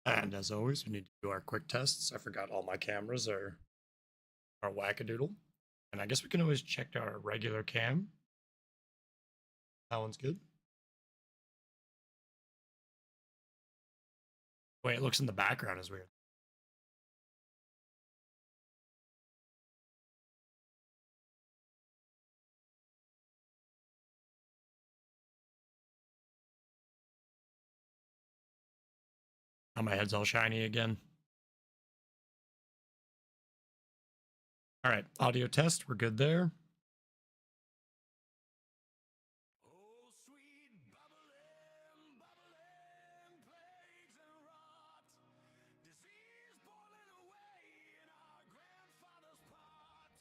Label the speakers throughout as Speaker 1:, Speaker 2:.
Speaker 1: And as always, we need to do our quick tests. I forgot all my cameras are wackadoodle. And I guess we can always check our regular cam. That one's good. The way it looks in the background is weird. Now my head's all shiny again. All right, audio test, we're good there.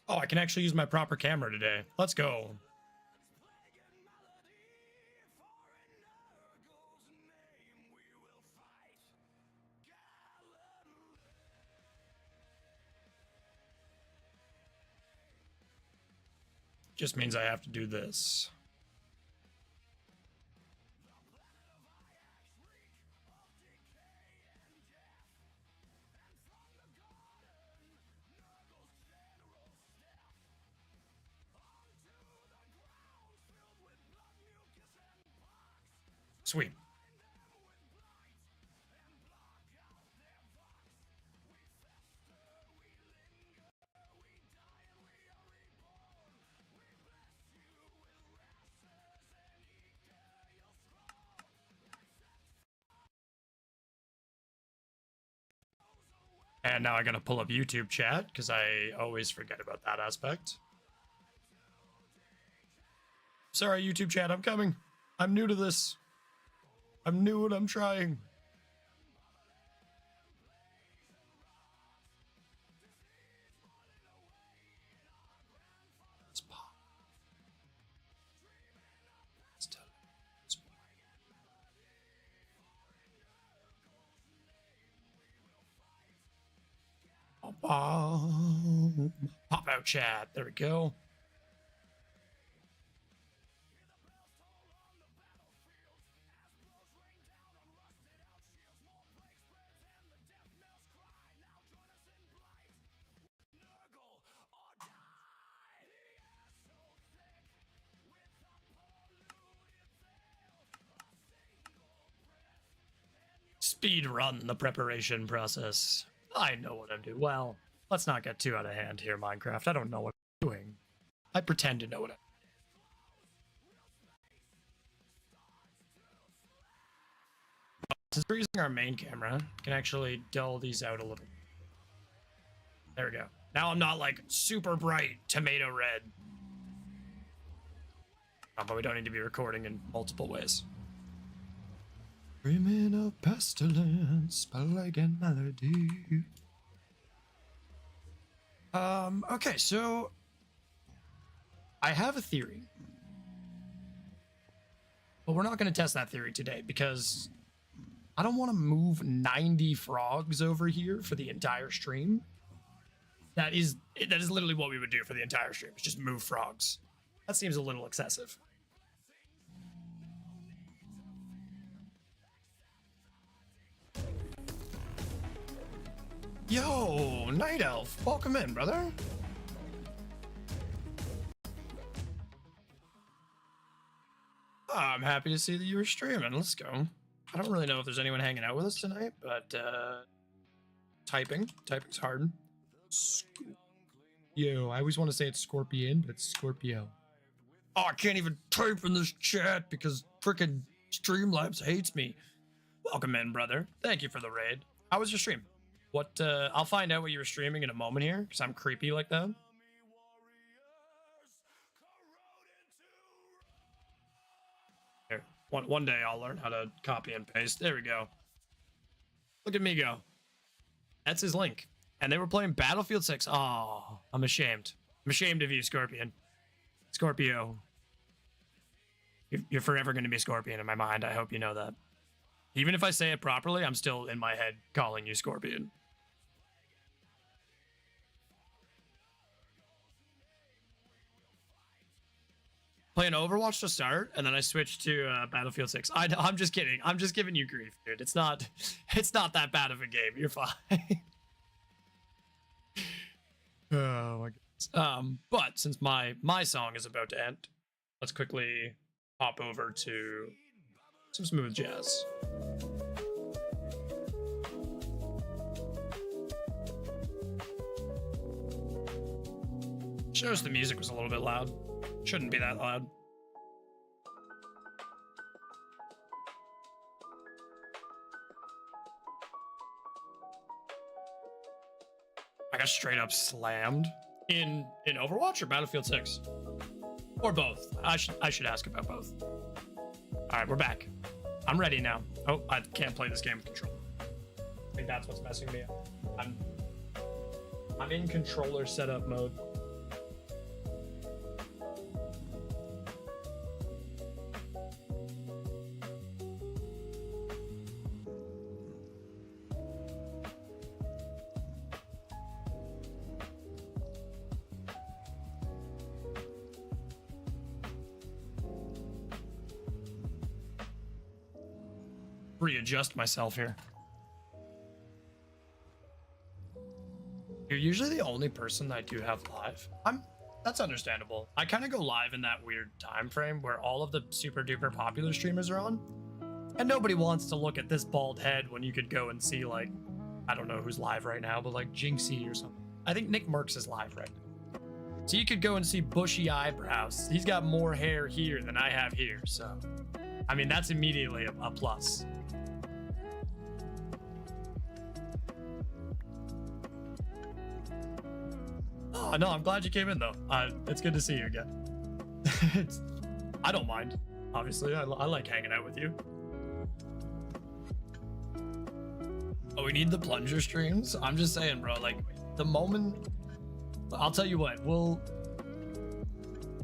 Speaker 1: Oh, I can actually use my proper camera today. Let's go. Just means I have to do this. Sweet. And now I gotta pull up YouTube chat because I always forget about that aspect. Sorry, YouTube chat, I'm coming. I'm new to this. I'm new and I'm trying. Pop out chat. There we go. Speed run the preparation process. I know what I'm doing. Well, let's not get too out of hand here, Minecraft. I don't know what I'm doing. I pretend to know what I'm doing. Since we're using our main camera, we can actually dull these out a little. There we go. Now I'm not like super bright tomato red. But we don't need to be recording in multiple ways. Dreaming of pestilence, plague and melody. Okay, so I have a theory. But we're not going to test that theory today because I don't want to move 90 frogs over here for the entire stream. That is literally what we would do for the entire stream. Is just move frogs. That seems a little excessive. Yo, Night Elf, welcome in, brother. I'm happy to see that you were streaming. Let's go. I don't really know if there's anyone hanging out with us tonight, but typing's hard. Yo, I always want to say it's Scorpion, but it's Scorpio. Oh, I can't even type in this chat because frickin' Streamlabs hates me. Welcome in, brother. Thank you for the raid. How was your stream? What? I'll find out what you were streaming in a moment here because I'm creepy like that. Here, one day I'll learn how to copy and paste. There we go. Look at me go. That's his link. And they were playing Battlefield 6. Oh, I'm ashamed. I'm ashamed of you, Scorpion. Scorpio. You're forever going to be Scorpion in my mind. I hope you know that. Even if I say it properly, I'm still in my head calling you Scorpion. playing Overwatch to start, and then I switched to Battlefield 6. I'm just kidding. I'm just giving you grief, dude. It's not that bad of a game. You're fine. Oh my goodness. But since my song is about to end, let's quickly hop over to some smooth jazz. Shows the music was a little bit loud. Shouldn't be that loud. I got straight up slammed in Overwatch or Battlefield 6, or both. I should ask about both. All right, we're back. I'm ready now. Oh, I can't play this game with controller. I think that's what's messing me up. I'm in controller setup mode. Readjust myself here. You're usually the only person that I do have live. That's understandable. I kind of go live in that weird time frame where all of the super duper popular streamers are on, and nobody wants to look at this bald head when you could go and see, like, I don't know who's live right now, but like Jinxie or something. I think Nick Mercs is live right now. So you could go and see bushy eyebrows. He's got more hair here than I have here, so I mean that's immediately a plus. Oh, no, I'm glad you came in, though. It's good to see you again. I don't mind. Obviously, I like hanging out with you. Oh, we need the plunger streams? I'm just saying, bro, like, the moment... I'll tell you what,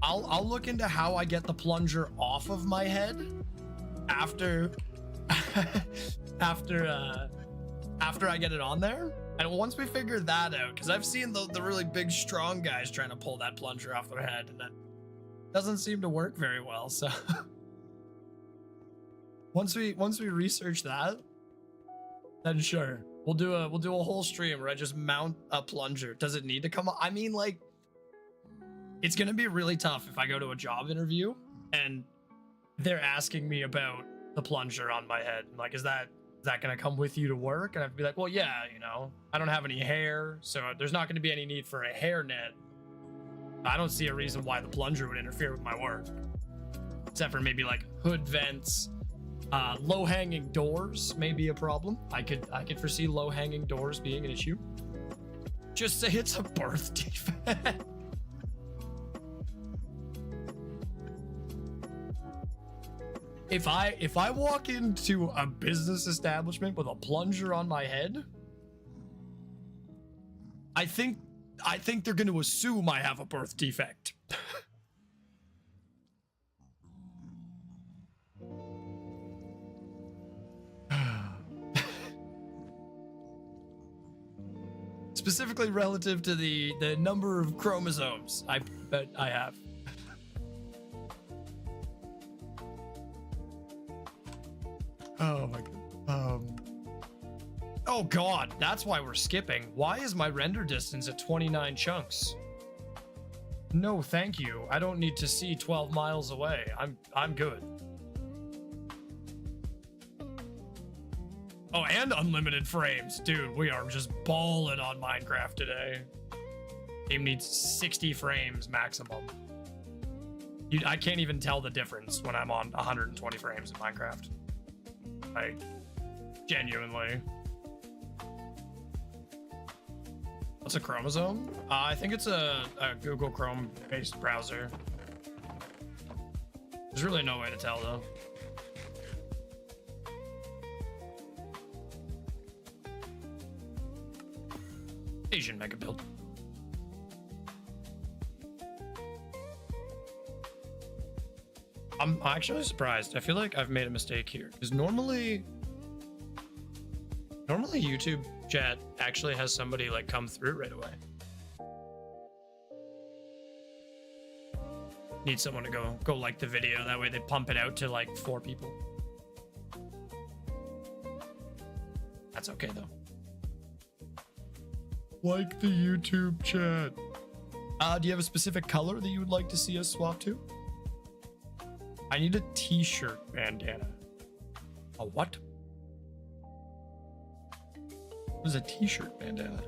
Speaker 1: I'll look into how I get the plunger off of my head after... after I get it on there. And once we figure that out, because I've seen the really big, strong guys trying to pull that plunger off their head, and that doesn't seem to work very well. So once we research that, then sure, we'll do a whole stream where I just mount a plunger. Does it need to come? I mean, like, it's gonna be really tough if I go to a job interview and they're asking me about the plunger on my head. Like, is that gonna come with you to work? And I'd be like, well, yeah, you know, I don't have any hair, so there's not gonna be any need for a hairnet. I don't see a reason why the plunger would interfere with my work, except for maybe like hood vents, low-hanging doors may be a problem. I could foresee low-hanging doors being an issue. Just say it's a birth defect. If I walk into a business establishment with a plunger on my head, I think they're going to assume I have a birth defect. Specifically relative to the number of chromosomes I bet I have. Oh my god. Oh god, that's why we're skipping. Why is my render distance at 29 chunks? No, thank you. I don't need to see 12 miles away. I'm good. Oh, and unlimited frames. Dude, we are just balling on Minecraft today. Game needs 60 frames maximum. I can't even tell the difference when I'm on 120 frames in Minecraft. Like, genuinely. What's a chromosome? I think it's a Google Chrome based browser. There's really no way to tell though. Asian mega build. I'm actually surprised. I feel like I've made a mistake here because normally YouTube chat actually has somebody like come through right away. Need someone to go like the video. That way they pump it out to like 4 people. That's okay though. Like the YouTube chat. Do you have a specific color that you would like to see us swap to? I need a t-shirt bandana. A what? What is a t-shirt bandana?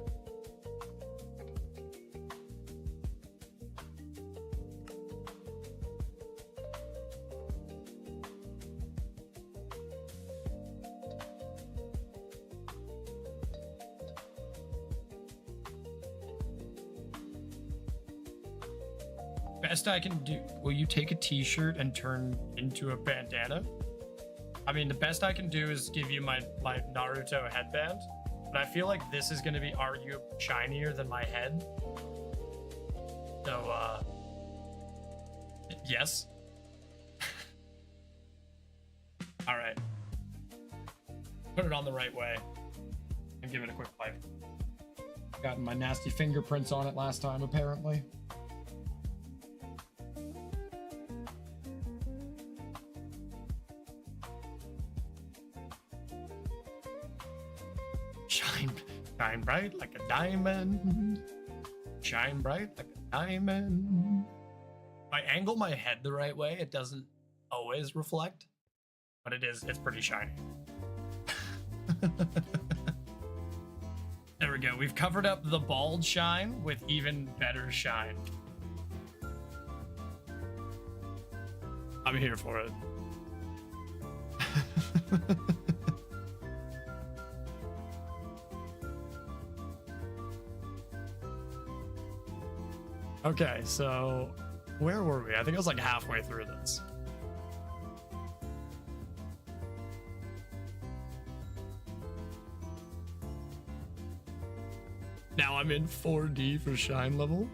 Speaker 1: Best I can do. Will you take a t-shirt and turn into a bandana? I mean, the best I can do is give you my Naruto headband, but I feel like this is going to be arguably shinier than my head. So, yes. All right. Put it on the right way and give it a quick wipe. Gotten my nasty fingerprints on it last time, apparently. Shine bright like a diamond. Shine bright like a diamond. If I angle my head the right way, it doesn't always reflect, but it's pretty shiny. There we go. We've covered up the bald shine with even better shine. I'm here for it. Okay, so where were we? I think I was like halfway through this. Now I'm in 4D for shine level.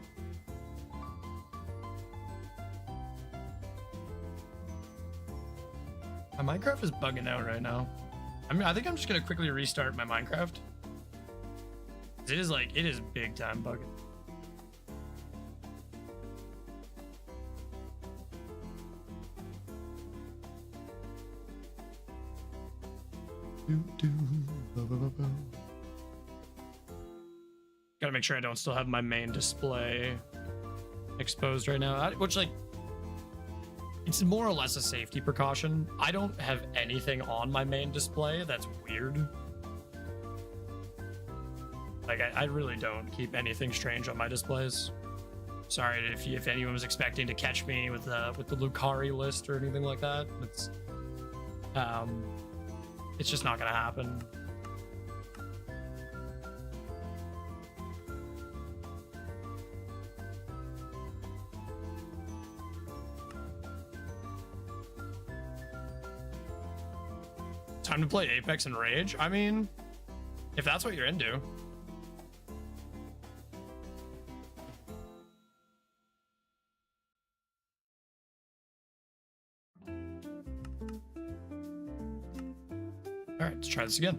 Speaker 1: My Minecraft is bugging out right now. I think I'm just gonna quickly restart my Minecraft. It is big time bugging. Gotta make sure I don't still have my main display exposed right now, which like it's more or less a safety precaution. I don't have anything on my main display that's weird. Like I really don't keep anything strange on my displays. Sorry if anyone was expecting to catch me with the Lucari list or anything like that. It's just not gonna happen. Time to play Apex and Rage? I mean, if that's what you're into. All right, let's try this again.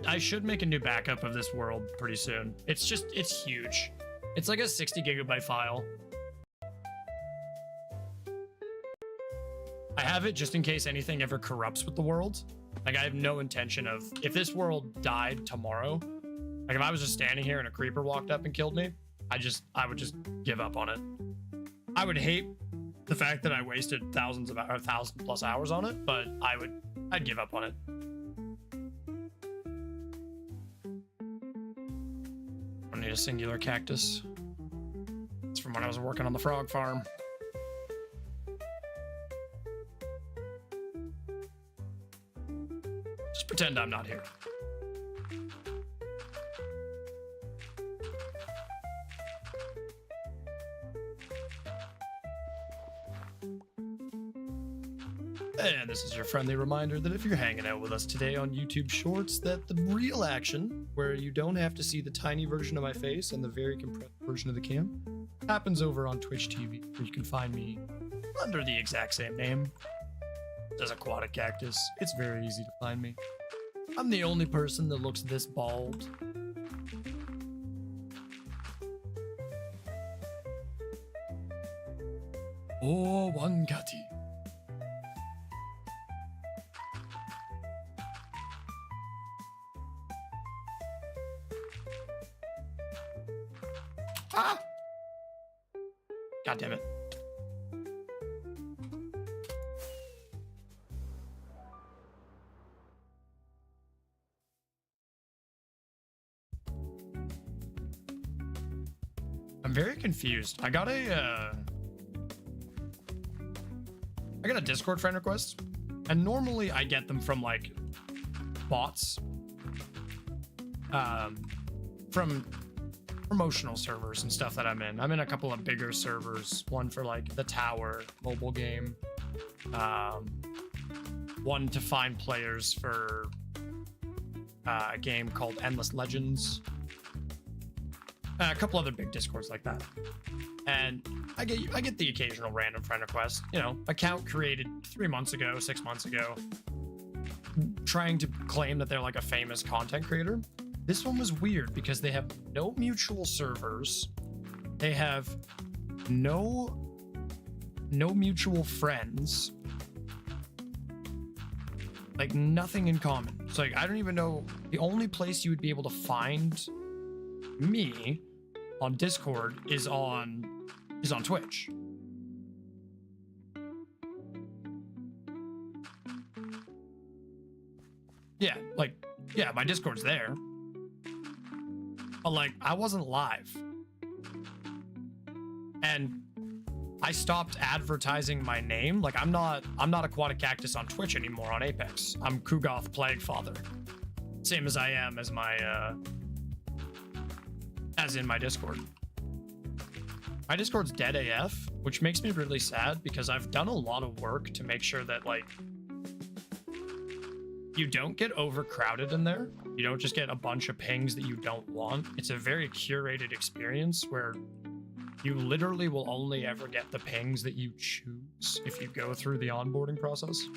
Speaker 1: I should make a new backup of this world pretty soon. It's huge. It's like a 60 gigabyte file. I have it just in case anything ever corrupts with the world. Like I have no intention of, if this world died tomorrow, like if I was just standing here and a creeper walked up and killed me, I would just give up on it. I would hate the fact that I wasted thousands of 1,000+ hours on it, but I'd give up on it. I need a singular cactus. It's from when I was working on the frog farm. Just pretend I'm not here. And this is your friendly reminder that if you're hanging out with us today on YouTube Shorts, that the real action, where you don't have to see the tiny version of my face and the very compressed version of the cam, happens over on Twitch TV, where you can find me under the exact same name as Aquatic Cactus. It's very easy to find me. I'm the only person that looks this bald. Oh, one catty. Ah! God damn it. I'm very confused. I got a Discord friend request, and normally I get them from like bots, from promotional servers and stuff that I'm in. I'm in a couple of bigger servers, one for like the Tower mobile game, one to find players for a game called Endless Legends, a couple other big Discords like that. And I get the occasional random friend request, you know, account created 3 months ago, 6 months ago, trying to claim that they're like a famous content creator. This one was weird because they have no mutual servers. They have no mutual friends. Like nothing in common. So like I don't even know, the only place you would be able to find me on Discord is on Twitch. Yeah, like, yeah, my Discord's there. But like, I wasn't live. And I stopped advertising my name. Like, I'm not Aquatic Cactus on Twitch anymore on Apex. I'm Kugoth Plaguefather. Same as I am as my, as in my Discord. My Discord's dead AF, which makes me really sad because I've done a lot of work to make sure that like you don't get overcrowded in there. You don't just get a bunch of pings that you don't want. It's a very curated experience where you literally will only ever get the pings that you choose if you go through the onboarding process.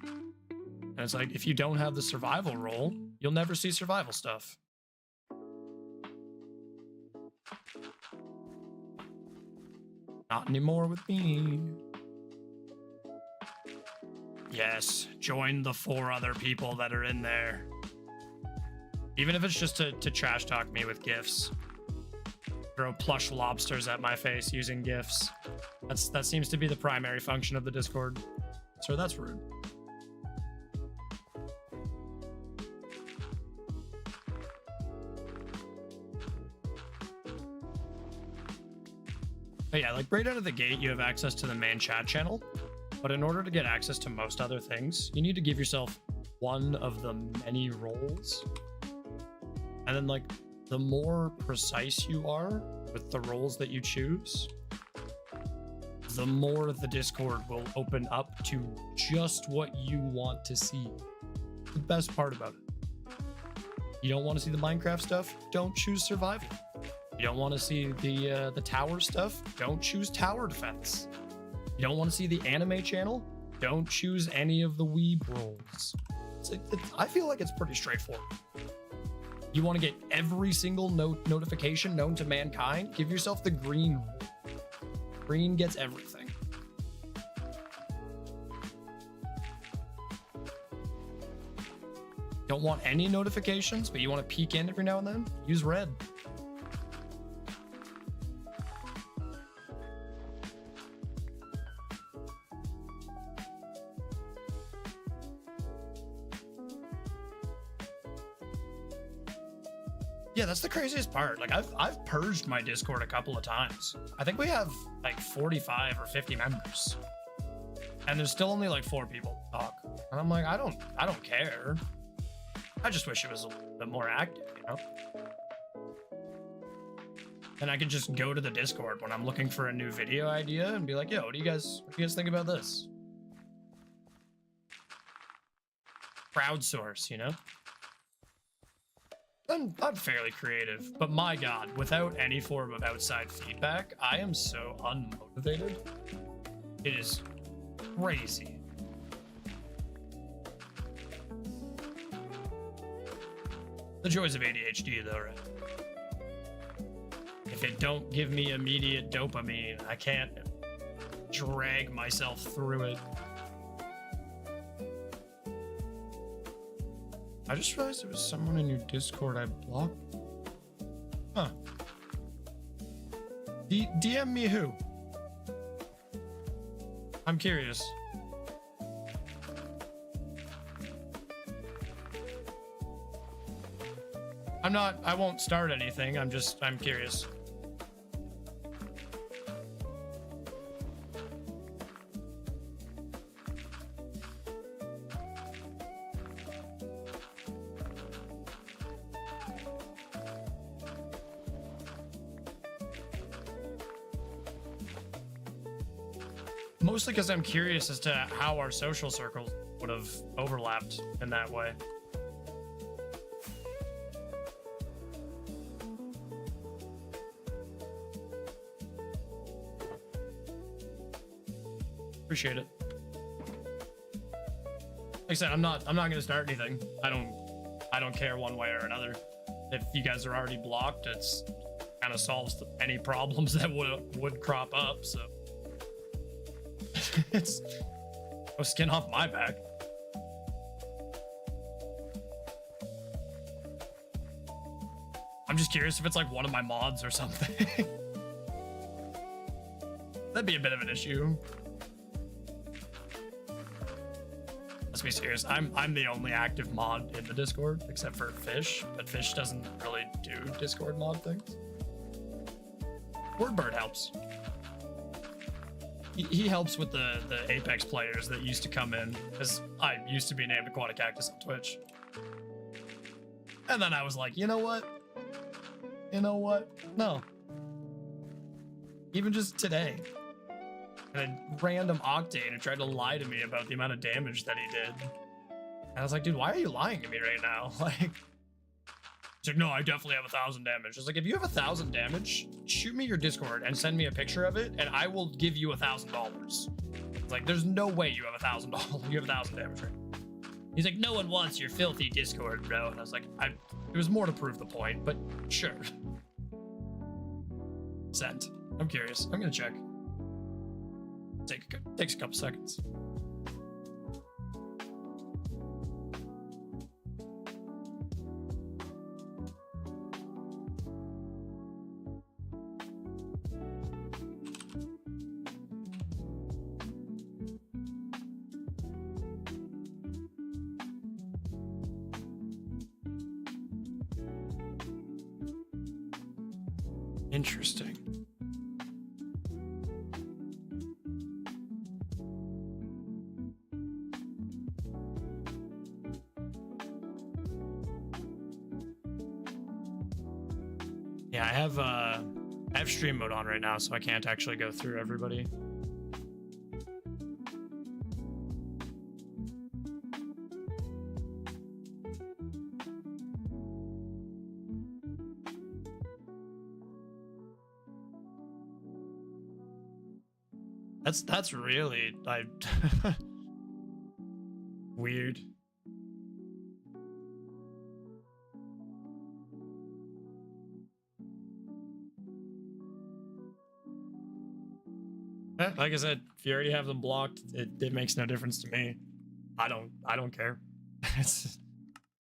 Speaker 1: And it's like, if you don't have the survival role, you'll never see survival stuff. Not anymore with me. Yes, join the 4 other people that are in there. Even if it's just to trash talk me with GIFs. Throw plush lobsters at my face using GIFs. That seems to be the primary function of the Discord. So that's rude. But yeah, like right out of the gate, you have access to the main chat channel. But in order to get access to most other things, you need to give yourself one of the many roles. And then like the more precise you are with the roles that you choose, the more the Discord will open up to just what you want to see. The best part about it. You don't want to see the Minecraft stuff? Don't choose survival. You don't want to see the tower stuff? Don't choose tower defense. You don't want to see the anime channel? Don't choose any of the weeb roles. I feel like it's pretty straightforward. You want to get every single notification known to mankind? Give yourself the green rule. Green gets everything. Don't want any notifications, but you want to peek in every now and then? Use red. Yeah, that's the craziest part. Like I've purged my Discord a couple of times. I think we have like 45 or 50 members. And there's still only like 4 people to talk. And I'm like, I don't care. I just wish it was a little bit more active, you know? And I could just go to the Discord when I'm looking for a new video idea and be like, yo, what do you guys think about this? Crowdsource, you know? I'm fairly creative, but my God, without any form of outside feedback, I am so unmotivated. It is crazy. The joys of ADHD, though, right? if it don't give me immediate dopamine, I can't drag myself through it. I just realized there was someone in your Discord I blocked. Huh. DM me who? I'm curious. I won't start anything. I'm curious. Mostly because I'm curious as to how our social circles would have overlapped in that way. Appreciate it. Like I said, I'm not gonna start anything. I don't care one way or another. If you guys are already blocked, it's kind of solves any problems that would crop up. So it's no skin off my back. I'm just curious if it's like one of my mods or something. That'd be a bit of an issue. Let's be serious. I'm the only active mod in the Discord except for Fish, but Fish doesn't really do Discord mod things. Wordbird helps. He helps with the Apex players that used to come in, because I used to be named Aquatic Cactus on Twitch. And then I was like, you know what? No. Even just today. And a random Octane who tried to lie to me about the amount of damage that he did. And I was like, dude, why are you lying to me right now? Like, he's like, no, I definitely have 1,000 damage. I was like, if you have 1,000 damage, shoot me your Discord and send me a picture of it, and I will give you $1,000. It's like, there's no way you have $1,000. You have 1,000 damage, right? He's like, no one wants your filthy Discord, bro. And I was like, it was more to prove the point, but sure. Sent. I'm curious. I'm gonna check. Takes a couple seconds. Interesting. Yeah, I have stream mode on right now, so I can't actually go through everybody. That's really weird. Like I said, if you already have them blocked, it makes no difference to me. I don't care.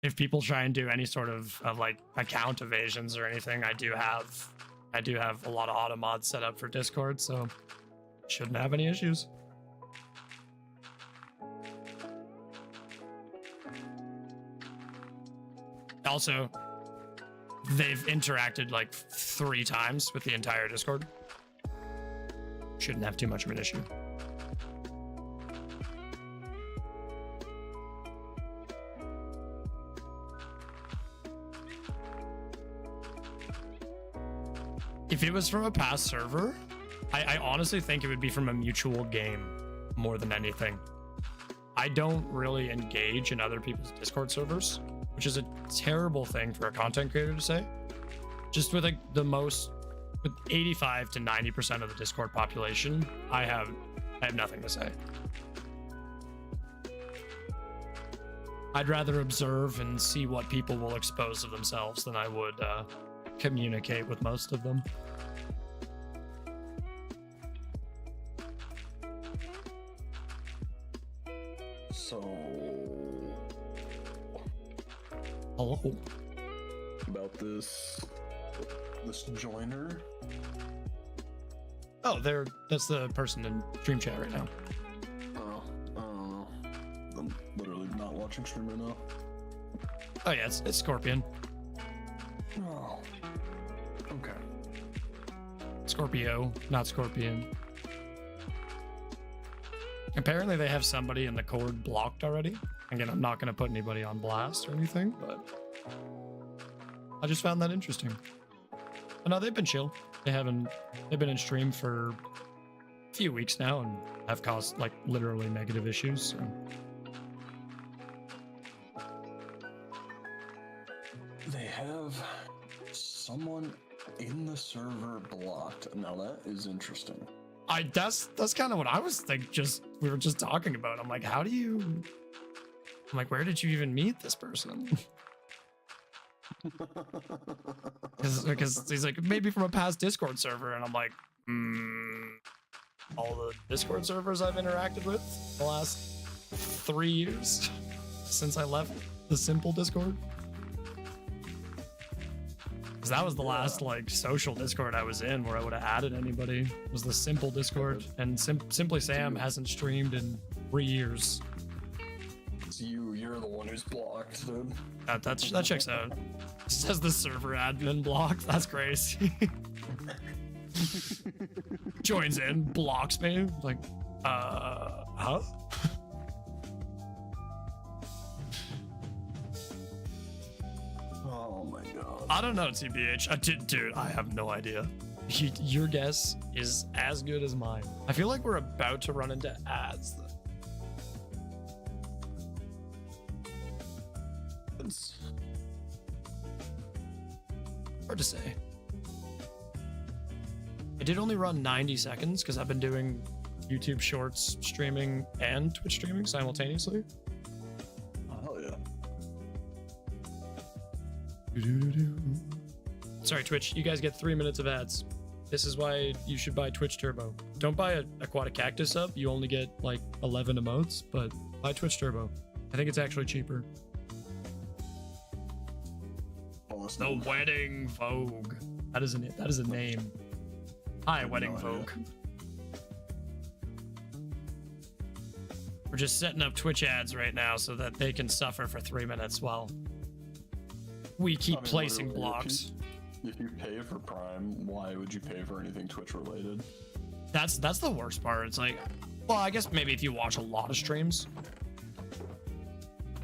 Speaker 1: If people try and do any sort of like account evasions or anything, I do have a lot of auto mods set up for Discord, so shouldn't have any issues. Also, they've interacted like 3 times with the entire Discord. Shouldn't have too much of an issue. If it was from a past server, I honestly think it would be from a mutual game more than anything. I don't really engage in other people's Discord servers, which is a terrible thing for a content creator to say. Just with like with 85 to 90% of the Discord population, I have nothing to say. I'd rather observe and see what people will expose of themselves than I would communicate with most of them.
Speaker 2: So
Speaker 1: Hello.
Speaker 2: about this joiner.
Speaker 1: Oh, that's the person in stream chat right now.
Speaker 2: Oh, I don't know. I'm literally not watching stream right now.
Speaker 1: Oh yeah, it's Scorpion.
Speaker 2: Oh. Okay.
Speaker 1: Scorpio, not Scorpion. Apparently they have somebody in the Cord blocked already. Again, I'm not going to put anybody on blast or anything, but I just found that interesting. But no, they've been chill. They've been in stream for a few weeks now and have caused like literally negative issues. So.
Speaker 2: They have someone in the server blocked. Now that is interesting.
Speaker 1: That's kind of what I was we were just talking about. I'm like, I'm like, where did you even meet this person? Because he's like, maybe from a past Discord server, and I'm like, all the Discord servers I've interacted with the last 3 years since I left the simple Discord. Because that was the last like social Discord I was in where I would have added anybody. It was the simple Discord, and Simply Sam hasn't streamed in 3 years.
Speaker 2: It's you're the one who's blocked, dude.
Speaker 1: That checks out. It says the server admin blocked. That's crazy. Joins in, blocks me. Like, huh?
Speaker 2: Oh my god.
Speaker 1: I don't know, TBH. Dude, I have no idea. Your guess is as good as mine. I feel like we're about to run into ads, though.
Speaker 2: It's
Speaker 1: Hard to say. I did only run 90 seconds because I've been doing YouTube Shorts streaming and Twitch streaming simultaneously.
Speaker 2: oh, hell yeah.
Speaker 1: Sorry, Twitch. You guys get 3 minutes of ads. This is why you should buy Twitch Turbo. Don't buy a Aquatic Cactus sub. You only get like 11 emotes, but buy Twitch Turbo. I think it's actually cheaper. The Wedding Vogue. That is a name. Hi, Wedding Vogue. We're just setting up Twitch ads right now so that they can suffer for 3 minutes while we keep placing blocks.
Speaker 2: If you pay for Prime, why would you pay for anything Twitch related?
Speaker 1: That's the worst part. It's like, well, I guess maybe if you watch a lot of streams.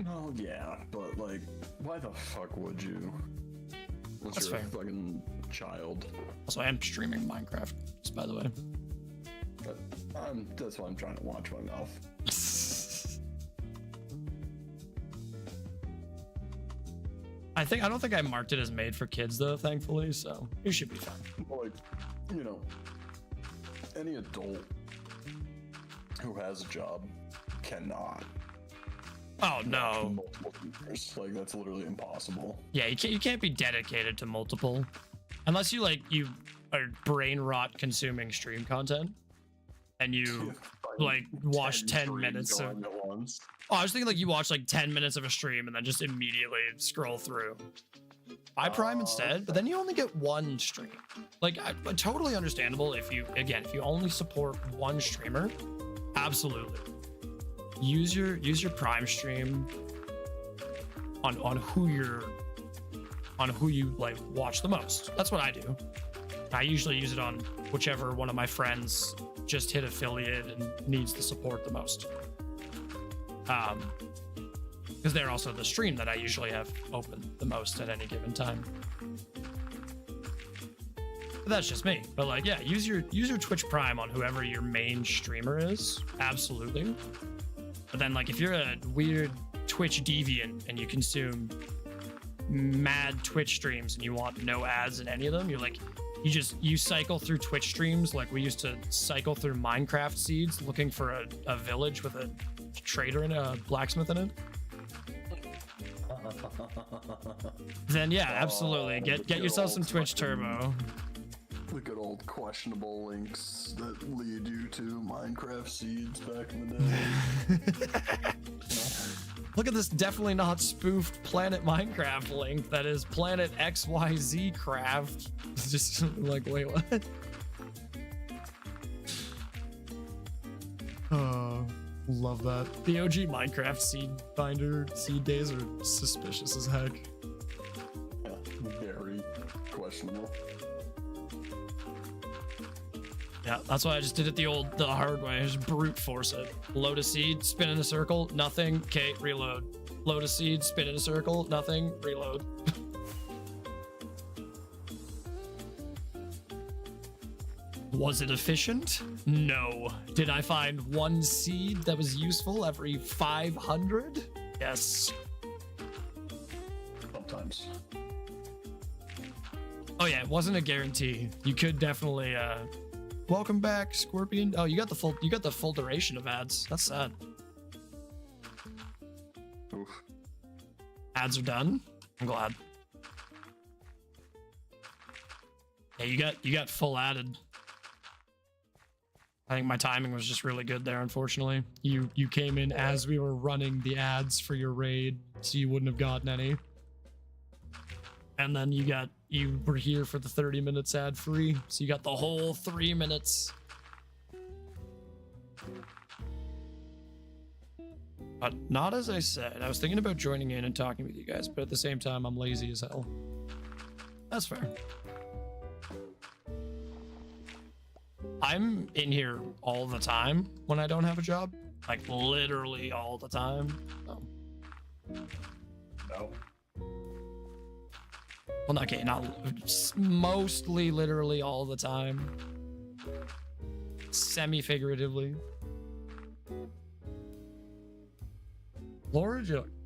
Speaker 2: Oh yeah, but like, why the fuck would you? Unless
Speaker 1: That's
Speaker 2: you're
Speaker 1: fair.
Speaker 2: a fucking child.
Speaker 1: Also, I am streaming Minecraft, just by the way.
Speaker 2: But that's why I'm trying to watch my mouth.
Speaker 1: I don't think I marked it as made for kids though, thankfully, so you should be fine.
Speaker 2: Like, any adult who has a job cannot.
Speaker 1: Oh no.
Speaker 2: Multiple viewers. Like, that's literally impossible.
Speaker 1: Yeah, you can't be dedicated to multiple unless you are brain rot consuming stream content and you like watch 10 minutes of
Speaker 2: at once.
Speaker 1: Oh, I was thinking like you watch like 10 minutes of a stream and then just immediately scroll through. Buy Prime instead, but then you only get one stream. Like, totally understandable if you only support one streamer, absolutely. Use your Prime stream on who you like watch the most. That's what I do. I usually use it on whichever one of my friends just hit affiliate and needs the support the most. Because they're also the stream that I usually have open the most at any given time. But that's just me. But like, yeah, use your Twitch Prime on whoever your main streamer is. Absolutely. But then like if you're a weird Twitch deviant and you consume mad Twitch streams and you want no ads in any of them, you're like, you cycle through Twitch streams like we used to cycle through Minecraft seeds looking for a village with a trader and a blacksmith in it. Then yeah, absolutely. Get yourself some Twitch Turbo.
Speaker 2: The good old questionable links that lead you to Minecraft seeds back in the day.
Speaker 1: Look at this definitely not spoofed Planet Minecraft link. That is Planet XYZ Craft. It's just like, wait, what? Oh, love that. The OG Minecraft seed finder seed days are suspicious as heck.
Speaker 2: Yeah, very questionable.
Speaker 1: Yeah, that's why I just did it the hard way. I just brute force it. Load a seed, spin in a circle, nothing. Okay, reload. Load a seed, spin in a circle, nothing. Reload. Was it efficient? No. Did I find one seed that was useful every 500? Yes.
Speaker 2: Sometimes.
Speaker 1: Oh yeah, it wasn't a guarantee. You could definitely welcome back, Scorpion. Oh, you got the full duration of ads. That's sad.
Speaker 2: Oof.
Speaker 1: Ads are done. I'm glad. Yeah, you got full added. I think my timing was just really good there, unfortunately. You came in as we were running the ads for your raid, so you wouldn't have gotten any. And then you were here for the 30 minutes ad free, so you got the whole 3 minutes. But not as I said. I was thinking about joining in and talking with you guys, but at the same time, I'm lazy as hell. That's fair. I'm in here all the time when I don't have a job. Like, literally all the time. Oh.
Speaker 2: No.
Speaker 1: Well, okay, not mostly literally all the time. Semi-figuratively. Laura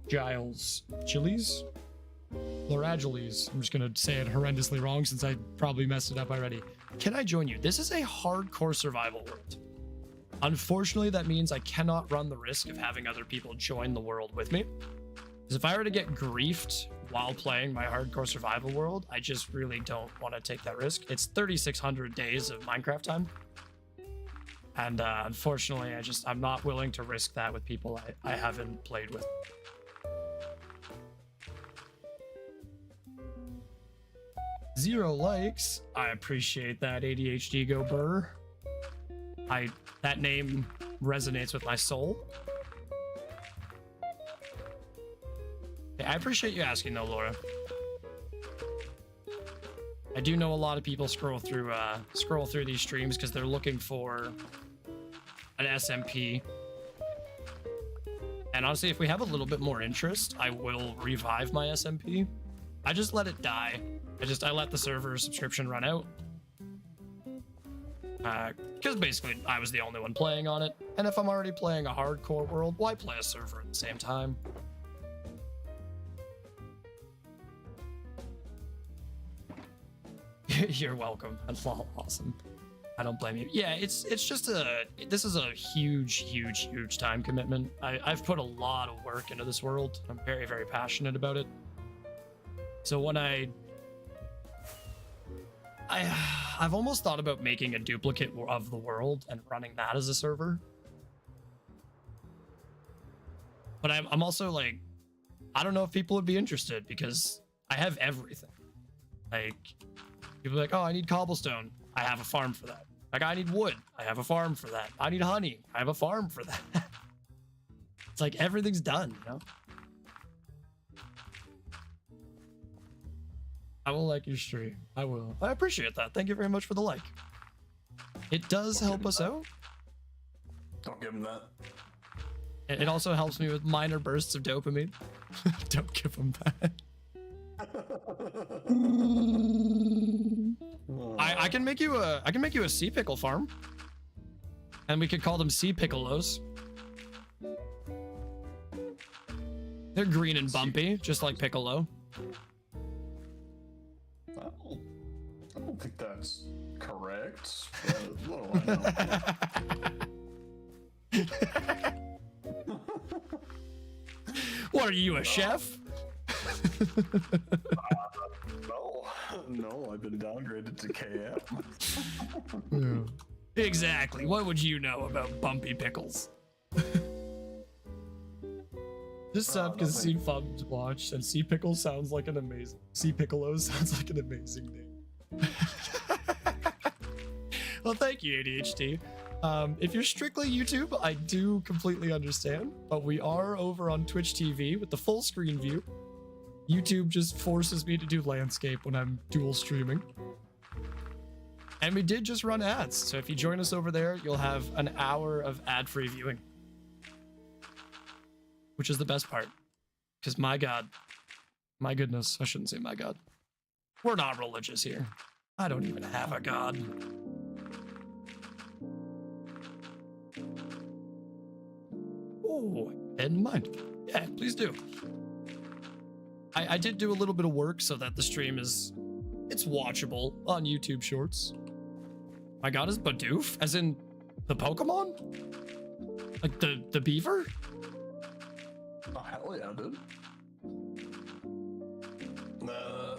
Speaker 1: Giles. Chilies? Laurageles. I'm just gonna say it horrendously wrong since I probably messed it up already. Can I join you? This is a hardcore survival world. Unfortunately, that means I cannot run the risk of having other people join the world with me. Because if I were to get griefed while playing my hardcore survival world, I just really don't want to take that risk. It's 3,600 days of Minecraft time. And unfortunately, I'm not willing to risk that with people I haven't played with. Zero likes. I appreciate that, ADHD Go Burr. That name resonates with my soul. I appreciate you asking though, Laura. I do know a lot of people scroll through these streams because they're looking for an SMP. And honestly, if we have a little bit more interest, I will revive my SMP. I just let it die. I let the server subscription run out. Because basically I was the only one playing on it. And if I'm already playing a hardcore world, why play a server at the same time? You're welcome. That's awesome. I don't blame you. Yeah, this is a huge time commitment. I've put a lot of work into this world. I'm very, very passionate about it. So when I've almost thought about making a duplicate of the world and running that as a server. But I'm also like, I don't know if people would be interested because I have everything. Like, people are like, oh, I need cobblestone. I have a farm for that. Like, I need wood. I have a farm for that. I need honey. I have a farm for that. It's like everything's done, you know? I will like your stream. I will. I appreciate that. Thank you very much for the like. It does help us out.
Speaker 2: Don't give him that.
Speaker 1: It also helps me with minor bursts of dopamine. Don't give him that. I can make you a sea pickle farm. And we could call them sea piccolos. They're green and bumpy, just like Piccolo.
Speaker 2: I don't think that's correct. What do I know?
Speaker 1: What are you, a chef?
Speaker 2: No, I've been downgraded to KM.
Speaker 1: Yeah. Exactly. What would you know about bumpy pickles? Just
Speaker 2: Oh,
Speaker 1: because C
Speaker 2: nothing.
Speaker 1: Fubs watched and C Pickle sounds like an amazing. C Piccolo sounds like an amazing name. Well, thank you, ADHD. If you're strictly YouTube, I do completely understand, but we are over on Twitch TV with the full screen view. YouTube just forces me to do landscape when I'm dual streaming. And we did just run ads, so if you join us over there, you'll have an hour of ad-free viewing. Which is the best part. Because my God, my goodness, I shouldn't say my God. We're not religious here. I don't even have a God. Oh, and mine. Yeah, please do. I did do a little bit of work so that the stream it's watchable on YouTube Shorts. My God is Bidoof, as in the Pokemon? Like the beaver?
Speaker 2: Oh, hell yeah, dude.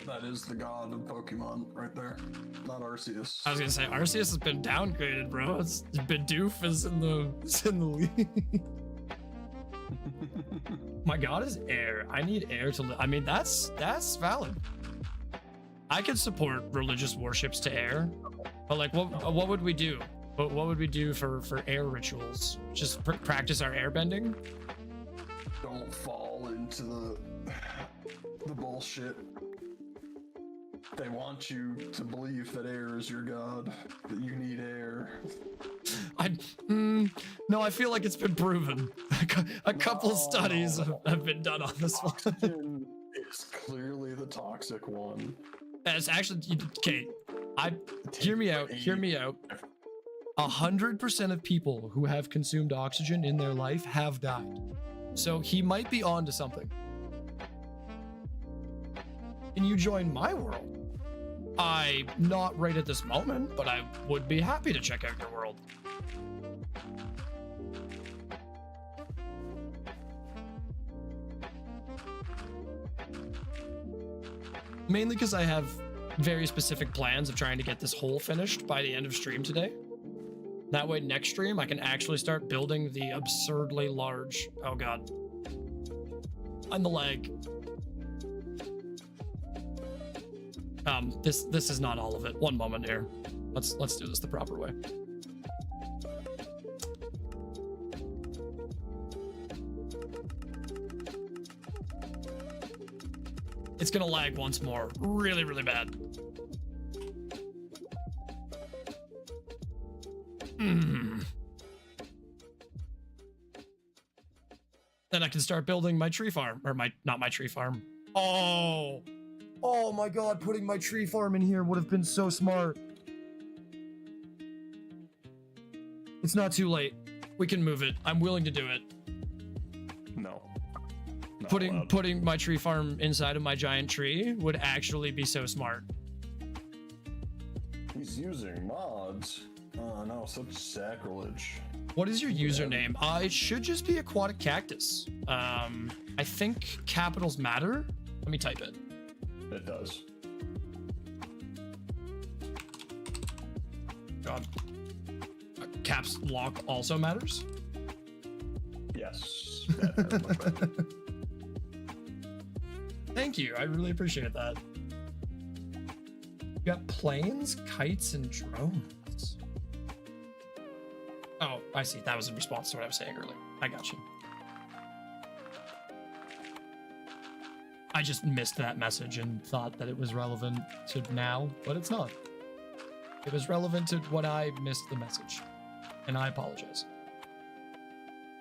Speaker 2: That is the god of Pokemon right there. Not Arceus.
Speaker 1: I was gonna say Arceus has been downgraded, bro. Bidoof is in the league. My God is air. I need air to. I mean, that's valid. I could support religious worships to air, but like, what would we do? What would we do for air rituals? Just practice our airbending?
Speaker 2: Don't fall into the bullshit. They want you to believe that air is your god, that you need air.
Speaker 1: No, I feel like it's been proven. A couple studies have been done on this one.
Speaker 2: Oxygen is clearly the toxic one.
Speaker 1: It's actually okay. Hear me out. Hear me out. 100% of people who have consumed oxygen in their life have died. So he might be on to something. Can you join my world? Not right at this moment, but I would be happy to check out your world. Mainly because I have very specific plans of trying to get this hole finished by the end of stream today. That way next stream I can actually start building the absurdly large, oh God. I'm the lag. This is not all of it. One moment here. Let's do this the proper way. It's gonna lag once more. Really, really bad. Then I can start building my tree farm. Or not my tree farm. Oh my God, putting my tree farm in here would have been so smart. It's not too late. We can move it. I'm willing to do it.
Speaker 2: No. Not
Speaker 1: Putting
Speaker 2: allowed.
Speaker 1: my tree farm inside of my giant tree would actually be so smart.
Speaker 2: He's using mods. Oh no, such sacrilege.
Speaker 1: What is your username? It should just be aquatic cactus. I think capitals matter. Let me type it.
Speaker 2: It does.
Speaker 1: God. Caps lock also matters.
Speaker 2: Yes. That very much matters.
Speaker 1: Thank you. I really appreciate that. You got planes, kites, and drones. Oh, I see. That was in response to what I was saying earlier. I got you. I just missed that message and thought that it was relevant to now, but it's not. It was relevant to what I missed the message, and I apologize.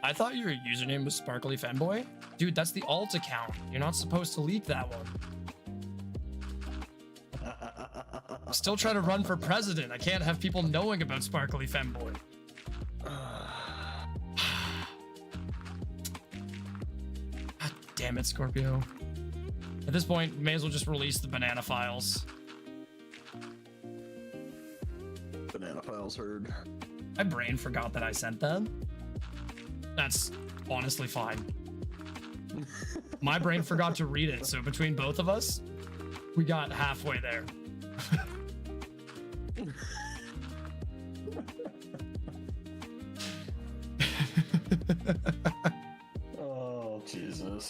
Speaker 1: I thought your username was Sparkly Femboy? Dude, that's the alt account. You're not supposed to leak that one. I'm still trying to run for president. I can't have people knowing about Sparkly Femboy. God damn it, Scorpio. At this point, may as well just release the banana files.
Speaker 2: Banana files heard.
Speaker 1: My brain forgot that I sent them. That's honestly fine. My brain forgot to read it, so between both of us, we got halfway there.
Speaker 2: Oh, Jesus.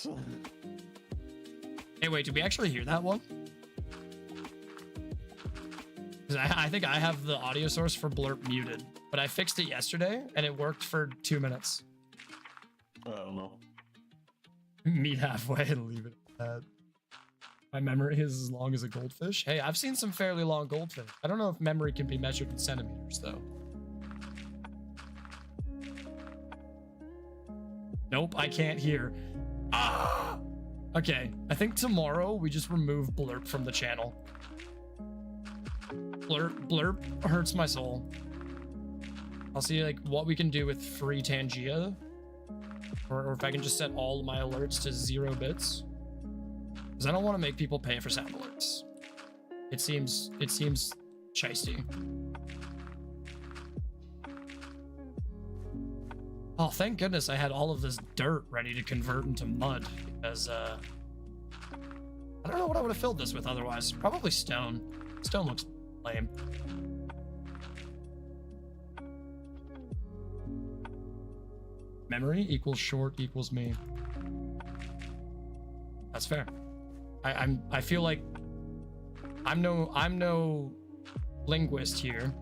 Speaker 1: Hey, wait, did we actually hear that one? 'Cause I think I have the audio source for Blurp muted, but I fixed it yesterday and it worked for 2 minutes.
Speaker 2: I don't know.
Speaker 1: Meet halfway and leave it at that. My memory is as long as a goldfish. Hey, I've seen some fairly long goldfish. I don't know if memory can be measured in centimeters, though. Nope, I can't hear. Ah! Okay, I think tomorrow we just remove Blurp from the channel. Blurp hurts my soul. I'll see like what we can do with free Tangia. Or if I can just set all of my alerts to 0 bits. Because I don't want to make people pay for sound alerts. It seems shisty. Oh, thank goodness I had all of this dirt ready to convert into mud, because I don't know what I would have filled this with otherwise. Probably stone. Stone looks lame. Memory equals short equals me. That's fair. I feel like I'm no linguist here,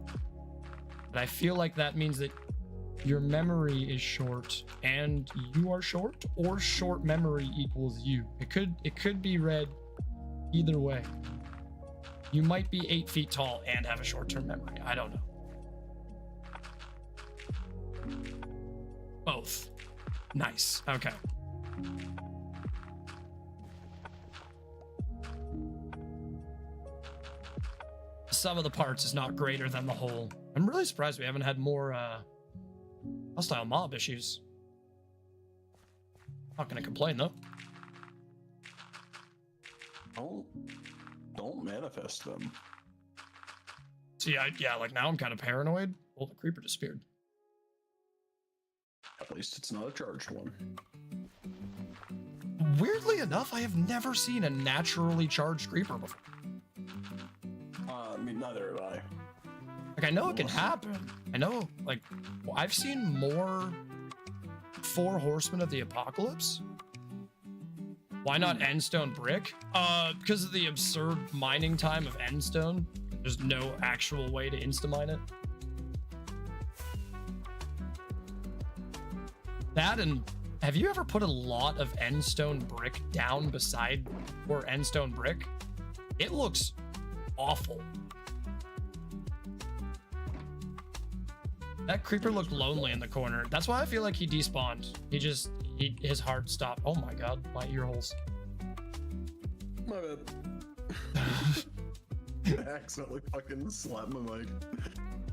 Speaker 1: but I feel like that means that your memory is short and you are short, or short memory equals you. It could be read either way. You might be 8 feet tall and have a short-term memory. I don't know. Both. Nice. Okay. The sum of the parts is not greater than the whole. I'm really surprised we haven't had more hostile mob issues. Not gonna complain though.
Speaker 2: Don't manifest them.
Speaker 1: See, yeah, like now I'm kind of paranoid. Well, the creeper disappeared.
Speaker 2: At least it's not a charged one.
Speaker 1: Weirdly enough, I have never seen a naturally charged creeper before.
Speaker 2: I mean, neither have I.
Speaker 1: Like, I know it can happen. I know, like, I've seen more 4 Horsemen of the Apocalypse. Why not Endstone Brick? Because of the absurd mining time of Endstone. There's no actual way to insta-mine it. That, and have you ever put a lot of Endstone Brick down beside your Endstone Brick? It looks awful. That creeper looked lonely in the corner. That's why I feel like he despawned. His heart stopped. Oh my god, my ear holes.
Speaker 2: My bad. I accidentally fucking slapped my mic.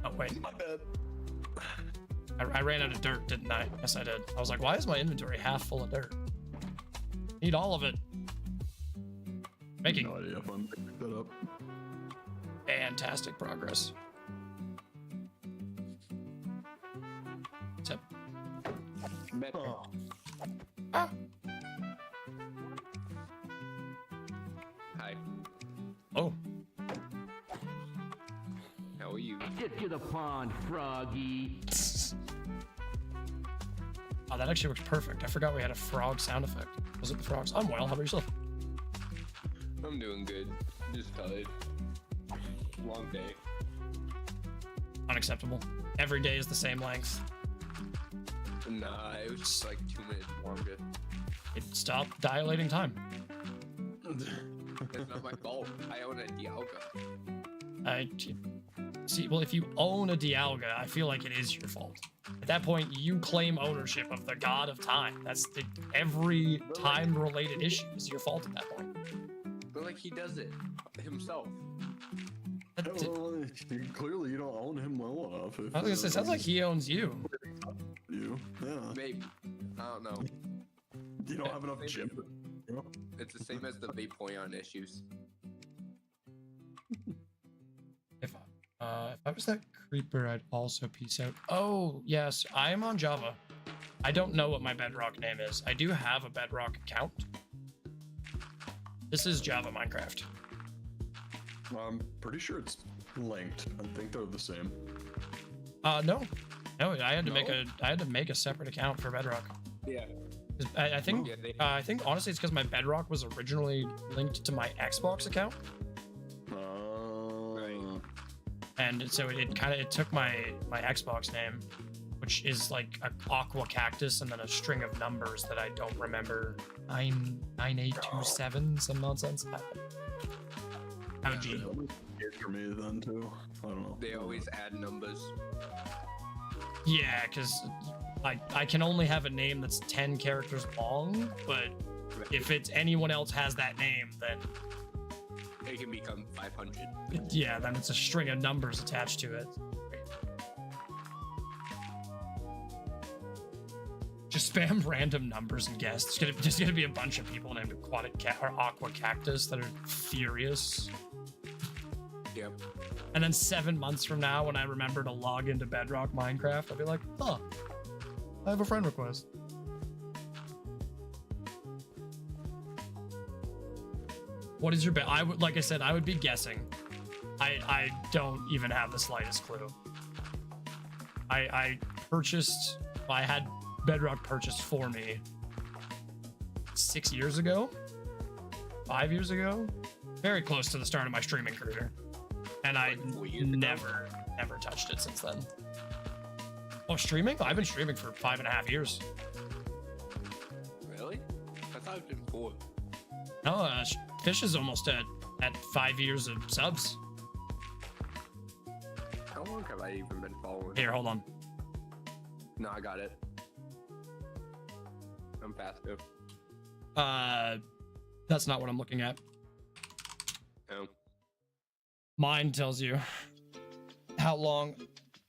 Speaker 1: Oh wait,
Speaker 2: My bad.
Speaker 1: I ran out of dirt, didn't I? Yes, I did. I was like, why is my inventory half full of dirt? Need all of it. Making
Speaker 2: No idea if I'm picking that up.
Speaker 1: fantastic progress. Except,
Speaker 2: Oh.
Speaker 1: ah,
Speaker 3: Hi,
Speaker 1: oh,
Speaker 3: how are you?
Speaker 4: Get to the pond, Froggy.
Speaker 1: oh, that actually works perfect. I forgot we had a frog sound effect. Was it the frogs? I'm well. How about yourself?
Speaker 3: I'm doing good. Just tired. Long day.
Speaker 1: Unacceptable. Every day is the same length.
Speaker 3: Nah, it was just like 2 minutes longer.
Speaker 1: It stopped dilating time.
Speaker 3: It's not my fault. I own a Dialga.
Speaker 1: See, well, if you own a Dialga, I feel like it is your fault. At that point, you claim ownership of the god of time. That's every time-related issue is your fault at that point.
Speaker 3: But like he does it himself.
Speaker 2: Well, clearly you don't own him well enough. If,
Speaker 1: I was gonna say, sounds like he owns you.
Speaker 2: you. Yeah.
Speaker 3: Maybe. I don't know.
Speaker 2: You don't have enough gym.
Speaker 3: It's the same as the Vaporeon issues.
Speaker 1: If I was that creeper, I'd also peace out. Oh, yes, I am on Java. I don't know what my Bedrock name is. I do have a Bedrock account. This is Java Minecraft.
Speaker 2: I'm pretty sure it's linked. I think they're the same.
Speaker 1: No, I had to
Speaker 2: No?
Speaker 1: make a separate account for Bedrock.
Speaker 3: Yeah.
Speaker 1: I think honestly it's because my Bedrock was originally linked to my Xbox account, and so it took my Xbox name, which is like an aqua cactus and then a string of numbers that I don't remember. 9827, some nonsense.
Speaker 2: It for me then too. I don't know.
Speaker 3: They always add numbers.
Speaker 1: Yeah, because I can only have a name that's 10 characters long, but if it's anyone else has that name, then
Speaker 3: It can become 500.
Speaker 1: yeah, then it's a string of numbers attached to it. Just spam random numbers and guess. There's gonna be a bunch of people named Aqua Cactus that are furious.
Speaker 3: Yep.
Speaker 1: And then 7 months from now, when I remember to log into Bedrock Minecraft, I'll be like, huh, I have a friend request. What is your bet? Like I said, I would be guessing. I don't even have the slightest clue. I had Bedrock purchased for me 6 years ago, 5 years ago, very close to the start of my streaming career. And I never touched it since then. Oh, streaming? I've been streaming for 5.5 years.
Speaker 3: Really? I thought it was 4.
Speaker 1: No, Fish is almost at 5 years of subs.
Speaker 3: How long have I even been following?
Speaker 1: Here, hold on.
Speaker 3: No, I got it. I'm faster.
Speaker 1: That's not what I'm looking at.
Speaker 3: Oh.
Speaker 1: Mine tells you how long.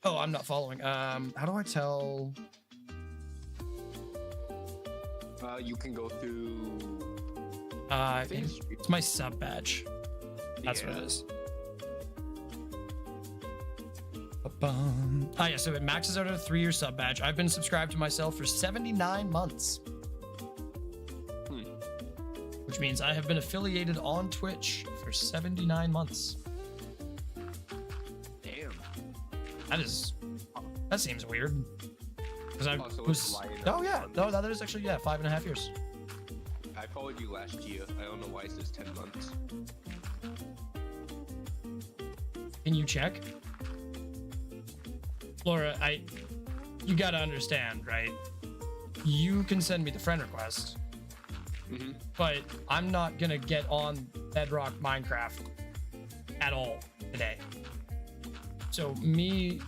Speaker 1: Oh, I'm not following. How do I tell?
Speaker 3: You can go through.
Speaker 1: I think it's my sub badge. That's what it is. Oh yeah, so it maxes out at a 3-year sub badge. I've been subscribed to myself for 79 months. Which means I have been affiliated on Twitch for 79 months.
Speaker 3: Damn.
Speaker 1: That seems weird. Because I
Speaker 3: so
Speaker 1: was.
Speaker 3: it's light
Speaker 1: Oh
Speaker 3: up
Speaker 1: yeah,
Speaker 3: on-
Speaker 1: no, that is actually 5.5 years.
Speaker 3: I followed you last year. I don't know why it says 10 months.
Speaker 1: Can you check? Laura, you gotta understand, right? You can send me the friend request, but I'm not gonna get on Bedrock Minecraft at all today. So me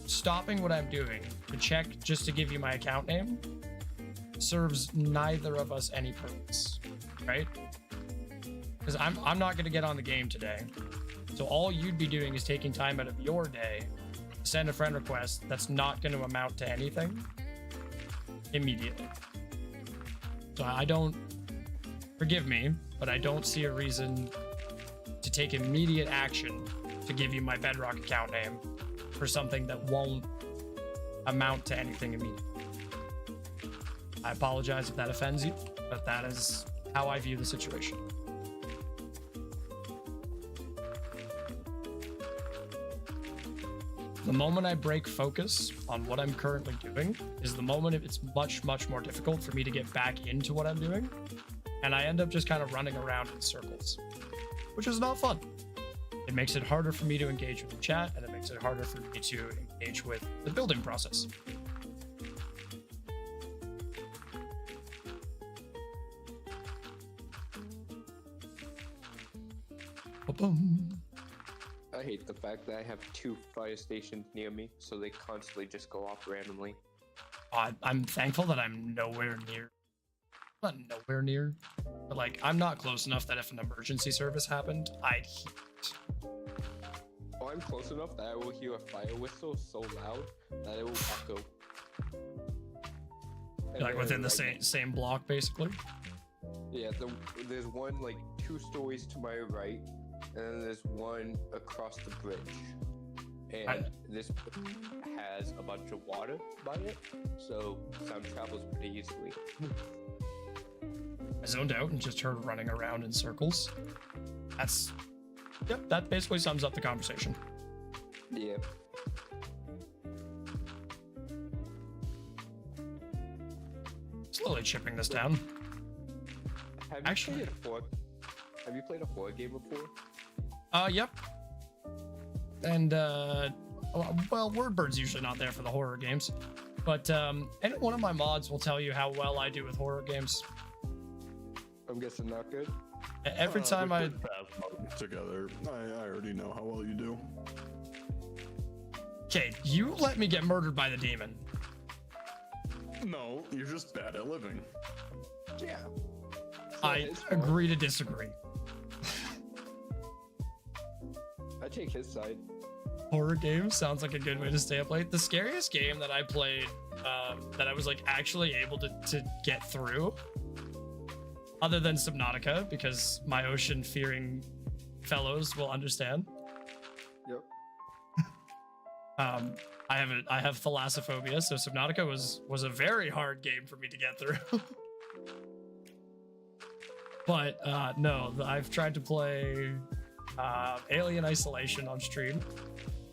Speaker 1: stopping what I'm doing to check just to give you my account name serves neither of us any purpose, right? Because I'm not gonna get on the game today. So all you'd be doing is taking time out of your day to send a friend request that's not going to amount to anything immediately. So I don't, forgive me, but I don't see a reason to take immediate action to give you my Bedrock account name for something that won't amount to anything immediately. I apologize if that offends you, but that is how I view the situation. The moment I break focus on what I'm currently doing is the moment it's much, much more difficult for me to get back into what I'm doing. And I end up just kind of running around in circles, which is not fun. It makes it harder for me to engage with the chat, and it makes it harder for me to engage with the building process. Ba-boom.
Speaker 3: I hate the fact that I have 2 fire stations near me, so they constantly just go off randomly.
Speaker 1: I'm thankful that I'm nowhere near. Not nowhere near, but like I'm not close enough that if an emergency service happened, I'd hear it.
Speaker 3: Oh, I'm close enough that I will hear a fire whistle so loud that it will echo. And
Speaker 1: Like
Speaker 3: then,
Speaker 1: within the
Speaker 3: like,
Speaker 1: same block, basically.
Speaker 3: Yeah, there's one like 2 stories to my right, and then there's one across the bridge. And this has a bunch of water by it, so sound travels pretty easily.
Speaker 1: I zoned out and just heard running around in circles. Yep, that basically sums up the conversation.
Speaker 3: Yeah.
Speaker 1: Slowly chipping this down.
Speaker 3: Have you
Speaker 1: Actually-
Speaker 3: played a horror? Have you played a horror game before?
Speaker 1: Yep. And well, Wordbird's usually not there for the horror games, but any one of my mods will tell you how well I do with horror games.
Speaker 3: I'm guessing not good.
Speaker 1: Every time
Speaker 2: we
Speaker 1: I
Speaker 2: played Phasmo together, I already know how well you do.
Speaker 1: okay, you let me get murdered by the demon.
Speaker 2: No, you're just bad at living.
Speaker 3: Yeah.
Speaker 1: I
Speaker 3: his fault.
Speaker 1: agree to disagree.
Speaker 3: I take his side.
Speaker 1: Horror games sounds like a good way to stay up late. The scariest game that I played, that I was like actually able to get through, other than Subnautica, because my ocean-fearing fellows will understand.
Speaker 3: Yep.
Speaker 1: I have thalassophobia, so Subnautica was a very hard game for me to get through. But no, I've tried to play Alien Isolation on stream.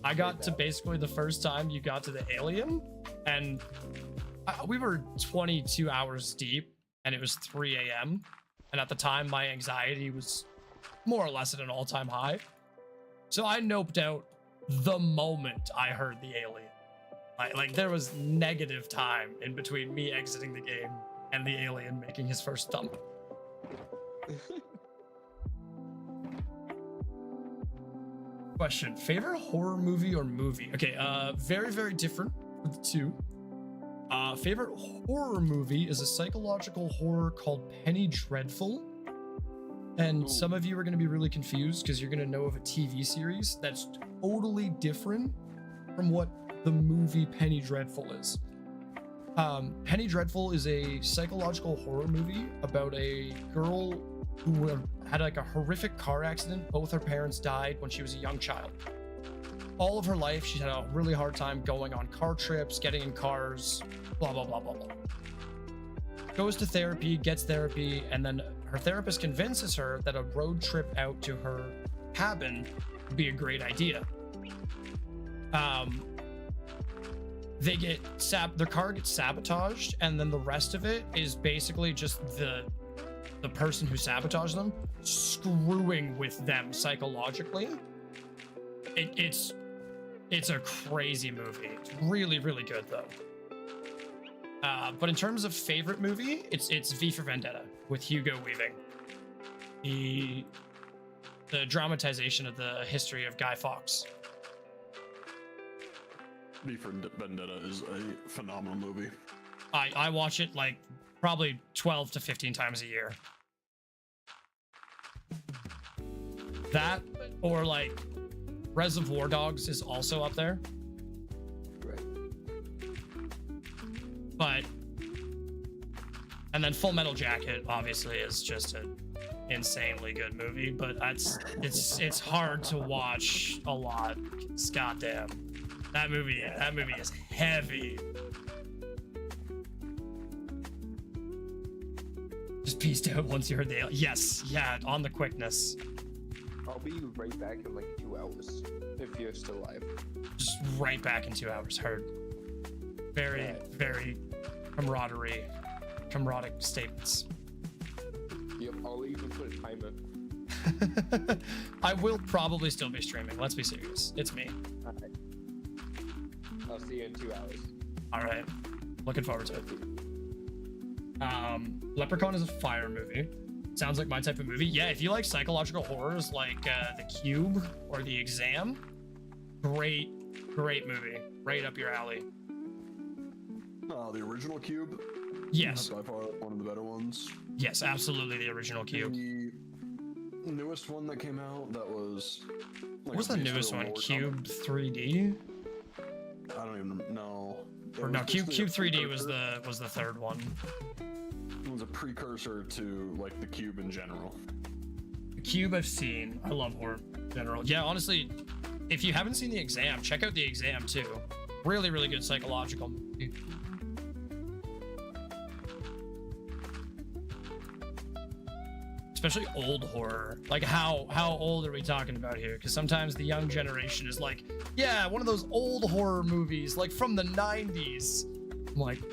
Speaker 1: I got to basically the first time you got to the alien, and we were 22 hours deep, and it was 3 a.m. And at the time, my anxiety was more or less at an all-time high. So I noped out the moment I heard the alien. Like there was negative time in between me exiting the game and the alien making his first thump. Question: favorite horror movie or movie? Okay, very, very different for the two. Favorite horror movie is a psychological horror called Penny Dreadful. And some of you are going to be really confused because you're going to know of a TV series that's totally different from what the movie Penny Dreadful is. Penny Dreadful is a psychological horror movie about a girl who had like a horrific car accident. Both her parents died when she was a young child. All of her life, she's had a really hard time going on car trips, getting in cars, blah, blah, blah, blah, blah. Goes to therapy, gets therapy, and then her therapist convinces her that a road trip out to her cabin would be a great idea. Their car gets sabotaged, and then the rest of it is basically just the person who sabotaged them screwing with them psychologically. It's a crazy movie. It's really, really good though. But in terms of favorite movie, it's V for Vendetta with Hugo Weaving. The dramatization of the history of Guy Fawkes.
Speaker 2: V for Vendetta is a phenomenal movie.
Speaker 1: I watch it like probably 12 to 15 times a year. That or like Reservoir Dogs is also up there.
Speaker 3: Right.
Speaker 1: But and then Full Metal Jacket obviously is just an insanely good movie, but it's hard to watch a lot. It's goddamn. That movie is heavy. Just pieced out once you heard the yes, yeah, on the quickness.
Speaker 3: I'll be right back in like 2 hours if you're still alive.
Speaker 1: Just right back in 2 hours. Heard. Very, very camaraderie statements.
Speaker 3: Yep, I'll even put a timer.
Speaker 1: I will probably still be streaming. Let's be serious. It's me.
Speaker 3: Alright. I'll see you in 2 hours.
Speaker 1: All right. Looking forward to it. Leprechaun is a fire movie. Sounds like my type of movie. Yeah, if you like psychological horrors like The Cube or The Exam, great movie. Right up your alley.
Speaker 2: The original Cube.
Speaker 1: Yes.
Speaker 2: That's by far one of the better ones.
Speaker 1: Yes, absolutely the original Cube.
Speaker 2: The newest one that came out that was.
Speaker 1: What was the newest one? Cube 3D?
Speaker 2: I don't even know.
Speaker 1: Or no, Cube 3D was the third one.
Speaker 2: It was a precursor to like the Cube in general.
Speaker 1: The Cube I've seen. I love horror in general. Yeah, honestly, if you haven't seen The Exam, check out The Exam too. Really, really good psychological movie. Especially old horror. Like how old are we talking about here? Because sometimes the young generation is like, yeah, one of those old horror movies, like from the 90s. I'm like,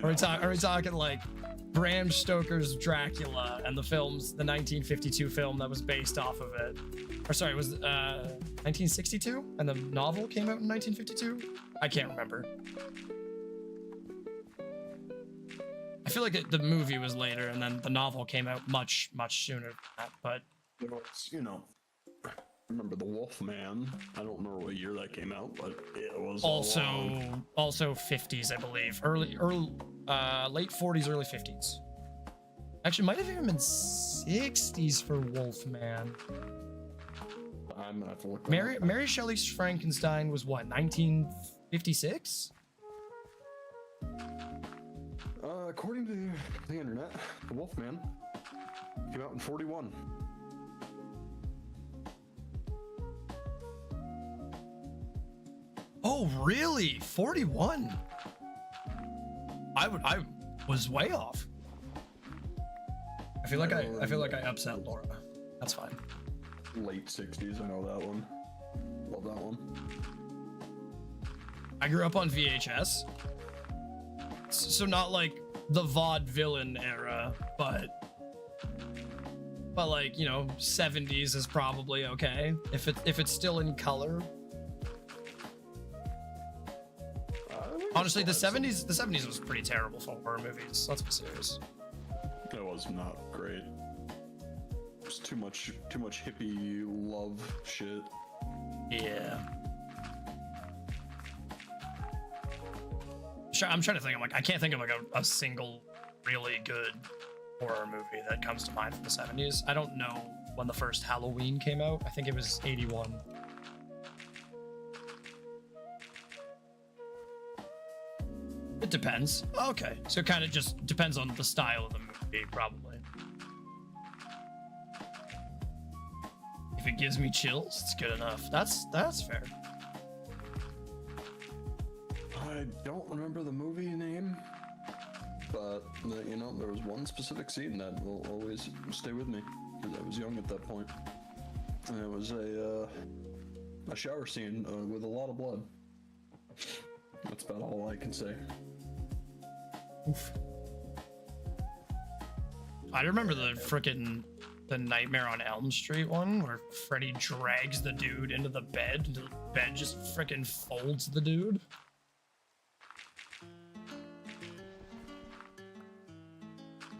Speaker 1: Are we talking like Bram Stoker's Dracula and the films, the 1952 film that was based off of it? Or sorry, it was 1962 and the novel came out in 1952? I can't remember. I feel like the movie was later and then the novel came out much sooner than that, but
Speaker 2: You know, remember the Wolfman? I don't remember what year that came out, but it was
Speaker 1: also 50s, I believe. Late 40s, early 50s. Actually, might have even been 60s for Wolfman.
Speaker 2: I'm gonna have to look.
Speaker 1: Mary Shelley's Frankenstein was what, 1956?
Speaker 2: According to the internet, the Wolfman came out in 41.
Speaker 1: Oh, really? 41? I was way off. I feel like I upset Laura. That's fine.
Speaker 2: Late 60s, I know that one. Love that one.
Speaker 1: I grew up on VHS. So not like the vaudevillain era, but like, you know, 70s is probably okay if it's still in color. Honestly, the 70s was pretty terrible for horror movies. Let's be serious.
Speaker 2: It was not great. There's too much hippie love shit.
Speaker 1: Yeah. I'm trying to think. I can't think of like a single really good horror movie that comes to mind from the 70s. I don't know when the first Halloween came out. I think it was 81. It depends. Okay, so it kind of just depends on the style of the movie, probably. If it gives me chills, it's good enough. That's fair.
Speaker 2: I don't remember the movie name, but you know, there was one specific scene that will always stay with me because I was young at that point, and it was a shower scene with a lot of blood. That's about all I can say.
Speaker 1: Oof. I remember the Nightmare on Elm Street one where Freddy drags the dude into the bed and the bed just frickin' folds the dude.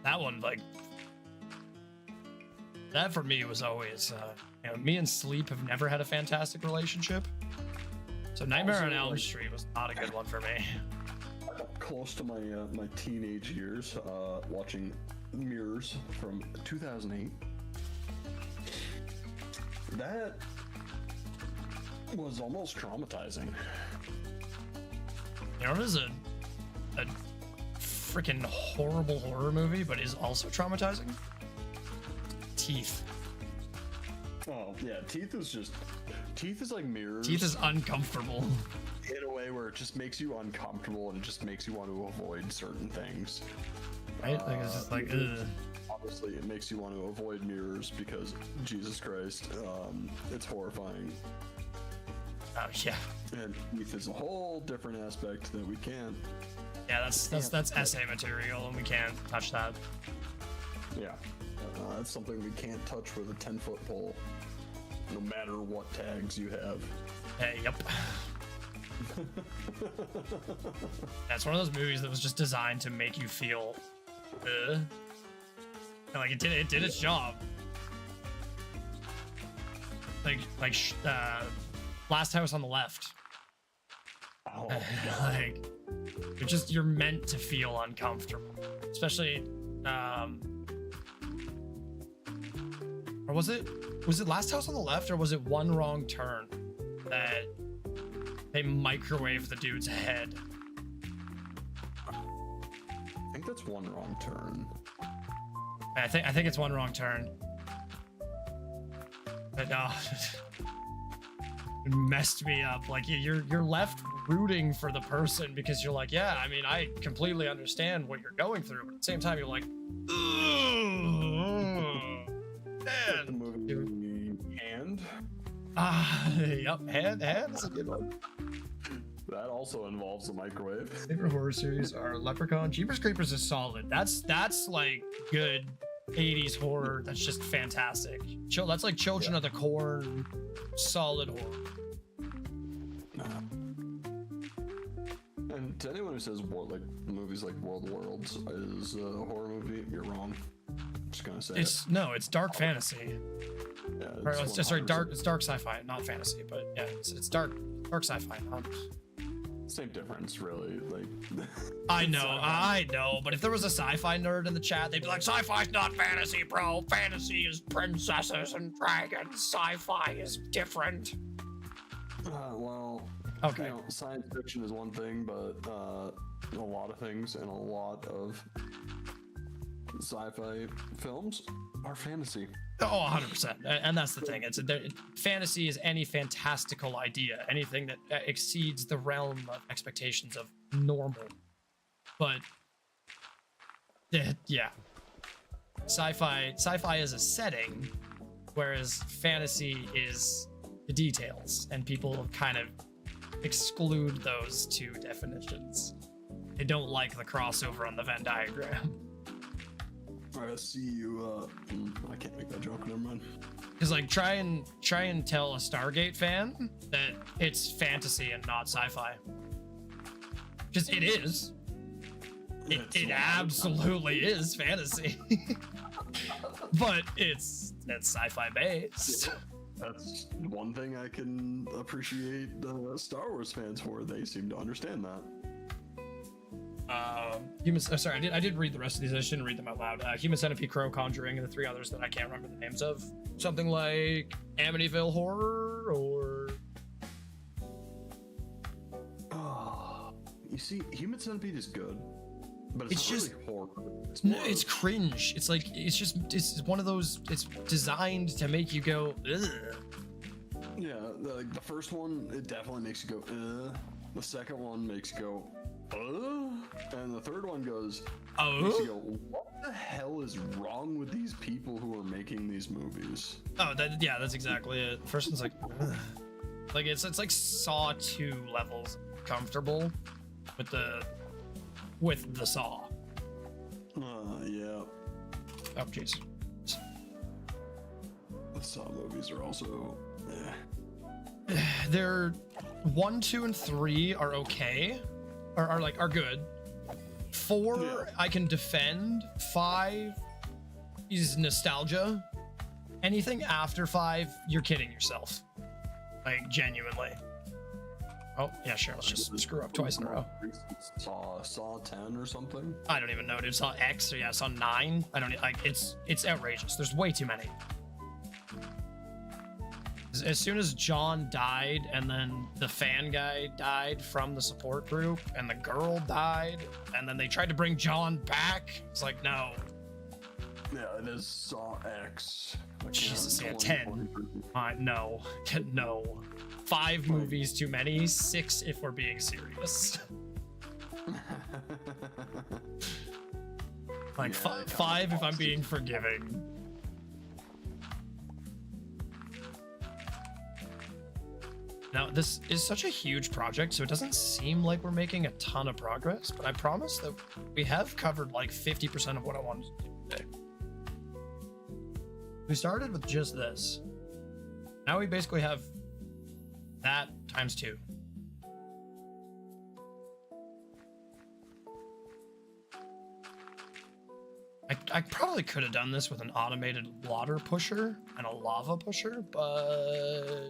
Speaker 1: That one, like, that for me was always, you know, me and sleep have never had a fantastic relationship. So Nightmare on Elm Street was not a good one for me.
Speaker 2: Close to my teenage years, watching Mirrors from 2008. That was almost traumatizing.
Speaker 1: You know, it is a freaking horrible horror movie, but is also traumatizing. Teeth.
Speaker 2: Oh yeah, Teeth is like Mirrors.
Speaker 1: Teeth is uncomfortable.
Speaker 2: In a way where it just makes you uncomfortable and it just makes you want to avoid certain things.
Speaker 1: Right? Like it's just like, ugh.
Speaker 2: Obviously, it makes you want to avoid Mirrors because Jesus Christ, it's horrifying.
Speaker 1: Oh yeah.
Speaker 2: And Teeth is a whole different aspect that we can't.
Speaker 1: Yeah, that's essay material, and we can't touch that.
Speaker 2: Yeah, that's something we can't touch with a 10-foot pole, no matter what tags you have.
Speaker 1: Hey, yep. That's one of those movies that was just designed to make you feel, and like it did its job. Like Last House on the Left.
Speaker 2: Oh,
Speaker 1: Like you're meant to feel uncomfortable, especially or was it Last House on the Left, or was it One Wrong Turn that they microwave the dude's head?
Speaker 2: I think that's One Wrong Turn.
Speaker 1: I think it's One Wrong Turn. But no, it messed me up. Like you're left rooting for the person because you're like, yeah, I mean, I completely understand what you're going through, but at the same time, you're like,
Speaker 2: The movie Hand.
Speaker 1: yep, hand is a good one.
Speaker 2: That also involves a microwave.
Speaker 1: Favorite horror series are Leprechaun. Jeepers Creepers is solid. That's like good 80s horror. That's just fantastic. That's like Children of the Corn, solid horror.
Speaker 2: And to anyone who says like movies like World Worlds is a horror movie, you're wrong. I'm just gonna say
Speaker 1: It's dark fantasy.
Speaker 2: Yeah,
Speaker 1: Or it's just sorry,
Speaker 2: 100%
Speaker 1: it's dark sci-fi, not fantasy. But yeah, it's dark sci-fi.
Speaker 2: same difference, really. Like,
Speaker 1: I know, but if there was a sci-fi nerd in the chat, they'd be like, "Sci-fi's not fantasy, bro. Fantasy is princesses and dragons. Sci-fi is different."
Speaker 2: well,
Speaker 1: Okay.
Speaker 2: you know, science fiction is one thing, but a lot of things and a lot of sci-fi films are fantasy.
Speaker 1: Oh, 100%. And that's the thing. Fantasy is any fantastical idea, anything that exceeds the realm of expectations of normal. But yeah, sci-fi is a setting, whereas fantasy is the details, and people kind of exclude those two definitions. They don't like the crossover on the Venn diagram.
Speaker 2: I see you. I can't make that joke. Never mind.
Speaker 1: Because like try and tell a Stargate fan that it's fantasy and not sci-fi. Because it is. It absolutely is fantasy. But it's sci-fi based.
Speaker 2: That's one thing I can appreciate Star Wars fans for. They seem to understand that.
Speaker 1: Sorry, I did read the rest of these. I just didn't read them out loud. Human Centipede, Crow, Conjuring, and the three others that I can't remember the names of. Something like Amityville Horror, or
Speaker 2: You see, Human Centipede is good, but
Speaker 1: It's
Speaker 2: it's, not
Speaker 1: just-
Speaker 2: really horror. It's
Speaker 1: no,
Speaker 2: more
Speaker 1: it's cringe. It's like it's one of those. It's designed to make you go, ugh.
Speaker 2: yeah. Like the first one, it definitely makes you go. The second one makes you go. And the third one goes. Makes you
Speaker 1: Oh,
Speaker 2: go. What the hell is wrong with these people who are making these movies?
Speaker 1: yeah, that's exactly it. First one's like, ugh. Like it's like Saw 2 levels comfortable with the Saw.
Speaker 2: Yeah.
Speaker 1: Oh, jeez.
Speaker 2: The Saw movies are also.
Speaker 1: They're 1, 2, and 3 are okay, are good. 4
Speaker 2: Yeah.
Speaker 1: I can defend. 5 is nostalgia. Anything after 5, you're kidding yourself. Like genuinely. Oh yeah, sure. Let's just screw up twice in a row.
Speaker 2: Saw 10 or something.
Speaker 1: I don't even know, dude. Saw X or yeah, Saw 9. I don't like. It's outrageous. There's way too many. As soon as John died, and then the fan guy died from the support group, and the girl died, and then they tried to bring John back. It's like, no.
Speaker 2: Yeah, it is Saw X.
Speaker 1: Jesus, yeah, 10. No. No. 5 movies too many. 6 if we're being serious. Like,
Speaker 2: Yeah,
Speaker 1: 5 if I'm being forgiving. Now, this is such a huge project, so it doesn't seem like we're making a ton of progress, but I promise that we have covered like 50% of what I wanted to do today. We started with just this. Now we basically have that times 2. I probably could have done this with an automated water pusher and a lava pusher, but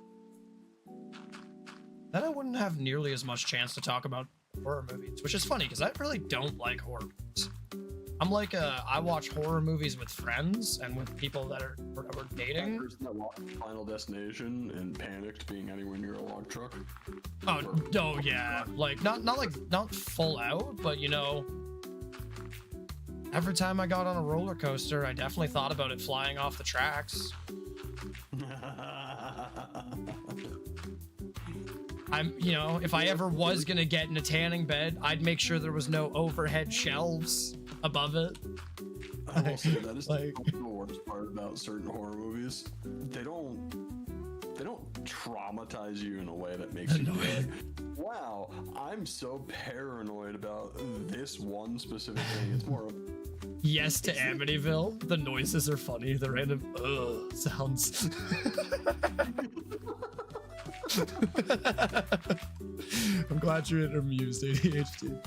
Speaker 1: then I wouldn't have nearly as much chance to talk about horror movies, which is funny because I really don't like horror movies. I'm like, I watch horror movies with friends and with people that are dating.
Speaker 2: Person that watched Final Destination and panicked being anywhere near a log truck.
Speaker 1: Oh yeah, like not full out, but you know, every time I got on a roller coaster, I definitely thought about it flying off the tracks. If I ever was gonna get in a tanning bed, I'd make sure there was no overhead shelves above it.
Speaker 2: I will say that is
Speaker 1: Like-
Speaker 2: the worst part about certain horror movies. They don't traumatize you in a way that makes you be like, wow, I'm so paranoid about this one specific thing. It's more of,
Speaker 1: Yes to Amityville. The noises are funny. The random sounds. I'm glad you're amused, ADHD.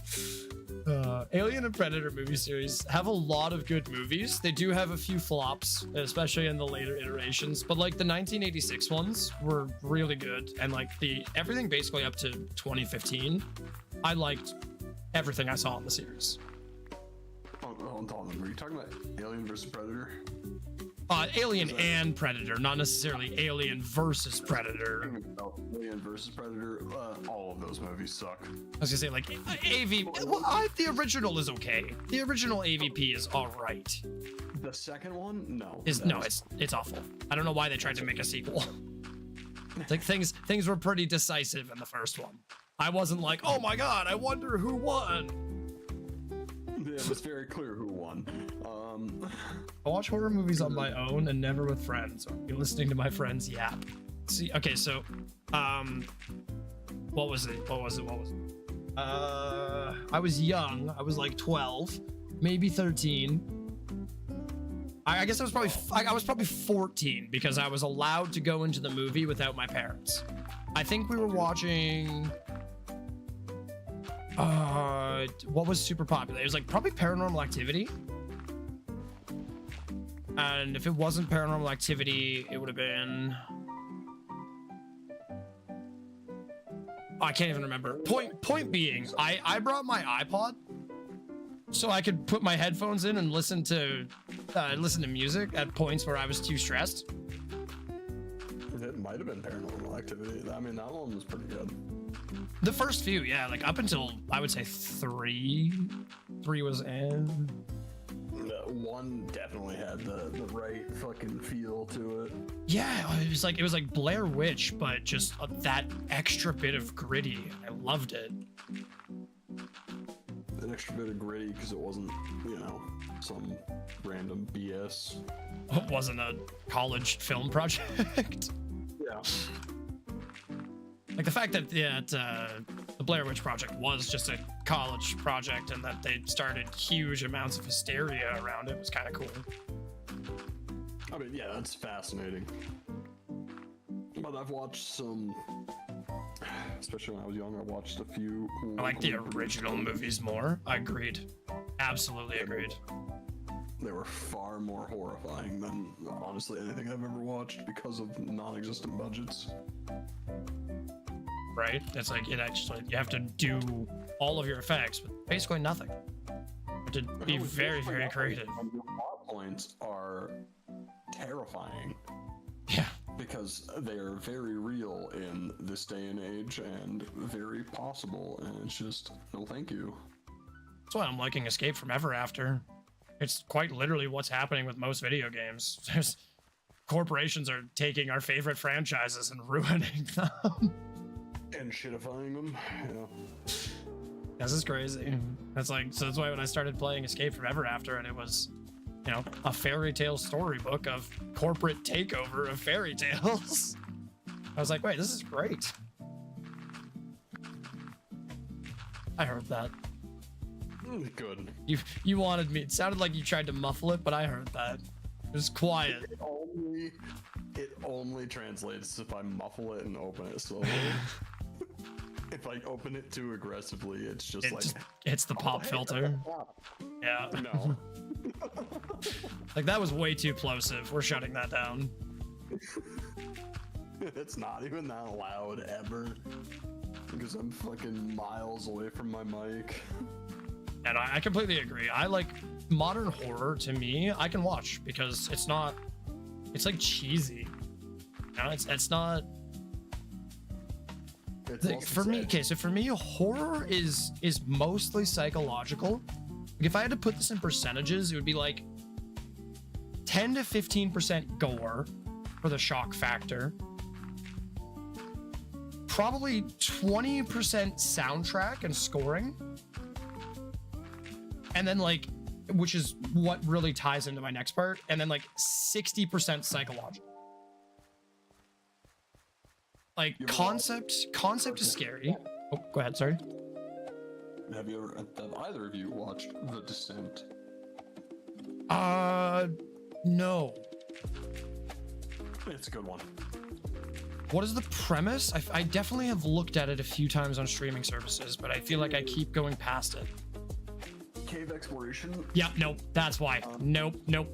Speaker 1: Alien and Predator movie series have a lot of good movies. They do have a few flops, especially in the later iterations, but like the 1986 ones were really good, and like everything basically up to 2015, I liked everything I saw in the series.
Speaker 2: hold on, were you talking about Alien versus Predator?
Speaker 1: Alien and Predator, not necessarily Alien versus Predator.
Speaker 2: Alien versus Predator, all of those movies suck.
Speaker 1: I was gonna say, like, the original is okay. The original AVP is all right.
Speaker 2: The second one, no.
Speaker 1: It's awful. I don't know why they tried to make a sequel. It's like things were pretty decisive in the first one. I wasn't like, oh my god, I wonder who won.
Speaker 2: Yeah, it was very clear who won.
Speaker 1: I watch horror movies on my own and never with friends, or be listening to my friends yap. See, okay, so, what was it? I was young. I was like 12, maybe 13. I guess I was probably 14 because I was allowed to go into the movie without my parents. I think we were watching. What was super popular? It was like probably Paranormal Activity. And if it wasn't Paranormal Activity, it would have been. I can't even remember. Point being, I brought my iPod so I could put my headphones in and listen to music at points where I was too stressed.
Speaker 2: It might have been Paranormal Activity. I mean, that one was pretty good.
Speaker 1: The first few, yeah, like up until I would say 3 was in.
Speaker 2: One definitely had the right fucking feel to it.
Speaker 1: Yeah, it was like Blair Witch, but just that extra bit of gritty. I loved it.
Speaker 2: An extra bit of gritty because it wasn't, some random BS.
Speaker 1: It wasn't a college film project.
Speaker 2: Yeah.
Speaker 1: Like the fact that the Blair Witch Project was just a college project and that they started huge amounts of hysteria around it was kind of cool.
Speaker 2: I mean, yeah, that's fascinating. But I've watched some, especially when I was young, I watched a few.
Speaker 1: I like the original movies more. I agreed. Absolutely agreed.
Speaker 2: They were far more horrifying than, honestly, anything I've ever watched because of non-existent budgets.
Speaker 1: Right? It's like you have to do all of your effects with basically nothing. To be very, very creative.
Speaker 2: The plot points are terrifying.
Speaker 1: Yeah.
Speaker 2: Because they're very real in this day and age and very possible, and it's just, no thank you.
Speaker 1: That's why I'm liking Escape from Ever After. It's quite literally what's happening with most video games. Corporations are taking our favorite franchises and ruining them.
Speaker 2: And shitifying them, yeah.
Speaker 1: This is crazy. That's why when I started playing Escape from Ever After and it was, a fairy tale storybook of corporate takeover of fairy tales, I was like, wait, this is great. I heard that.
Speaker 2: Good.
Speaker 1: You wanted me. It sounded like you tried to muffle it, but I heard that. It was quiet.
Speaker 2: It only translates if I muffle it and open it slowly. If I open it too aggressively, it's just
Speaker 1: it's the pop filter. Yeah.
Speaker 2: No.
Speaker 1: Like that was way too plosive. We're shutting that down.
Speaker 2: It's not even that loud ever. Because I'm fucking miles away from my mic.
Speaker 1: And I completely agree. I like modern horror. To me, I can watch because it's like cheesy. It's not. For me, okay, so for me, horror is mostly psychological. Like if I had to put this in percentages, it would be like 10 to 15% gore for the shock factor. Probably 20% soundtrack and scoring. And then which is what really ties into my next part. And then 60% psychological. like
Speaker 2: You
Speaker 1: concept is scary. Oh, go ahead. Sorry.
Speaker 2: Have either of you watched The Descent?
Speaker 1: No.
Speaker 2: It's a good one.
Speaker 1: What is the premise? I definitely have looked at it a few times on streaming services, but I feel like I keep going past it.
Speaker 2: Cave exploration.
Speaker 1: Yeah, nope. That's why. Nope. Nope.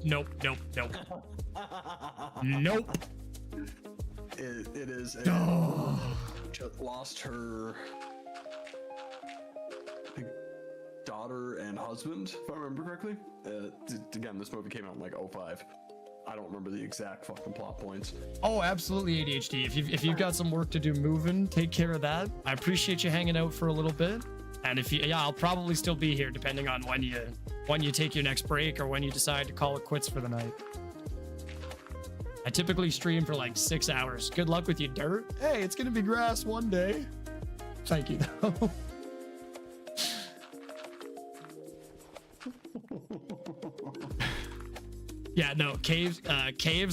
Speaker 2: It is a just lost her I think, daughter and husband, if I remember correctly. Again, this movie came out in like 05. I don't remember the exact fucking plot points.
Speaker 1: Oh, absolutely ADHD. If you've got some work to do moving, take care of that. I appreciate you hanging out for a little bit. And I'll probably still be here depending on when you take your next break or when you decide to call it quits for the night. I typically stream for like 6 hours. Good luck with you, dirt. Hey, it's gonna be grass one day. Thank you though. Yeah, no, caves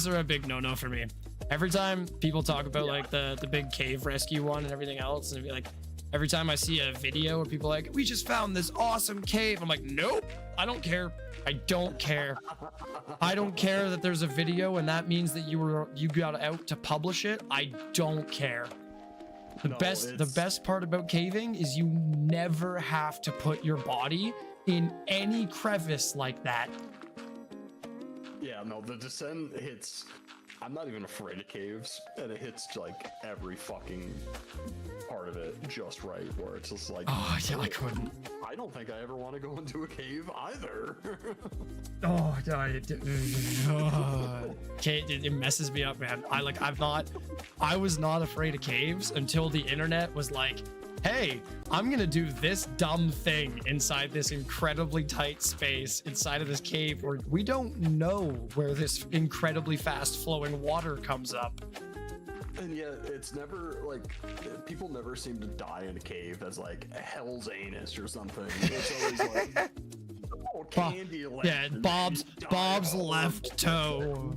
Speaker 1: are a big no-no for me. Every time people talk about like the big cave rescue one and everything else, and it'd be like every time I see a video where people are like, we just found this awesome cave, I'm like, nope, I don't care. I don't care. I don't care that there's a video and that means that you got out to publish it. I don't care. The best part about caving is you never have to put your body in any crevice like that.
Speaker 2: Yeah, no, The Descent hits. I'm not even afraid of caves, and it hits like every fucking part of it just right, where it's just like,
Speaker 1: Oh, yeah, I couldn't.
Speaker 2: I don't think I ever want to go into a cave either.
Speaker 1: Oh, okay, it messes me up, man. I was not afraid of caves until the internet was like, hey, I'm gonna do this dumb thing inside this incredibly tight space inside of this cave where we don't know where this incredibly fast flowing water comes up.
Speaker 2: And yet, it's never like people never seem to die in a cave as like a hell's anus or something. It's always like, oh, candy left.
Speaker 1: Yeah, Bob's left toe.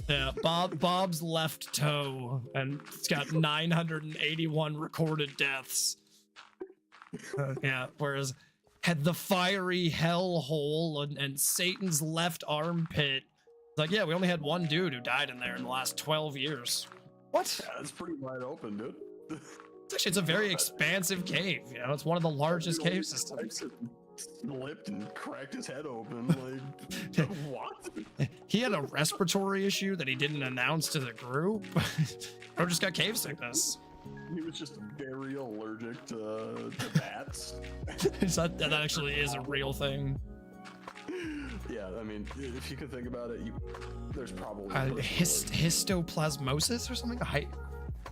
Speaker 1: Yeah, Bob's left toe, and it's got 981 recorded deaths. Yeah, whereas had the fiery hell hole and Satan's left armpit. It's like, yeah, we only had one dude who died in there in the last 12 years. What?
Speaker 2: Yeah, it's pretty wide open, dude.
Speaker 1: It's a very expansive cave. You know, it's one of the largest cave systems.
Speaker 2: Slipped and cracked his head open. Like, what?
Speaker 1: He had a respiratory issue that he didn't announce to the group, or just got cave sickness.
Speaker 2: He was just very allergic to bats.
Speaker 1: That actually is a real thing.
Speaker 2: Yeah, I mean, if you can think about it, there's probably
Speaker 1: histoplasmosis or something.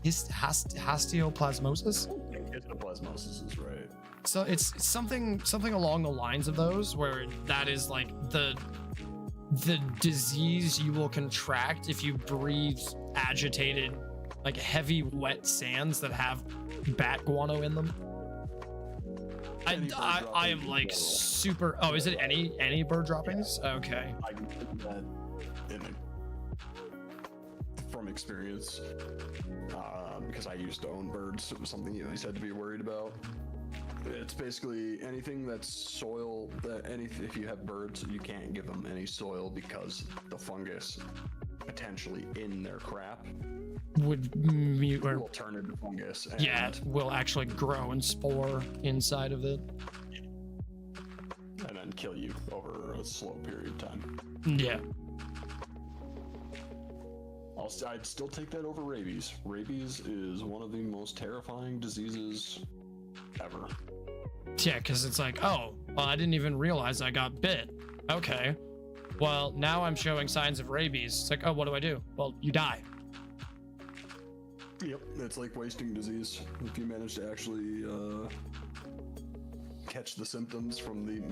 Speaker 1: Histoplasmosis.
Speaker 2: Histoplasmosis is right.
Speaker 1: So it's something along the lines of those, where that is like the disease you will contract if you breathe agitated, like heavy wet sands that have bat guano in them. I am like super. Oh, is it any bird droppings? Okay.
Speaker 2: I can put that from experience, because I used to own birds. It was something you always had to be worried about. It's basically anything that's soil. If you have birds, you can't give them any soil because the fungus potentially in their crap
Speaker 1: would mute or
Speaker 2: will turn into fungus. And
Speaker 1: yeah, it will actually grow and spore inside of it.
Speaker 2: And then kill you over a slow period of time.
Speaker 1: Yeah.
Speaker 2: I'd still take that over rabies. Rabies is one of the most terrifying diseases ever.
Speaker 1: Yeah, because it's like, oh, well, I didn't even realize I got bit. Okay. Well, now I'm showing signs of rabies. It's like, oh, what do I do? Well, you die.
Speaker 2: Yep, it's like wasting disease. If you manage to actually catch the symptoms from the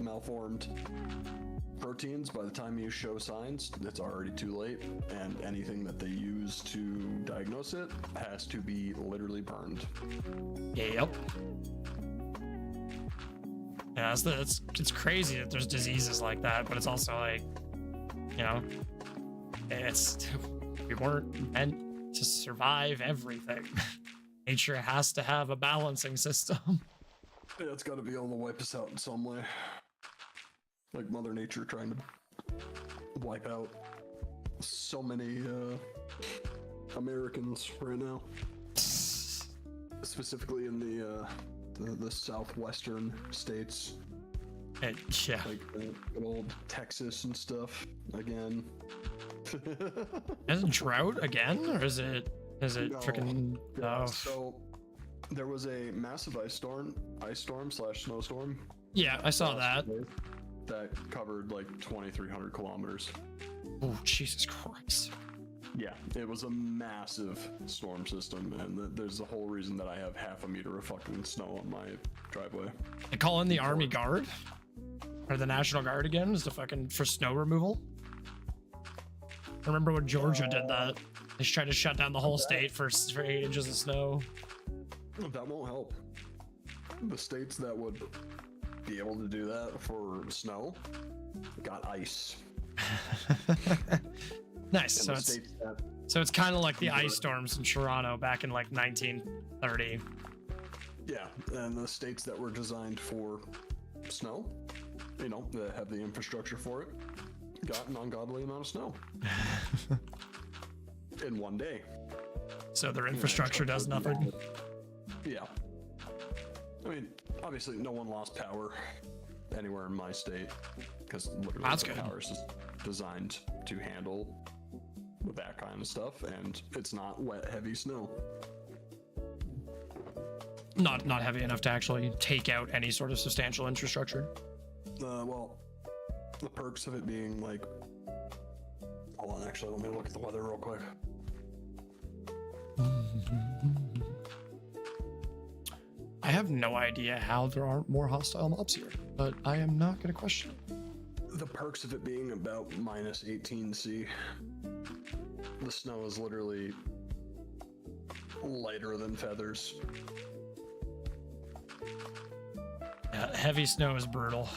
Speaker 2: malformed proteins, by the time you show signs, it's already too late, and anything that they use to diagnose it has to be literally burned.
Speaker 1: Yep. Yeah, it's crazy that there's diseases like that, but it's also like, you know, we weren't meant to survive everything. Nature has to have a balancing system.
Speaker 2: Yeah, it's got to be able to wipe us out in some way. Like Mother Nature trying to wipe out so many Americans right now. Specifically in the southwestern states,
Speaker 1: Yeah.
Speaker 2: like good old Texas and stuff. Again.
Speaker 1: Is it drought again, or is it
Speaker 2: No.
Speaker 1: freaking?
Speaker 2: Yeah,
Speaker 1: Oh,
Speaker 2: so there was a massive ice storm / snowstorm.
Speaker 1: yeah, I saw that.
Speaker 2: That covered like 2,300 kilometers.
Speaker 1: Oh, Jesus Christ.
Speaker 2: Yeah, it was a massive storm system, and there's the whole reason that I have half a meter of fucking snow on my driveway.
Speaker 1: They call in the Army Guard or the National Guard again, is for snow removal. I remember when Georgia did that. They tried to shut down the whole state for 8 inches of snow.
Speaker 2: That won't help. The states that would be able to do that for snow got ice.
Speaker 1: Nice.
Speaker 2: And
Speaker 1: So
Speaker 2: the states that
Speaker 1: it's kind of like the ice storms in Toronto back in like 1930.
Speaker 2: Yeah, and the states that were designed for snow, that have the infrastructure for it, got an ungodly amount of snow in one day.
Speaker 1: So their infrastructure does nothing.
Speaker 2: Yeah. I mean, obviously, no one lost power anywhere in my state because literally
Speaker 1: That's
Speaker 2: the
Speaker 1: good.
Speaker 2: power is just designed to handle with that kind of stuff, and it's not wet, heavy snow.
Speaker 1: Not heavy enough to actually take out any sort of substantial infrastructure.
Speaker 2: Well, the perks of it being like, hold on, actually, let me look at the weather real quick.
Speaker 1: I have no idea how there aren't more hostile mobs here, but I am not going to question it.
Speaker 2: The perks of it being about minus 18°C. The snow is literally lighter than feathers.
Speaker 1: Heavy snow is brutal.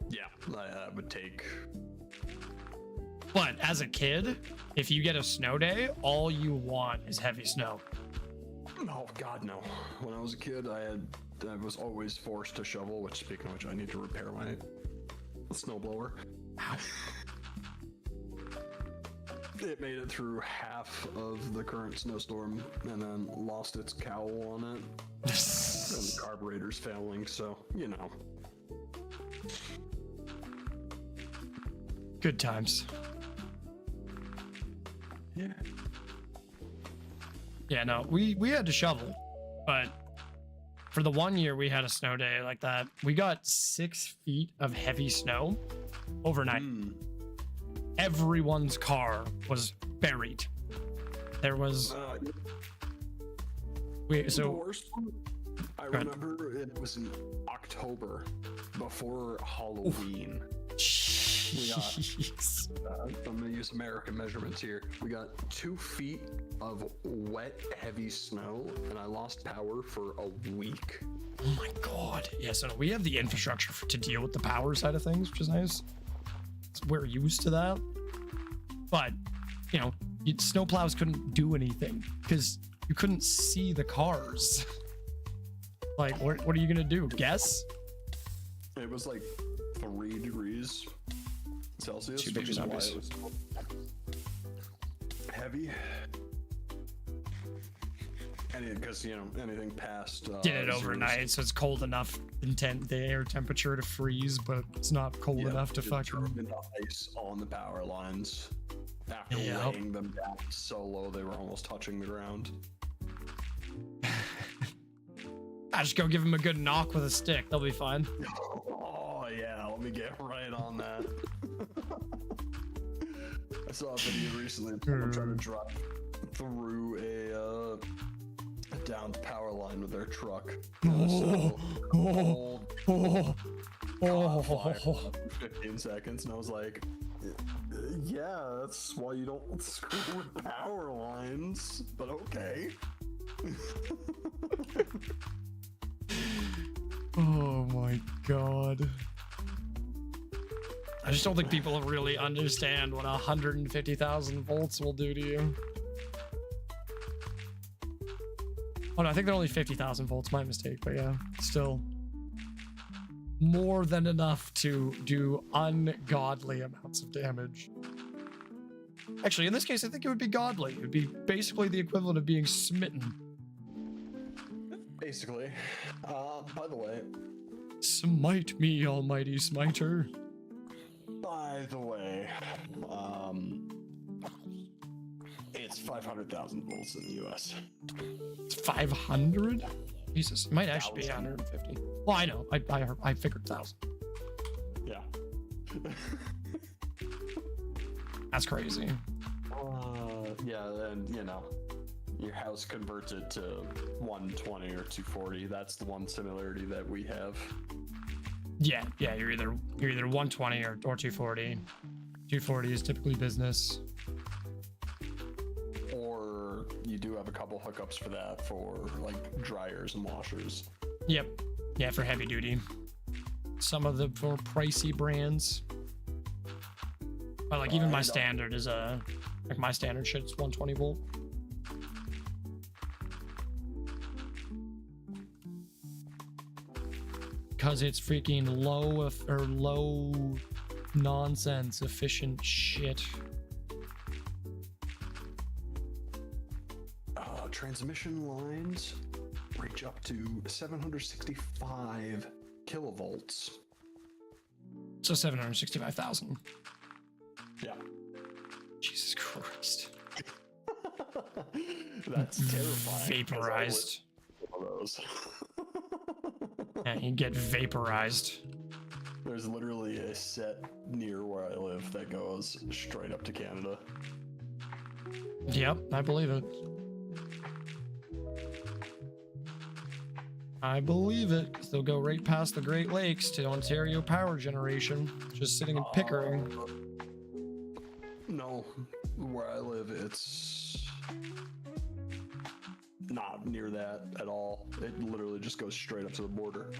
Speaker 2: Yeah, I would take.
Speaker 1: But as a kid, if you get a snow day, all you want is heavy snow.
Speaker 2: Oh God, no! When I was a kid, I was always forced to shovel. Which, speaking of which, I need to repair my snowblower. It made it through half of the current snowstorm and then lost its cowl on it. And the carburetor's failing, so,
Speaker 1: Good times.
Speaker 2: Yeah.
Speaker 1: Yeah, no, we had to shovel, but for the 1 year we had a snow day like that, we got 6 feet of heavy snow overnight. Everyone's car was buried. There was
Speaker 2: The worst one, I
Speaker 1: ahead.
Speaker 2: remember it was in October, before Halloween.
Speaker 1: Jeez.
Speaker 2: I'm gonna use American measurements here. We got 2 feet of wet, heavy snow, and I lost power for a week.
Speaker 1: Oh my god. Yeah, so we have the infrastructure to deal with the power side of things, which is nice. We're used to that. But, snowplows couldn't do anything because you couldn't see the cars. Like, what are you gonna do? Guess?
Speaker 2: It was like 3 degrees Celsius,
Speaker 1: Two baby
Speaker 2: which is why
Speaker 1: zombies.
Speaker 2: it was so heavy. And because anything past
Speaker 1: Did it
Speaker 2: 0
Speaker 1: overnight, so it's cold enough the air temperature to freeze, but it's not cold enough to
Speaker 2: it
Speaker 1: fucking.
Speaker 2: drove into ice on the power lines after
Speaker 1: Yep.
Speaker 2: laying them down so low they were almost touching the ground.
Speaker 1: I just go give them a good knock with a stick. They'll be fine.
Speaker 2: Oh yeah, let me get right on that. I saw a video recently of someone trying to drive through a downed power line with their truck.
Speaker 1: Oh, oh, oh,
Speaker 2: Fire
Speaker 1: oh.
Speaker 2: for 15 seconds, and I was like, yeah, that's why you don't screw with power lines, but okay.
Speaker 1: Oh my god. I just don't think people really understand what 150,000 volts will do to you. Oh no, I think they're only 50,000 volts. My mistake, but yeah, still more than enough to do ungodly amounts of damage. Actually, in this case, I think it would be godly. It would be basically the equivalent of being smitten.
Speaker 2: Basically. By the way,
Speaker 1: Smite me, almighty smiter.
Speaker 2: by the way, it's 500,000 volts in the US.
Speaker 1: It's 500? Jesus, it might actually be 150. Well, I know. I figured 1,000.
Speaker 2: Yeah.
Speaker 1: That's crazy.
Speaker 2: Yeah, and you know, your house converts it to 120 or 240. That's the one similarity that we have.
Speaker 1: Yeah, you're either 120 or 240. 240 is typically business.
Speaker 2: Or you do have a couple hookups for that for like dryers and washers.
Speaker 1: Yep. Yeah, for heavy duty. Some of the more pricey brands. But like even my standard is like my standard shit's 120 volt. Cause it's freaking low nonsense efficient shit.
Speaker 2: Transmission lines reach up to 765 kilovolts.
Speaker 1: So 765,000.
Speaker 2: Yeah.
Speaker 1: Jesus Christ.
Speaker 2: That's terrifying. 'cause I
Speaker 1: Vaporized.
Speaker 2: live in one of those.
Speaker 1: Yeah, you get vaporized.
Speaker 2: There's literally a set near where I live that goes straight up to Canada.
Speaker 1: Yep, I believe it. I believe it, 'cause they'll go right past the Great Lakes to Ontario Power Generation, just sitting in Pickering.
Speaker 2: No, where I live, it's not near that at all. It literally just goes straight up to the border.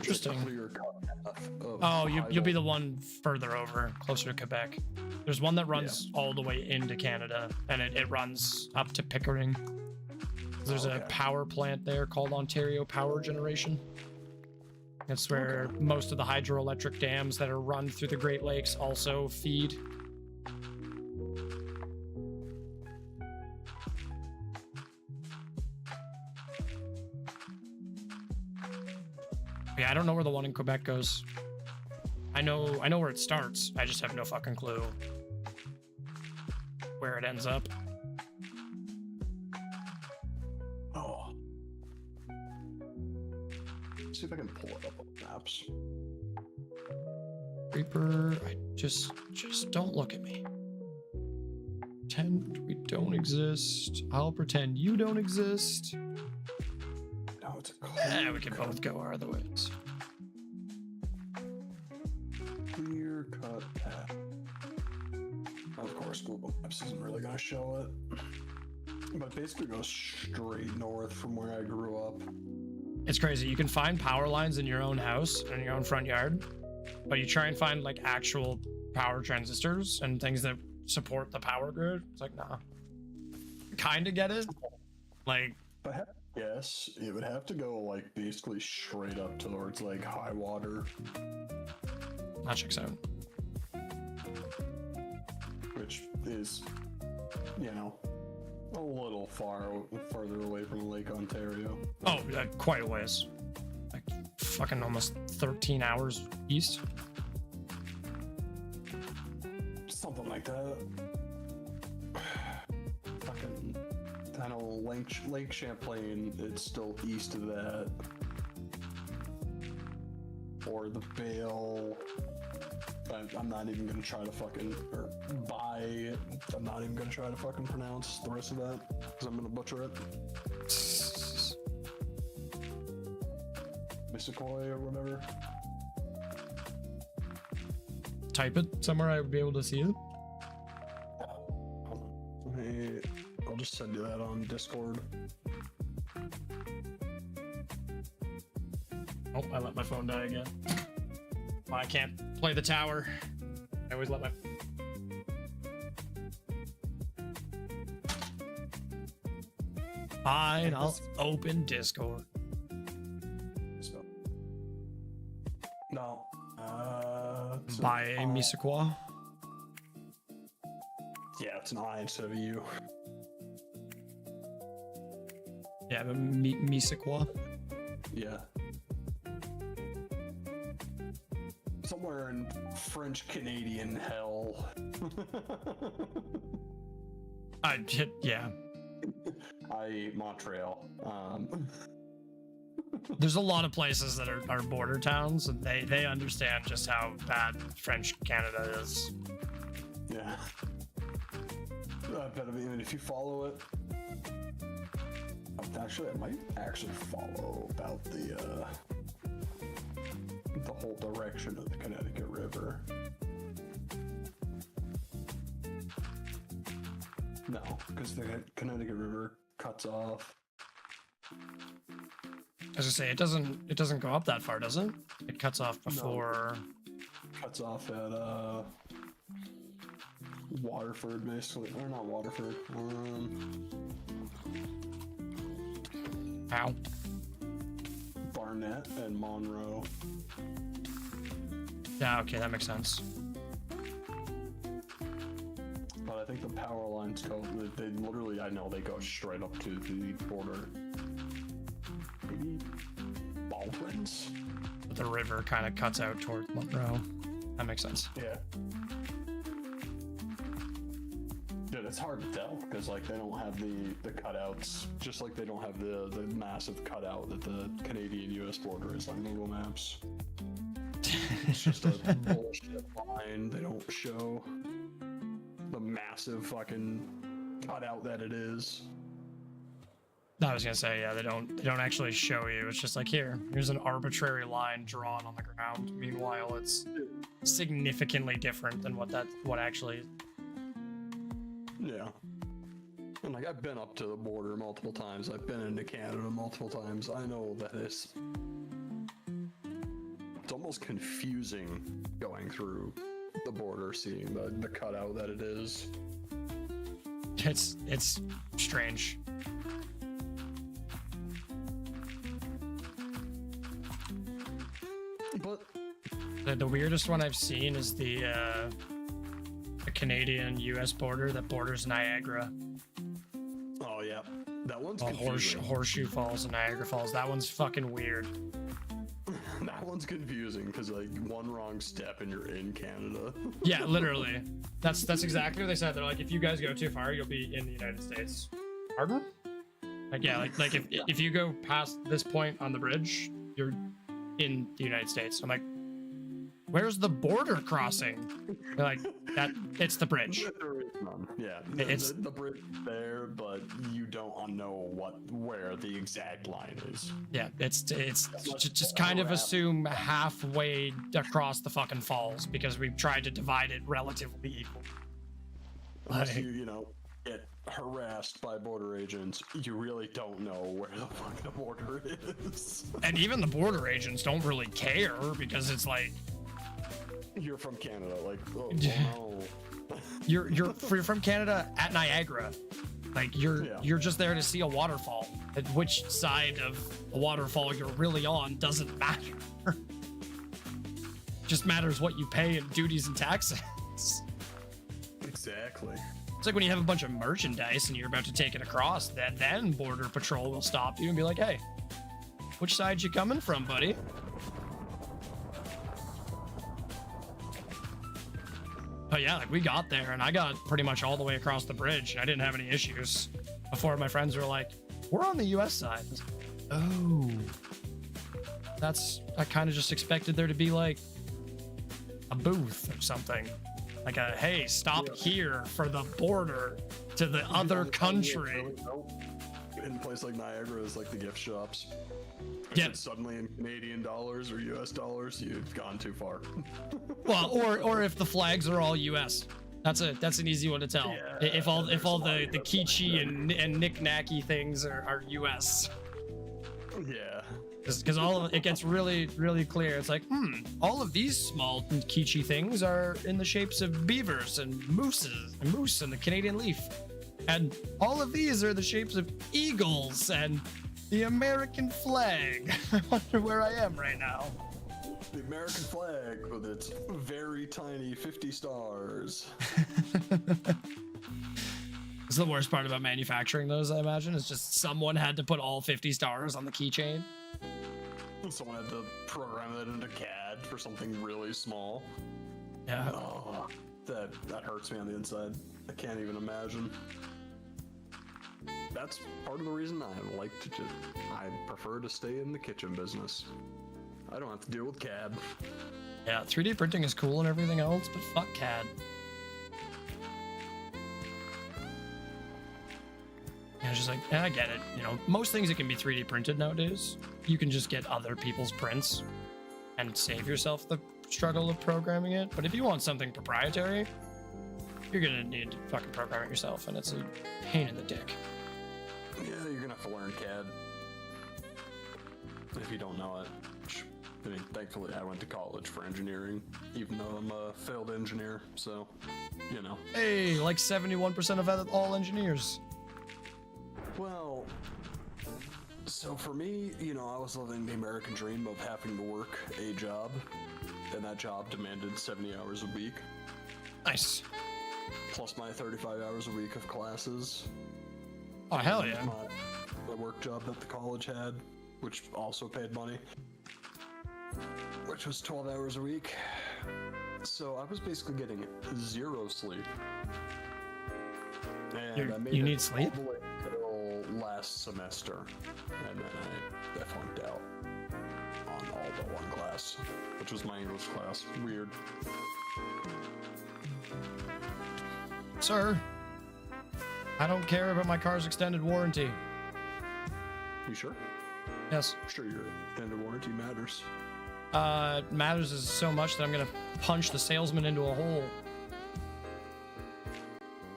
Speaker 2: Just a
Speaker 1: Interesting.
Speaker 2: clear cut path of
Speaker 1: Oh,
Speaker 2: high
Speaker 1: you'll be the
Speaker 2: voltage.
Speaker 1: one further over, closer to Quebec. There's one that runs all the way into Canada, and it runs up to Pickering. There's a
Speaker 2: Okay.
Speaker 1: power plant there called Ontario Power Generation. That's where most of the hydroelectric dams that are run through the Great Lakes also feed. Yeah, I don't know where the one in Quebec goes. I know where it starts. I just have no fucking clue where it ends up.
Speaker 2: Oh. Let's see if I can pull it up on maps.
Speaker 1: Reaper, I just don't look at me. Pretend we don't exist. I'll pretend you don't exist.
Speaker 2: No, it's a
Speaker 1: We can both go our other ways.
Speaker 2: clear cut path. Of course, Google Maps isn't really gonna show it. But it basically goes straight north from where I grew up.
Speaker 1: It's crazy. You can find power lines in your own house and in your own front yard, but you try and find like actual power transistors and things that support the power grid. It's like, nah. Kind of get it. Like,
Speaker 2: But yes, it would have to go like basically straight up towards like high water,
Speaker 1: that checks out.
Speaker 2: which is, you know, a little further away from Lake Ontario.
Speaker 1: Oh, quite a ways. Like, fucking almost 13 hours east.
Speaker 2: Something like that. Fucking, I know Lake Champlain, it's still east of that. Or the Vale. I'm not even gonna try to fucking, or by, I'm not even gonna try to fucking pronounce the rest of that, because I'm gonna butcher it. Missisquoi or whatever.
Speaker 1: Type it somewhere I would be able to see it.
Speaker 2: Hey, I'll just send you that on Discord.
Speaker 1: Oh, I let my phone die again. why I can't play the tower. I always let my... Fine, I'll open Discord.
Speaker 2: So. No.
Speaker 1: By Misakwa.
Speaker 2: Yeah, it's an I instead of a U.
Speaker 1: Yeah, but Misakwa.
Speaker 2: Yeah. Somewhere in French Canadian hell.
Speaker 1: Yeah.
Speaker 2: Montreal.
Speaker 1: There's a lot of places that are border towns, and they understand just how bad French Canada is.
Speaker 2: Yeah. But I mean, if you follow it, actually, I might actually follow about the whole direction of the Connecticut River. No, because the Connecticut River cuts off.
Speaker 1: As I say, it doesn't go up that far, does it? It cuts off before.
Speaker 2: Cuts off at Waterford, basically, or not Waterford.
Speaker 1: Ow.
Speaker 2: Barnett and Monroe.
Speaker 1: Yeah, okay, that makes sense.
Speaker 2: But I think the power lines go. They literally, I know they go straight up to the border. Maybe Baldwin's.
Speaker 1: But the river kind of cuts out towards Monroe. That makes sense.
Speaker 2: Yeah. Dude, it's hard to tell because like they don't have the cutouts, just like they don't have the massive cutout that the Canadian-U.S. border is on Google Maps. It's just a bullshit line. They don't show the massive fucking cutout that it is.
Speaker 1: I was gonna say, yeah, they don't actually show you. It's just like here's an arbitrary line drawn on the ground. Meanwhile, it's significantly different than what actually.
Speaker 2: Yeah. And like I've been up to the border multiple times. I've been into Canada multiple times. I know that it's almost confusing going through the border, seeing the cutout that it is.
Speaker 1: It's strange.
Speaker 2: But
Speaker 1: The weirdest one I've seen is the Canadian-U.S. border that borders Niagara.
Speaker 2: oh yeah, that one's
Speaker 1: Well,
Speaker 2: confusing.
Speaker 1: Horseshoe Falls and Niagara Falls. That one's fucking weird.
Speaker 2: That one's confusing because like one wrong step and you're in Canada.
Speaker 1: Yeah, literally. That's exactly what they said. They're like, if you guys go too far, you'll be in the United States. Pardon? Like, yeah, like if you go past this point on the bridge, you're in the United States. I'm like, where's the border crossing? They're like, it's the bridge.
Speaker 2: There is none. Yeah,
Speaker 1: It's-
Speaker 2: the bridge is there, but you don't know where the exact line is.
Speaker 1: Yeah, it's just kind of assume halfway across the fucking falls because we've tried to divide it relatively equal.
Speaker 2: Unless
Speaker 1: Like-
Speaker 2: you get harassed by border agents, you really don't know where the fuck the border is.
Speaker 1: And even the border agents don't really care because it's like
Speaker 2: You're from Canada, like, oh no.
Speaker 1: you're from Canada at Niagara. Like you're just there to see a waterfall. At which side of a waterfall you're really on doesn't matter. Just matters what you pay in duties and taxes.
Speaker 2: Exactly.
Speaker 1: It's like when you have a bunch of merchandise and you're about to take it across, then Border Patrol will stop you and be like, hey, which side you coming from, buddy? But yeah, like we got there and I got pretty much all the way across the bridge and I didn't have any issues before my friends were like, we're on the US side. I was like, oh, I kind of just expected there to be like a booth or something. Like a, hey, stop here for the border to the other country.
Speaker 2: In a place like Niagara is like the gift shops.
Speaker 1: Yeah.
Speaker 2: And suddenly in Canadian dollars or US dollars, you've gone too far.
Speaker 1: Well, or if the flags are all US. That's an easy one to tell.
Speaker 2: Yeah,
Speaker 1: if all
Speaker 2: there's a lot
Speaker 1: the
Speaker 2: of US
Speaker 1: kitschy and knick-knacky things are US.
Speaker 2: Yeah.
Speaker 1: because all of it gets really, really clear. It's like, all of these small and kitschy things are in the shapes of beavers and mooses and moose and the Canadian leaf. And all of these are the shapes of eagles and the American flag. I wonder where I am right now.
Speaker 2: The American flag with its very tiny 50 stars.
Speaker 1: It's the worst part about manufacturing those, I imagine, is just someone had to put all 50 stars on the keychain.
Speaker 2: Someone had to program that into CAD for something really small.
Speaker 1: Yeah.
Speaker 2: Oh, that hurts me on the inside. I can't even imagine. That's part of the reason I prefer to stay in the kitchen business. I don't have to deal with CAD.
Speaker 1: Yeah, 3D printing is cool and everything else, but fuck CAD. Yeah, it's just like, yeah, I get it. You know, most things that can be 3D printed nowadays, you can just get other people's prints and save yourself the struggle of programming it. But if you want something proprietary, you're gonna need to fucking program it yourself, and it's a pain in the dick.
Speaker 2: Yeah, you're gonna have to learn CAD. If you don't know it. I mean, thankfully I went to college for engineering, even though I'm a failed engineer, so, you know.
Speaker 1: Hey, like 71% of all engineers.
Speaker 2: Well, so for me, you know, I was living the American dream of having to work a job, and that job demanded 70 hours a week,
Speaker 1: Nice.
Speaker 2: plus my 35 hours a week of classes.
Speaker 1: Oh, hell yeah.
Speaker 2: My work job that the college had, which also paid money, which was 12 hours a week. So I was basically getting zero sleep. And I made
Speaker 1: you
Speaker 2: it
Speaker 1: need sleep?
Speaker 2: all the way till last semester, and then I flunked out on all but one class, which was my English class. Weird.
Speaker 1: Sir, I don't care about my car's extended warranty.
Speaker 2: You sure?
Speaker 1: Yes.
Speaker 2: I'm sure your extended warranty matters.
Speaker 1: Matters is so much that I'm gonna punch the salesman into a hole.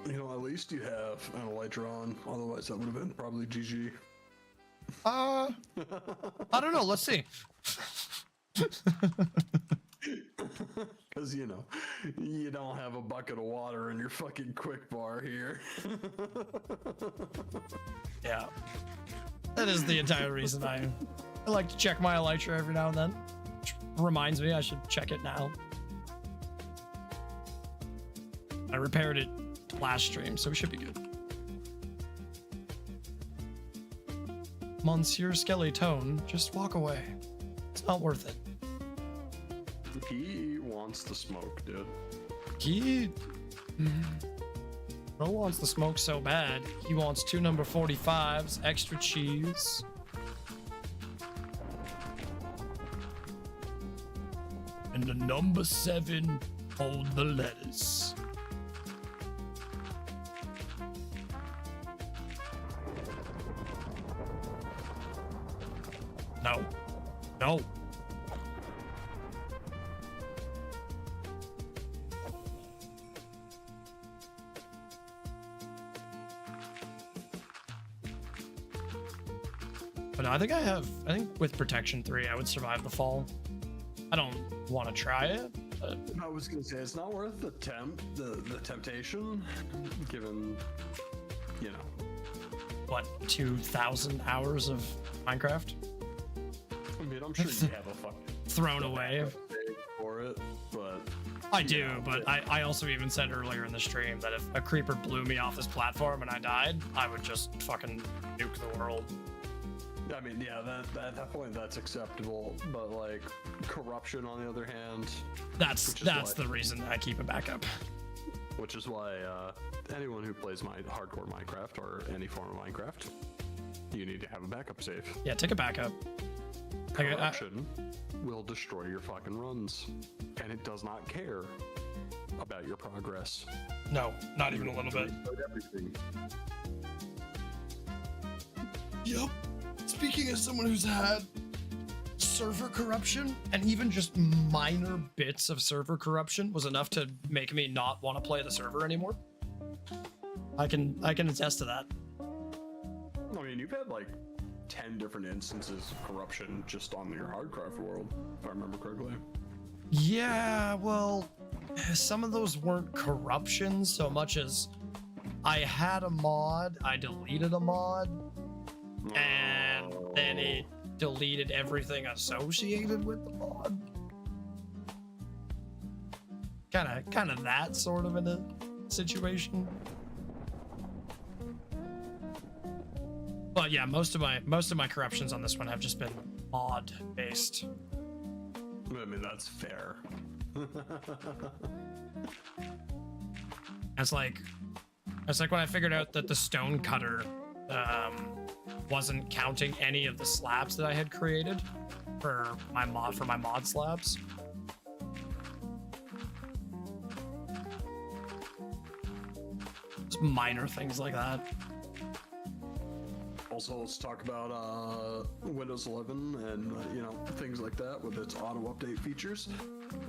Speaker 2: You know, at least you have an Elytra on. Otherwise, that would have been probably GG.
Speaker 1: I don't know. Let's see.
Speaker 2: Because, you know, you don't have a bucket of water in your fucking quick bar here.
Speaker 1: Yeah. That is the entire reason I like to check my Elytra every now and then. Which reminds me I should check it now. I repaired it last stream, so we should be good. Monsieur Skeleton, just walk away. It's not worth it.
Speaker 2: He wants the smoke, dude.
Speaker 1: He Bro wants the smoke so bad. He wants 2 number 45s, extra cheese. And the number 7, hold the lettuce. No. No. But no, I think with Protection 3, I would survive the fall. I don't want to try it. But
Speaker 2: I was gonna say, it's not worth the temptation, given, you know.
Speaker 1: what, 2,000 hours of Minecraft
Speaker 2: I mean, I'm sure you have a fucking
Speaker 1: thrown away?
Speaker 2: for it, but
Speaker 1: I do, but I also even said earlier in the stream that if a creeper blew me off this platform and I died, I would just fucking nuke the world.
Speaker 2: I mean, yeah, at that point that's acceptable, but like corruption on the other hand,
Speaker 1: That's
Speaker 2: why-
Speaker 1: the reason I keep a backup.
Speaker 2: which is why anyone who plays my hardcore Minecraft or any form of Minecraft, you need to have a backup save.
Speaker 1: Yeah, take a backup.
Speaker 2: Corruption will destroy your fucking runs, and it does not care about your progress.
Speaker 1: No, not even a little bit.
Speaker 2: Reload everything.
Speaker 1: Yep. Speaking as someone who's had server corruption, and even just minor bits of server corruption was enough to make me not want to play the server anymore. I can attest to that.
Speaker 2: I mean, you've had like 10 different instances of corruption just on your Hardcraft world, if I remember correctly.
Speaker 1: Yeah, well, some of those weren't corruptions so much as I had a mod, I deleted a mod, and then it deleted everything associated with the mod. Kind of that sort of in a situation. But yeah, most of my corruptions on this one have just been mod based.
Speaker 2: I mean, that's fair.
Speaker 1: It's like when I figured out that the stone cutter wasn't counting any of the slabs that I had created for my mod slabs. Just minor things like that.
Speaker 2: Also, let's talk about Windows 11 and things like that with its auto update features.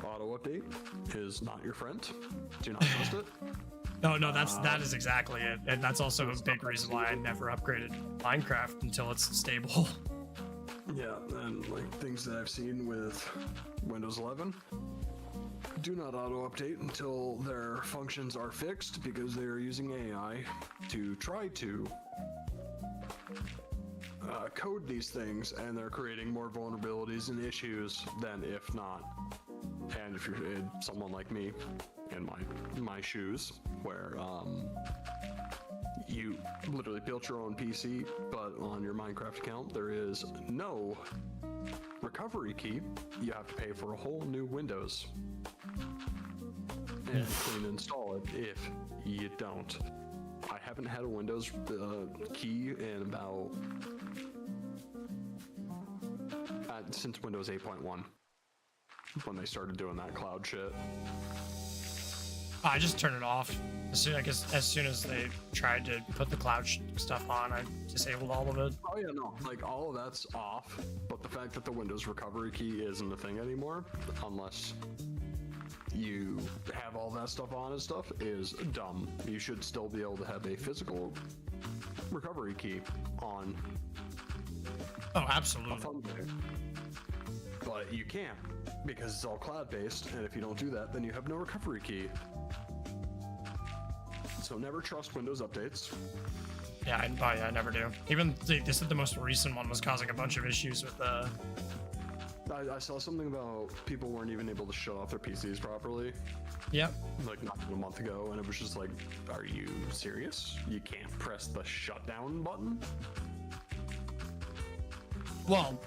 Speaker 2: Auto update is not your friend. Do not trust it.
Speaker 1: No, that is exactly it, and that's also a big reason why I never upgraded Minecraft until it's stable.
Speaker 2: Yeah, and like things that I've seen with Windows 11 do not auto update until their functions are fixed because they are using AI to try to code these things, and they're creating more vulnerabilities and issues than if not. And if you're someone like me in my shoes, where you literally built your own PC, but on your Minecraft account there is no recovery key, you have to pay for a whole new Windows and clean and install it if you don't. I haven't had a Windows key in about since Windows 8.1 when they started doing that cloud shit.
Speaker 1: I just turned it off as soon as they tried to put the cloud stuff on. I disabled all of it.
Speaker 2: Oh yeah, no, like all of that's off, but the fact that the Windows recovery key isn't a thing anymore, unless you have all that stuff on and stuff, is dumb. You should still be able to have a physical recovery key on.
Speaker 1: Oh, absolutely.
Speaker 2: But you can't because it's all cloud-based, and if you don't do that, then you have no recovery key. So never trust Windows updates.
Speaker 1: Yeah, I never do. Even this is the most recent one was causing a bunch of issues with the.
Speaker 2: I saw something about people weren't even able to shut off their PCs properly.
Speaker 1: Yep.
Speaker 2: Like not even a month ago, and it was just like, are you serious? You can't press the shutdown button?
Speaker 1: Well,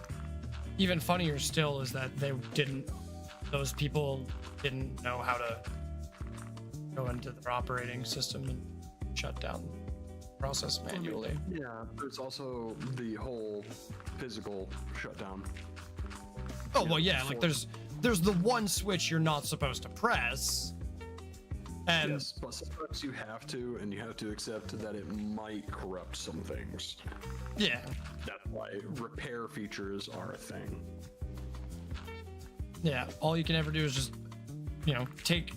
Speaker 1: even funnier still is that those people didn't know how to go into their operating system and shut down the process manually.
Speaker 2: Yeah, there's also the whole physical shutdown.
Speaker 1: Oh, well, yeah, like there's the one switch you're not supposed to press. And
Speaker 2: yes, but sometimes you have to, and you have to accept that it might corrupt some things.
Speaker 1: yeah.
Speaker 2: That's why repair features are a thing.
Speaker 1: Yeah, all you can ever do is just, take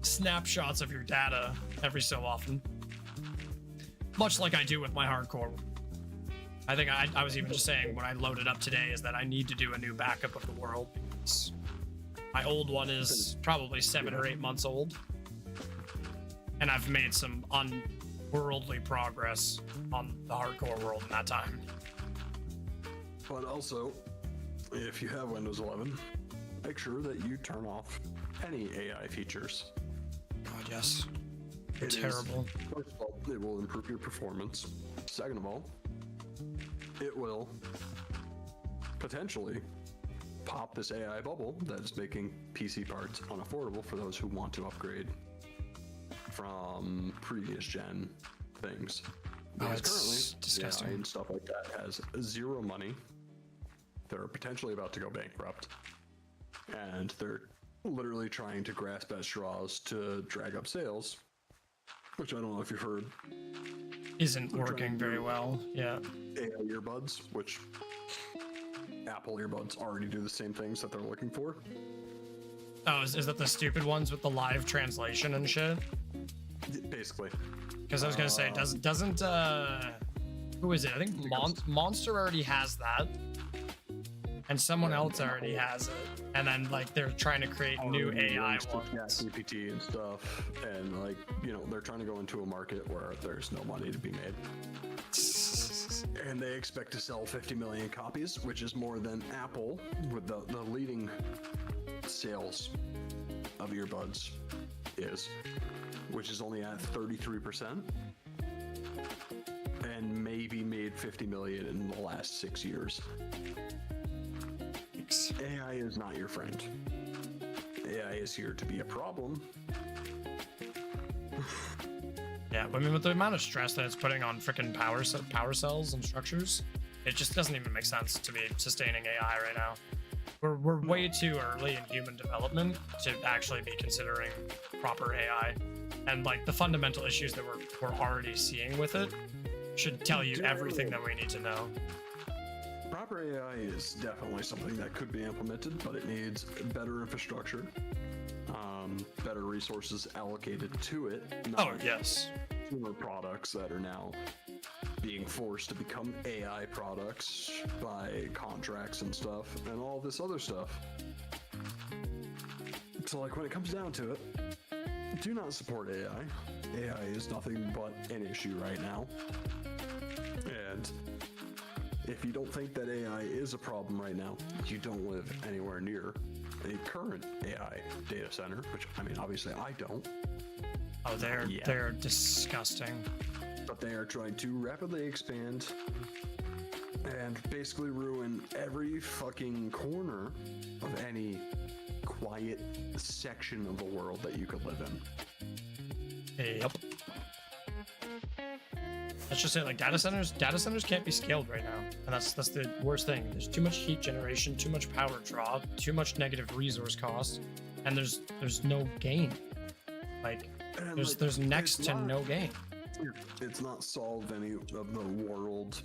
Speaker 1: snapshots of your data every so often. Much like I do with my hardcore. I think I was even just saying when I loaded up today is that I need to do a new backup of the world because my old one is probably 7 or 8 months old. And I've made some unworldly progress on the hardcore world in that time.
Speaker 2: But also, if you have Windows 11, make sure that you turn off any AI features.
Speaker 1: God, yes.
Speaker 2: It is-
Speaker 1: Terrible.
Speaker 2: First of all, it will improve your performance. Second of all, it will potentially pop this AI bubble that is making PC parts unaffordable for those who want to upgrade from previous gen things. Because
Speaker 1: it's
Speaker 2: currently,
Speaker 1: disgusting.
Speaker 2: AI and stuff like that has zero money. They're potentially about to go bankrupt, and they're literally trying to grasp at straws to drag up sales, which I don't know if you've heard.
Speaker 1: Isn't working very well. Yeah.
Speaker 2: AI earbuds, which Apple earbuds already do the same things that they're looking for.
Speaker 1: Oh, is that the stupid ones with the live translation and shit?
Speaker 2: Basically.
Speaker 1: Because I was gonna say, doesn't Who is it? I think Monster already has that. And someone else already has it. And then like they're trying to create new AI ones.
Speaker 2: GPT and stuff, and like, you know, they're trying to go into a market where there's no money to be made. And they expect to sell 50 million copies, which is more than Apple, with the leading sales of earbuds is, which is only at 33%, and maybe made 50 million in the last 6 years. AI is not your friend. AI is here to be a problem.
Speaker 1: Yeah, I mean, with the amount of stress that it's putting on freaking power cells and structures, it just doesn't even make sense to be sustaining AI right now. We're way too early in human development to actually be considering proper AI, and like the fundamental issues that we're already seeing with it should tell you everything that we need to know.
Speaker 2: Proper AI is definitely something that could be implemented, but it needs better infrastructure, better resources allocated to it.
Speaker 1: Oh, yes.
Speaker 2: Consumer products that are now being forced to become AI products by contracts and stuff, and all this other stuff. So, like, when it comes down to it, do not support AI. AI is nothing but an issue right now. And if you don't think that AI is a problem right now, you don't live anywhere near a current AI data center, which, I mean, obviously I don't.
Speaker 1: Oh, they're disgusting.
Speaker 2: But they are trying to rapidly expand and basically ruin every fucking corner of any quiet section of the world that you could live in.
Speaker 1: Yep. Let's just say, like, data centers can't be scaled right now, and that's the worst thing. There's too much heat generation, too much power draw, too much negative resource cost, and there's no gain. Like, there's next to no gain.
Speaker 2: It's not solved any of the world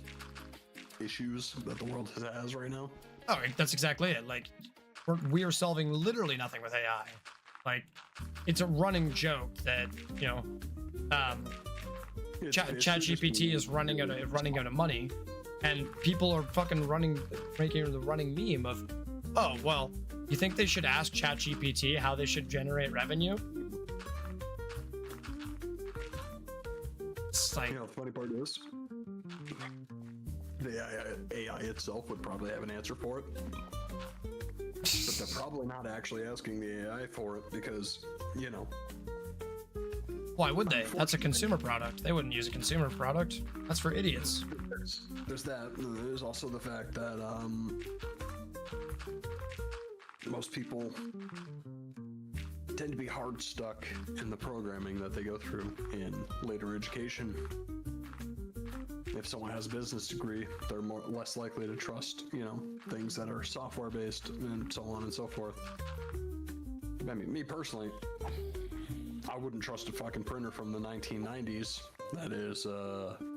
Speaker 2: issues that the world has right now.
Speaker 1: Oh, that's exactly it. Like, we are solving literally nothing with AI. Like, it's a running joke that, you know, ChatGPT is running out of money, and people are fucking making the running meme of, oh, well, you think they should ask ChatGPT how they should generate revenue? It's like,
Speaker 2: You know, the funny part is, the AI itself would probably have an answer for it. But they're probably not actually asking the AI for it because, you know.
Speaker 1: why would they? That's a consumer product. They wouldn't use a consumer product. That's for idiots.
Speaker 2: There's that. There's also the fact that most people tend to be hard stuck in the programming that they go through in later education. If someone has a business degree, they're less likely to trust, you know, things that are software based and so on and so forth. I mean, me personally, I wouldn't trust a fucking printer from the 1990s that is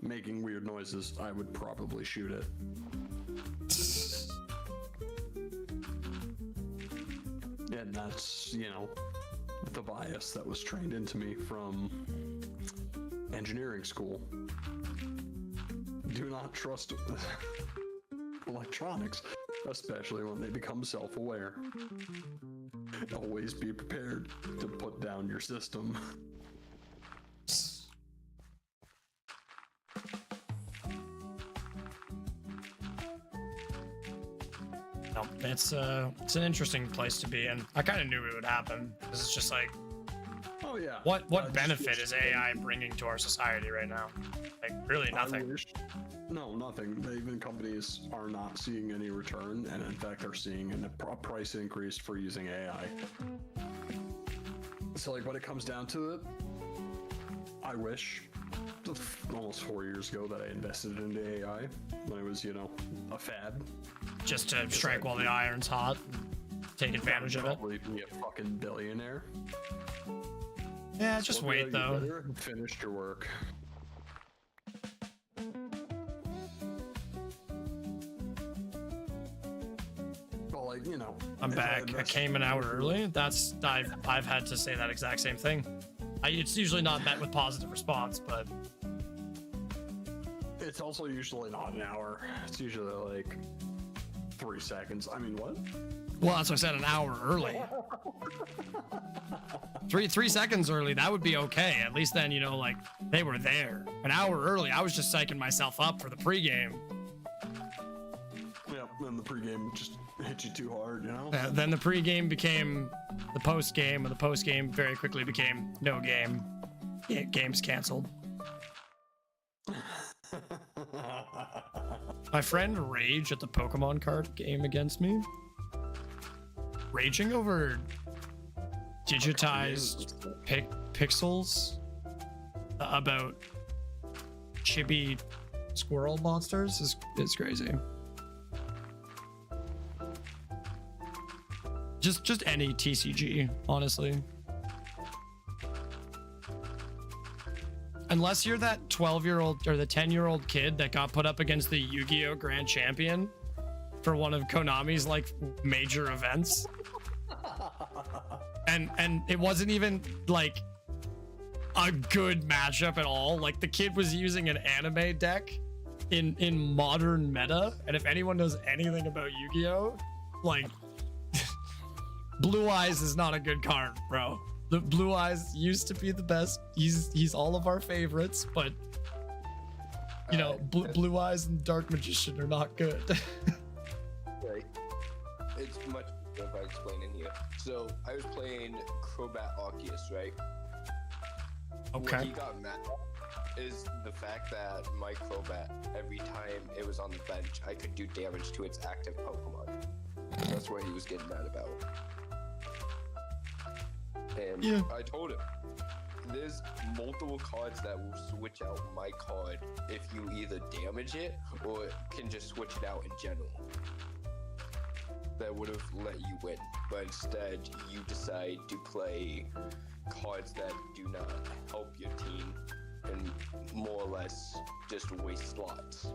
Speaker 2: making weird noises. I would probably shoot it. And that's, you know, the bias that was trained into me from engineering school. Do not trust electronics, especially when they become self-aware. Always be prepared to put down your system.
Speaker 1: No, it's an interesting place to be in. I kind of knew it would happen. This is just like,
Speaker 2: Oh yeah.
Speaker 1: what benefit is AI bringing to our society right now? Like, really nothing.
Speaker 2: No, nothing. Even companies are not seeing any return, and in fact, are seeing a price increase for using AI. So, like, when it comes down to it, I wish almost 4 years ago that I invested into AI when it was, you know, a fad.
Speaker 1: Just to strike while the iron's hot, take advantage of it.
Speaker 2: Probably be a fucking billionaire.
Speaker 1: Yeah, just wait though.
Speaker 2: Finished your work. Well, like, you know,
Speaker 1: I'm back. I came an hour early. I've had to say that exact same thing. It's usually not met with positive response, but
Speaker 2: It's also usually not an hour. It's usually like 3 seconds. I mean, what?
Speaker 1: Well, that's what I said, an hour early. 3 seconds early, that would be okay. At least then, you know, like, they were there. An hour early, I was just psyching myself up for the pregame.
Speaker 2: Yeah, then the pregame just hit you too hard, you know?
Speaker 1: Then the pregame became the postgame, and the postgame very quickly became no game. Game's canceled. My friend raged at the Pokemon card game against me. Raging over digitized pixels about chibi squirrel monsters is crazy. Just any TCG, honestly. Unless you're that 12-year-old or the 10-year-old kid that got put up against the Yu-Gi-Oh! Grand Champion for one of Konami's like major events. And it wasn't even like a good matchup at all. Like the kid was using an anime deck in modern meta. And if anyone knows anything about Yu-Gi-Oh! Like Blue Eyes is not a good card, bro. The Blue Eyes used to be the best. He's all of our favorites, but you know, Blue Eyes and Dark Magician are not good.
Speaker 3: Right. It's much better if I explain in here. So I was playing Crobat Arceus, right?
Speaker 1: Okay.
Speaker 3: What he got mad at is the fact that my Crobat, every time it was on the bench, I could do damage to its active Pokemon. That's what he was getting mad about. And
Speaker 1: Yeah.
Speaker 3: I told him, there's multiple cards that will switch out my card if you either damage it or can just switch it out in general. That would have let you win, but instead you decide to play cards that do not help your team and more or less just waste slots.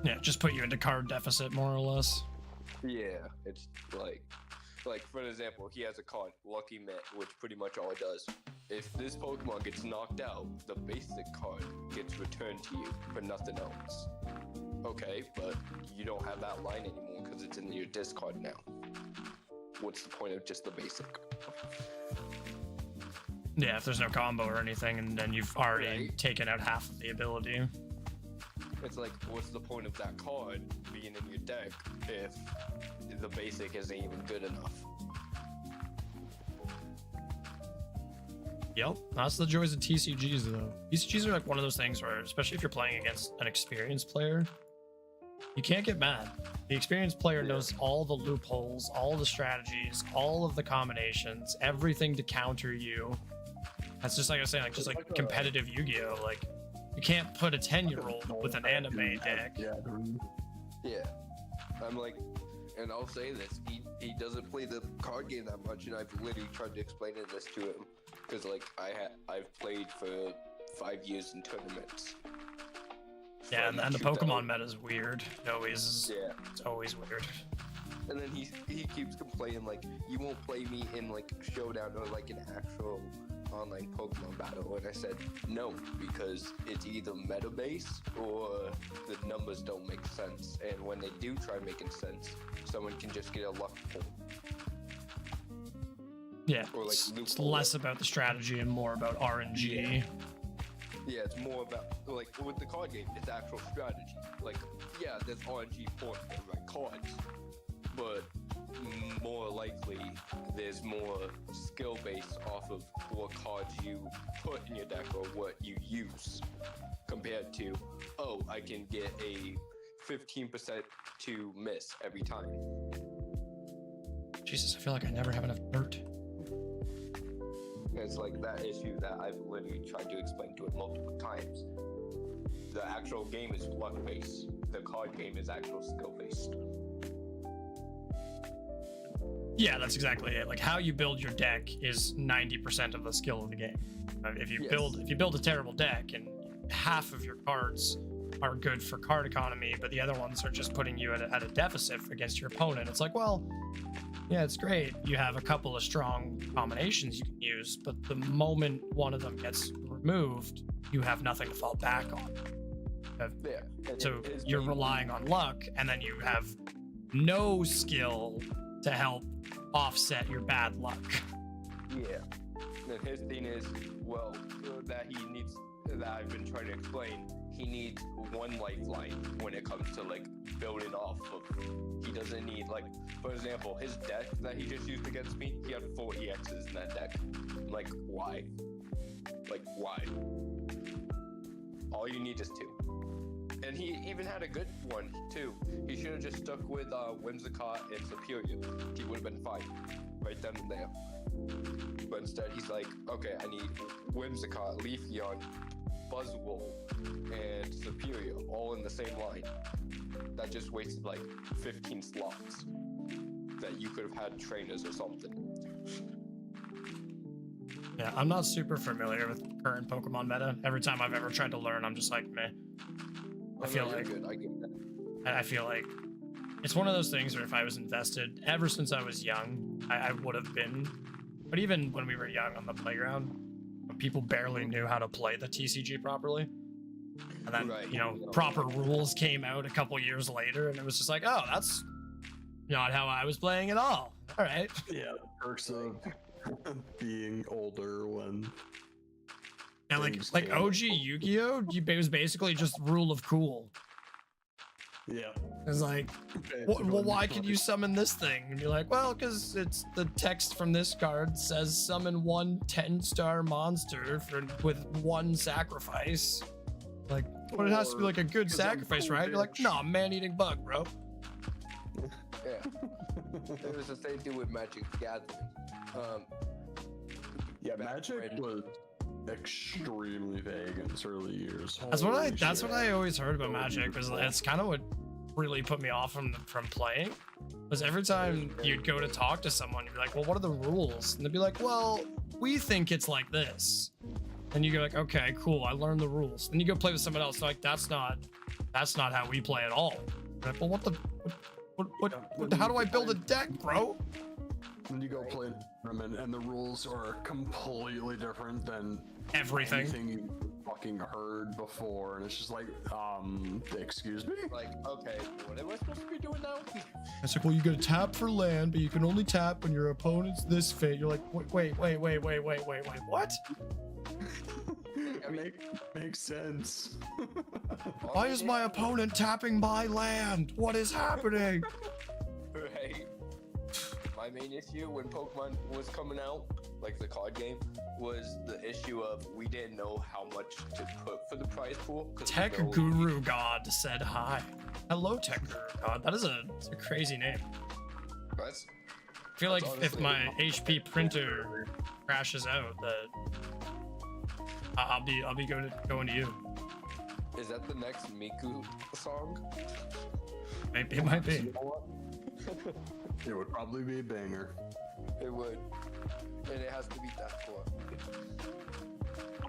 Speaker 1: Yeah, just put you into card deficit more or less.
Speaker 3: Yeah, it's like for an example, he has a card, Lucky Mitt, which pretty much all it does. If this Pokemon gets knocked out, the basic card gets returned to you for nothing else. Okay, but you don't have that line anymore because it's in your discard now. What's the point of just the basic?
Speaker 1: Yeah, if there's no combo or anything, and then you've already
Speaker 3: Right.
Speaker 1: taken out half of the ability.
Speaker 3: It's like, what's the point of that card being in your deck if the basic isn't even good enough?
Speaker 1: Yep, that's the joys of TCGs though. TCGs are like one of those things where, especially if you're playing against an experienced player, you can't get mad. The experienced player knows all the loopholes, all the strategies, all of the combinations, everything to counter you. That's just like I was saying, like just like competitive Yu-Gi-Oh! Like you can't put a 10-year-old with an anime deck.
Speaker 3: Yeah. I'm like, and I'll say this, he doesn't play the card game that much, and I've literally tried to explain this to him, because like I've played for 5 years in tournaments.
Speaker 1: Yeah,
Speaker 3: From
Speaker 1: and the
Speaker 3: 2000.
Speaker 1: Pokemon meta is weird.
Speaker 3: Yeah.
Speaker 1: It's always weird.
Speaker 3: And then he keeps complaining like, you won't play me in like Showdown or like an actual online Pokemon battle. And I said no, because it's either meta based or the numbers don't make sense. And when they do try making sense, someone can just get a luck point.
Speaker 1: Yeah,
Speaker 3: Or, like,
Speaker 1: it's
Speaker 3: loophole.
Speaker 1: less about the strategy and more about RNG.
Speaker 3: Yeah, it's more about like with the card game, it's actual strategy. Like, yeah, there's RNG for the right cards, but more likely there's more skill based off of what cards you put in your deck or what you use, compared to, oh, I can get a 15% to miss every time.
Speaker 1: Jesus, I feel like I never have enough dirt.
Speaker 3: It's like that issue that I've literally tried to explain to it multiple times. The actual game is luck based. The card game is actual skill based.
Speaker 1: Yeah, that's exactly it. Like how you build your deck is 90% of the skill of the game. If you
Speaker 3: Yes.
Speaker 1: build a terrible deck and half of your cards are good for card economy, but the other ones are just putting you at a deficit against your opponent, it's like, well, yeah, it's great. You have a couple of strong combinations you can use, but the moment one of them gets removed, you have nothing to fall back on.
Speaker 3: Yeah. and
Speaker 1: So
Speaker 3: his
Speaker 1: you're
Speaker 3: main-
Speaker 1: relying on luck, and then you have no skill to help offset your bad luck.
Speaker 3: Yeah. And his thing is, well, that he needs, that I've been trying to explain, he needs one lifeline when it comes to like building off of. He doesn't need, like, for example, his deck that he just used against me, he had 4 EXs in that deck. I'm like, why? Like, why? All you need is 2. And he even had a good one too. He should have just stuck with Whimsicott and Superior. He would have been fine right then and there. But instead, he's like, okay, I need Whimsicott, Leafeon, Buzzwole, and Superior all in the same line. That just wasted like 15 slots that you could have had trainers or something.
Speaker 1: Yeah, I'm not super familiar with current Pokemon meta. Every time I've ever tried to learn, I'm just like, meh.
Speaker 3: Oh,
Speaker 1: feel
Speaker 3: no, you're
Speaker 1: like-
Speaker 3: good. I get that.
Speaker 1: I feel like it's one of those things where if I was invested ever since I was young, I would have been. But even when we were young on the playground, when people barely knew how to play the TCG properly. And then,
Speaker 3: Right.
Speaker 1: you know, proper rules came out a couple years later, and it was just like, oh, that's not how I was playing at all. All right.
Speaker 2: Yeah, the perks of being older when.
Speaker 1: And like
Speaker 2: Things
Speaker 1: like
Speaker 2: came
Speaker 1: OG Yu-Gi-Oh, it was basically just rule of cool.
Speaker 2: Yeah.
Speaker 1: It's like, well, why could you summon this thing? And you're like, well, because it's the text from this card says summon 1 10-star monster with 1 sacrifice. Like, but it has to be like a good
Speaker 2: 'cause I'm
Speaker 1: sacrifice,
Speaker 2: cool,
Speaker 1: right? You're like,
Speaker 2: bitch.
Speaker 1: nah, man-eating bug, bro.
Speaker 3: Yeah. It was the same thing with Magic the Gathering.
Speaker 2: Yeah,
Speaker 3: back
Speaker 2: Magic
Speaker 3: when-
Speaker 2: was extremely vague in its early years.
Speaker 1: That's what
Speaker 2: Holy
Speaker 1: that's what
Speaker 2: shit.
Speaker 1: I always heard about Magic. Was it's kind of what really put me off from playing. Was every time you'd go to talk to someone, you'd be like, well, what are the rules? And they'd be like, well, we think it's like this. And you go like, okay, cool, I learned the rules. Then you go play with someone else, like that's not how we play at all. You're like, well, what how do I build a deck, bro?
Speaker 2: When you go play a tournament and the rules are completely different than
Speaker 1: Everything.
Speaker 2: anything you fucking heard before, and it's just like, excuse me?
Speaker 3: Like, okay, what am I supposed to be doing now?
Speaker 1: It's like, well, you gotta tap for land, but you can only tap when your opponent's this fit. You're like, wait, what?
Speaker 2: Makes sense.
Speaker 1: Why is my opponent tapping my land? What is happening?
Speaker 3: Right. My main issue when Pokemon was coming out, like the card game, was the issue of we didn't know how much to put for the prize pool. 'cause
Speaker 1: Tech
Speaker 3: we were-
Speaker 1: Guru God said hi. Hello, Tech Guru God. That is it's a crazy name.
Speaker 3: That's,
Speaker 1: I feel like
Speaker 3: That's
Speaker 1: if
Speaker 3: honestly-
Speaker 1: my HP printer crashes out, that I'll be going to you.
Speaker 3: is that the next Miku song?
Speaker 1: Maybe it might be.
Speaker 2: You know what? It would probably be a banger.
Speaker 3: It would. And it has to be Deathcore.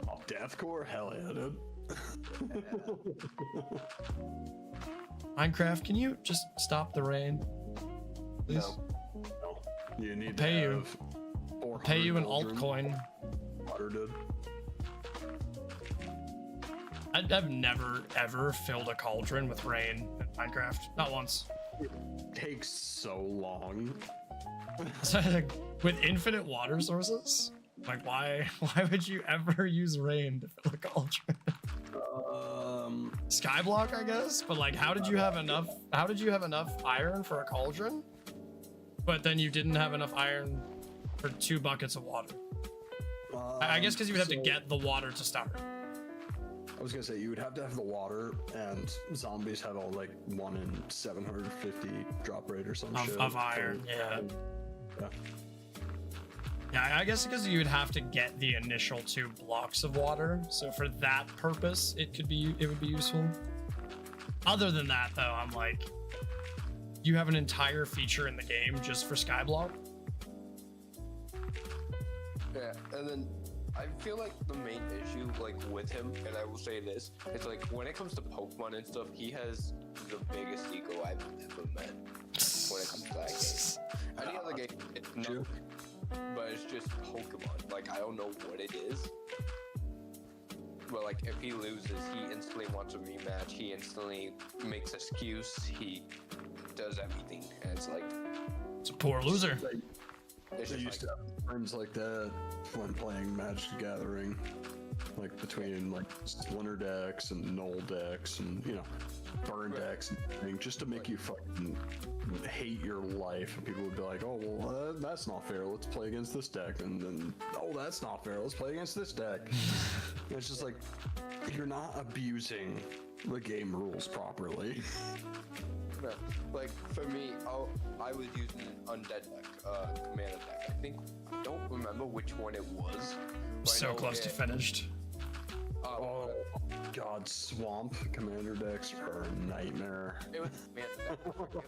Speaker 2: Oh, Deathcore? Hell yeah, dude.
Speaker 1: Minecraft, can you just stop the rain? Please.
Speaker 3: No.
Speaker 2: You need
Speaker 1: Pay
Speaker 2: to
Speaker 1: you.
Speaker 2: have 400
Speaker 1: Pay you an
Speaker 2: cauldrons.
Speaker 1: altcoin.
Speaker 2: Water, dude.
Speaker 1: I've never ever filled a cauldron with rain in Minecraft. Not once.
Speaker 2: Takes so long.
Speaker 1: So, like, with infinite water sources, like why would you ever use rain to fill a cauldron? Skyblock, I guess, but like how did you have enough iron for a cauldron? But then you didn't have enough iron for 2 buckets of water. I guess because you would have to
Speaker 2: so-
Speaker 1: get the water to start.
Speaker 2: I was gonna say you would have to have the water, and zombies have all like 1 in 750 drop rate or some shit.
Speaker 1: Of iron, yeah.
Speaker 2: Yeah.
Speaker 1: Yeah, I guess because you would have to get the initial 2 blocks of water. So for that purpose, it would be useful. Other than that, though, I'm like, you have an entire feature in the game just for Skyblock.
Speaker 3: Yeah, and then I feel like the main issue, like with him, and I will say this, it's like when it comes to Pokemon and stuff, he has the biggest ego I've ever met when it comes to that game. Any other game, no, but it's just Pokemon. Like I don't know what it is. But like, if he loses, he instantly wants a rematch. He instantly makes excuse. He does everything, and it's like
Speaker 1: It's a poor loser.
Speaker 3: it's
Speaker 2: I
Speaker 3: just
Speaker 2: used
Speaker 3: like,
Speaker 2: to have friends like that when playing Magic the Gathering, like between like Splinter decks and Null decks and burn decks and everything, just to make you fucking hate your life. And people would be like, "Oh well, that's not fair. Let's play against this deck," and then, "Oh, that's not fair. Let's play against this deck." And it's just like you're not abusing the game rules properly.
Speaker 3: no. Like for me, I was using an undead deck, commander deck. I don't remember which one it was. but I
Speaker 1: So
Speaker 3: know
Speaker 1: close to
Speaker 3: it-
Speaker 1: finished.
Speaker 2: Oh God, Swamp Commander decks are a nightmare.
Speaker 3: It was commander deck.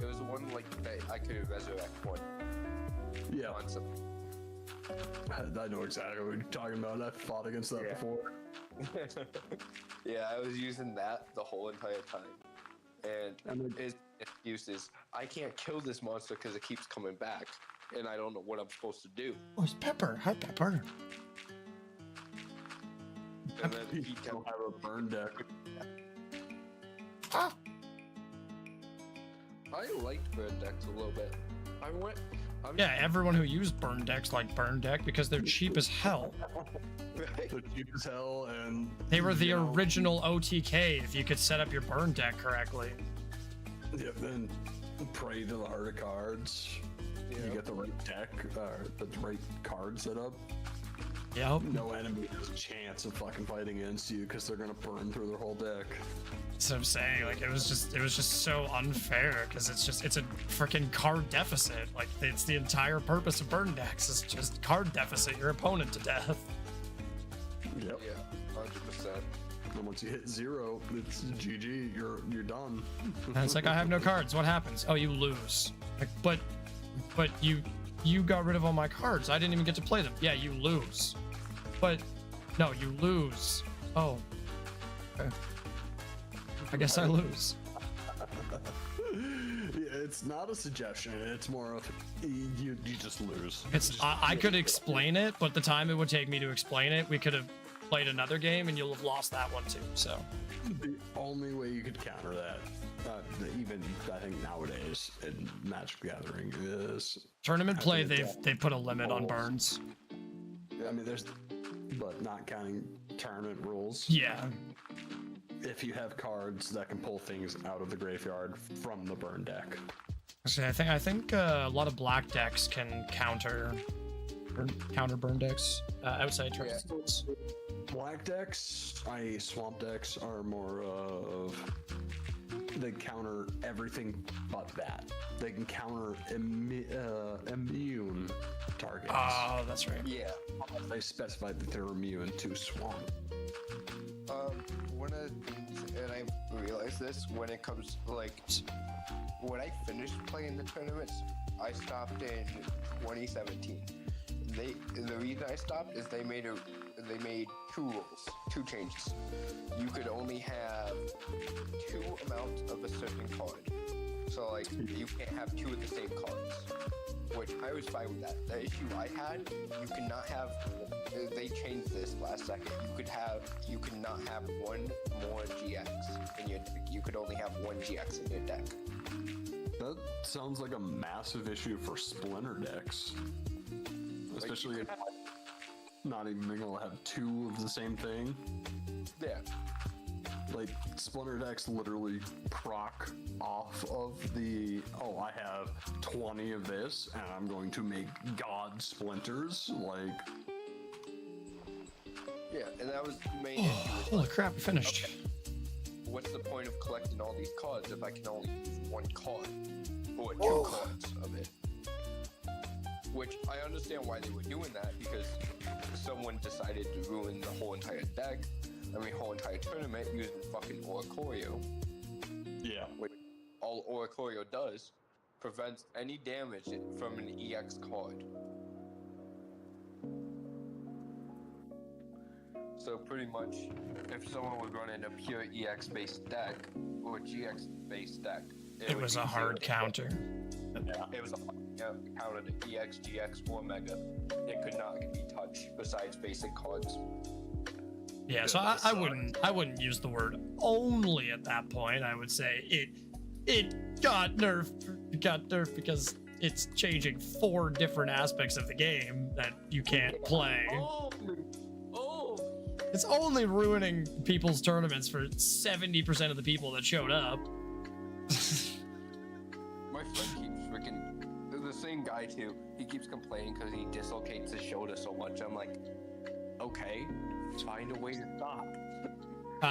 Speaker 3: It was the one like that I could resurrect one
Speaker 2: Yeah,
Speaker 3: concept.
Speaker 2: I know exactly what you're talking about. I've fought against that
Speaker 3: Yeah.
Speaker 2: before.
Speaker 3: Yeah, I was using that the whole entire time. And
Speaker 2: And then-
Speaker 3: his excuse is, I can't kill this monster because it keeps coming back, and I don't know what I'm supposed to do.
Speaker 1: Oh, it's Pepper. Hi, Pepper.
Speaker 3: And then
Speaker 2: You
Speaker 3: he
Speaker 2: don't
Speaker 3: tells
Speaker 2: have a burn deck.
Speaker 1: Ah.
Speaker 3: I liked bird decks a little bit. I'm
Speaker 1: Yeah, everyone who used burn decks like burn deck because they're cheap as hell.
Speaker 2: They're cheap as hell, and
Speaker 1: They were the
Speaker 2: you know,
Speaker 1: original OTK if you could set up your burn deck correctly.
Speaker 2: Yep, then pray to the heart of cards. You get the right deck, the right card set up.
Speaker 1: Yep.
Speaker 2: No enemy has a chance of fucking fighting against you because they're gonna burn through their whole deck.
Speaker 1: That's what I'm saying. Like it was just so unfair because it's a freaking card deficit. Like it's the entire purpose of burn decks is just card deficit your opponent to death.
Speaker 2: Yep.
Speaker 3: Yeah, 100%.
Speaker 2: And once you hit 0, it's GG. You're done.
Speaker 1: And it's like I have no cards. What happens? Oh, you lose. Like, but you got rid of all my cards. I didn't even get to play them. Yeah, you lose. But no, you lose. Oh. Okay. I guess I lose.
Speaker 2: Yeah, it's not a suggestion. It's more of you just lose.
Speaker 1: It's I could explain it, but the time it would take me to explain it, we could have played another game and you'll have lost that one too. So
Speaker 2: The only way you could counter that, even I think nowadays in Magic the Gathering, is
Speaker 1: tournament play, they've put a limit on burns.
Speaker 2: I mean, but not counting tournament rules.
Speaker 1: Yeah.
Speaker 2: If you have cards that can pull things out of the graveyard from the burn deck.
Speaker 1: Actually, I think a lot of black decks can counter burn decks outside tournaments.
Speaker 2: Black decks, i.e. swamp decks, are more of they counter everything but that. They can counter immune targets.
Speaker 1: Oh, that's right.
Speaker 3: Yeah.
Speaker 2: They specified that they're immune to swamp.
Speaker 3: One of the things, and I realized this when it comes like when I finished playing the tournaments, I stopped in 2017. The reason I stopped is they made two rules, two changes. You could only have 2 amounts of a certain card. So like you can't have 2 of the same cards, which I was fine with that. The issue I had, you cannot have. They changed this last second. You could not have 1 more GX in your deck. You could only have 1 GX in your deck.
Speaker 2: That sounds like a massive issue for splinter decks. Especially if not even being able to have 2 of the same thing.
Speaker 3: Yeah.
Speaker 2: Like, splinter decks literally proc off of the, oh, I have 20 of this, and I'm going to make god splinters. Like,
Speaker 3: Yeah, and that was the main issue. is
Speaker 1: Holy
Speaker 3: like,
Speaker 1: crap, we finished.
Speaker 3: okay, what's the point of collecting all these cards if I can only use 1 card or 2 cards of it? Which I understand why they were doing that, because someone decided to ruin the whole entire deck. Whole entire tournament using fucking Oricorio.
Speaker 2: yeah.
Speaker 3: Which all Oricorio does prevents any damage from an EX card. So pretty much, if someone was running a pure EX based deck or GX based deck,
Speaker 1: It was a hard counter.
Speaker 3: It was a counter to EX, GX, or Mega. It could not be touched besides basic cards.
Speaker 1: Yeah, so I wouldn't use the word only at that point. I would say it got nerfed because it's changing 4 different aspects of the game that you can't play.
Speaker 3: Oh.
Speaker 1: It's only ruining people's tournaments for 70% of the people that showed up.
Speaker 3: My friend keeps freaking the same guy too. He keeps complaining because he dislocates his shoulder so much. I'm like, okay, find a way to stop.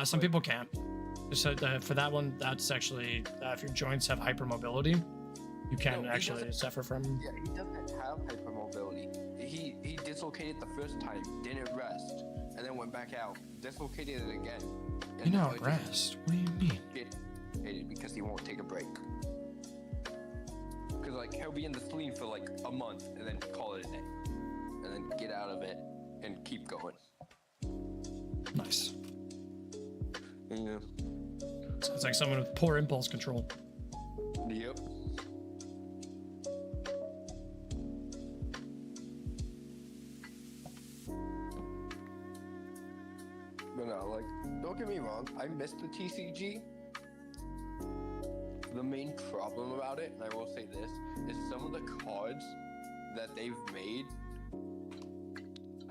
Speaker 1: Some people can't. So for that one, that's actually if your joints have hypermobility, you can
Speaker 3: No, he
Speaker 1: actually
Speaker 3: doesn't.
Speaker 1: suffer from.
Speaker 3: Yeah, he doesn't have hypermobility. He dislocated the first time, didn't rest, and then went back out, dislocated it again.
Speaker 1: You
Speaker 3: And
Speaker 1: know,
Speaker 3: so it just
Speaker 1: rest. What do you mean?
Speaker 3: dislocated because he won't take a break. Because like he'll be in the sleeve for like a month and then call it a day, and then get out of it and keep going.
Speaker 1: Nice.
Speaker 3: Yeah.
Speaker 1: Sounds like someone with poor impulse control.
Speaker 3: Yep. But no, like, don't get me wrong, I missed the TCG. The main problem about it, and I will say this, is some of the cards that they've made,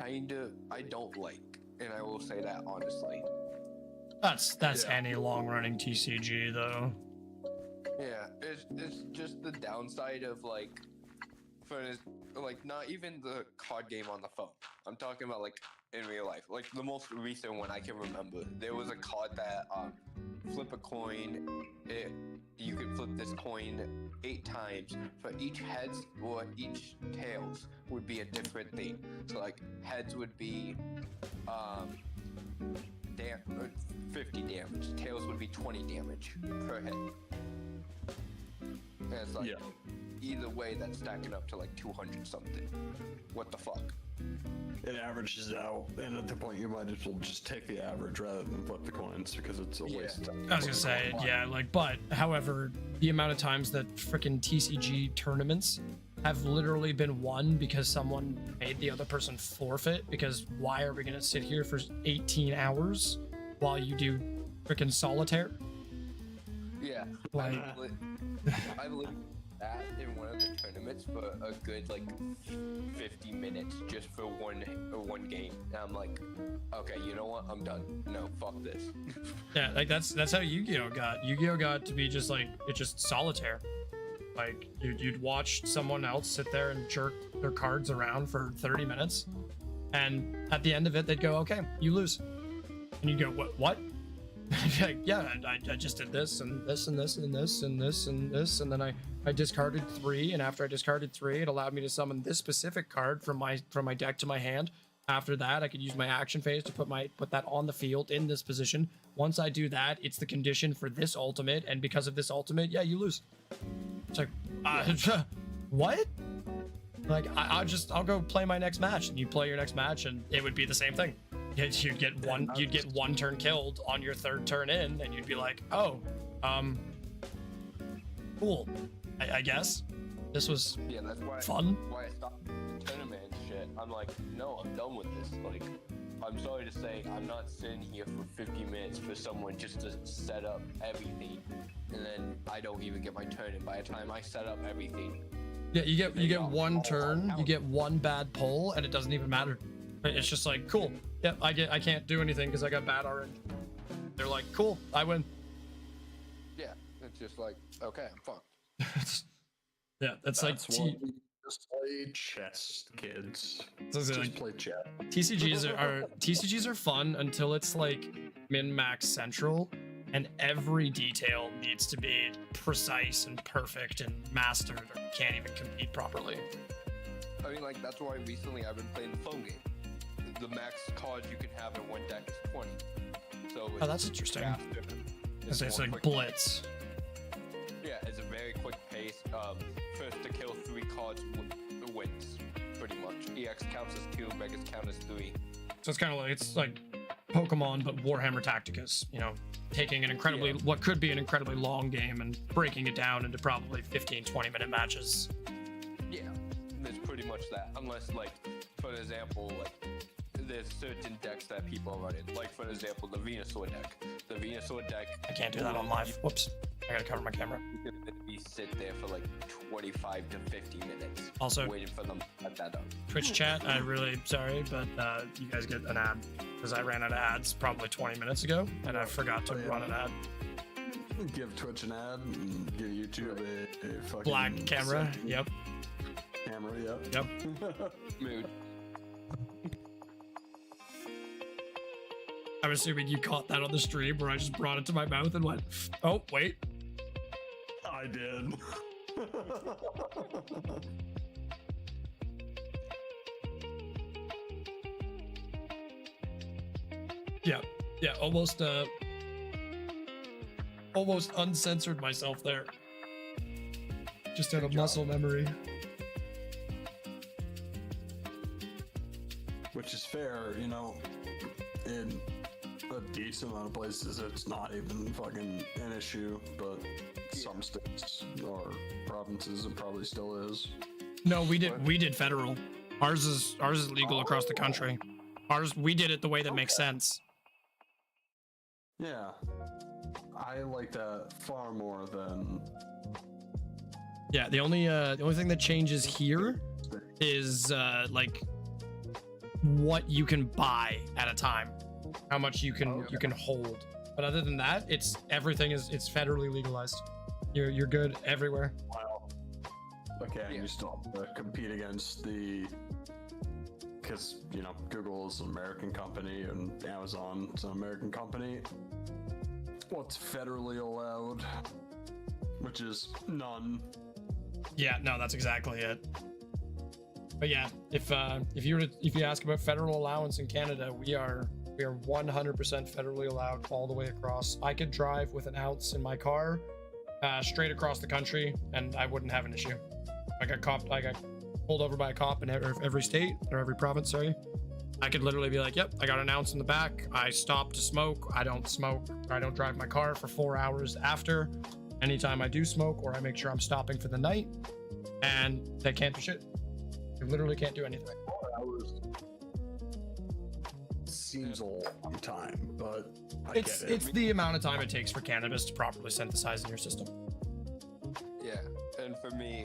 Speaker 3: I don't like, and I will say that honestly.
Speaker 1: That's
Speaker 2: Yeah.
Speaker 1: any long-running TCG though.
Speaker 3: Yeah, it's just the downside of like, like not even the card game on the phone. I'm talking about like in real life. Like the most recent one I can remember, there was a card that flip a coin. You could flip this coin 8 times. For each heads or each tails would be a different thing. So like heads would be 50 damage. Tails would be 20 damage per head. And it's like,
Speaker 2: Yeah.
Speaker 3: either way, that's stacking up to like 200 something. What the fuck?
Speaker 2: It averages out, and at the point you might as well just take the average rather than flip the coins because it's a
Speaker 3: Yeah.
Speaker 2: waste.
Speaker 1: I was gonna say, yeah, like, but however, the amount of times that frickin' TCG tournaments have literally been won because someone made the other person forfeit, because why are we gonna sit here for 18 hours while you do frickin' solitaire?
Speaker 3: Yeah.
Speaker 1: Like,
Speaker 3: I've lived that in one of the tournaments for a good like 50 minutes just for one game. And I'm like, okay, you know what? I'm done. No, fuck this.
Speaker 1: yeah, like that's how Yu-Gi-Oh got. Yu-Gi-Oh got to be just like, it's just solitaire. Like you'd watch someone else sit there and jerk their cards around for 30 minutes, and at the end of it, they'd go, okay, you lose. And you'd go, what? Like, yeah, I just did this and this and this and this and this and this, and then I discarded 3, and after I discarded 3, it allowed me to summon this specific card from my deck to my hand. After that, I could use my action phase to put that on the field in this position. Once I do that, it's the condition for this ultimate, and because of this ultimate, yeah, you lose. It's like, what? Like, I'll go play my next match, and you play your next match, and it would be the same thing. You'd get one turn killed on your 3rd turn in, and you'd be like, oh, cool. I guess this was
Speaker 3: Yeah, that's why
Speaker 1: fun.
Speaker 3: why I stopped the tournament and shit. I'm like, no, I'm done with this. Like, I'm sorry to say, I'm not sitting here for 50 minutes for someone just to set up everything, and then I don't even get my turn. And by the time I set up everything,
Speaker 1: Yeah, you get
Speaker 3: all
Speaker 1: one turn,
Speaker 3: out.
Speaker 1: you get one bad pull, and it doesn't even matter. It's just like, cool. Yep, I can't do anything because I got bad RNG. They're like, cool, I win.
Speaker 3: yeah, it's just like, okay, I'm fucked.
Speaker 1: Yeah, that's like
Speaker 2: That's why we just play chess, kids.
Speaker 1: so
Speaker 2: Just play chess.
Speaker 1: TCGs are fun until it's like min-max central, and every detail needs to be precise and perfect and mastered, or you can't even compete properly.
Speaker 3: I mean, like, that's why recently I've been playing the phone game. The max cards you can have in one deck is 20. So it's
Speaker 1: Oh, that's interesting.
Speaker 3: faster.
Speaker 1: It's
Speaker 3: more
Speaker 1: like
Speaker 3: quick.
Speaker 1: Blitz.
Speaker 3: Yeah, it's a very quick pace. First to kill 3 cards wins, pretty much. EX counts as 2, Megas count as 3.
Speaker 1: So it's like Pokemon, but Warhammer Tacticus. You know, taking an what could be an incredibly long game and breaking it down into probably 15-20 minute matches.
Speaker 3: Yeah, it's pretty much that. Unless, like, for example, like, there's certain decks that people are running. Like for example, the Venusaur deck. The Venusaur deck.
Speaker 1: I can't do that on live. Whoops. I gotta cover my camera.
Speaker 3: You could literally sit there for like 25 to 50 minutes.
Speaker 1: Also,
Speaker 3: waiting for them to set that up.
Speaker 1: Twitch chat, I'm really sorry, but you guys get an ad because I ran out of ads probably 20 minutes ago and I forgot to run an ad.
Speaker 2: Give Twitch an ad and give YouTube a fucking
Speaker 1: Black camera. Yep.
Speaker 2: Camera, yep.
Speaker 1: Yep.
Speaker 3: Mood.
Speaker 1: I'm assuming you caught that on the stream where I just brought it to my mouth and went, oh, wait.
Speaker 2: I did.
Speaker 1: Yeah. Yeah. Almost uncensored myself there. Just out of muscle memory.
Speaker 2: Which is fair, you know, in a decent amount of places it's not even fucking an issue, but some states or provinces it probably still is.
Speaker 1: No, we did federal. Ours is legal across the country. We did it the way that makes sense.
Speaker 2: Yeah. I like that far more than
Speaker 1: Yeah, the only thing that changes here is like what you can buy at a time, how much you can hold. But other than that, it's federally legalized. You're good everywhere.
Speaker 2: wow. Okay, and you still have to compete against because you know Google is an American company and Amazon is an American company. What's federally allowed, which is none.
Speaker 1: Yeah, no, that's exactly it. But yeah, if you ask about federal allowance in Canada, we are 100% federally allowed all the way across. I could drive with an ounce in my car straight across the country, and I wouldn't have an issue. I got pulled over by a cop in every state or every province. Sorry, I could literally be like, "Yep, I got an ounce in the back. I stopped to smoke. I don't smoke. I don't drive my car for 4 hours after. Anytime I do smoke, or I make sure I'm stopping for the night, and they can't do shit. They literally can't do anything."
Speaker 2: 4 hours seems a long time, but
Speaker 1: It's the amount of time it takes for cannabis to properly synthesize in your system.
Speaker 3: Yeah, and for me,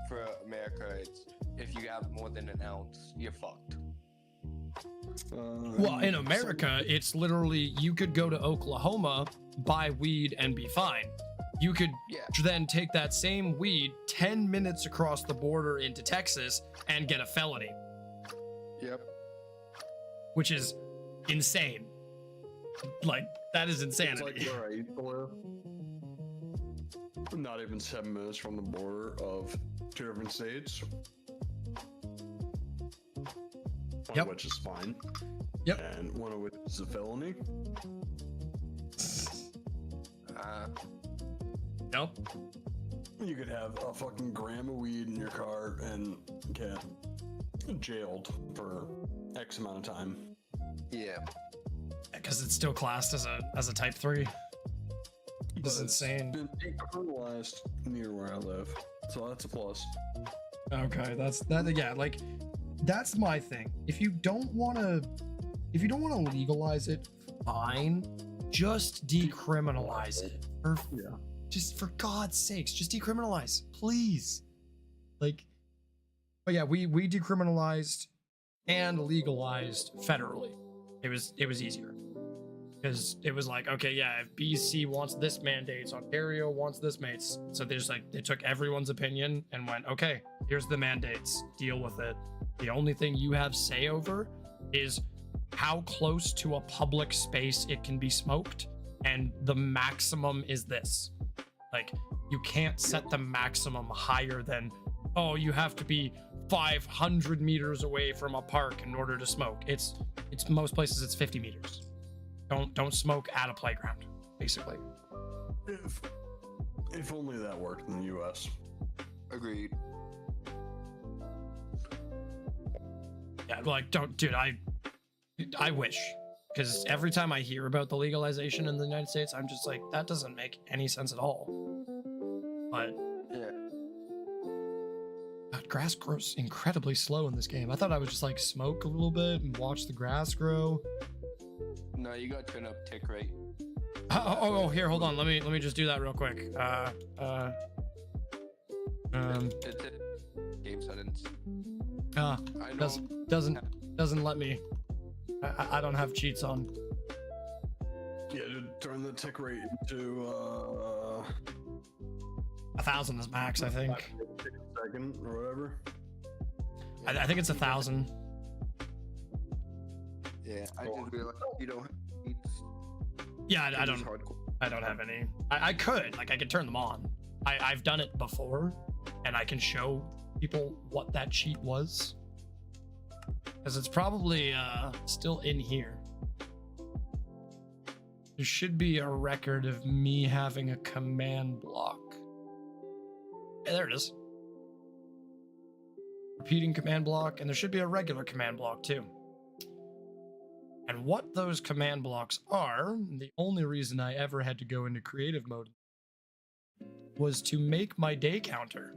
Speaker 3: for America, it's if you have more than an ounce, you're fucked.
Speaker 1: Well, in America, it's literally you could go to Oklahoma, buy weed, and be fine. You could then take that same weed 10 minutes across the border into Texas and get a felony,
Speaker 3: Yep.
Speaker 1: which is insane. Like, that is
Speaker 2: it's
Speaker 1: insanity.
Speaker 2: like where I used to live. Not even 7 minutes from the border of 2 different states. One
Speaker 1: Yep.
Speaker 2: of which is fine.
Speaker 1: Yep.
Speaker 2: And one of which is a felony.
Speaker 1: Nope.
Speaker 2: You could have a fucking gram of weed in your car and get jailed for X amount of time.
Speaker 3: Yeah.
Speaker 1: Because it's still classed as a type 3. This is insane.
Speaker 2: Been decriminalized near where I live, so that's a plus.
Speaker 1: Okay, that's my thing. If you don't want to legalize it, fine. Just decriminalize it. Just for God's sakes, just decriminalize, please. Like, but yeah, we decriminalized and legalized federally. It was easier because it was like, okay, yeah, if BC wants this mandates, Ontario wants this mandates. So there's like, they took everyone's opinion and went, okay, here's the mandates, deal with it. The only thing you have say over is how close to a public space it can be smoked, and the maximum is this. Like, you can't set the maximum higher than, oh, you have to be 500 meters away from a park in order to smoke. It's most places it's 50 meters. Don't smoke at a playground, basically.
Speaker 2: If only that worked in the US.
Speaker 3: Agreed.
Speaker 1: Yeah, like, dude, I wish. Because every time I hear about the legalization in the United States, I'm just like, that doesn't make any sense at all. But
Speaker 3: Yeah.
Speaker 1: grass grows incredibly slow in this game. I thought I would just like smoke a little bit and watch the grass grow.
Speaker 3: No, you gotta turn up tick rate.
Speaker 1: Here, hold on. Let me just do that real quick.
Speaker 3: It's it. Game settings.
Speaker 1: Uh,
Speaker 3: I know.
Speaker 1: doesn't let me. I don't have cheats on.
Speaker 2: Yeah, to turn the tick rate into
Speaker 1: 1,000 is max, I think.
Speaker 2: a second or whatever.
Speaker 1: I think it's 1,000.
Speaker 3: Yeah, I just realized you don't have cheats.
Speaker 1: Yeah, I
Speaker 3: It's
Speaker 1: don't.
Speaker 3: hardcore.
Speaker 1: I don't have any. I could, like, I could turn them on. I've done it before, and I can show people what that cheat was. Because it's probably still in here. There should be a record of me having a command block. Yeah, there it is. Repeating command block, and there should be a regular command block too. And what those command blocks are, the only reason I ever had to go into creative mode was to make my day counter.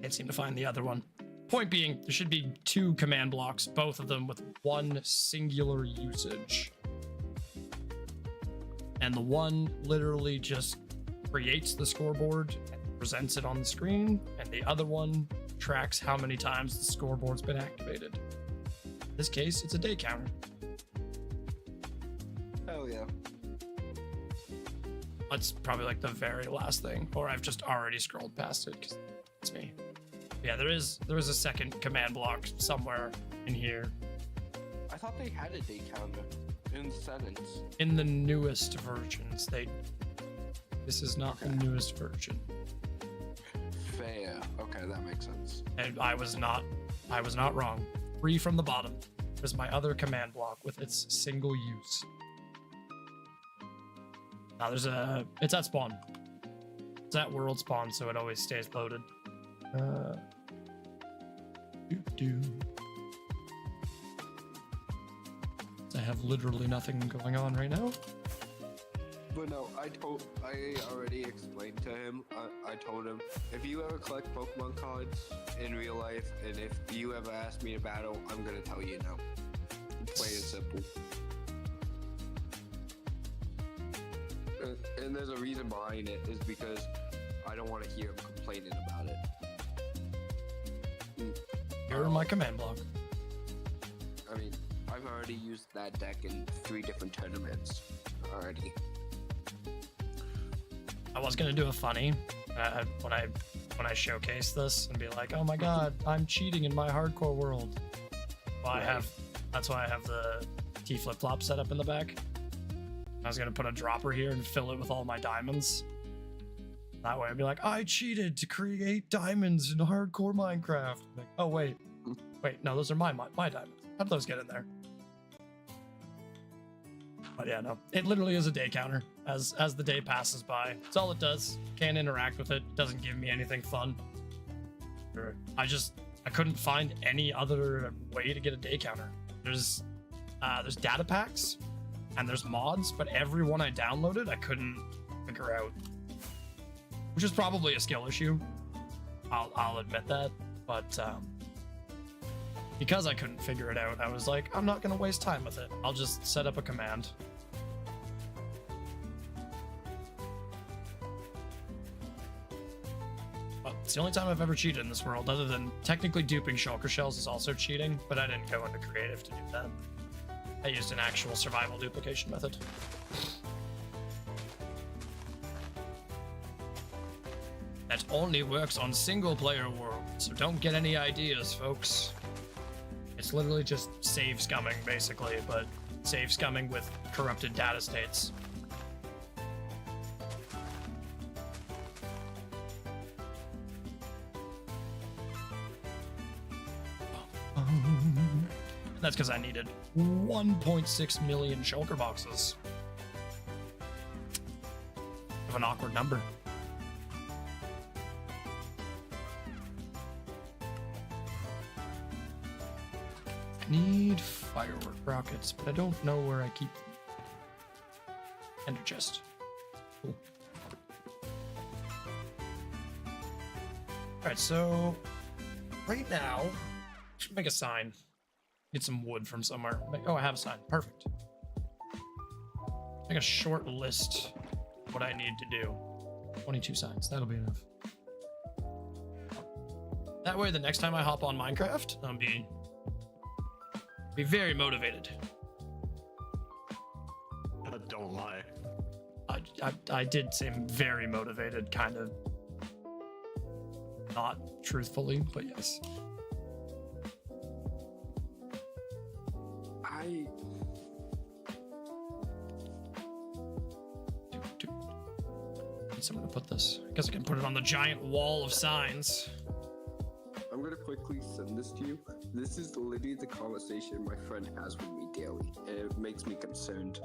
Speaker 1: Can't seem to find the other one. Point being, there should be 2 command blocks, both of them with one singular usage. And the one literally just creates the scoreboard and presents it on the screen, and the other one tracks how many times the scoreboard's been activated. In this case, it's a day counter.
Speaker 3: Hell yeah.
Speaker 1: That's probably like the very last thing, or I've just already scrolled past it because it's me. Yeah, there is a second command block somewhere in here.
Speaker 3: I thought they had a day counter in settings.
Speaker 1: In the newest versions, this is not the newest version.
Speaker 3: Fair. Okay, that makes sense.
Speaker 1: And I was not wrong. 3 from the bottom is my other command block with its single use. Now it's at spawn. It's at world spawn, so it always stays loaded. I have literally nothing going on right now.
Speaker 3: But no, I already explained to him. I told him, if you ever collect Pokemon cards in real life, and if you ever ask me to battle, I'm gonna tell you no. Plain and simple. And there's a reason behind it, is because I don't want to hear him complaining about it.
Speaker 1: You're my command block.
Speaker 3: I mean, I've already used that deck in 3 different tournaments already.
Speaker 1: I was gonna do a funny when I showcase this and be like, oh my god, I'm cheating in my hardcore world. Well, that's why I have the T flip flop set up in the back. I was gonna put a dropper here and fill it with all my diamonds. That way I'd be like, I cheated to create diamonds in hardcore Minecraft. Like, oh wait, no, those are my diamonds. How'd those get in there? But yeah, no, it literally is a day counter. As the day passes by, that's all it does. Can't interact with it. Doesn't give me anything fun. I couldn't find any other way to get a day counter. There's data packs and there's mods, but every one I downloaded, I couldn't figure out. Which is probably a skill issue. I'll admit that, but because I couldn't figure it out, I was like, I'm not gonna waste time with it. I'll just set up a command. Well, it's the only time I've ever cheated in this world, other than technically duping shulker shells is also cheating, but I didn't go into creative to do that. I used an actual survival duplication method. That only works on single player worlds, so don't get any ideas, folks. It's literally just save scumming, basically, but save scumming with corrupted data states. That's because I needed 1.6 million shulker boxes. Of an awkward number. I need firework rockets, but I don't know where I keep them. Ender chest. Cool. right, so right now, should make a sign. Get some wood from somewhere. Oh, I have a sign. Perfect. Make a short list of what I need to do. 22 signs. That'll be enough. That way, the next time I hop on Minecraft, I'll be very motivated.
Speaker 2: Don't lie.
Speaker 1: I did seem very motivated, kind of. Not truthfully, but yes. Need someone to put this. I guess I can put it on the giant wall of signs.
Speaker 3: I'm gonna quickly send this to you. This is literally the conversation my friend has with me daily, and it makes me concerned.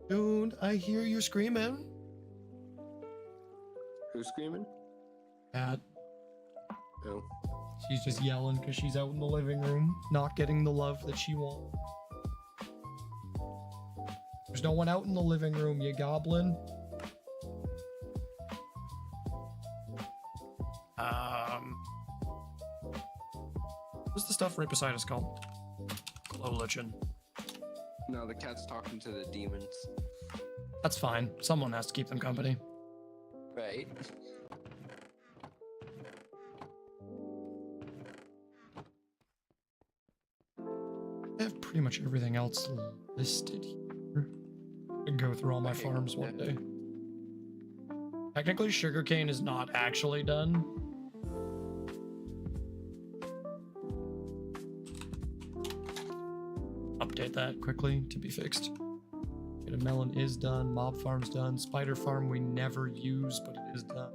Speaker 1: Dude, I hear you screaming.
Speaker 3: Who's screaming?
Speaker 1: Cat.
Speaker 3: Oh.
Speaker 1: She's just yelling because she's out in the living room, not getting the love that she wants. There's no one out in the living room, you goblin. What's the stuff right beside us called? Glow lichen.
Speaker 3: No, the cat's talking to the demons.
Speaker 1: That's fine. Someone has to keep them company.
Speaker 3: Right?
Speaker 1: I have pretty much everything else listed here. I can go through all my farms one day. Technically, sugarcane is not actually done. Update that quickly to be fixed. Beta melon is done. Mob farm's done. Spider farm we never use, but it is done.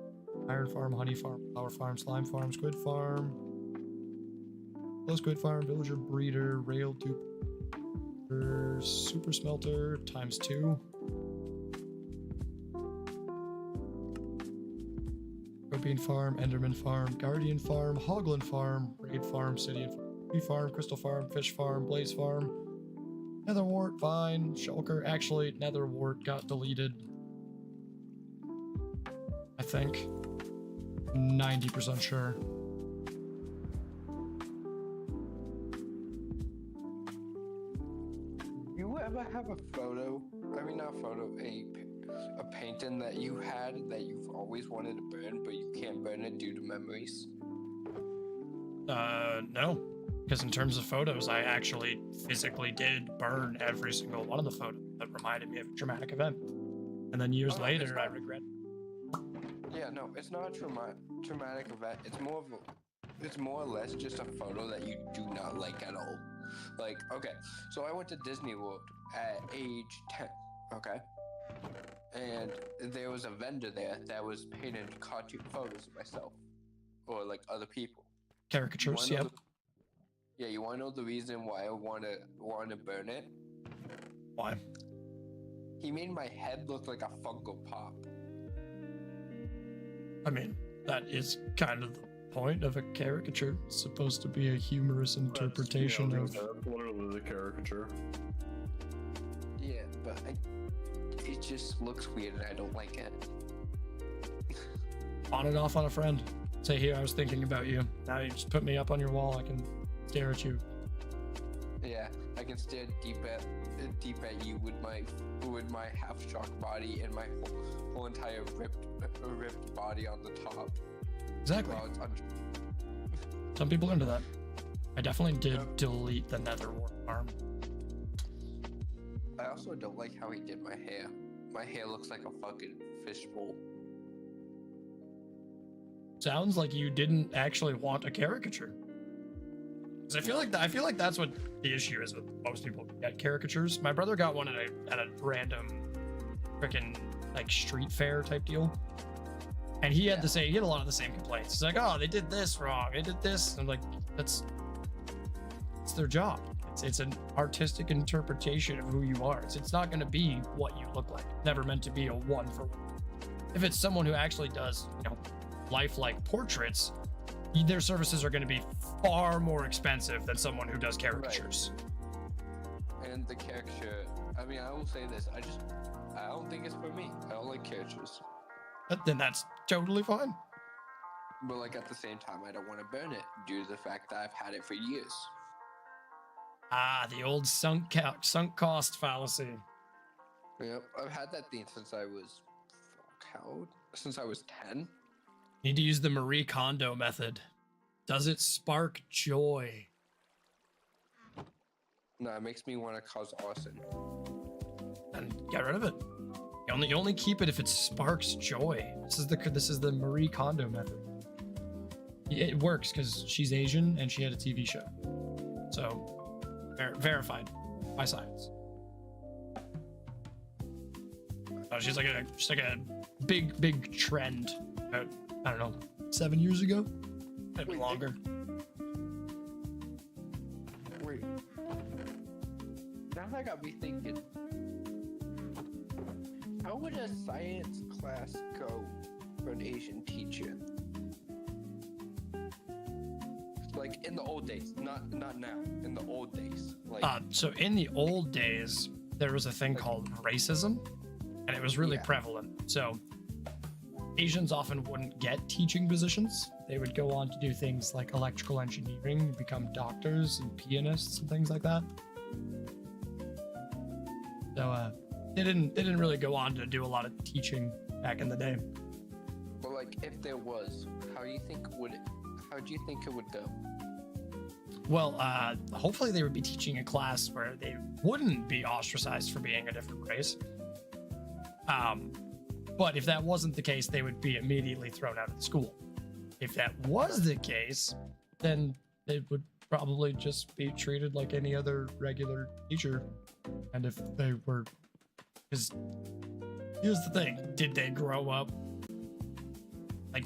Speaker 1: Iron farm, honey farm, flower farm, slime farm, squid farm. Low squid farm, villager breeder, rail duper, super smelter ×2. Bean farm, enderman farm, guardian farm, hoglin farm, raid farm, city farm, crystal farm, fish farm, blaze farm, netherwart, vine, shulker. Actually, netherwart got deleted. I think. 90% sure.
Speaker 3: You ever have a photo? I mean, not a photo, a painting that you had that you've always wanted to burn, but you can't burn it due to memories?
Speaker 1: No. Because in terms of photos, I actually physically did burn every single one of the photos that reminded me of a traumatic event. And then years later, I regret.
Speaker 3: Yeah, no, it's not a traumatic event. It's more or less just a photo that you do not like at all. Like, okay, so I went to Disney World at age 10, okay? And there was a vendor there that was painting cartoon photos of myself or like other people.
Speaker 1: Caricatures, yep.
Speaker 3: Yeah, you want to know the reason why I want to burn it?
Speaker 1: Why?
Speaker 3: He made my head look like a Funko Pop.
Speaker 1: I mean, that is kind of the point of a caricature. It's supposed to be a humorous interpretation of...
Speaker 2: That's literally the caricature.
Speaker 3: Yeah, but it just looks weird and I don't like it.
Speaker 1: On and off on a friend. Say, here, I was thinking about you. Now you just put me up on your wall. I can stare at you.
Speaker 3: Yeah, I can stare deep at you with my half-shocked body and my whole entire ripped body on the top.
Speaker 1: Exactly.
Speaker 3: Well,
Speaker 1: Some people are into that. I definitely did delete the netherwart farm.
Speaker 3: I also don't like how he did my hair. My hair looks like a fucking fishbowl.
Speaker 1: Sounds like you didn't actually want a caricature. 'Cause I feel like that's what the issue is with most people get caricatures. My brother got one at a random freaking like street fair type deal. And he had he had a lot of the same complaints. He's like, oh, they did this wrong. They did this. And I'm like, it's their job. It's an artistic interpretation of who you are. It's not going to be what you look like. It's never meant to be a one for one. If it's someone who actually does, lifelike portraits, their services are going to be far more expensive than someone who does caricatures.
Speaker 3: Right. And the caricature, I mean, I will say this. I don't think it's for me. I don't like caricatures.
Speaker 1: But then that's totally fine.
Speaker 3: But like at the same time, I don't want to burn it due to the fact that I've had it for years.
Speaker 1: Ah, the old sunk cost fallacy.
Speaker 3: Yep, I've had that thing since I was, how old? Since I was 10.
Speaker 1: Need to use the Marie Kondo method. Does it spark joy?
Speaker 3: No, it makes me want to cause arson.
Speaker 1: And get rid of it. You only keep it if it sparks joy. This is the Marie Kondo method. It works because she's Asian and she had a TV show. So verified by science. She's like a big trend. About, I don't know, 7 years ago, maybe
Speaker 3: Wait,
Speaker 1: longer.
Speaker 3: Wait. Now that got me thinking. How would a science class go for an Asian teacher? Like in the old days, not now. In the old days, like
Speaker 1: So in the old days, there was a thing called racism, and it was really
Speaker 3: Yeah.
Speaker 1: prevalent. So Asians often wouldn't get teaching positions. They would go on to do things like electrical engineering, become doctors and pianists and things like that. So they didn't really go on to do a lot of teaching back in the day.
Speaker 3: but like if there was, how do you think it would go?
Speaker 1: Well, hopefully they would be teaching a class where they wouldn't be ostracized for being a different race. But if that wasn't the case, they would be immediately thrown out of the school. If that was the case, then they would probably just be treated like any other regular teacher. And if they were, because here's the thing, did they grow up? Like,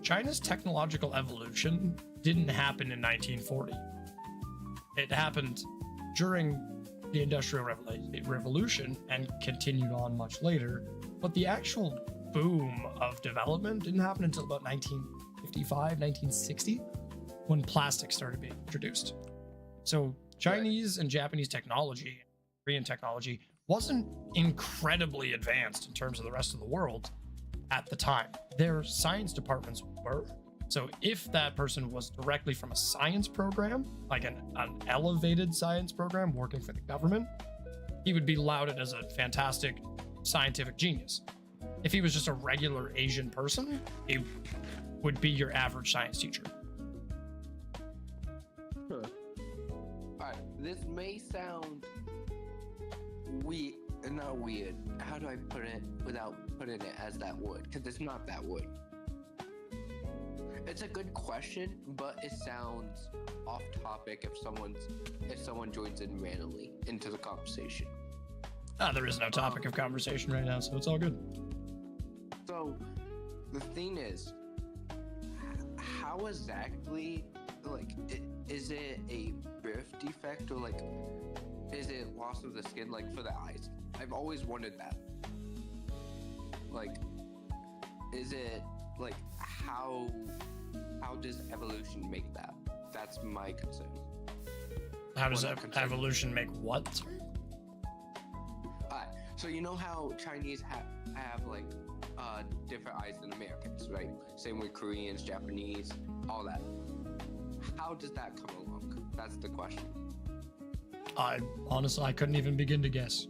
Speaker 1: China's technological evolution didn't happen in 1940. It happened during the Industrial Revolution and continued on much later. But the actual boom of development didn't happen until about 1955, 1960, when plastic started being introduced. So Chinese and Japanese technology, Korean technology, wasn't incredibly advanced in terms of the rest of the world at the time. Their science departments were. So if that person was directly from a science program, like an elevated science program working for the government, he would be lauded as a fantastic scientific genius. If he was just a regular Asian person, he would be your average science teacher.
Speaker 3: Alright, this may sound weird, not weird. How do I put it without putting it as that would? Because it's not that would. It's a good question, but it sounds off topic if someone joins in randomly into the conversation.
Speaker 1: There is no topic of conversation right now, so it's all good.
Speaker 3: So, the thing is, how exactly, like, is it a birth defect or, like, is it loss of the skin, like, for the eyes? I've always wondered that. Like, is it, like, how does evolution make that? That's my concern.
Speaker 1: How does
Speaker 3: Well,
Speaker 1: that
Speaker 3: I'm concerned.
Speaker 1: evolution make what?
Speaker 3: Alright, so you know how Chinese have like different eyes than Americans, right? Same with Koreans, Japanese, all that. How does that come along? That's the question.
Speaker 1: Honestly, I couldn't even begin to guess.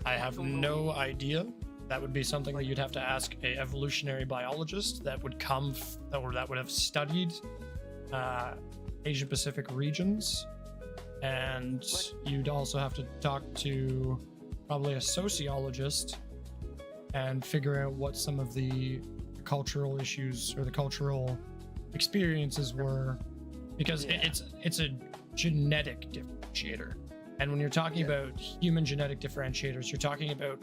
Speaker 1: I have no idea. That would be something that you'd have to ask a evolutionary biologist that would that would have studied Asia Pacific regions, and you'd also have to talk to probably a sociologist and figure out what some of the cultural issues or the cultural experiences were, because it's a genetic differentiator. And when you're talking about human genetic differentiators, you're talking about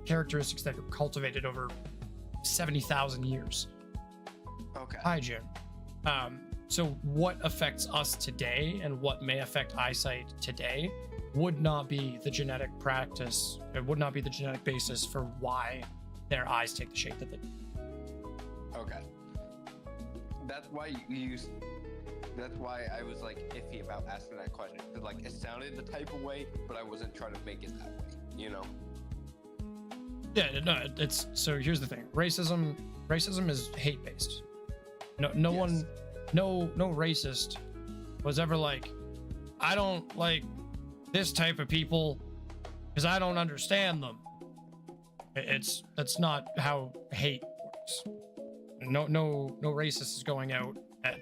Speaker 1: characteristics that are cultivated over 70,000 years.
Speaker 3: Okay.
Speaker 1: Hi, June. So what affects us today and what may affect eyesight today would not be the genetic practice. It would not be the genetic basis for why their eyes take the shape that they do.
Speaker 3: Okay. That's why that's why I was like iffy about asking that question. 'Cause, like, it sounded the type of way, but I wasn't trying to make it that way, you know?
Speaker 1: Yeah, no, it's so here's the thing. Racism is hate based. No
Speaker 2: Yes.
Speaker 1: one no racist was ever like, I don't like this type of people because I don't understand them. That's not how hate works. No racist is going out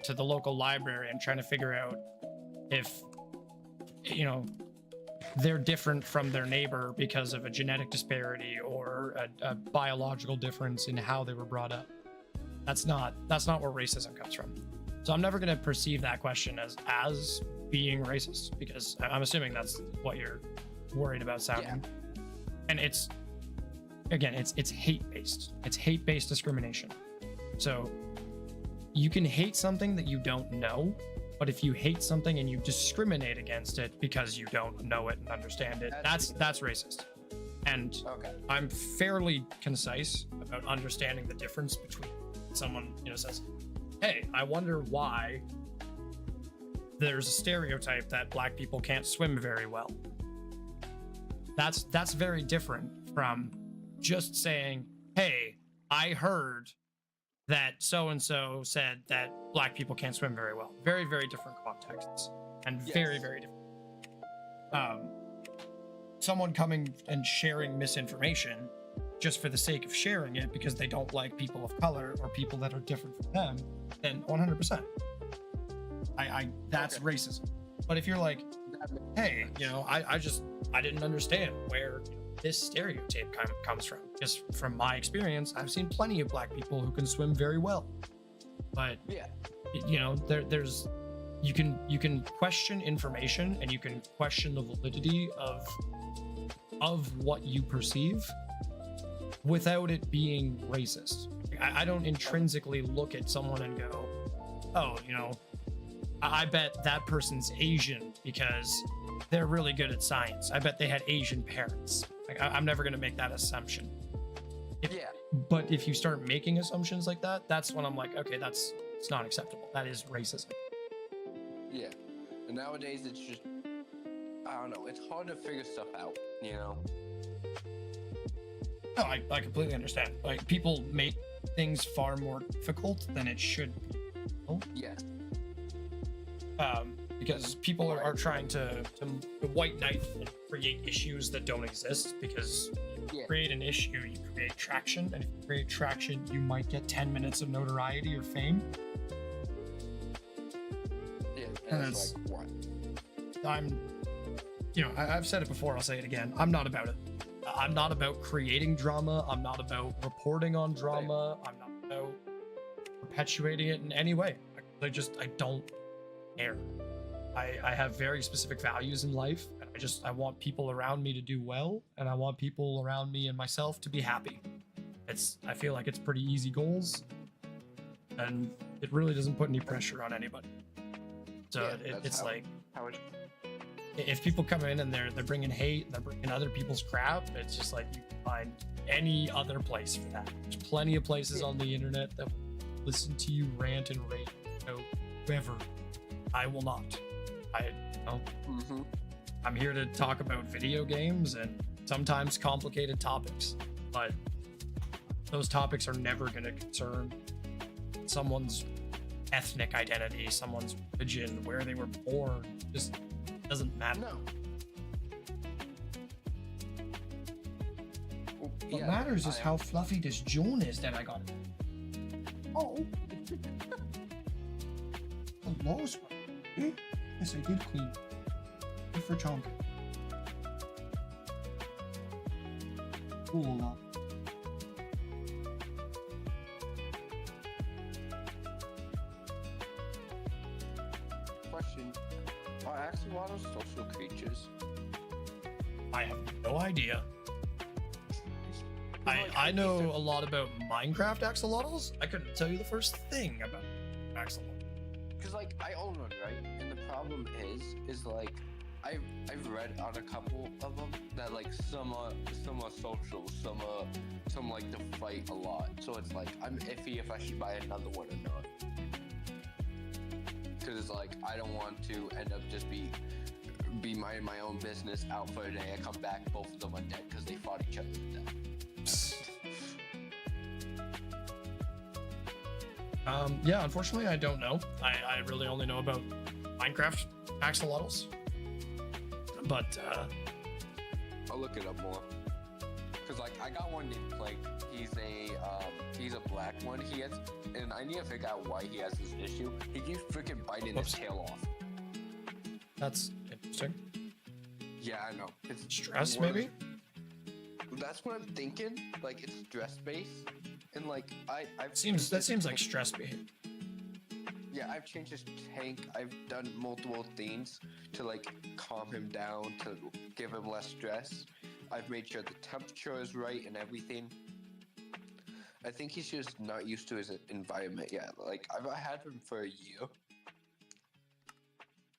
Speaker 1: to the local library and trying to figure out if they're different from their neighbor because of a genetic disparity or a biological difference in how they were brought up. That's not where racism comes from. So I'm never going to perceive that question as being racist, because I'm assuming that's what you're worried about sounding. And it's hate based. It's hate based discrimination. So you can hate something that you don't know, but if you hate something and you discriminate against it because you don't know it and understand it, that's racist. And
Speaker 3: Okay.
Speaker 1: I'm fairly concise about understanding the difference between someone, says, hey, I wonder why there's a stereotype that black people can't swim very well. That's very different from just saying, hey, I heard that so-and-so said that black people can't swim very well. Very, very different contexts, and very, very different. Someone coming and sharing misinformation just for the sake of sharing it because they don't like people of color or people that are different from them, then 100%. That's racism. But if you're like, hey, I didn't understand where this stereotype comes from. Just from my experience, I've seen plenty of black people who can swim very well. But there's you can question information, and you can question the validity of what you perceive without it being racist. I don't intrinsically look at someone and go, oh, I bet that person's Asian because they're really good at science. I bet they had Asian parents. Like, I'm never going to make that assumption. But if you start making assumptions like that, that's when I'm like, okay, it's not acceptable. That is racism.
Speaker 3: Yeah. And nowadays it's just, I don't know, it's hard to figure stuff out,
Speaker 1: No, I completely understand. Like, people make things far more difficult than it should be.
Speaker 3: Yeah.
Speaker 1: Because people are trying to white knight and create issues that don't exist, because you create an issue, you create traction, and if you create traction, you might get 10 minutes of notoriety or fame.
Speaker 3: Yeah.
Speaker 1: And
Speaker 3: And
Speaker 1: it's-
Speaker 3: it's like, what?
Speaker 1: I've said it before, I'll say it again. I'm not about it. I'm not about creating drama. I'm not about reporting on drama. I'm not about perpetuating it in any way. I don't care. I have very specific values in life, and I want people around me to do well, and I want people around me and myself to be happy. I feel like it's pretty easy goals, and it really doesn't put any pressure on anybody. So it's like,
Speaker 3: How it,
Speaker 1: if people come in and they're bringing hate and they're bringing other people's crap, it's just like, you can find any other place for that. There's plenty of places on the internet that will listen to you rant and rave about whoever. I will not. I'm here to talk about video games and sometimes complicated topics, but those topics are never going to concern someone's ethnic identity, someone's religion, where they were born. Just doesn't matter.
Speaker 3: no.
Speaker 1: What matters is how fluffy this Joan is that I got. Oh. The lowest one. Eh? Yes, I did clean. Good for chonking. Ooh la.
Speaker 3: Question. Are axolotls social creatures?
Speaker 1: I have no idea.
Speaker 3: Like,
Speaker 1: I know a lot about Minecraft axolotls. I couldn't tell you the first thing about axolotl.
Speaker 3: Because like I own one, right? And the problem is like I've read on a couple of them that like some are social, some like to fight a lot. So it's like I'm iffy if I should buy another one or not. Because it's like I don't want to end up just be minding my own business out for a day. I come back, both of them are dead because they fought each other to death.
Speaker 1: Yeah, unfortunately, I don't know. I really only know about Minecraft axolotls. But,
Speaker 3: I'll look it up more. Cause like I got one named Plague. He's a black one. He has, and I need to figure out why he has this issue. He keeps freaking biting his tail off.
Speaker 1: that's interesting.
Speaker 3: Yeah, I know. It's
Speaker 1: Stress,
Speaker 3: one of
Speaker 1: maybe?
Speaker 3: That's what I'm thinking. Like it's stress based, and like I've
Speaker 1: That
Speaker 3: changed his
Speaker 1: seems like
Speaker 3: tank-
Speaker 1: stress behavior.
Speaker 3: Yeah, I've changed his tank. I've done multiple things to like calm him down, to give him less stress. I've made sure the temperature is right and everything. I think he's just not used to his environment yet. Like I've had him for a year,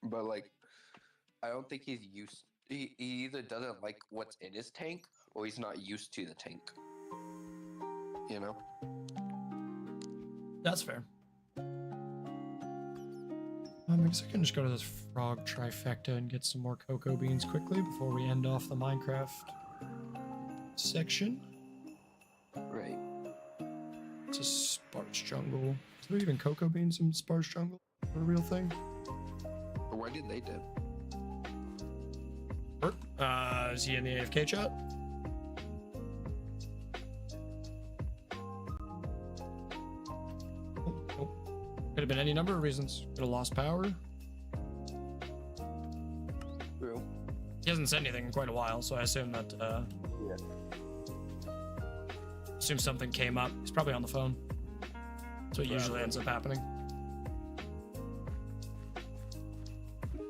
Speaker 3: but like I don't think he's used. He either doesn't like what's in his tank or he's not used to the tank. You know?
Speaker 1: That's fair. I guess I can just go to this frog trifecta and get some more cocoa beans quickly before we end off the Minecraft section.
Speaker 3: Right.
Speaker 1: It's a sparse jungle. Is there even cocoa beans in sparse jungle? A real thing?
Speaker 3: But why did they dip?
Speaker 1: Bert, is he in the AFK chat? Oh. Could have been any number of reasons. Could have lost power.
Speaker 3: True.
Speaker 1: He hasn't said anything in quite a while, so I assume that
Speaker 3: Yeah.
Speaker 1: assume something came up. He's probably on the phone. That's what usually ends up happening.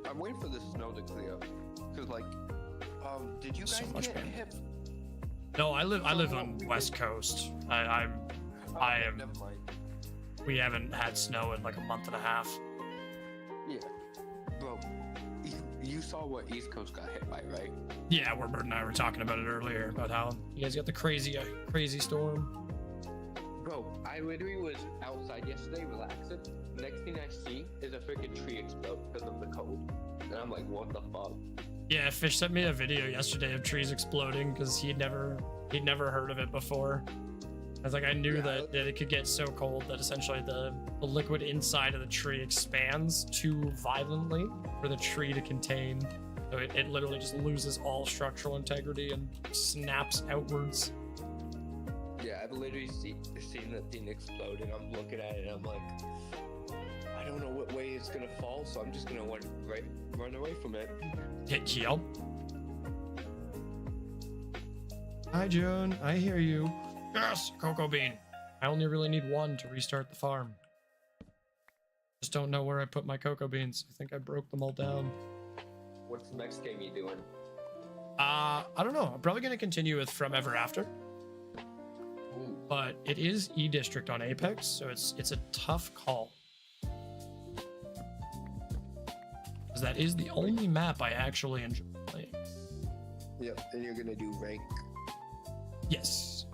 Speaker 3: I'm waiting for the snow to clear. Cause like, did you
Speaker 1: So
Speaker 3: guys
Speaker 1: much
Speaker 3: get
Speaker 1: pain.
Speaker 3: hit?
Speaker 1: No, I live on West Coast. I am
Speaker 3: Never mind.
Speaker 1: we haven't had snow in like a month and a half.
Speaker 3: Yeah. Bro, you saw what East Coast got hit by, right?
Speaker 1: Yeah, where Bert and I were talking about it earlier about how you guys got the crazy storm.
Speaker 3: Bro, I literally was outside yesterday relaxing. Next thing I see is a freaking tree explode because of the cold. And I'm like, what the fuck?
Speaker 1: Yeah, Fish sent me a video yesterday of trees exploding because he'd never heard of it before. I was like, I knew
Speaker 3: Yeah,
Speaker 1: that it could get so cold that essentially the liquid inside of the tree expands too violently for the tree to contain. So it literally just loses all structural integrity and snaps outwards.
Speaker 3: Yeah, I've literally seen that thing explode, and I'm looking at it, and I'm like, I don't know what way it's gonna fall, so I'm just gonna run away from it.
Speaker 1: Hit yelp. Hi, June. I hear you. Yes, cocoa bean. I only really need one to restart the farm. Just don't know where I put my cocoa beans. I think I broke them all down.
Speaker 3: What's the next game you doing?
Speaker 1: I don't know. I'm probably gonna continue with From Ever After,
Speaker 3: Ooh,
Speaker 1: but it is E District on Apex, so it's a tough call. Because that is the only map I actually enjoy playing.
Speaker 3: yep, and you're gonna do rank.
Speaker 1: Yes.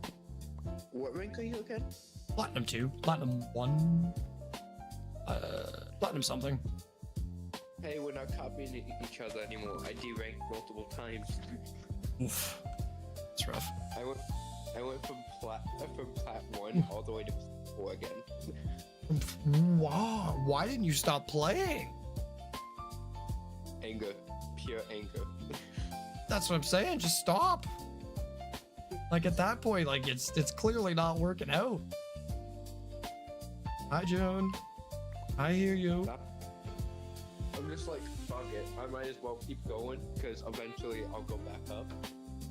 Speaker 3: What rank are you again?
Speaker 1: Platinum 2, Platinum 1, Platinum something.
Speaker 3: Hey, we're not copying each other anymore. I deranked multiple times.
Speaker 1: Oof. It's rough.
Speaker 3: I went from plat 1 all the way to plat 4 again.
Speaker 1: Wow. Why didn't you stop playing?
Speaker 3: Anger, pure anger.
Speaker 1: That's what I'm saying. Just stop. Like at that point, like it's clearly not working out. Hi, Joan. I hear you.
Speaker 3: I'm just like, fuck it. I might as well keep going because eventually I'll go back up,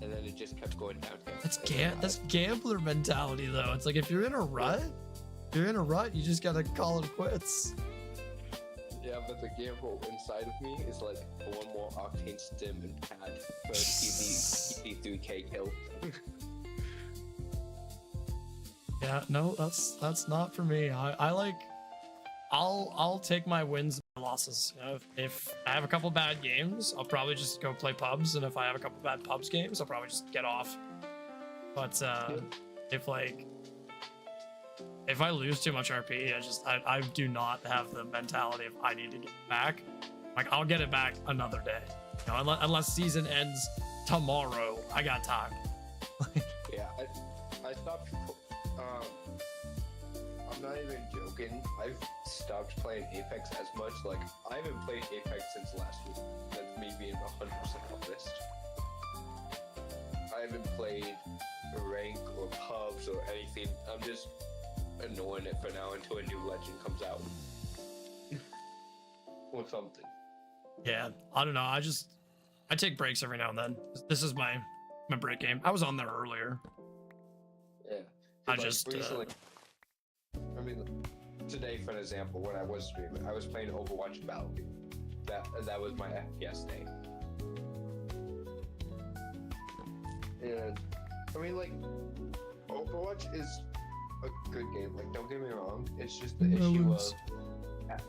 Speaker 3: and then it just kept going down.
Speaker 1: That's gambler mentality though. It's like if you're in a rut, you just gotta call it quits.
Speaker 3: Yeah, but the gamble inside of me is like one more Octane Stim and pad for easy 3k kill.
Speaker 1: Yeah, no, that's not for me. I like, I'll take my wins and losses. You know, if I have a couple bad games, I'll probably just go play pubs, and if I have a couple bad pubs games, I'll probably just get off. But if I lose too much RP, I do not have the mentality of I need to get it back. Like I'll get it back another day. You know, unless season ends tomorrow, I got time.
Speaker 3: Yeah, stopped. I'm not even joking. I've stopped playing Apex as much. Like, I haven't played Apex since last week. That's me being 100% honest. I haven't played rank or pubs or anything. I'm just ignoring it for now until a new legend comes out. Or something.
Speaker 1: Yeah, I don't know. I take breaks every now and then. This is my break game. I was on there earlier.
Speaker 3: Yeah.
Speaker 1: I
Speaker 3: Like,
Speaker 1: just
Speaker 3: recently, I mean, today, for an example, when I was streaming, I was playing Overwatch and Battlefield. That was my FPS day. And I mean, like, Overwatch is a good game. Like, don't get me wrong. It's just the issue of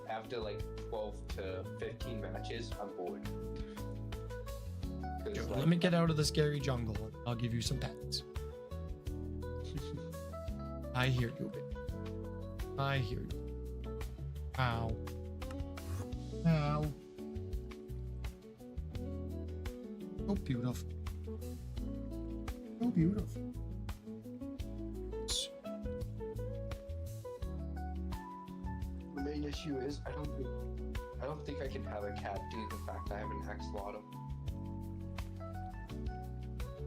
Speaker 3: after like 12 to 15 matches, I'm bored.
Speaker 1: Yo,
Speaker 3: Like,
Speaker 1: let me get out of this scary jungle. I'll give you some pets. I hear you, baby. I hear you. Ow. Ow. So beautiful. So beautiful.
Speaker 3: the main issue is I don't think I can have a cat due to the fact I have an axolotl.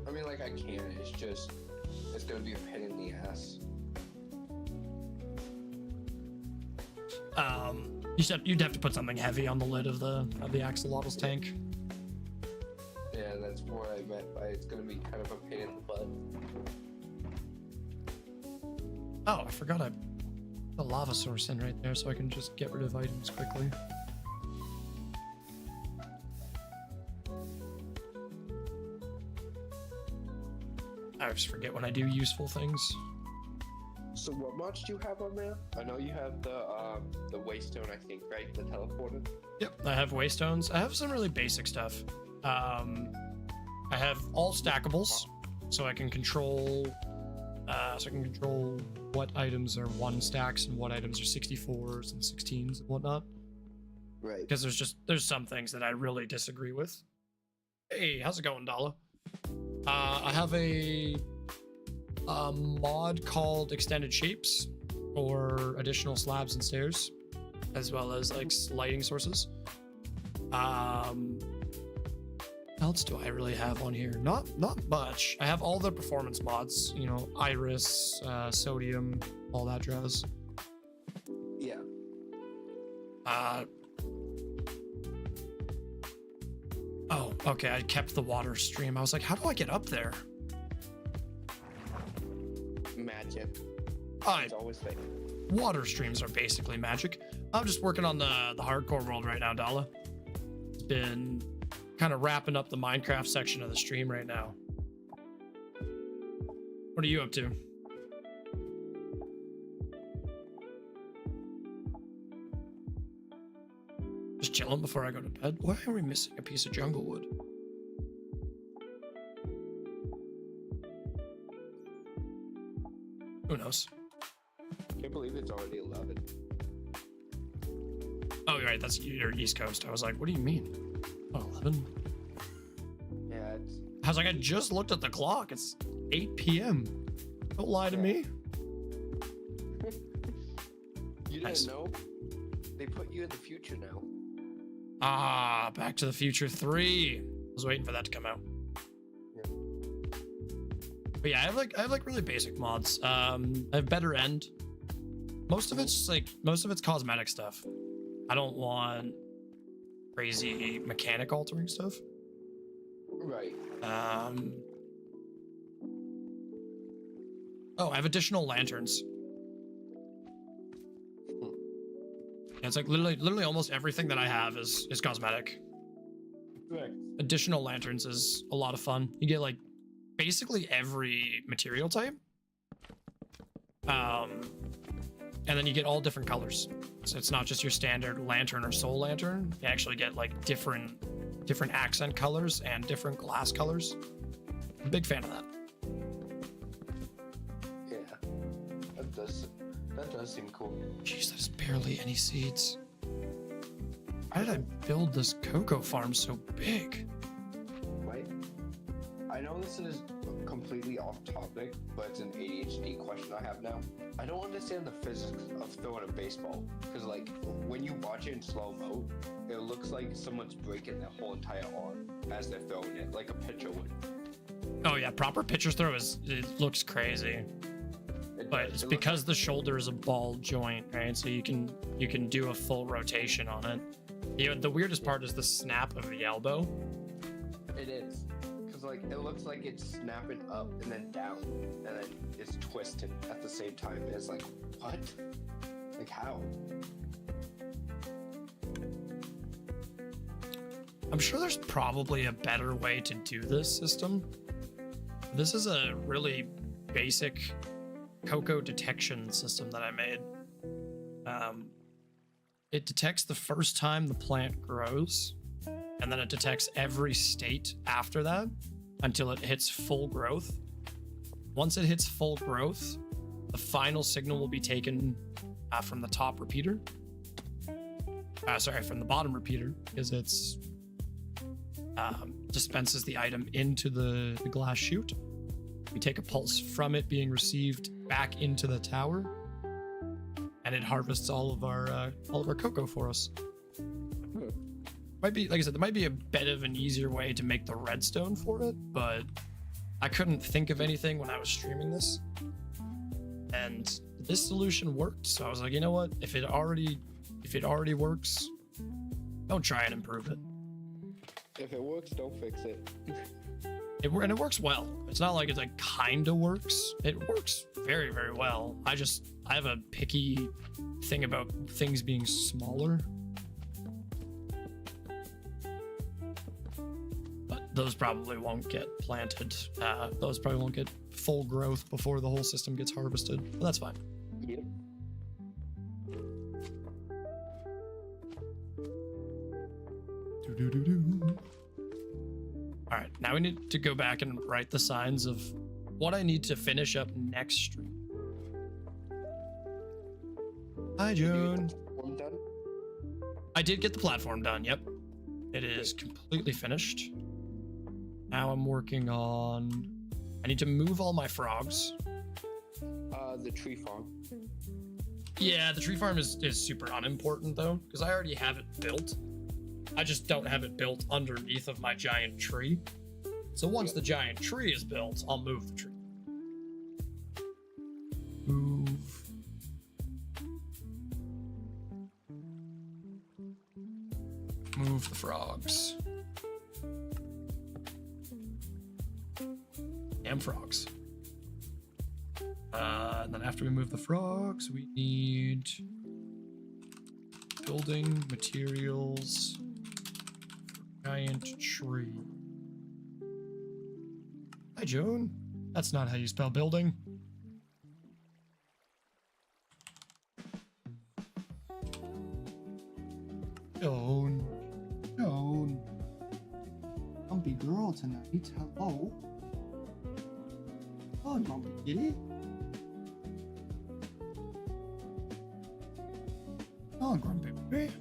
Speaker 3: I mean, like, I can. It's gonna be a pain in the ass.
Speaker 1: You'd have to put something heavy on the lid of the axolotl's tank.
Speaker 3: Yeah, that's what I meant by it's gonna be kind of a pain in the butt.
Speaker 1: Oh, I forgot I put a lava source in right there so I can just get rid of items quickly. I always forget when I do useful things.
Speaker 3: So what mods do you have on there? I know you have the waystone, I think, right? The teleporter.
Speaker 1: Yep, I have waystones. I have some really basic stuff. I have all stackables, so I can control what items are 1 stacks and what items are 64s and 16s and whatnot.
Speaker 3: Right.
Speaker 1: Because there's some things that I really disagree with. Hey, how's it going, Dala? I have a mod called Extended Shapes, or additional slabs and stairs, as well as like lighting sources. What else do I really have on here? Not much. I have all the performance mods, you know, Iris, Sodium, all that jazz.
Speaker 3: Yeah.
Speaker 1: Oh, okay, I kept the water stream. I was like, how do I get up there?
Speaker 3: Magic.
Speaker 1: I
Speaker 3: It's always fake.
Speaker 1: Water streams are basically magic. I'm just working on the hardcore world right now, Dala. It's been kind of wrapping up the Minecraft section of the stream right now. What are you up to? Just chilling before I go to bed? Why are we missing a piece of jungle wood? Who knows?
Speaker 3: Can't believe it's already 11.
Speaker 1: Oh, you're right. That's your East Coast. I was like, what do you mean? Oh, 11?
Speaker 3: Yeah, it's.
Speaker 1: I was like, I just looked at the clock. It's 8 p.m. Don't lie to me.
Speaker 3: You
Speaker 1: Nice.
Speaker 3: didn't know? They put you in the future now.
Speaker 1: Ah, Back to the Future 3. I was waiting for that to come out.
Speaker 3: Yeah.
Speaker 1: But yeah, I have like really basic mods. I have Better End. Most of it's cosmetic stuff. I don't want crazy mechanic altering stuff.
Speaker 3: Right.
Speaker 1: Oh, I have additional lanterns. Yeah, it's like literally almost everything that I have is cosmetic.
Speaker 3: Right.
Speaker 1: Additional lanterns is a lot of fun. You get like basically every material type. And then you get all different colors. So it's not just your standard lantern or soul lantern. You actually get like different accent colors and different glass colors. I'm a big fan of that.
Speaker 3: Yeah. That does seem cool.
Speaker 1: Jeez, there's barely any seeds. Why did I build this cocoa farm so big?
Speaker 3: Right? I I know this is completely off topic, but it's an ADHD question I have now. I don't understand the physics of throwing a baseball because, like, when you watch it in slow mo, it looks like someone's breaking their whole entire arm as they're throwing it, like a pitcher would.
Speaker 1: Oh yeah, proper pitcher's throw it looks crazy. But it's because the shoulder is a ball joint, right? So you can do a full rotation on it. The weirdest part is the snap of the elbow.
Speaker 3: It is. Because, like, it looks like it's snapping up and then down, and then it's twisting at the same time. And it's like, what? Like, how?
Speaker 1: I'm sure there's probably a better way to do this system. This is a really basic Coco detection system that I made. It detects the first time the plant grows, and then it detects every state after that until it hits full growth. Once it hits full growth, the final signal will be taken from the top repeater. From the bottom repeater, because it's dispenses the item into the glass chute. We take a pulse from it being received back into the tower, and it harvests all of our cocoa for us. Might be, like I said, there might be a bit of an easier way to make the redstone for it, but I couldn't think of anything when I was streaming this, and this solution worked. So I was like, you know what? If it already works, don't try and improve it.
Speaker 3: If it works, don't fix it.
Speaker 1: And it works well. It's not like it's like kinda works. It works very, very well. I have a picky thing about things being smaller. But those probably won't get planted. Those probably won't get full growth before the whole system gets harvested. But that's fine.
Speaker 3: Yep.
Speaker 1: All right, now we need to go back and write the signs of what I need to finish up next stream. Hi, June.
Speaker 3: One done?
Speaker 1: I did get the platform done. Yep. It is completely finished. Now I'm working on... I need to move all my frogs.
Speaker 3: The tree farm.
Speaker 1: Yeah, the tree farm is super unimportant, though, because I already have it built. I just don't have it built underneath of my giant tree. So once the giant tree is built, I'll move the tree. Move. Move the frogs. Damn frogs. And then after we move the frogs, we need building materials for giant tree. Hi, Joan. That's not how you spell building. Joan. Joan. Grumpy girl tonight. Hello. Oh, Grumpy kitty. Oh, Grumpy baby.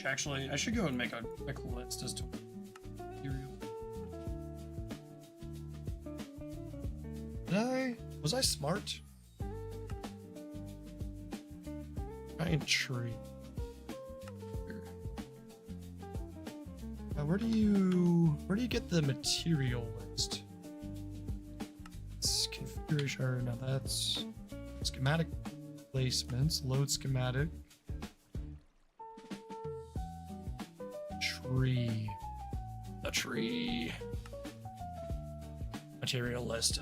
Speaker 1: Actually, I should go and make a quick list as to material. Was I smart? Giant tree. Now, where do you get the material list? It's configuration. Now that's schematic placements. Load schematic. The tree material list.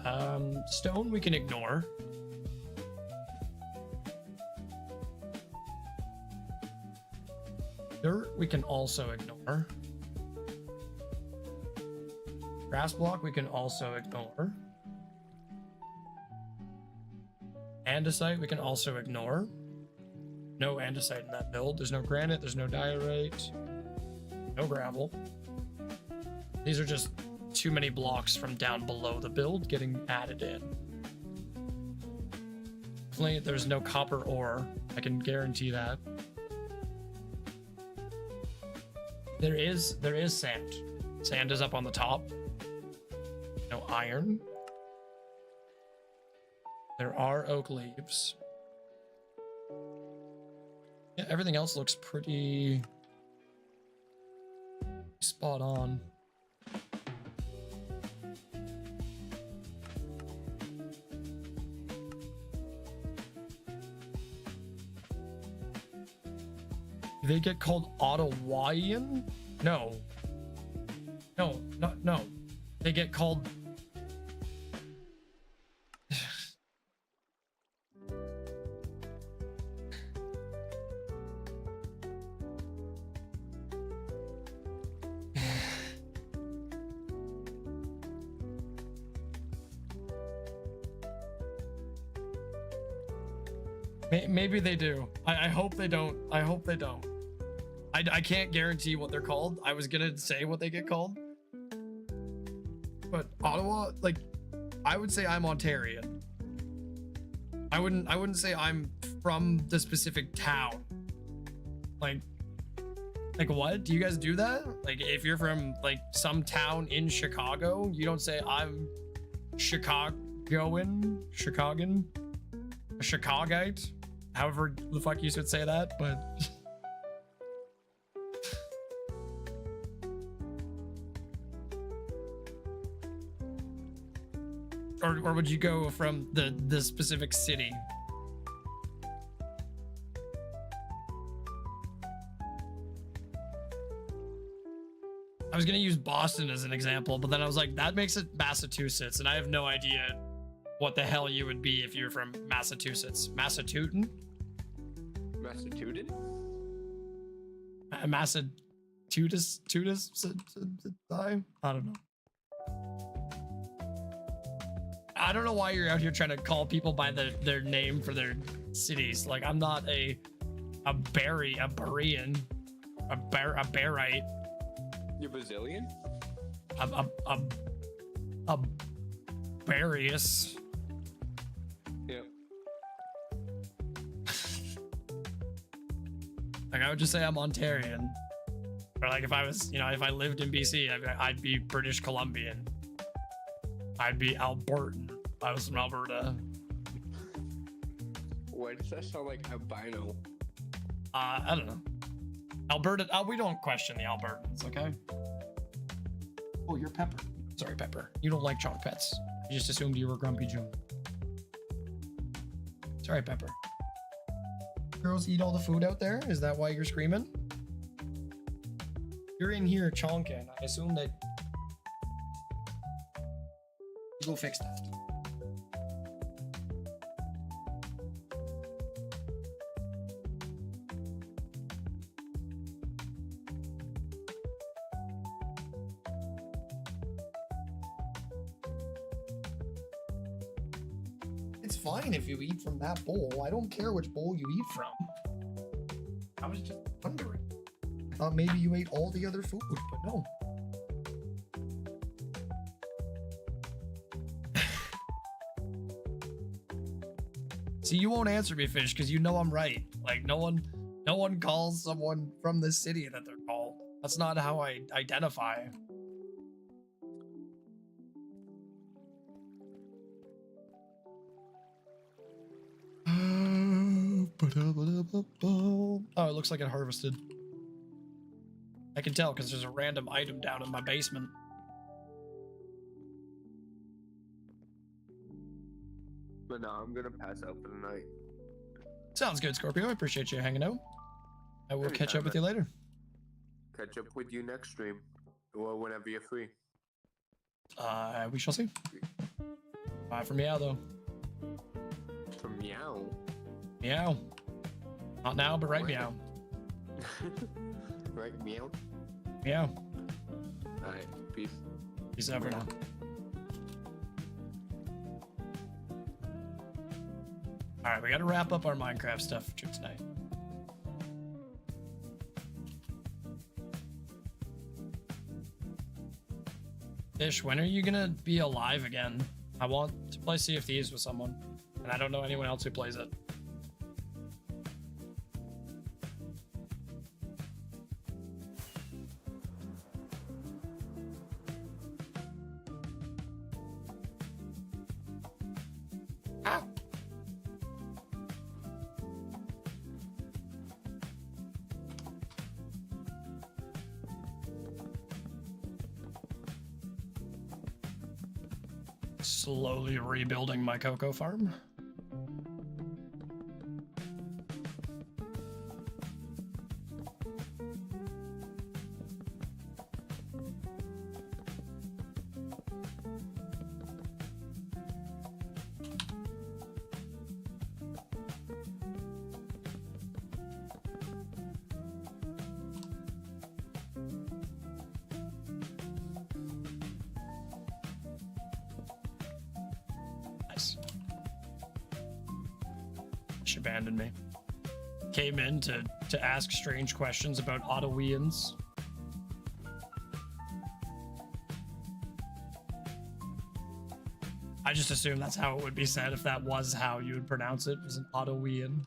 Speaker 1: Stone we can ignore. Dirt we can also ignore. Grass block we can also ignore. Andesite we can also ignore. No andesite in that build. There's no granite, there's no diorite. No gravel. These are just too many blocks from down below the build getting added in. Definitely, there's no copper ore. I can guarantee that. There is sand. Sand is up on the top. No iron. There are oak leaves. Yeah, everything else looks pretty spot on. Do they get called Ottawian? No. No. They get called... Maybe they do. I hope they don't. I hope they don't. I can't guarantee what they're called. I was gonna say what they get called. But Ottawa, like, I would say I'm Ontarian. I wouldn't say I'm from the specific town. Like what? Do you guys do that? Like, if you're from like some town in Chicago, you don't say I'm Chicagoan, a Chicagoite, however the fuck you should say that, but or would you go from the specific city? I was gonna use Boston as an example, but then I was like, that makes it Massachusetts, and I have no idea what the hell you would be if you're from Massachusetts. Massachusetts? Massachusetts? I don't know. I don't know why you're out here trying to call people by their name for their cities. Like, I'm not a Barrian, a Barite.
Speaker 3: You're Brazilian?
Speaker 1: A Barius.
Speaker 3: Yeah.
Speaker 1: Like, I would just say I'm Ontarian. Or like if I was, if I lived in BC, I'd be British Columbian. I'd be Albertan. If I was from Alberta.
Speaker 3: Why does that sound like albino?
Speaker 1: I don't know. Alberta, we don't question the Albertans, okay? Oh, you're Pepper. Sorry, Pepper. You don't like chalk pets. I just assumed you were Grumpy June. Sorry, Pepper. Girls eat all the food out there? Is that why you're screaming? You're in here chonking. I assume that... Go fix that. It's fine if you eat from that bowl. I don't care which bowl you eat from. I was just wondering. I thought maybe you ate all the other food, but no. See, you won't answer me, Fish, because you know I'm right. Like, no one calls someone from the city that they're called. That's not how I identify. Oh, it looks like it harvested. I can tell because there's a random item down in my basement.
Speaker 3: But no, I'm gonna pass out for the night.
Speaker 1: Sounds good, Scorpio. I appreciate you hanging out. I will catch up
Speaker 3: Anytime,
Speaker 1: with you later.
Speaker 3: Catch up with you next stream. Or whenever you're free.
Speaker 1: We shall see. Bye for meow, though.
Speaker 3: For meow.
Speaker 1: Meow. Not now, but right
Speaker 3: What?
Speaker 1: meow.
Speaker 3: Right, meow.
Speaker 1: Meow.
Speaker 3: Alright, peace.
Speaker 1: Peace out for now. Alright, we gotta wrap up our Minecraft stuff for tonight. Ish, when are you gonna be alive again? I want to play Sea of Thieves with someone, and I don't know anyone else who plays it. Ow! Slowly rebuilding my cocoa farm. Nice. She abandoned me. Came in to ask strange questions about Ottawians. I just assumed that's how it would be said if that was how you would pronounce it, was an Ottawian.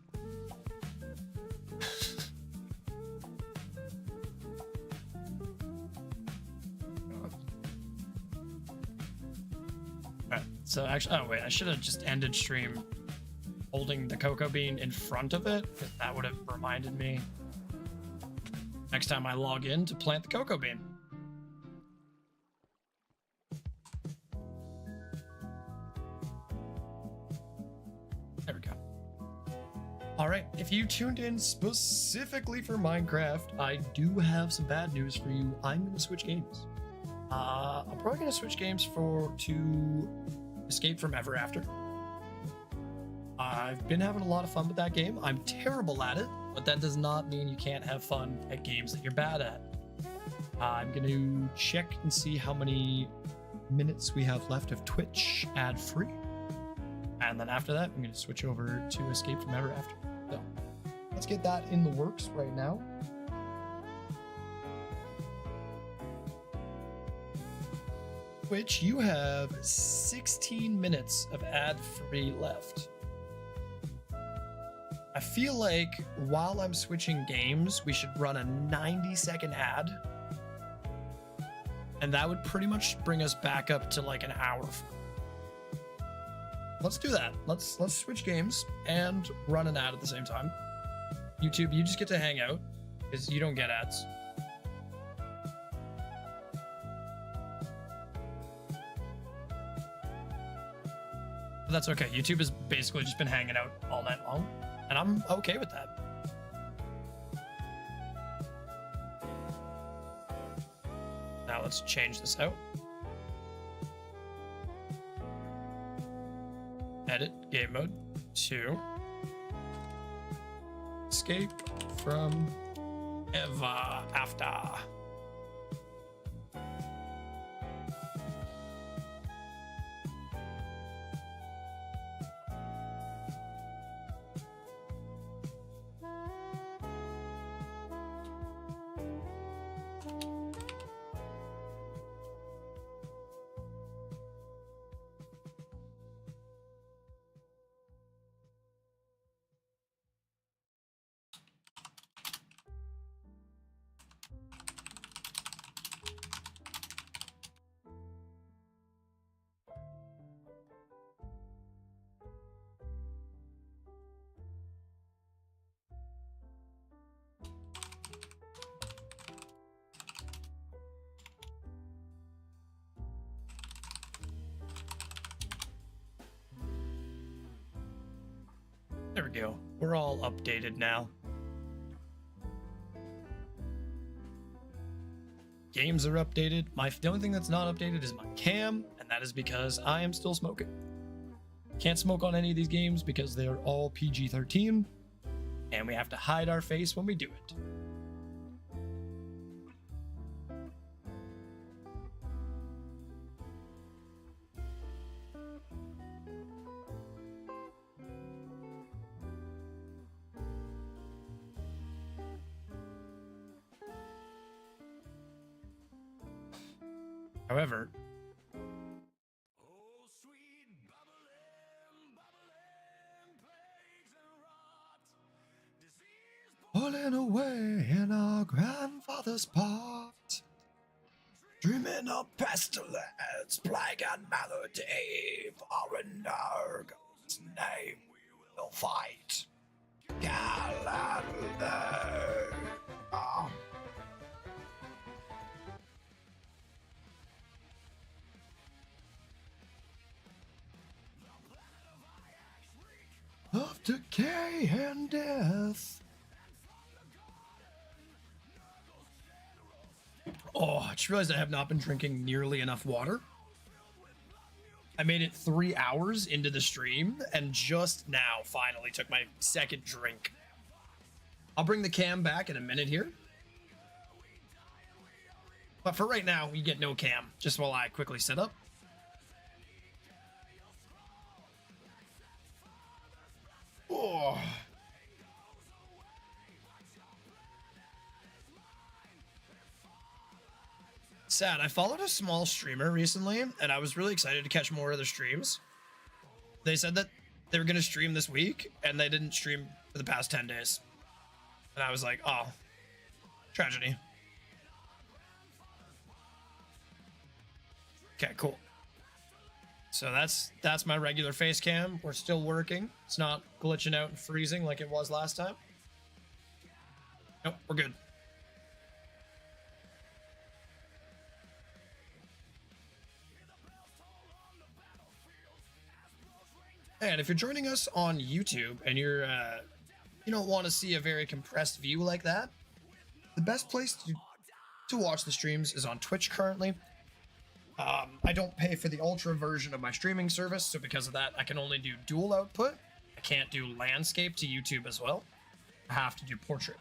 Speaker 1: Alright, so actually, oh wait, I should have just ended stream holding the cocoa bean in front of it, because that would have reminded me next time I log in to plant the cocoa bean. There we go. All right, if you tuned in specifically for Minecraft, I do have some bad news for you. I'm gonna switch games. I'm probably gonna switch games to Escape from Ever After. I've been having a lot of fun with that game. I'm terrible at it, but that does not mean you can't have fun at games that you're bad at. I'm going to check and see how many minutes we have left of Twitch ad-free. And then after that, I'm going to switch over to Escape from Ever After. So let's get that in the works right now. Twitch, you have 16 minutes of ad-free left. I feel like while I'm switching games, we should run a 90-second ad. And that would pretty much bring us back up to like an hour. Let's do that. Let's switch games and run an ad at the same time. YouTube, you just get to hang out because you don't get ads. But that's okay. YouTube has basically just been hanging out all night long. And I'm okay with that. Now let's change this out. Edit game mode to Escape from Ever After. There we go. We're all updated now. Games are updated. The only thing that's not updated is my cam, and that is because I am still smoking. Can't smoke on any of these games because they're all PG-13, and we have to hide our face when we do it. However, this part. Dreaming of pestilence, plague and malady, for in our God's name we'll fight. Galander. Oh. Of decay and death. Oh, I just realized I have not been drinking nearly enough water. I made it 3 hours into the stream and just now finally took my second drink. I'll bring the cam back in a minute here. But for right now, you get no cam, just while I quickly set up. Oh. Sad. I followed a small streamer recently, and I was really excited to catch more of their streams. They said that they were going to stream this week, and they didn't stream for the past 10 days. And I was like, oh, tragedy. Okay, cool. So that's my regular face cam. We're still working. It's not glitching out and freezing like it was last time. Nope, we're good. And if you're joining us on YouTube and you're you don't want to see a very compressed view like that, the best place to watch the streams is on Twitch currently. I don't pay for the ultra version of my streaming service, so because of that, I can only do dual output. I can't do landscape to YouTube as well. I have to do portrait.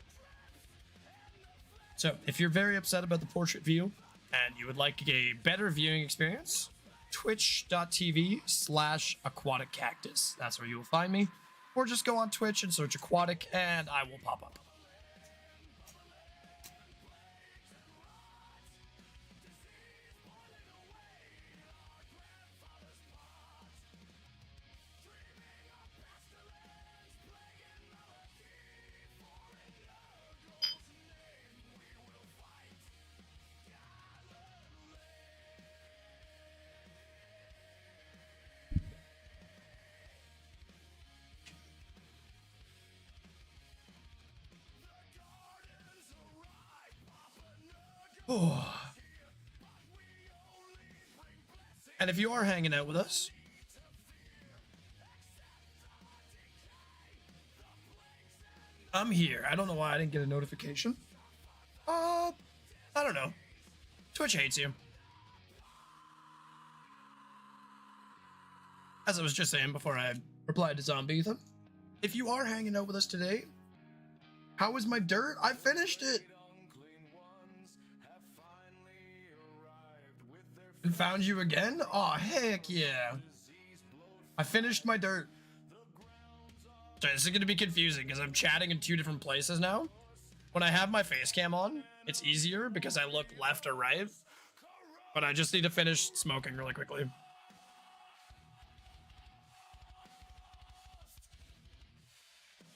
Speaker 1: So if you're very upset about the portrait view and you would like a better viewing experience, twitch.tv/aquatic cactus. That's where you will find me. Or just go on Twitch and search aquatic and I will pop up. Oh. And if you are hanging out with us, I'm here. I don't know why I didn't get a notification. I don't know. Twitch hates you. As I was just saying before I replied to Zombie Ethan, if you are hanging out with us today, how was my dirt? I finished it. And found you again? Oh, heck yeah. I finished my dirt. Sorry, this is going to be confusing because I'm chatting in 2 different places now. When I have my face cam on, it's easier because I look left or right. But I just need to finish smoking really quickly.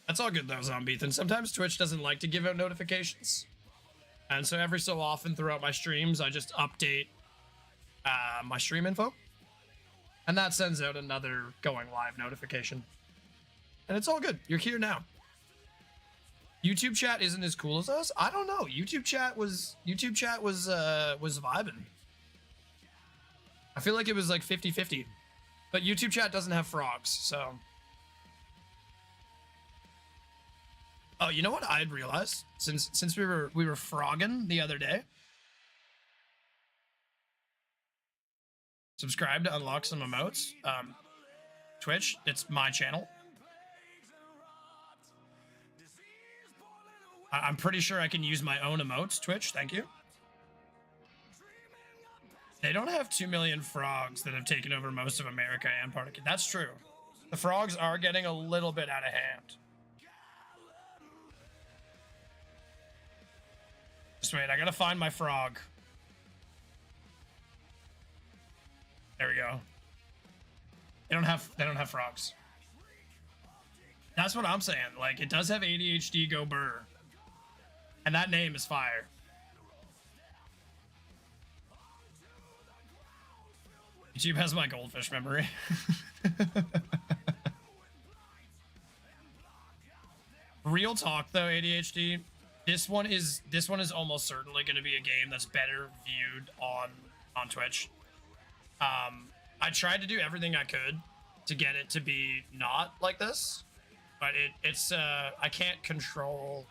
Speaker 1: That's all good though, Zombie Ethan. Sometimes Twitch doesn't like to give out notifications. And so every so often throughout my streams, I just update my stream info, and that sends out another going live notification, and it's all good. You're here now. YouTube chat isn't as cool as us. I don't know. YouTube chat was vibing. I feel like it was like 50-50, but YouTube chat doesn't have frogs, so. Oh, you know what I'd realized since we were frogging the other day. Subscribe to unlock some emotes. Twitch, it's my channel. I'm pretty sure I can use my own emotes. Twitch, thank you. They don't have 2 million frogs that have taken over most of America and Antarctica. That's true. The frogs are getting a little bit out of hand. Just wait, I gotta find my frog. There we go. They don't have frogs. That's what I'm saying. Like, it does have ADHD Go Burr. And that name is fire. YouTube has my goldfish memory. Real talk though, ADHD. This one is almost certainly going to be a game that's better viewed on Twitch. I tried to do everything I could to get it to be not like this, but it's I can't control.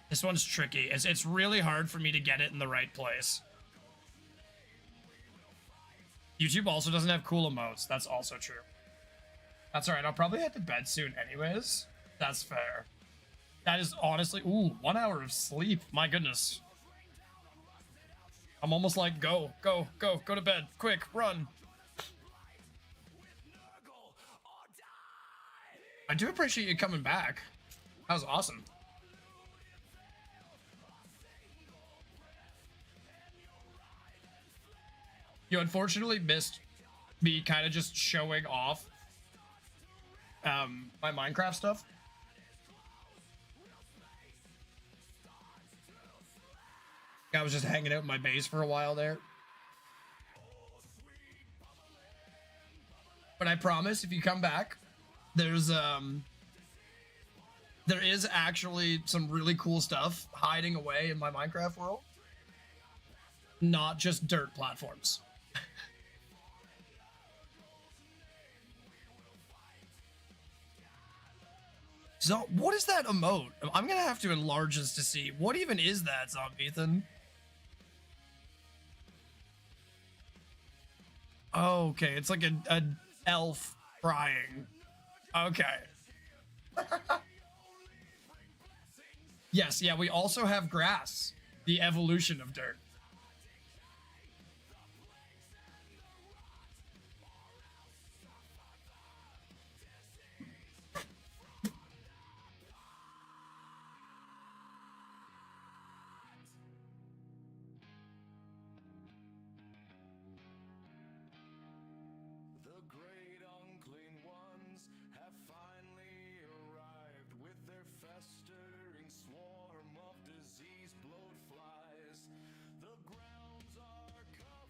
Speaker 1: This one's tricky. It's really hard for me to get it in the right place. YouTube also doesn't have cool emotes. That's also true. That's alright. I'll probably head to bed soon anyways. That's fair. That is honestly... Ooh, 1 hour of sleep. My goodness. I'm almost like, go to bed. Quick, run. I do appreciate you coming back. That was awesome. You unfortunately missed me kind of just showing off my Minecraft stuff. I was just hanging out in my base for a while there. But I promise if you come back, there is actually some really cool stuff hiding away in my Minecraft world. Not just dirt platforms. So, what is that emote? I'm gonna have to enlarge this to see. What even is that, Zombethan? Oh, okay, it's like a elf crying. Okay. Yes, yeah, we also have grass. The evolution of dirt.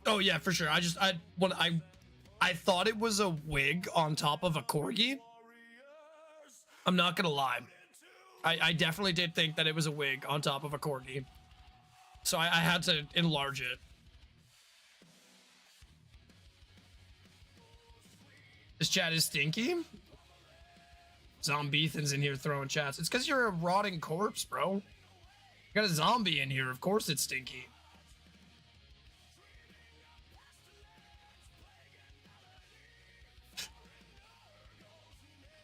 Speaker 1: Oh yeah, for sure. I thought it was a wig on top of a corgi. I'm not gonna lie. I definitely did think that it was a wig on top of a corgi. So I had to enlarge it. This chat is stinky. Zombethan's in here throwing chats. It's because you're a rotting corpse, bro. You got a zombie in here. Of course it's stinky.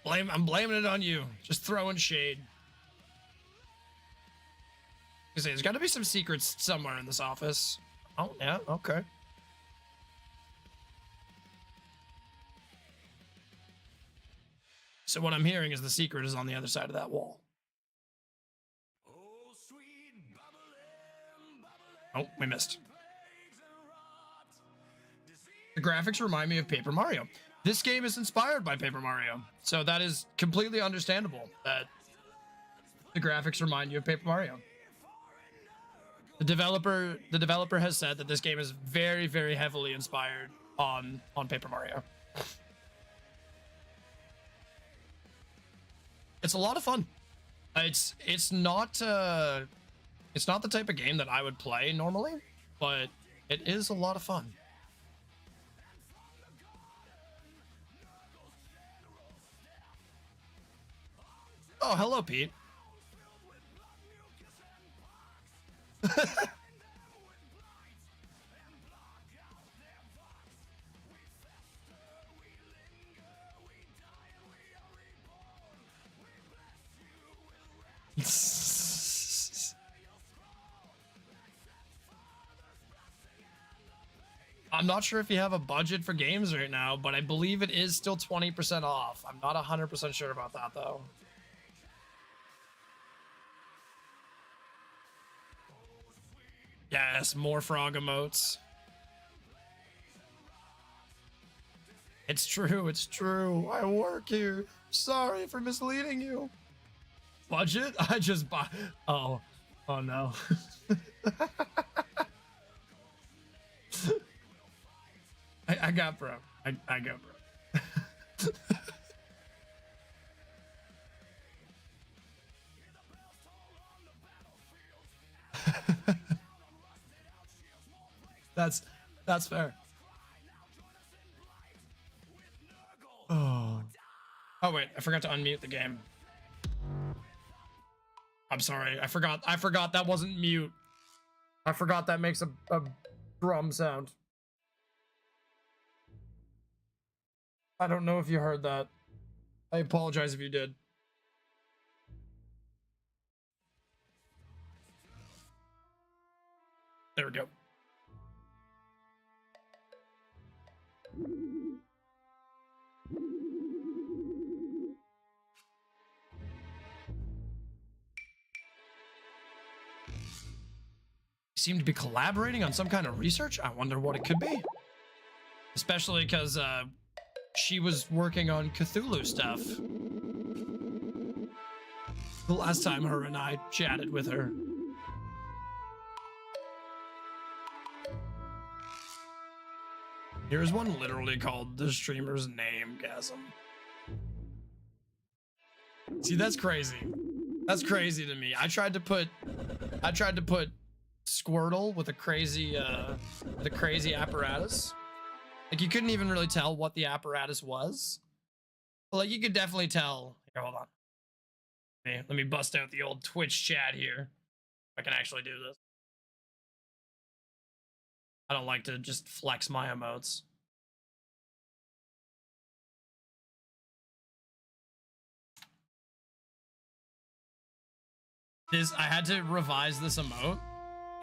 Speaker 1: I'm blaming it on you. Just throwing shade. I say, there's got to be some secrets somewhere in this office. Oh, yeah, okay. So what I'm hearing is the secret is on the other side of that wall. Oh, we missed. The graphics remind me of Paper Mario. This game is inspired by Paper Mario, so that is completely understandable that the graphics remind you of Paper Mario. The developer has said that this game is very, very heavily inspired on Paper Mario. It's a lot of fun. It's not the type of game that I would play normally, but it is a lot of fun. Oh, hello, Pete. I'm not sure if you have a budget for games right now, but I believe it is still 20% off. I'm not 100% sure about that, though. Yes, more frog emotes. It's true, it's true. I work here. Sorry for misleading you. Budget? I just buy. Oh. Oh no. I got bro. I got bro. That's fair. Oh. Oh wait, I forgot to unmute the game. I'm sorry. I forgot that wasn't mute. I forgot that makes a drum sound. I don't know if you heard that. I apologize if you did. There we go. Seem to be collaborating on some kind of research. I wonder what it could be. Especially because she was working on Cthulhu stuff the last time her and I chatted with her. Here's one literally called The Streamer's Name, Gasm. See, that's crazy. That's crazy to me. I tried to put Squirtle with a crazy apparatus. Like, you couldn't even really tell what the apparatus was. But like, you could definitely tell. Here, hold on. Let me bust out the old Twitch chat here. If I can actually do this. I don't like to just flex my emotes. I had to revise this emote,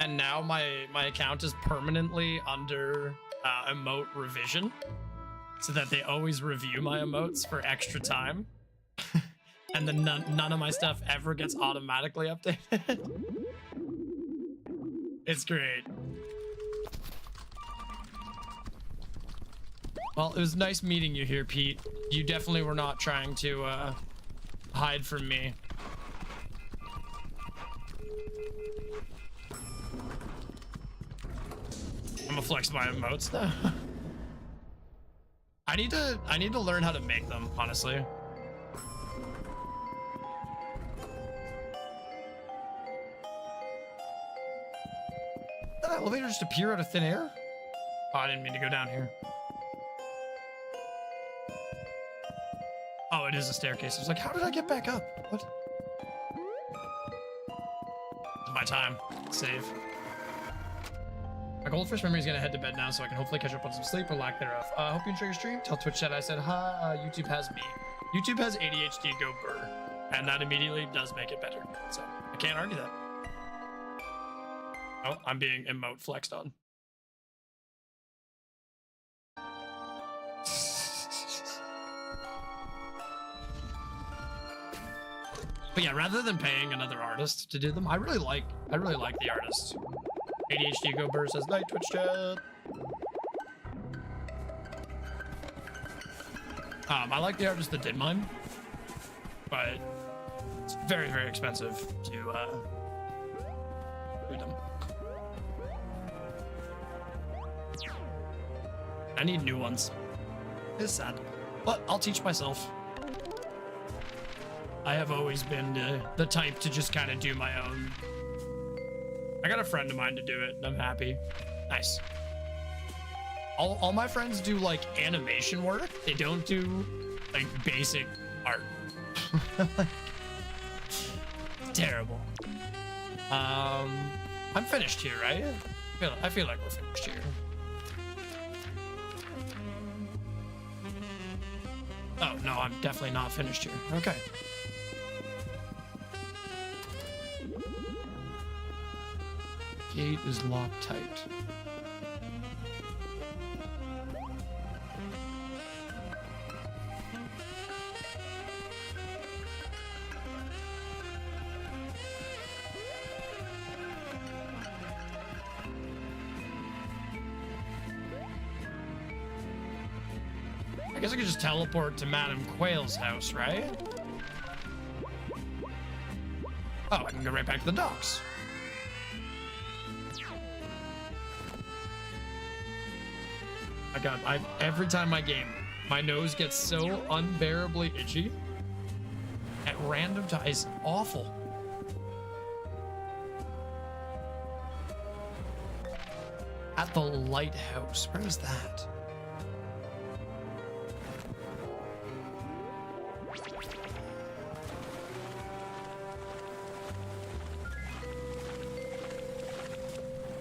Speaker 1: and now my account is permanently under emote revision, so that they always review my emotes for extra time, and then none of my stuff ever gets automatically updated. It's great. Well, it was nice meeting you here, Pete. You definitely were not trying to hide from me. I'm gonna flex my emotes though. I need to learn how to make them, honestly. Did that elevator just appear out of thin air? Oh, I didn't mean to go down here. Oh, it is a staircase. I was like, how did I get back up? What? It's my time. Save. My goldfish memory is gonna head to bed now, so I can hopefully catch up on some sleep or lack thereof. Hope you enjoy your stream. Tell Twitch chat I said hi. YouTube has me. YouTube has ADHD go burr, and that immediately does make it better. So I can't argue that. Oh, I'm being emote flexed on. But yeah, rather than paying another artist to do them, I really like the artist. ADHD Go Burr says night Twitch chat. I like the artist that did mine, but it's very, very expensive to do them. I need new ones. It's sad, but I'll teach myself. I have always been the type to just kind of do my own. I got a friend of mine to do it, and I'm happy. Nice. All my friends do like animation work. They don't do like basic art. Terrible. I'm finished here, right? I feel like we're finished here. Oh no, I'm definitely not finished here. Okay. Gate is locked tight. guess I could just teleport to Madame Quail's house, right? Oh, I can go right back to the docks. Every time I game, my nose gets so unbearably itchy at random times. It's awful. At the lighthouse. Where is that?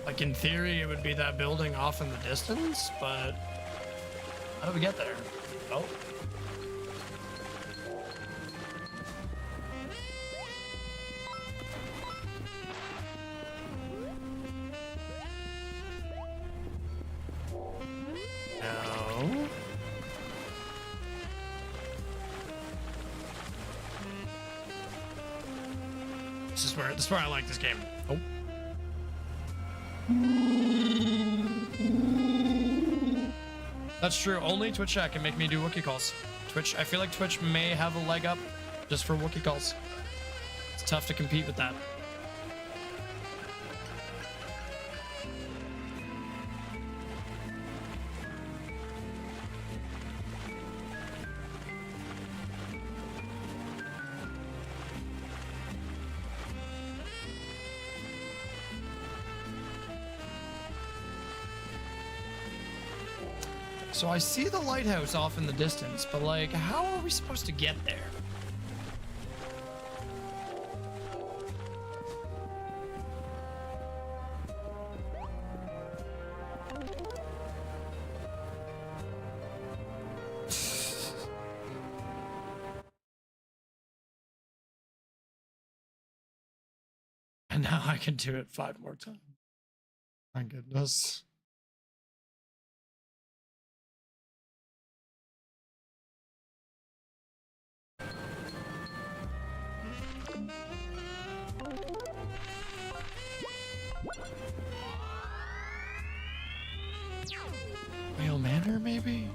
Speaker 1: Like, in theory, it would be that building off in the distance, but how do we get there? Oh. No. This is where I like this game. Oh. That's true. Only Twitch chat can make me do Wookiee calls. Twitch, I feel like Twitch may have a leg up just for Wookiee calls. It's tough to compete with that. So I see the lighthouse off in the distance, but like, how are we supposed to get there? And now I can do it 5 more times. My goodness. Whale Manor, maybe?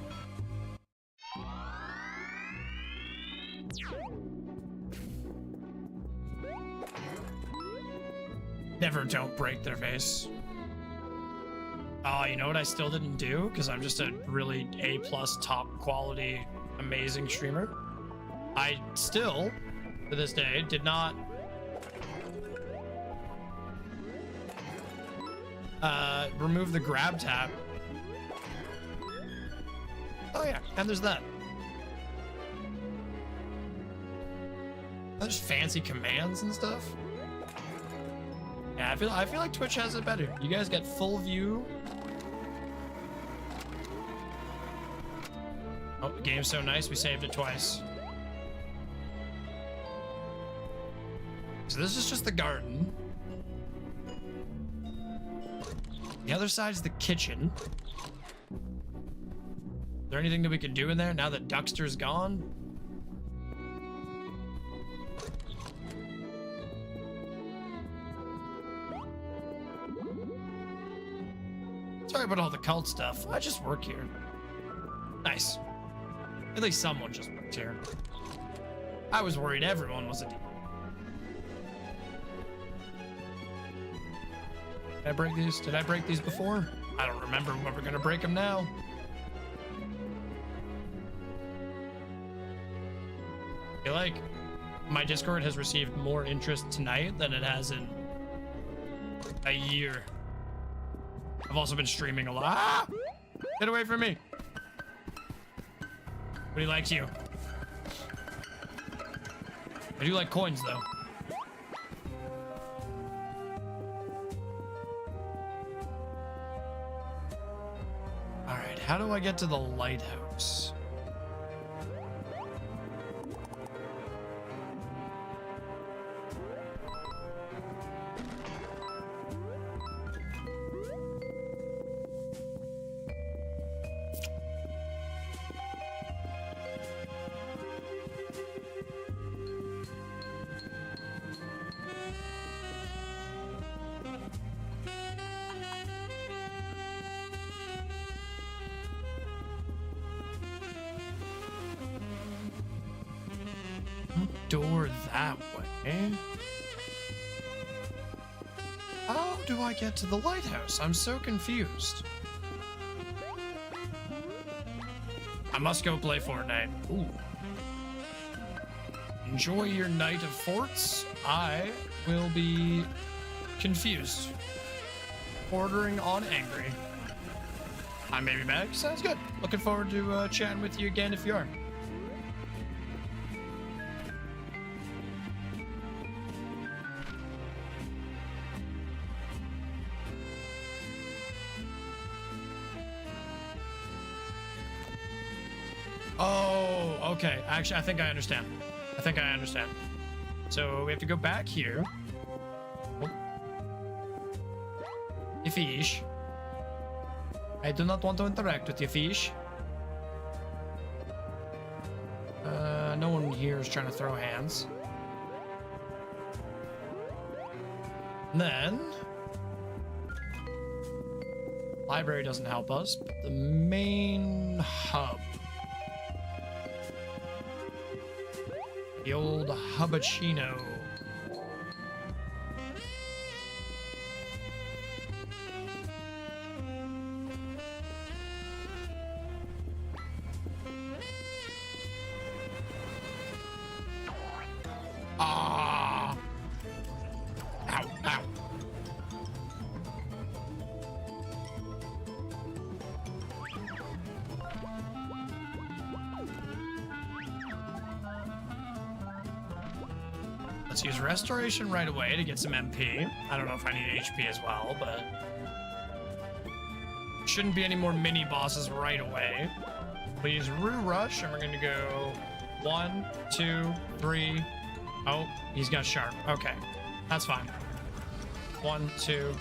Speaker 1: Never don't break their base. Oh, you know what I still didn't do? Because I'm just a really A+ top quality, amazing streamer. I still, to this day, did not remove the grab tab. Oh yeah, and there's that. There's fancy commands and stuff. Yeah, I feel like Twitch has it better. You guys get full view. Oh, the game's so nice, we saved it twice. So this is just the garden. The other side's the kitchen. Is there anything that we can do in there now that Duxter's gone? Sorry about all the cult stuff. I just work here. Nice. At least someone just worked here. I was worried everyone was a demon. Did I break these? Did I break these before? I don't remember, but we're gonna break them now. I feel like my Discord has received more interest tonight than it has in a year. I've also been streaming a lot. Ah! Get away from me. But he likes you. I do like coins though. All right, how do I get to the lighthouse? door that way. How do I get to the lighthouse? I'm so confused. I must go play Fortnite. Ooh. Enjoy your night of forts. I will be confused. Bordering on angry. I may be back. Sounds good. Looking forward to chatting with you again if you are. Oh, okay. Actually, I think I understand. So we have to go back here. Oh. You fish. I do not want to interact with you, fish. No one here is trying to throw hands. And then... library doesn't help us, but the main hub. The old Hubachino. Ah! Ow, ow. Let's use restoration right away to get some MP. I don't know if I need HP as well, but shouldn't be any more mini bosses right away. We'll use Rue Rush, and we're gonna go 1, 2, 3. Oh, he's got sharp. Okay, that's fine. 1, 2.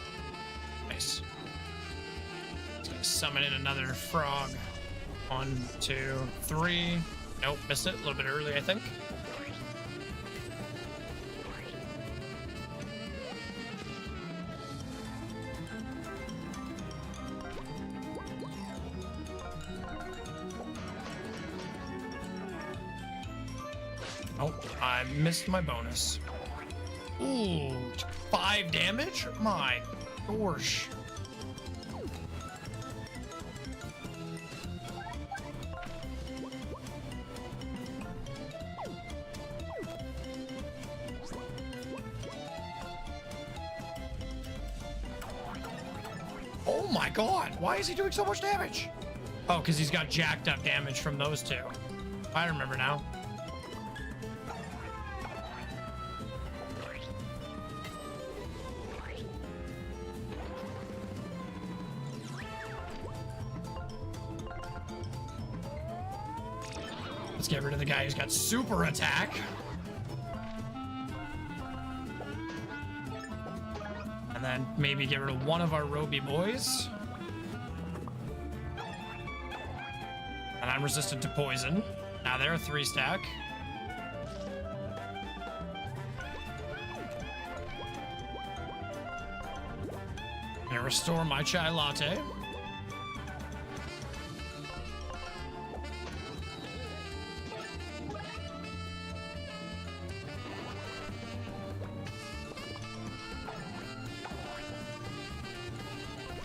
Speaker 1: Nice. Let's gonna summon in another frog. 1, 2, 3. Nope, missed it a little bit early, I think. Oh, I missed my bonus. Ooh, 5 damage? My gosh. Oh my god, why is he doing so much damage? Oh, because he's got jacked up damage from those two. I remember now. Let's get rid of the guy who's got super attack. And then maybe get rid of one of our Roby boys. And I'm resistant to poison. Now they're a 3-stack. And restore my chai latte.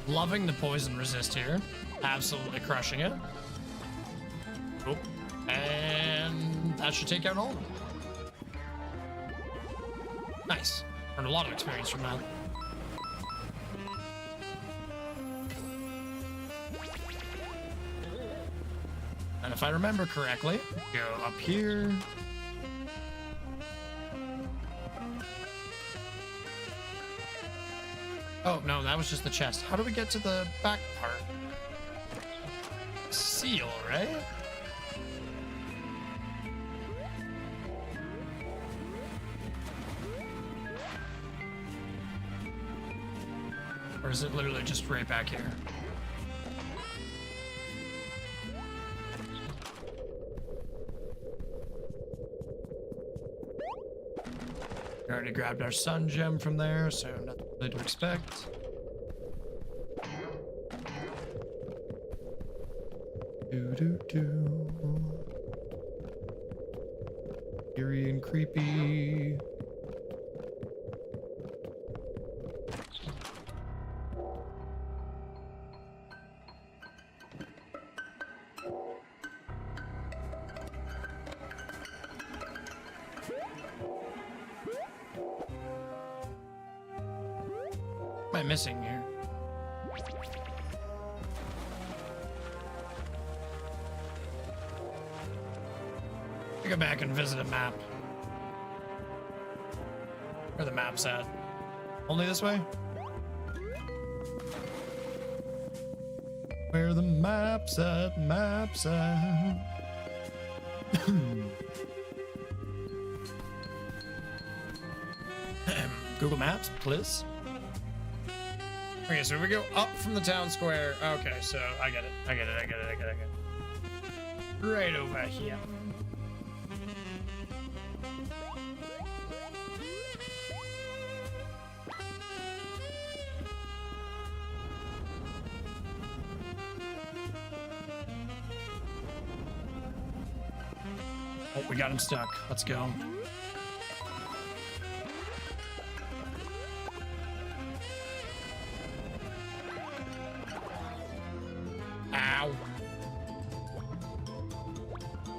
Speaker 1: Loving the poison resist here. Absolutely crushing it. Oh, and that should take out all of them. Nice. Earned a lot of experience from that. And if I remember correctly, go up here. Oh, no, that was just the chest. How do we get to the back part? Seal, right? Or is it literally just right back here? We already grabbed our sun gem from there, so nothing really to expect. Eerie and creepy. What am I missing here? Go back and visit a map. Where the map's at? Only this way? Where the map's at, map's at. Google Maps, please. Okay, so we go up from the town square. Okay, so I get it. I get it. Right over here. Oh, we got him stuck. Let's go. Ow.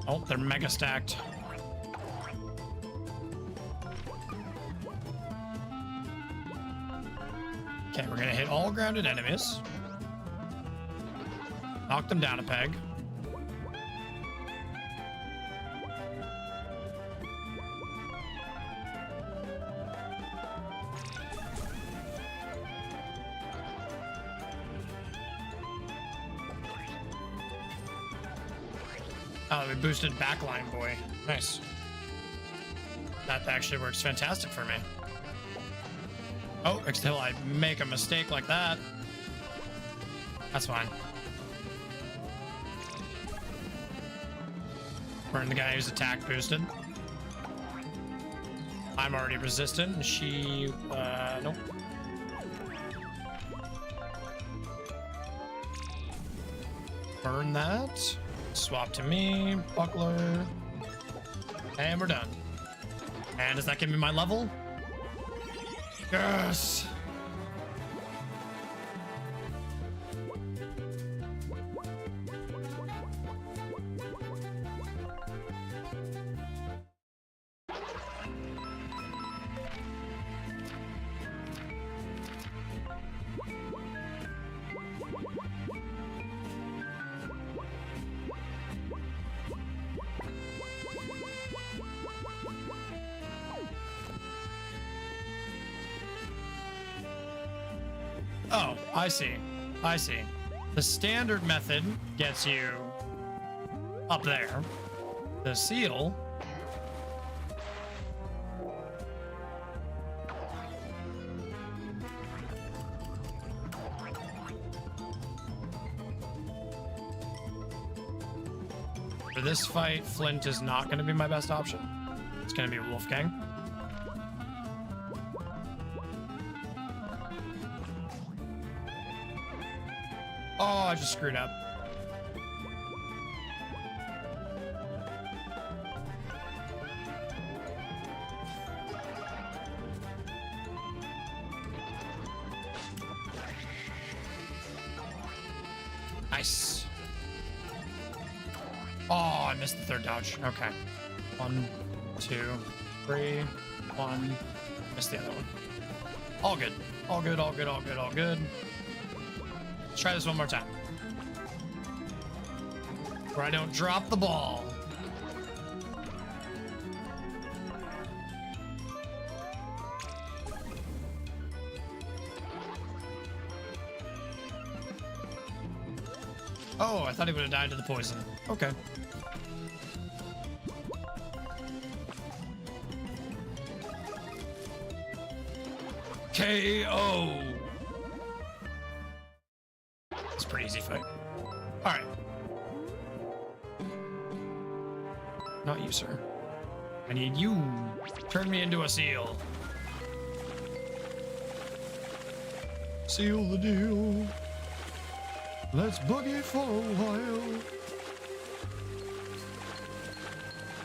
Speaker 1: Oh, they're mega stacked. Okay, we're gonna hit all grounded enemies. Knock them down a peg. Oh, we boosted backline boy. Nice. That actually works fantastic for me. Oh, until I make a mistake like that. That's fine. Burn the guy who's attack boosted. I'm already resistant, and she, nope. Burn that. Swap to me, buckler. And we're done. And does that give me my level? Yes! Oh, I see. I see. The standard method gets you up there. The seal. For this fight, Flint is not going to be my best option. It's going to be Wolfgang. Oh, I just screwed up. Nice. Oh, I missed the third dodge. Okay. 1, 2, 3, 1. Missed the other one. All good. All good, all good, all good, all good. Let's try this one more time. Where I don't drop the ball. Oh, I thought he would have died to the poison. Okay. KO. It's a pretty easy fight. All right. Not you, sir. I need you. Turn me into a seal. Seal the deal. Let's boogie for a while.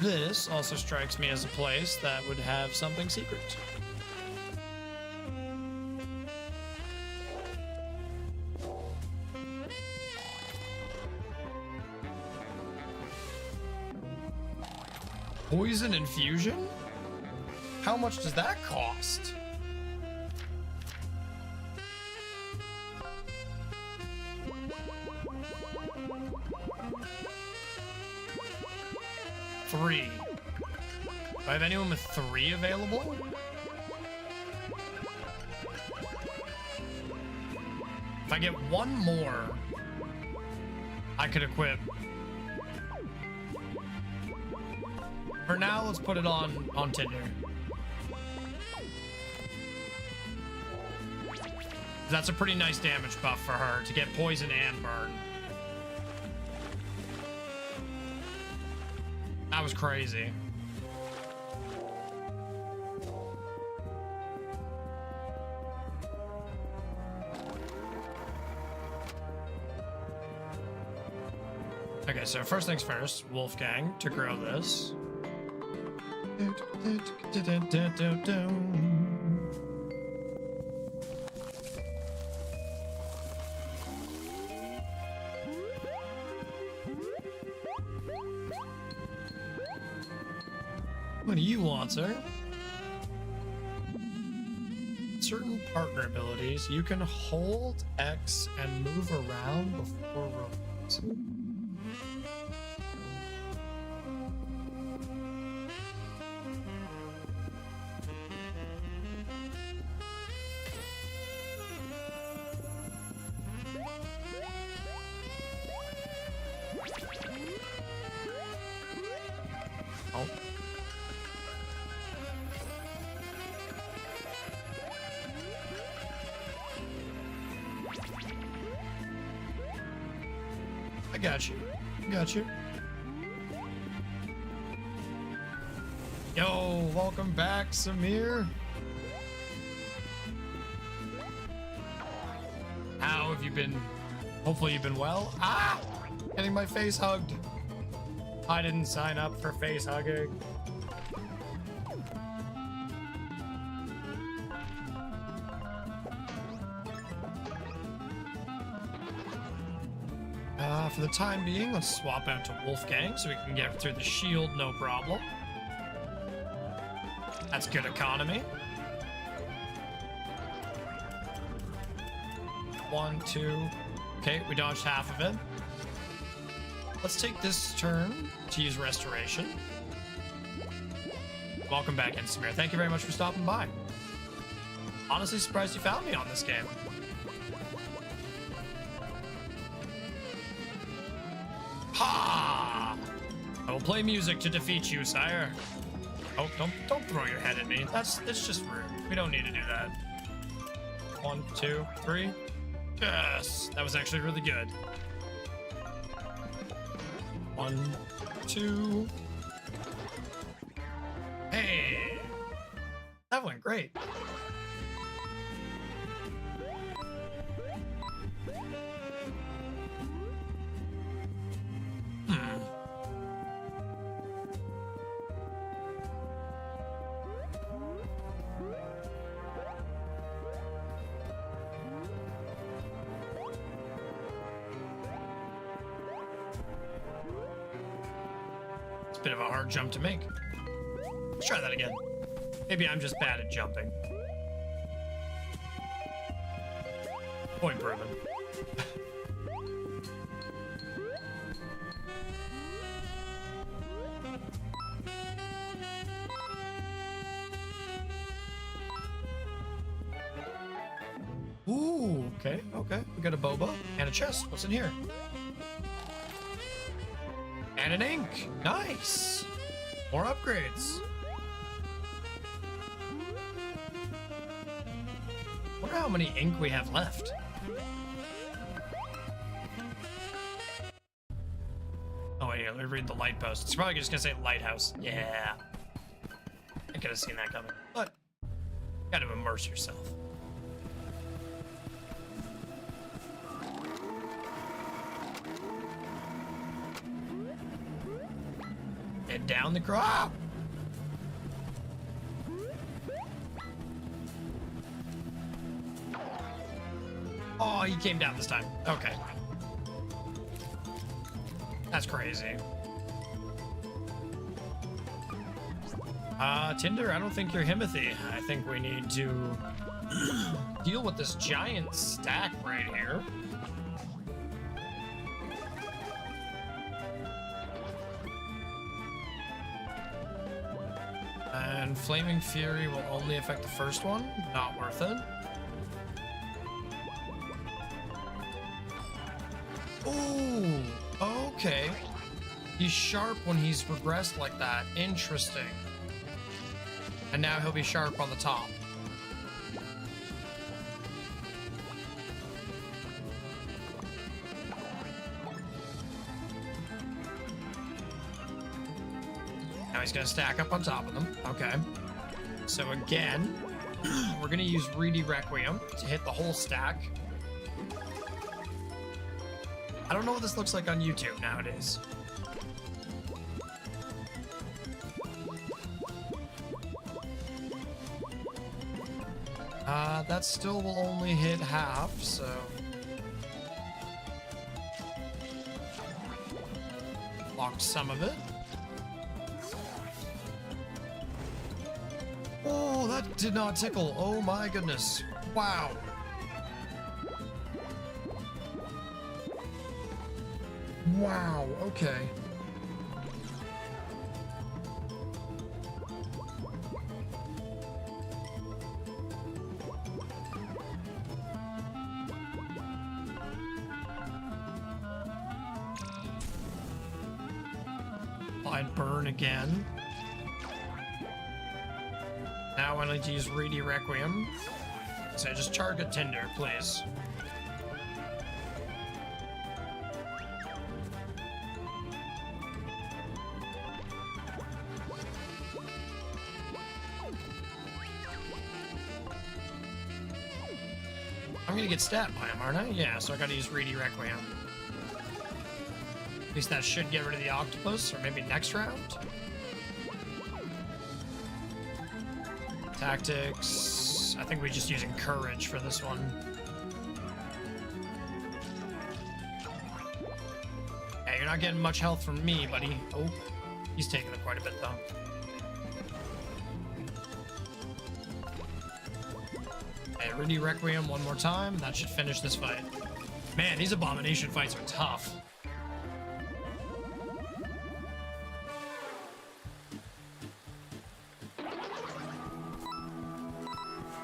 Speaker 1: This also strikes me as a place that would have something secret. Poison infusion? How much does that cost? Three. Do I have anyone with 3 available? If I get 1 more, I could equip. For now, let's put it on Tinder. That's a pretty nice damage buff for her to get poison and burn. That was crazy. Okay, so first things first, Wolfgang to grow this. What do you want, sir? Certain partner abilities, you can hold X and move around before releasing. Oh. I got you. Got you. Yo, welcome back, Samir. How have you been? Hopefully you've been well. Ah! Getting my face hugged. I didn't sign up for face hugging. For the time being, let's swap out to Wolfgang so we can get through the shield, no problem. That's good economy. 1, 2. Okay, we dodged half of it. Let's take this turn to use restoration. Welcome back, Samir. Thank you very much for stopping by. Honestly surprised you found me on this game. Ha! I will play music to defeat you, sire. Oh, don't throw your head at me. That's just rude. We don't need to do that. 1, 2, 3. Yes, that was actually really good. 1, 2. Hey, that went great. Bit of a hard jump to make. Let's try that again. Maybe I'm just bad at jumping. Point proven. Ooh, okay. We got a boba and a chest. What's in here? And an ink. Nice. More upgrades. Wonder how many ink we have left. Oh wait, let me read the light post. It's probably just gonna say lighthouse. Yeah. I could have seen that coming. But gotta immerse yourself. Head down down the crop. Oh, he came down this time. Okay. That's crazy. Tinder, I don't think you're Himothy. I think we need to deal with this giant stack right here. And Flaming Fury will only affect the first one. Not worth it. Ooh, okay. He's sharp when he's regressed like that. Interesting. And now he'll be sharp on the top. Now he's gonna stack up on top of them. Okay. So again, we're gonna use Reedy Requiem to hit the whole stack. I don't know what this looks like on YouTube nowadays. That still will only hit half, so... Locked some of it. Oh, that did not tickle. Oh my goodness. Wow. Wow, okay. I'd burn again. Now I need to use Reedy Requiem. So just target Tinder, please. I'm gonna get stabbed by him, aren't I? Yeah, so I gotta use Reedy Requiem. At least that should get rid of the octopus, or maybe next round? Tactics. I think we're just using courage for this one. Hey, you're not getting much health from me, buddy. Oh, he's taking up quite a bit, though. Hey, Reedy Requiem one more time. That should finish this fight. Man, these abomination fights are tough.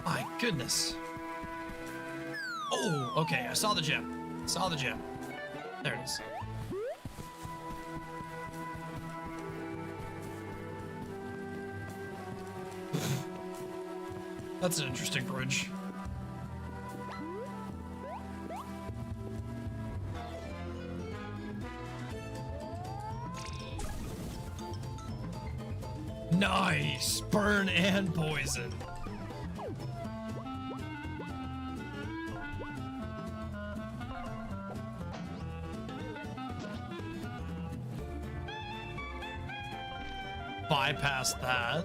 Speaker 1: My goodness. Oh, okay. I saw the gem. Saw the gem. There it is. That's an interesting bridge. Nice! Burn and poison. Bypass that.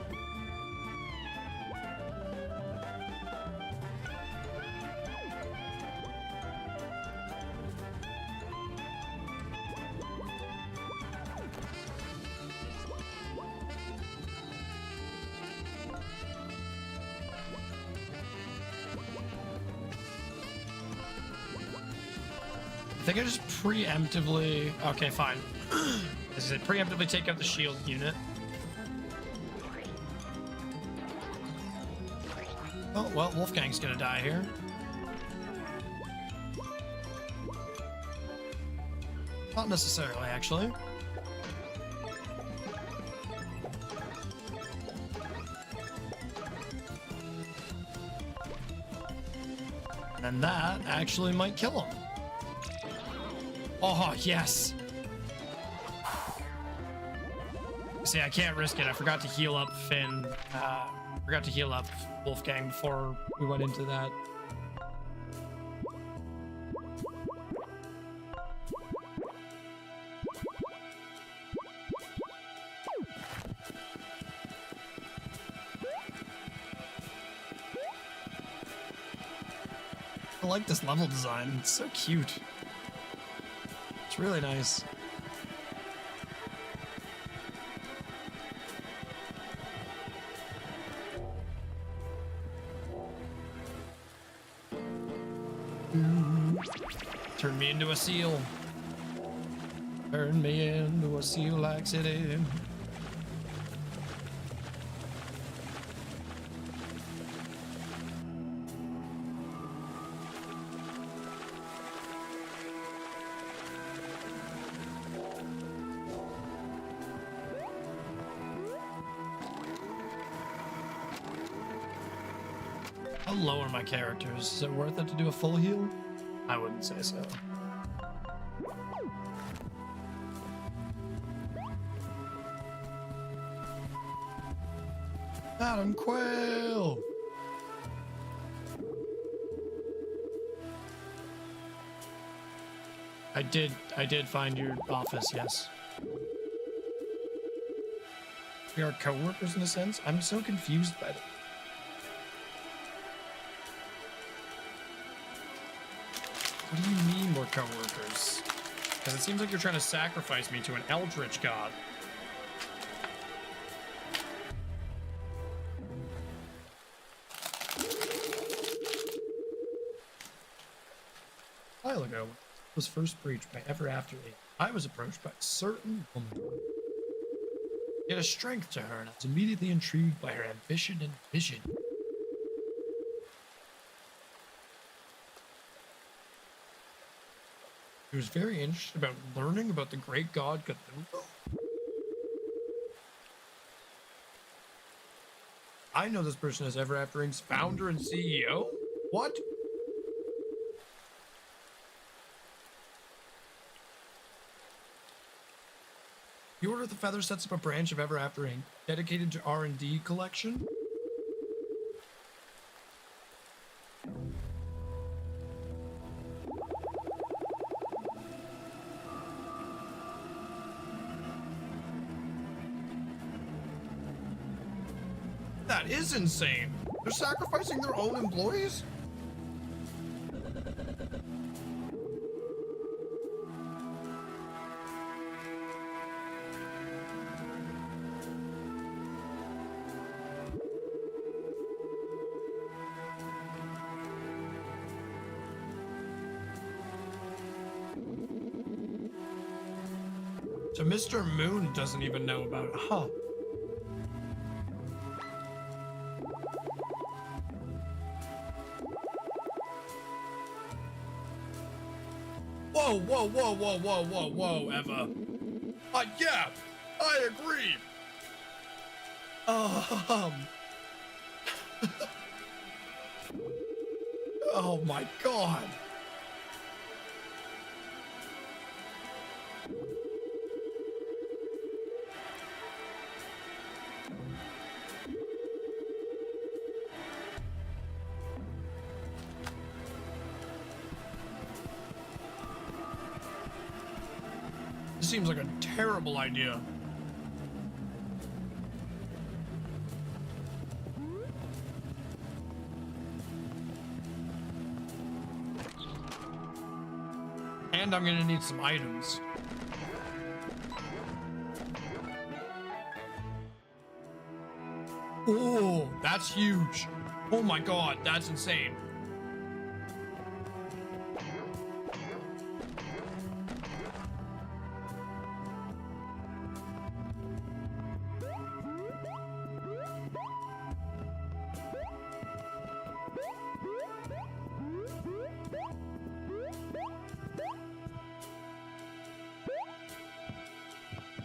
Speaker 1: I think I just preemptively... Okay, fine. Is it preemptively take out the shield unit? Oh, well, Wolfgang's gonna die here. Not necessarily, actually. And that actually might kill him. Oh, yes. See, I can't risk it. I forgot to heal up Finn. Forgot to heal up Wolfgang before we went into that. I like this level design. It's so cute. It's really nice. Turn me into a seal. Turn me into a seal accident. How low are my characters? Is it worth it to do a full heal? I wouldn't say so. Adam Quayle! I did find your office, yes. We are co-workers in a sense? I'm so confused by that. What do you mean we're co-workers? Because it seems like you're trying to sacrifice me to an eldritch god. A while ago, was first breached by Ever After Me. I was approached by a certain woman. She had a strength to her, and I was immediately intrigued by her ambition and vision. He was very interested about learning about the great god Cthulhu. I know this person as Ever After Inc.'s founder and CEO. What? The Order of the Feather sets up a branch of Ever After Inc. dedicated to R&D collection. That is insane. They're sacrificing their own employees? So Mr. Moon doesn't even know about it, huh? Whoa, whoa, whoa, whoa, whoa, whoa, whoa, Eva. Yeah, I agree. Oh my God. This seems like a terrible idea. And I'm gonna need some items. Oh, that's huge. Oh my God, that's insane.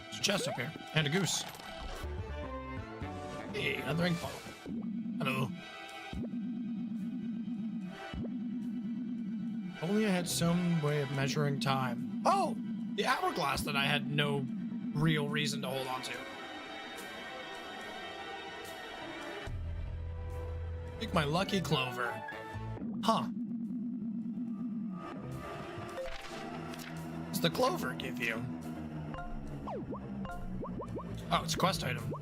Speaker 1: There's a chest up here and a goose. Hey, another ink bottle. Hello. Only I had some way of measuring time. Oh, the hourglass that I had no real reason to hold on to. Pick my lucky clover. Huh. What's the clover give you? Oh, it's a quest item.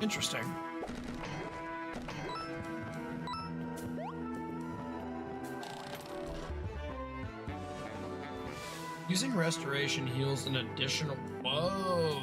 Speaker 1: Interesting. Using restoration heals an additional. Whoa.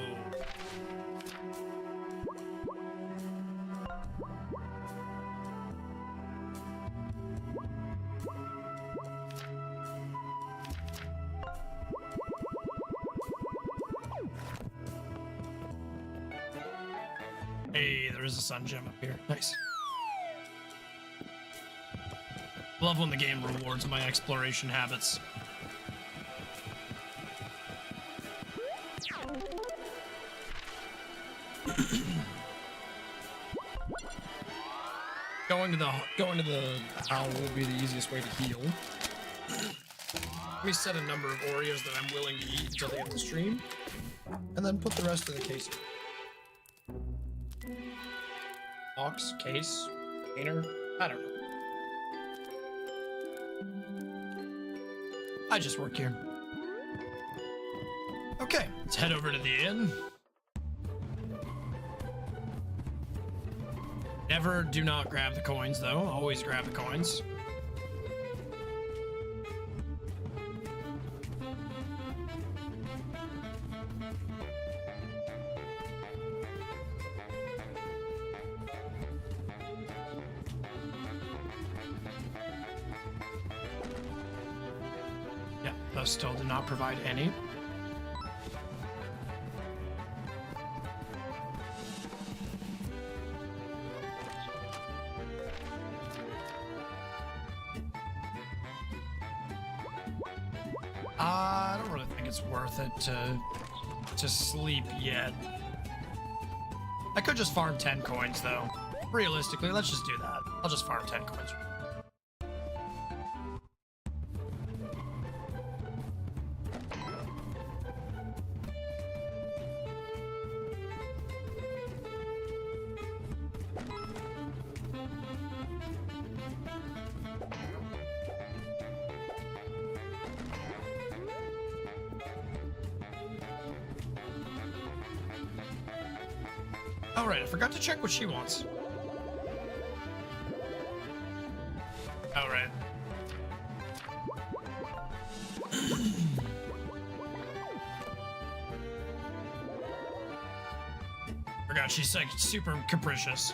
Speaker 1: Hey, there is a sun gem up here. Nice. Love when the game rewards my exploration habits. Going to the owl will be the easiest way to heal. Let me set a number of Oreos that I'm willing to eat until the end of the stream, and then put the rest in the case. Box, case, container, I don't know. I just work here. Okay, let's head over to the inn. Never do not grab the coins though, always grab the coins. Yeah, those still do not provide any. I don't really think it's worth it to sleep yet. I could just farm 10 coins though. Realistically, let's just do that. I'll just farm 10 coins. All right, I forgot to check what she wants. All right. Forgot she's like super capricious.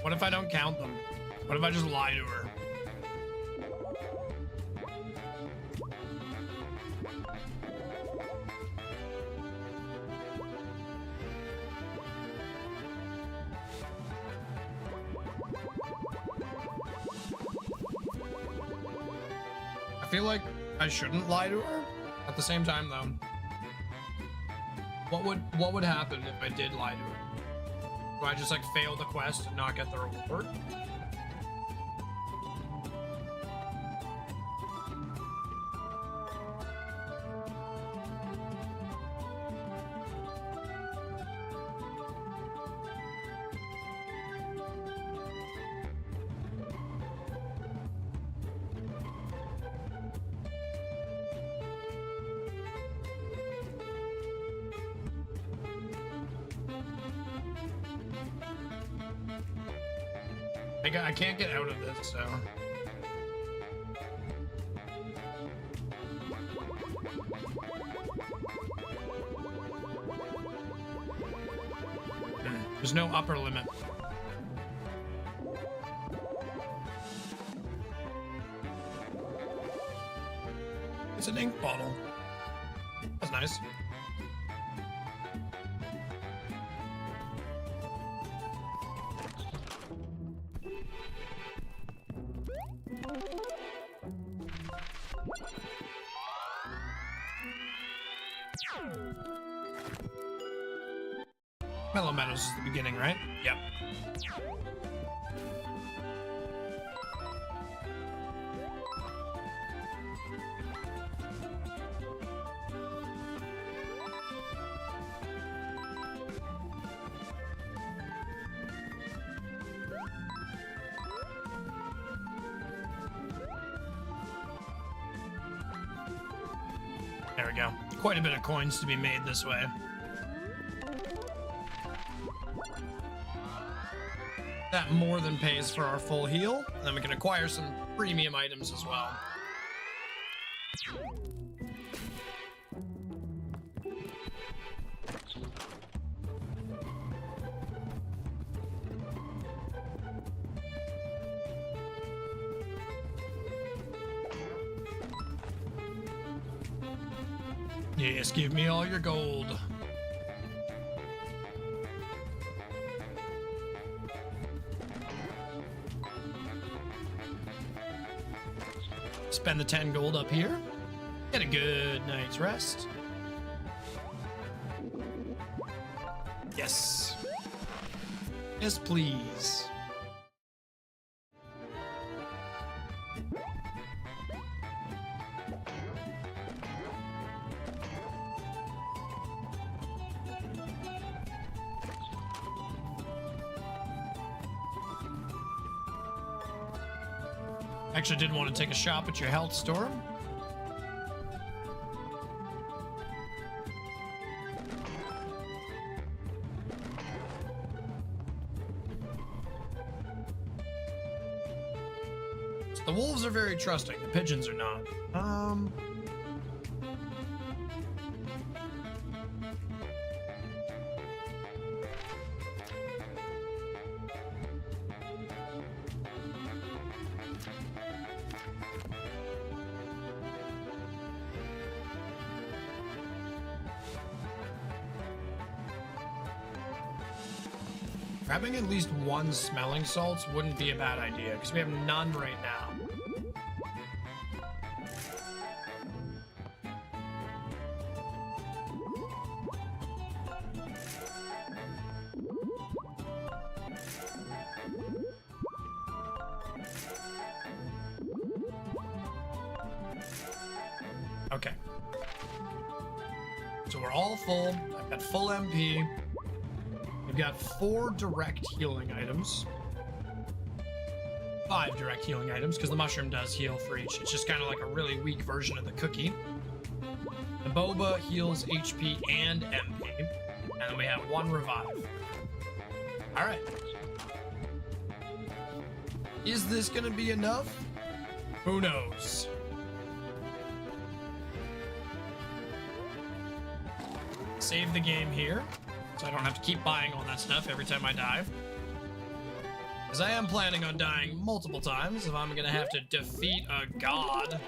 Speaker 1: What if I don't count them? What if I just lie to her? I feel like I shouldn't lie to her. At the same time, though, what would happen if I did lie to her? Do I just like fail the quest and not get the reward? I can't get out of this, so. There's no upper limit. It's an ink bottle. That's nice. Mellow Meadows is the beginning, right? Yep. There we go. Quite a bit of coins to be made this way. That more than pays for our full heal. And then we can acquire some premium items as well. Yes, give me all your gold. Spend the 10 gold up here. Get a good night's rest. Yes. Yes, please. Actually did want to take a shop at your health store. So the wolves are very trusting, the pigeons are not. Grabbing at least one smelling salts wouldn't be a bad idea, because we have none right now. Okay. So we're all full. I've got full MP. We've got 4 direct healing items. 5 direct healing items, because the mushroom does heal for each. It's just kind of like a really weak version of the cookie. The boba heals HP and MP. And then we have 1 revive. Alright. Is this gonna be enough? Who knows? Save the game here, so I don't have to keep buying all that stuff every time I die. Because I am planning on dying multiple times if I'm gonna have to defeat a god.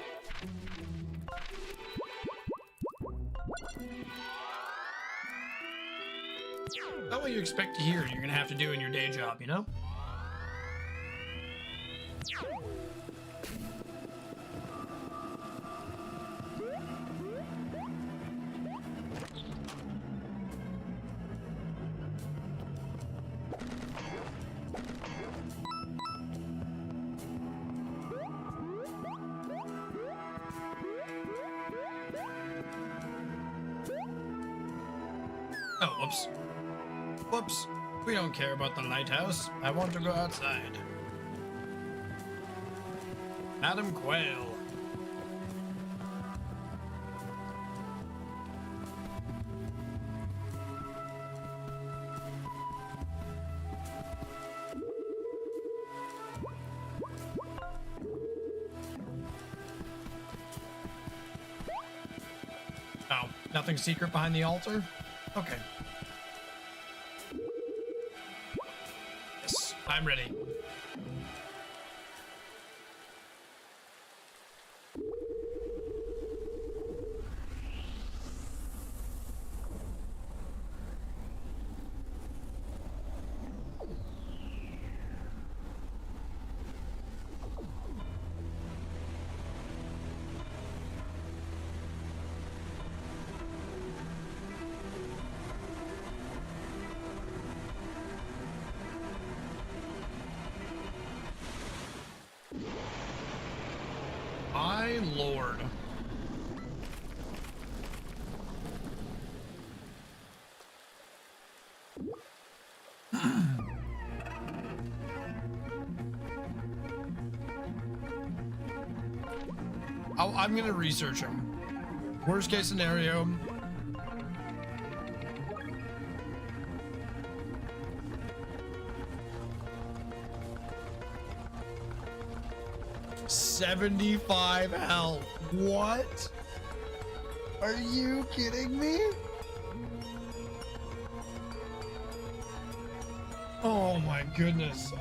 Speaker 1: Not what you expect to hear you're gonna have to do in your day job, you know? Oh, whoops. Whoops. We don't care about the lighthouse. I want to go outside. Madam Quail. Oh, nothing secret behind the altar? Okay. Yes, I'm ready. I'm gonna research him. Worst case scenario. $75 health. What? Are you kidding me? Oh my goodness.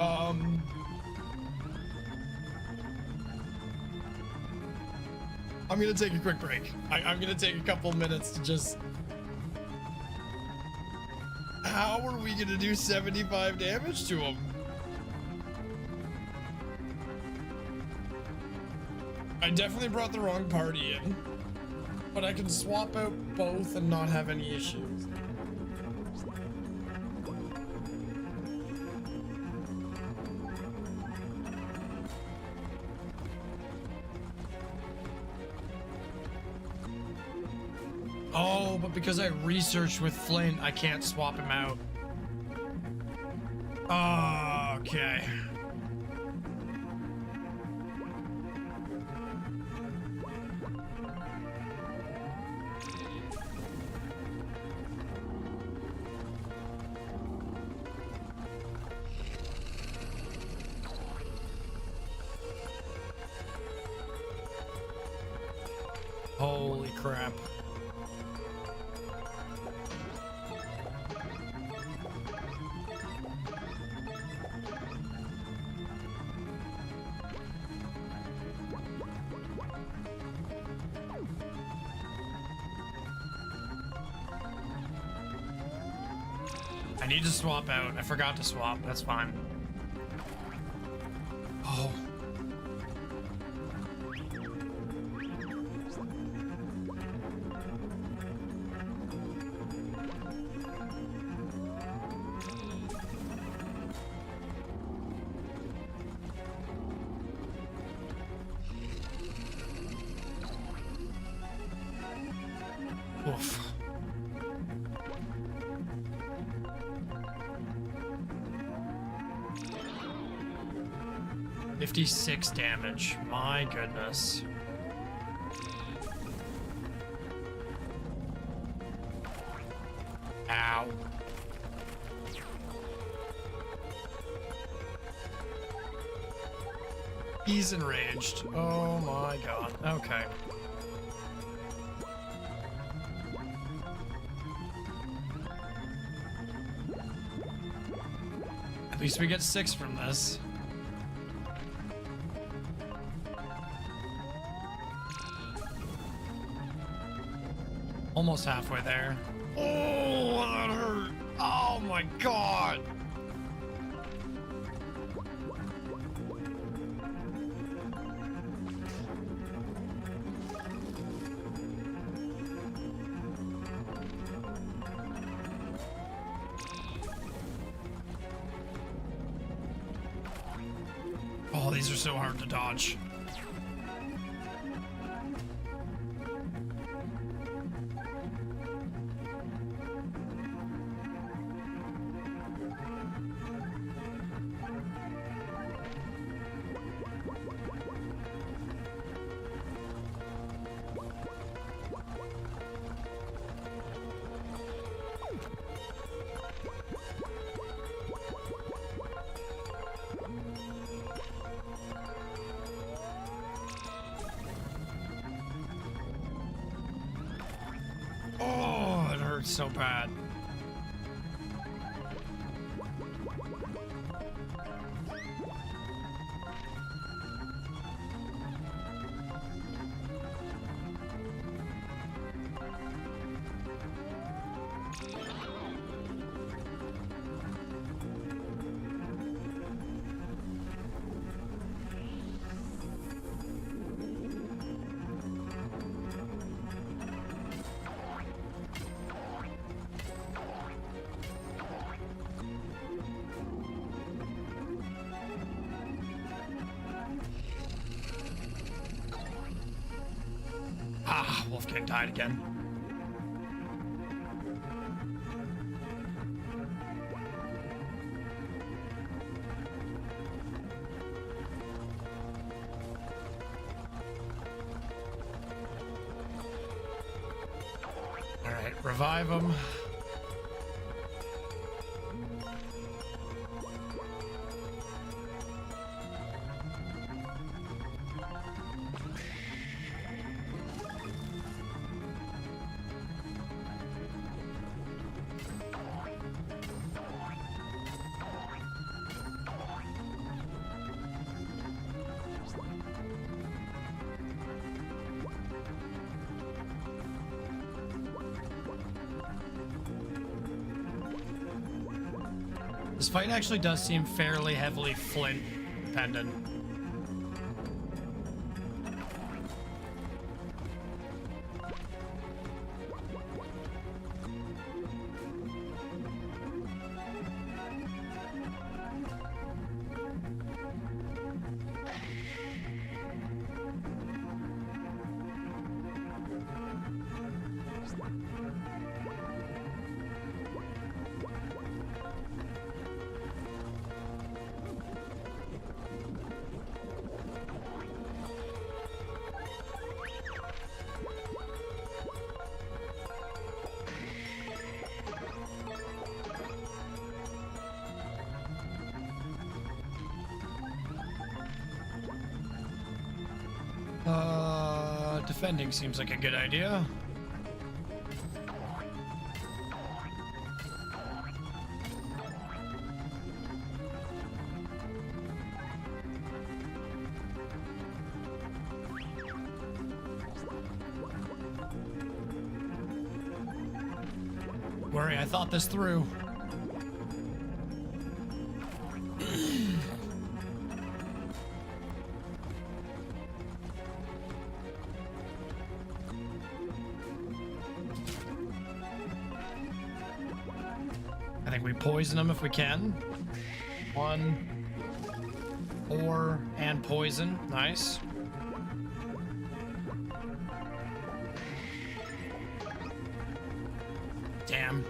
Speaker 1: I'm gonna take a quick break. I'm gonna take a couple minutes to just... How are we gonna do 75 damage to him? I definitely brought the wrong party in, but I can swap out both and not have any issues. Oh, but because I researched with Flint, I can't swap him out. Oh, okay. Holy crap. I need to swap out. I forgot to swap. That's fine. Oh. Oof. 56 damage. My goodness. Ow. He's enraged. Oh my god. Okay. At least we get 6 from this. Almost halfway there. Oh, that hurt. Oh my god. Oh, these are so hard to dodge. Oh, it hurts so bad. Ah, Wolfgang died again. revive him. This fight actually does seem fairly heavily Flint dependent. Defending seems like a good idea. Worry, I thought this through. I think we poison them if we can. 1, 4, and poison. Nice. Damn.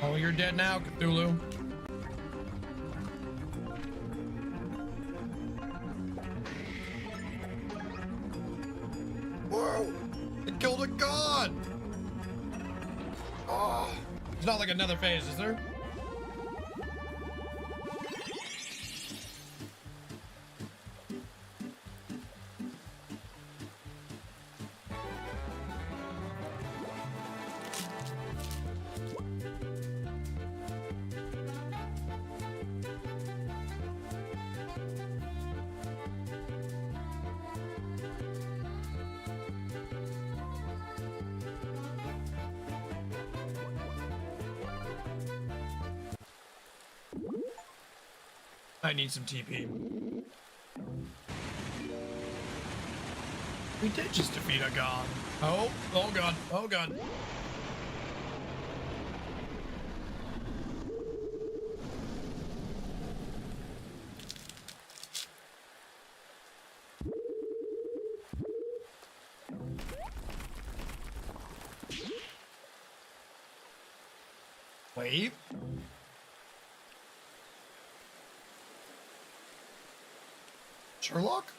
Speaker 1: Oh, you're dead now, Cthulhu. Whoa! It killed a god! Oh, it's not like another phase, is there? I need some TP. We did just defeat a god. Oh, oh god, oh god. Wait. Sherlock?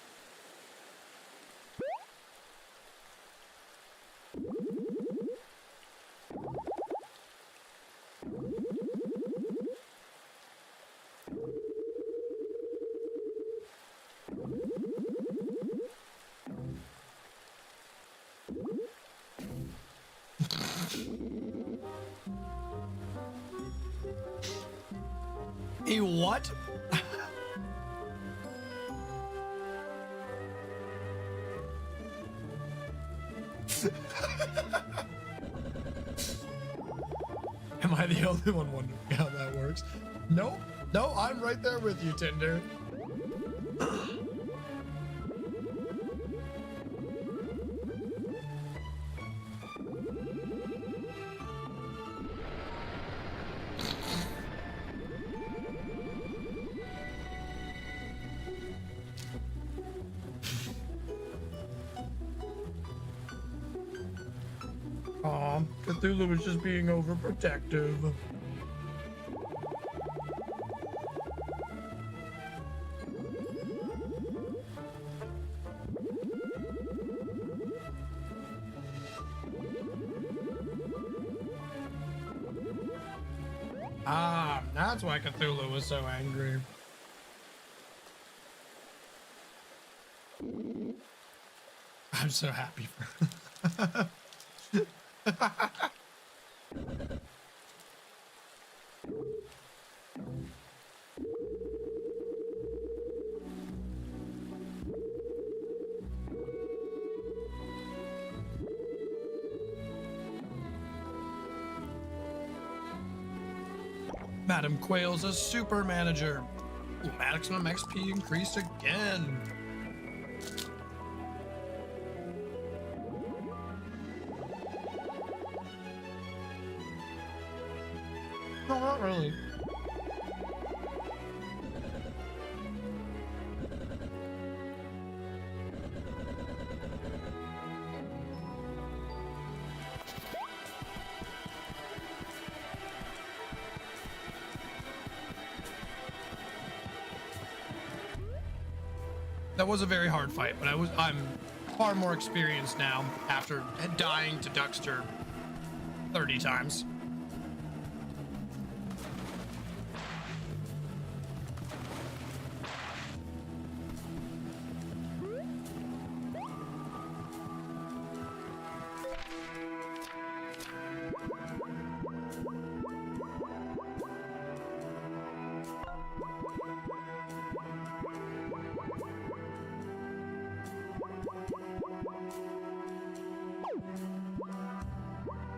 Speaker 1: A what? Am I the only one wondering how that works? Nope. No, I'm right there with you, Tinder. Aw, Cthulhu was just being overprotective. Ah, that's why Cthulhu was so angry. I'm so happy for Madam Quail's a super manager. Ooh, maximum XP increased again. No, not really. That was a very hard fight, but I'm far more experienced now after dying to Duckster 30 times.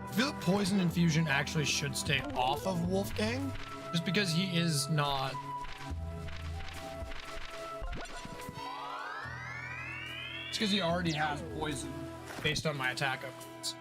Speaker 1: I feel like Poison Infusion actually should stay off of Wolfgang, just because he is not... It's because he already has poison based on my attack upgrades.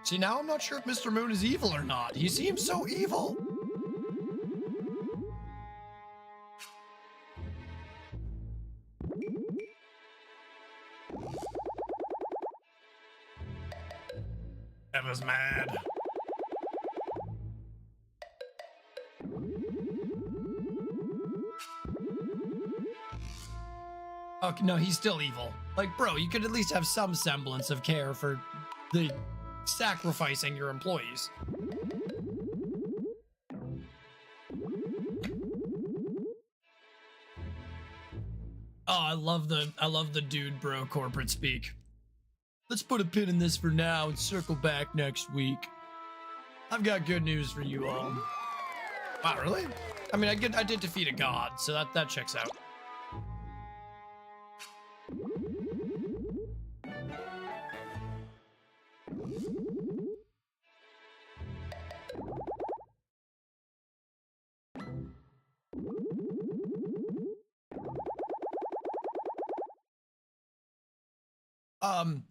Speaker 1: See, now I'm not sure if Mr. Moon is evil or not. He seems so evil. Emma's mad. Okay, no, he's still evil. Like, bro, you could at least have some semblance of care for the sacrificing your employees. Oh, I love the dude bro corporate speak. Let's put a pin in this for now and circle back next week. I've got good news for you all. Wow, really? I mean, I did defeat a god, so that checks out.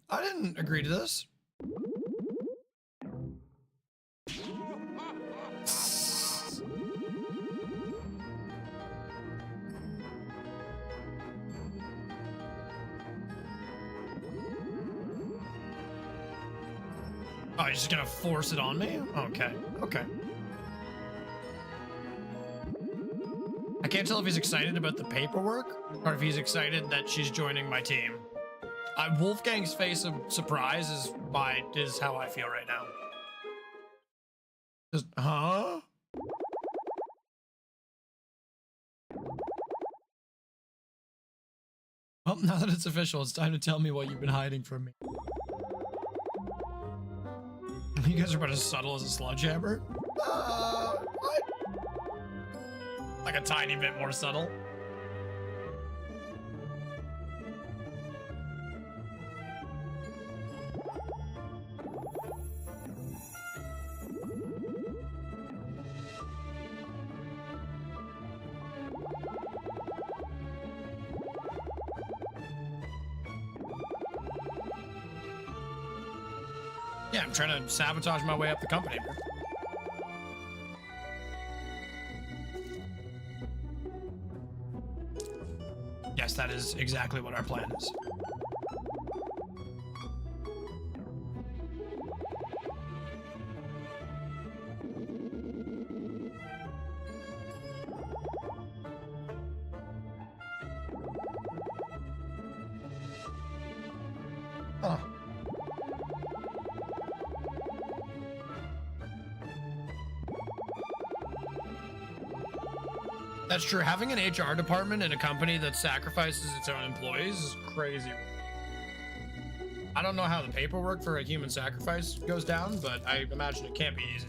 Speaker 1: I didn't agree to this. Oh, you're just gonna force it on me? Okay, okay. I can't tell if he's excited about the paperwork or if he's excited that she's joining my team. Wolfgang's face of surprise is how I feel right now. Just, huh? Well, now that it's official, it's time to tell me what you've been hiding from me. You guys are about as subtle as a sledgehammer? What? Like a tiny bit more subtle? Yeah, I'm trying to sabotage my way up the company, bro. Yes, that is exactly what our plan is. Huh. That's true. Having an HR department in a company that sacrifices its own employees is crazy. I don't know how the paperwork for a human sacrifice goes down, but I imagine it can't be easy.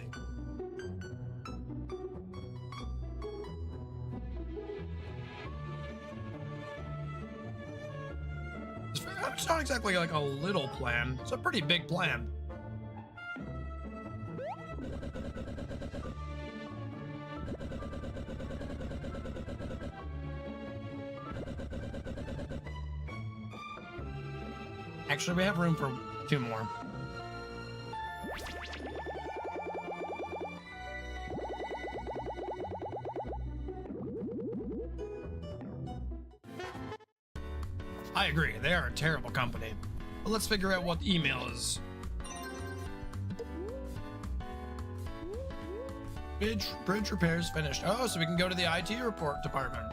Speaker 1: It's not exactly like a little plan. It's a pretty big plan. Actually, we have room for 2 more. I agree, they are a terrible company. But let's figure out what the email is. Bridge repairs finished. Oh, so we can go to the IT report department.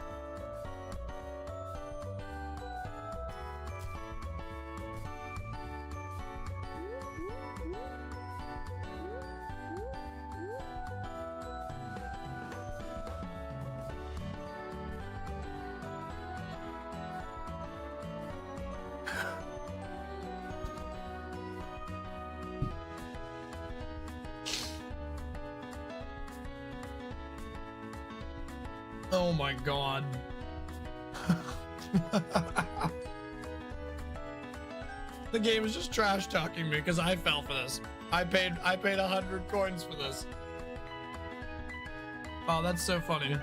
Speaker 1: Oh my god. The game is just trash talking me because I fell for this. I paid 100 coins for this. Oh, that's so funny.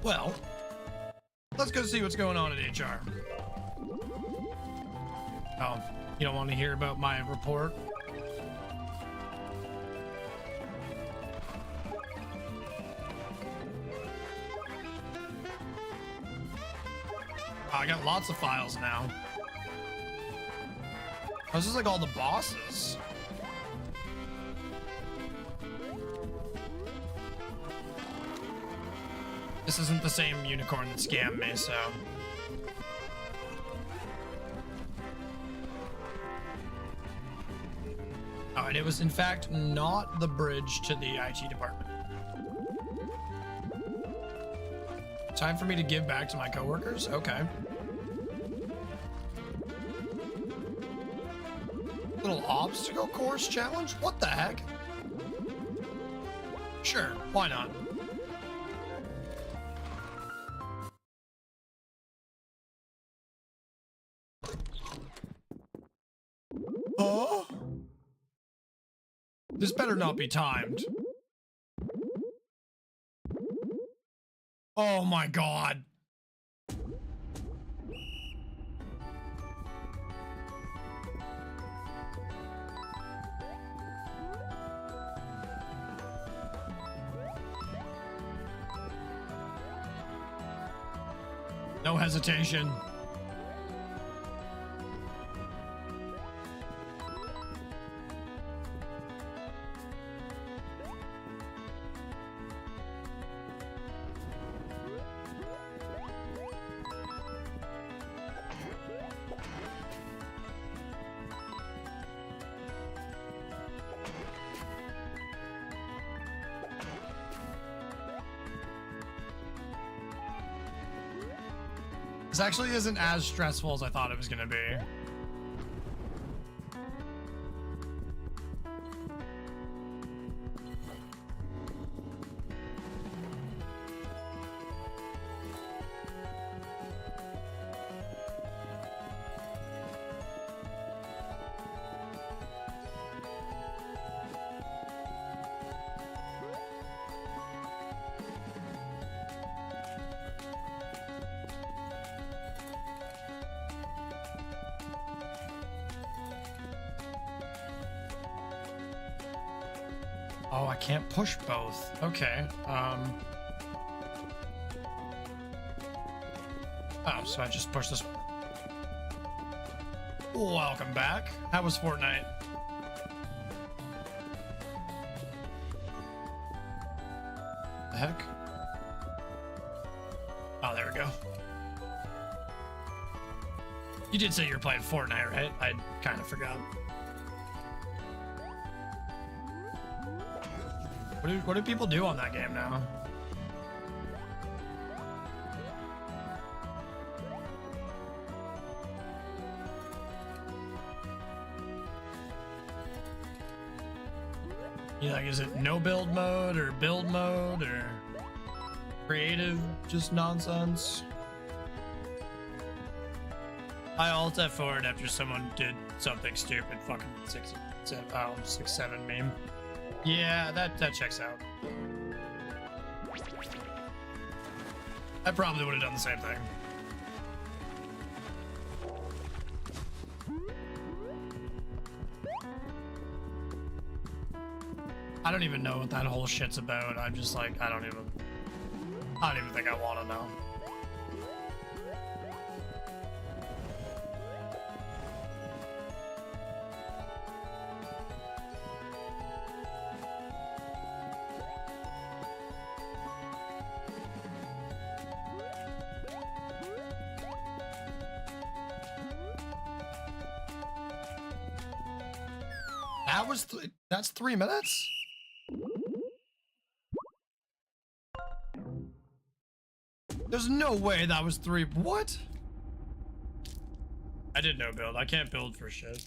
Speaker 1: Well, let's go see what's going on at HR. Oh, you don't want to hear about my report? Oh, I got lots of files now. Oh, this is like all the bosses. This isn't the same unicorn that scammed me, so. Oh, and it was in fact not the bridge to the IT department. Time for me to give back to my coworkers? Okay. Little obstacle course challenge? What the heck? Sure, why not? Oh? This better not be timed. Oh my god. No hesitation. This actually isn't as stressful as I thought it was gonna be. Oh, I can't push both. Okay. Oh, so I just push this one. Welcome back. How was Fortnite? The heck? Oh, there we go. You did say you were playing Fortnite, right? I kind of forgot. What do people do on that game now? Like, is it no build mode or build mode or creative just nonsense? I alt F4'd after someone did something stupid. Fucking 6-7 meme. Yeah, that checks out. I probably would have done the same thing. I don't even know what that whole shit's about. I'm just like, I don't even think I want to know. That's 3 minutes? There's no way that was 3. What? I did no build. I can't build for shit.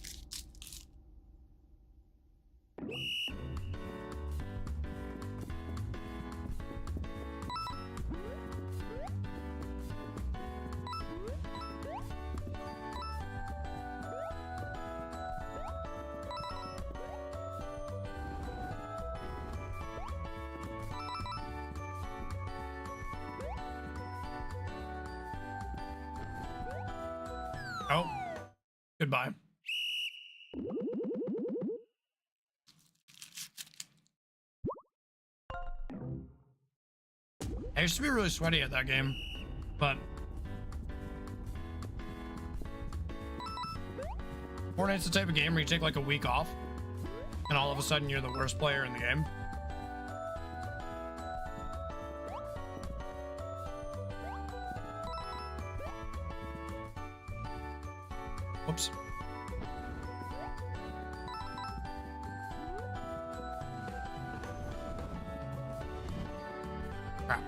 Speaker 1: Oh, goodbye. I used to be really sweaty at that game, but Fortnite's the type of game where you take like a week off and all of a sudden you're the worst player in the game. Whoops. Crap.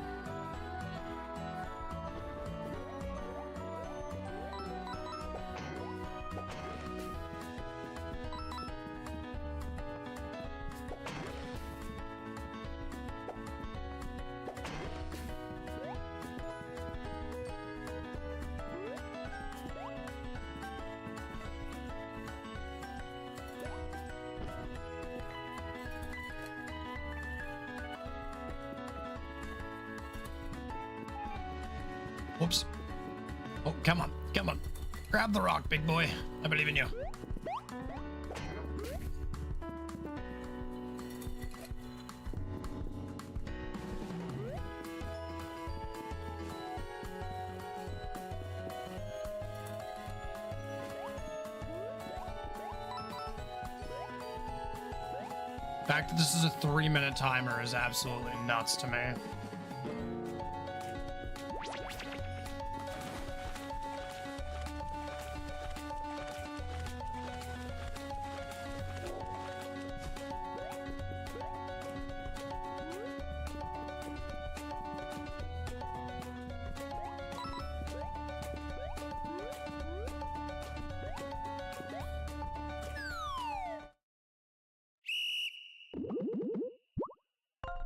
Speaker 1: Whoops. Oh, come on. Come on. Grab the rock, big boy. I believe in you. The fact that this is a 3-minute timer is absolutely nuts to me.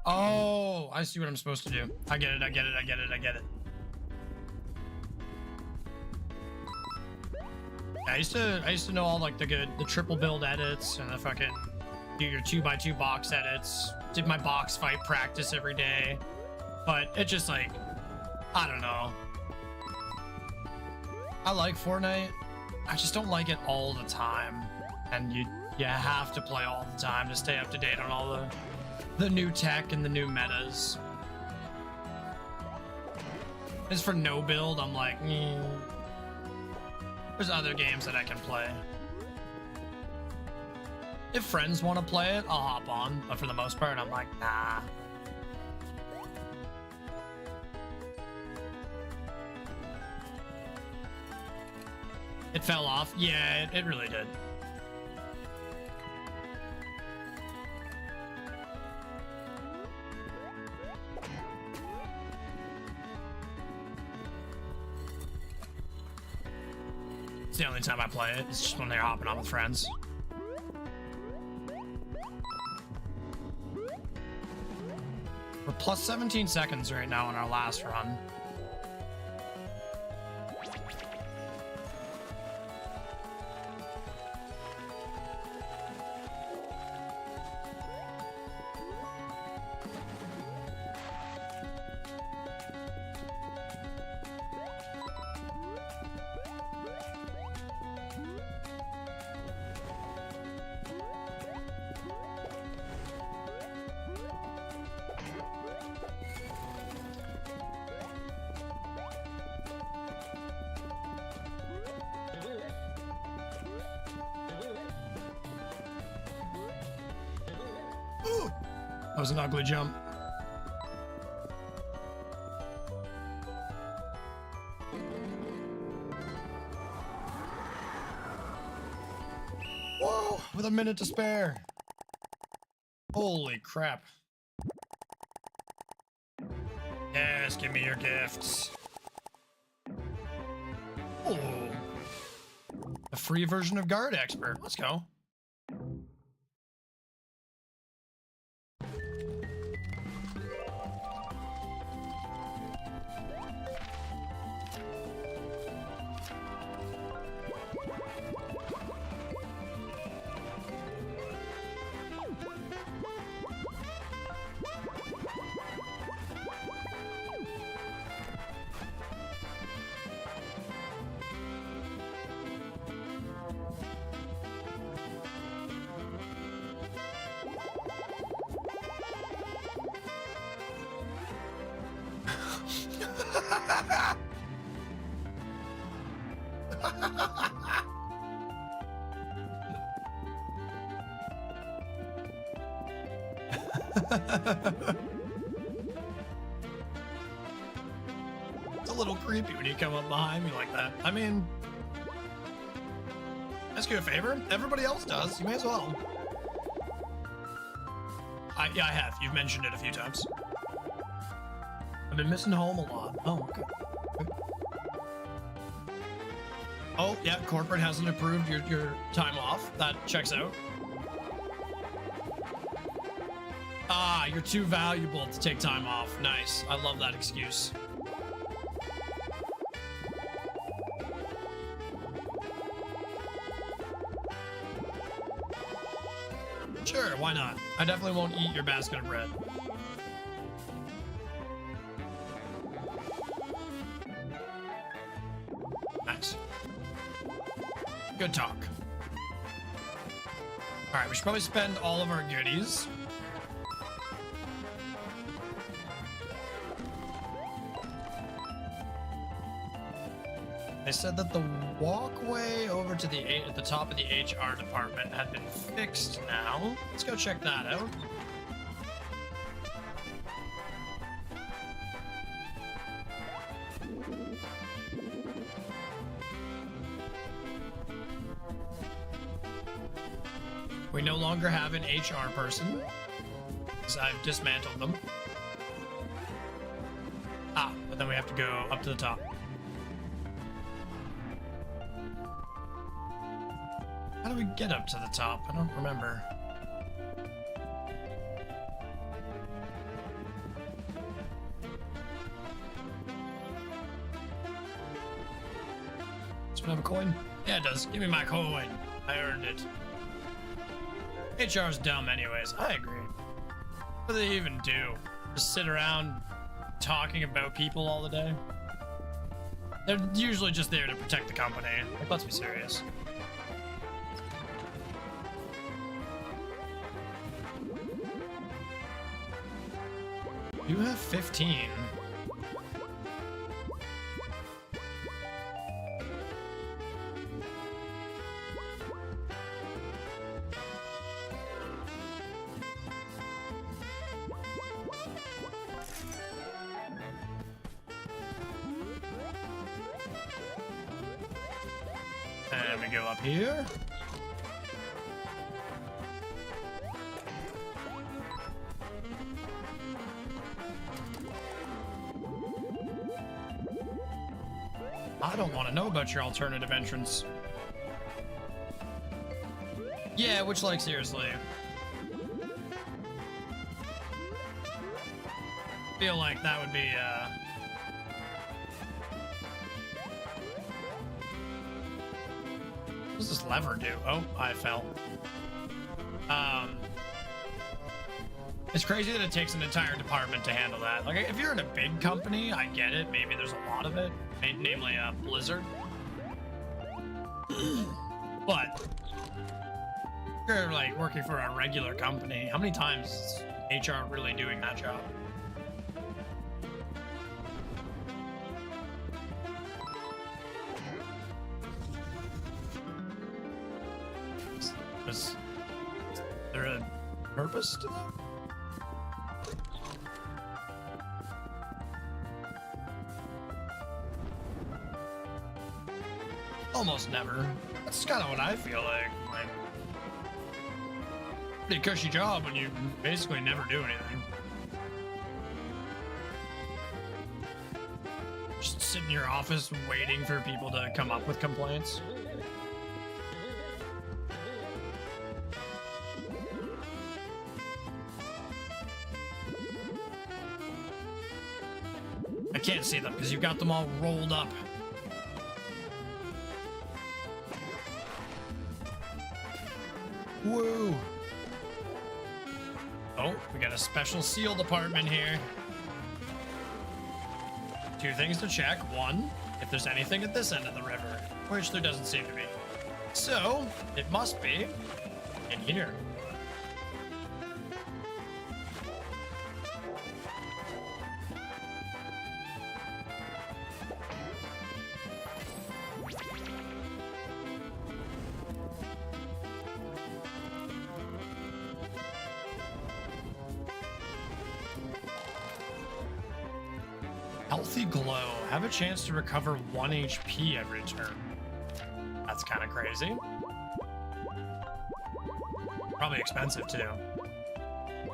Speaker 1: Oh, I see what I'm supposed to do. I get it, I get it, I get it, I get it. I used to know all like the triple build edits and the fucking do your 2x2 box edits. Did my box fight practice every day. But it just like, I don't know. I like Fortnite. I just don't like it all the time. And you have to play all the time to stay up to date on all the the new tech and the new metas. As for no build, I'm like, there's other games that I can play. If friends want to play it, I'll hop on, but for the most part, I'm like, nah. It fell off? Yeah, it really did. It's the only time I play it. It's just when they're hopping on with friends. We're plus 17 seconds right now on our last run. That was an ugly jump. Whoa, with a minute to spare. Holy crap. Yes, give me your gifts. Oh, a free version of Guard Expert. Let's go. It's a little creepy when you come up behind me like that. I mean, ask you a favor. Everybody else does. You may as well. Yeah, I have. You've mentioned it a few times. I've been missing home a lot. Oh, okay. Oh, yeah, corporate hasn't approved your time off. That checks out. Ah, you're too valuable to take time off. Nice. I love that excuse. Sure, why not? I definitely won't eat your basket of bread. Nice. Good talk. All right, we should probably spend all of our goodies. They said that the walkway over to the top of the HR department had been fixed now. Let's go check that out. We no longer have an HR person, because I've dismantled them. Ah, but then we have to go up to the top. How do we get up to the top? I don't remember. Does it have a coin? Yeah, it does. Give me my coin. I earned it. HR's dumb anyways. I agree. What do they even do? Just sit around talking about people all the day? They're usually just there to protect the company. Like, let's be serious. You have 15. And we go up here. I don't want to know about your alternative entrance. Yeah, which, like, seriously. Feel like that would be, What does this lever do? Oh, I fell. It's crazy that it takes an entire department to handle that. Like, if you're in a big company, I get it. Maybe there's a lot of it, namely Blizzard. But if you're like working for a regular company, how many times is HR really doing that job? Is there a purpose to that? Almost never. That's kind of what I feel like. Like, pretty cushy job when you basically never do anything. Just sit in your office waiting for people to come up with complaints. I can't see them because you've got them all rolled up. Woo! Oh, we got a special seal department here. Two things to check. One, if there's anything at this end of the river, which there doesn't seem to be. So, it must be in here. Healthy glow. Have a chance to recover 1 HP every turn. That's kind of crazy. Probably expensive too.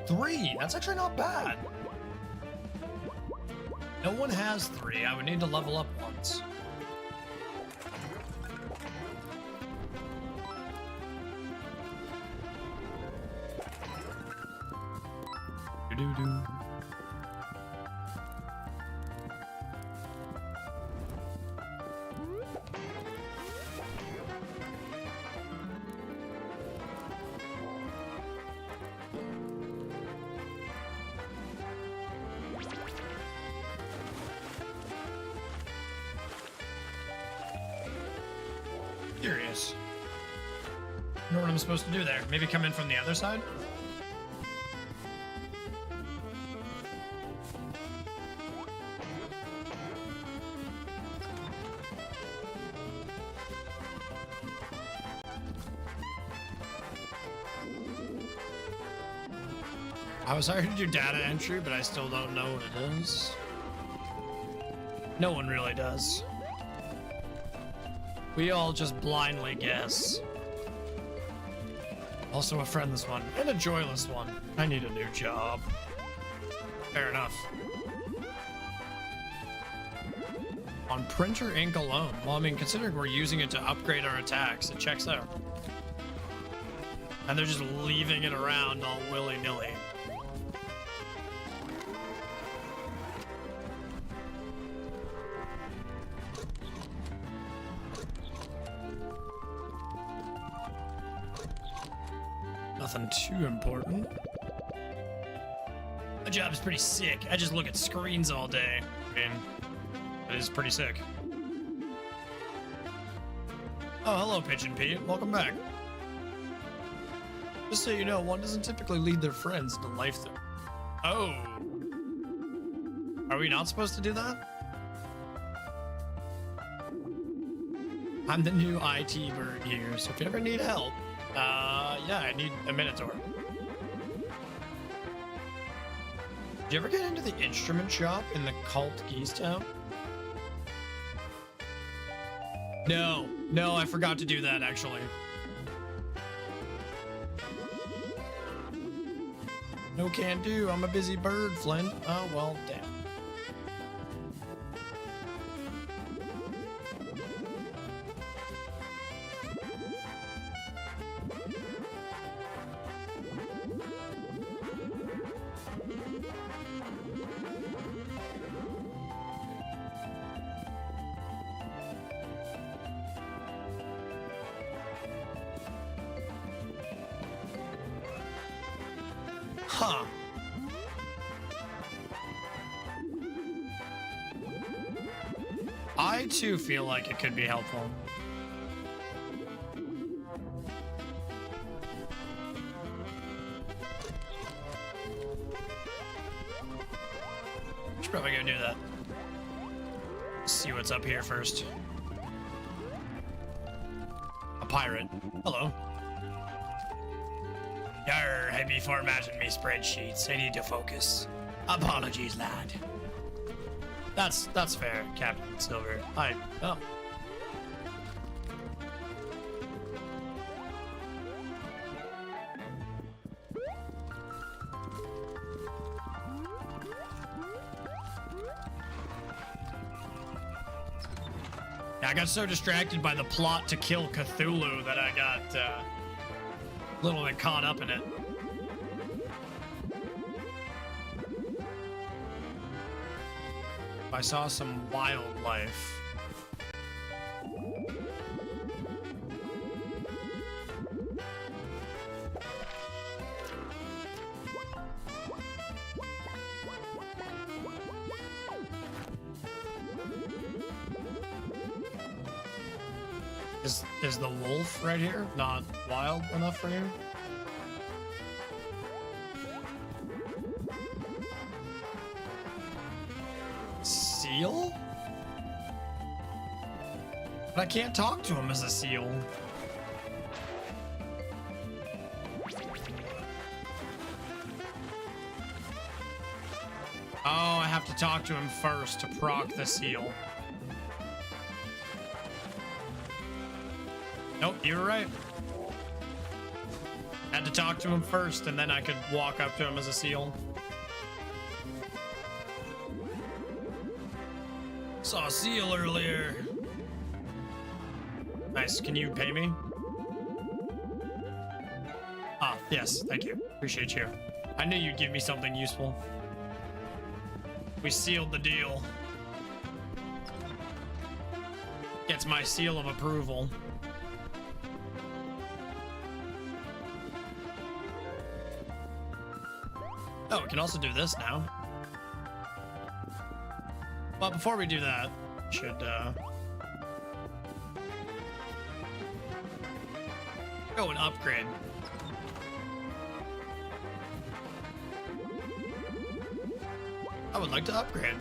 Speaker 1: 3. That's actually not bad. No one has 3. I would need to level up once. Do-do-do. Curious. I know what I'm supposed to do there. Maybe come in from the other side? I was hired to do data entry, but I still don't know what it is. No one really does. We all just blindly guess. Also a friendless one, and a joyless one. I need a new job. Fair enough. On printer ink alone. Well, I mean, considering we're using it to upgrade our attacks, it checks out. And they're just leaving it around all willy-nilly. Nothing too important. My job is pretty sick. I just look at screens all day. I mean, it is pretty sick. Oh, hello, Pigeon Pete. Welcome back. Just so you know, one doesn't typically lead their friends into life. Oh. Are we not supposed to do that? I'm the new IT bird here, so if you ever need help, yeah, I need a Minotaur. Did you ever get into the instrument shop in the cult Geese Town? No, I forgot to do that actually. No can do, I'm a busy bird, Flynn. Oh, well, damn. Huh. I too feel like it could be helpful. Should probably go do that. See what's up here first. A pirate. Hello. Yarr, heavy formatting me spreadsheets. I need to focus. Apologies, lad. That's fair, Captain Silver. Oh. I got so distracted by the plot to kill Cthulhu that I got a little bit caught up in it. I saw some wildlife. Is the wolf right here not wild enough for you? Seal? But I can't talk to him as a seal. Oh, I have to talk to him first to proc the seal. Nope, you were right. Had to talk to him first, and then I could walk up to him as a seal. Saw a seal earlier. Nice, can you pay me? Ah, yes, thank you. Appreciate you. I knew you'd give me something useful. We sealed the deal. Gets my seal of approval. Oh, we can also do this now. Well, before we do that, should go and upgrade. I would like to upgrade.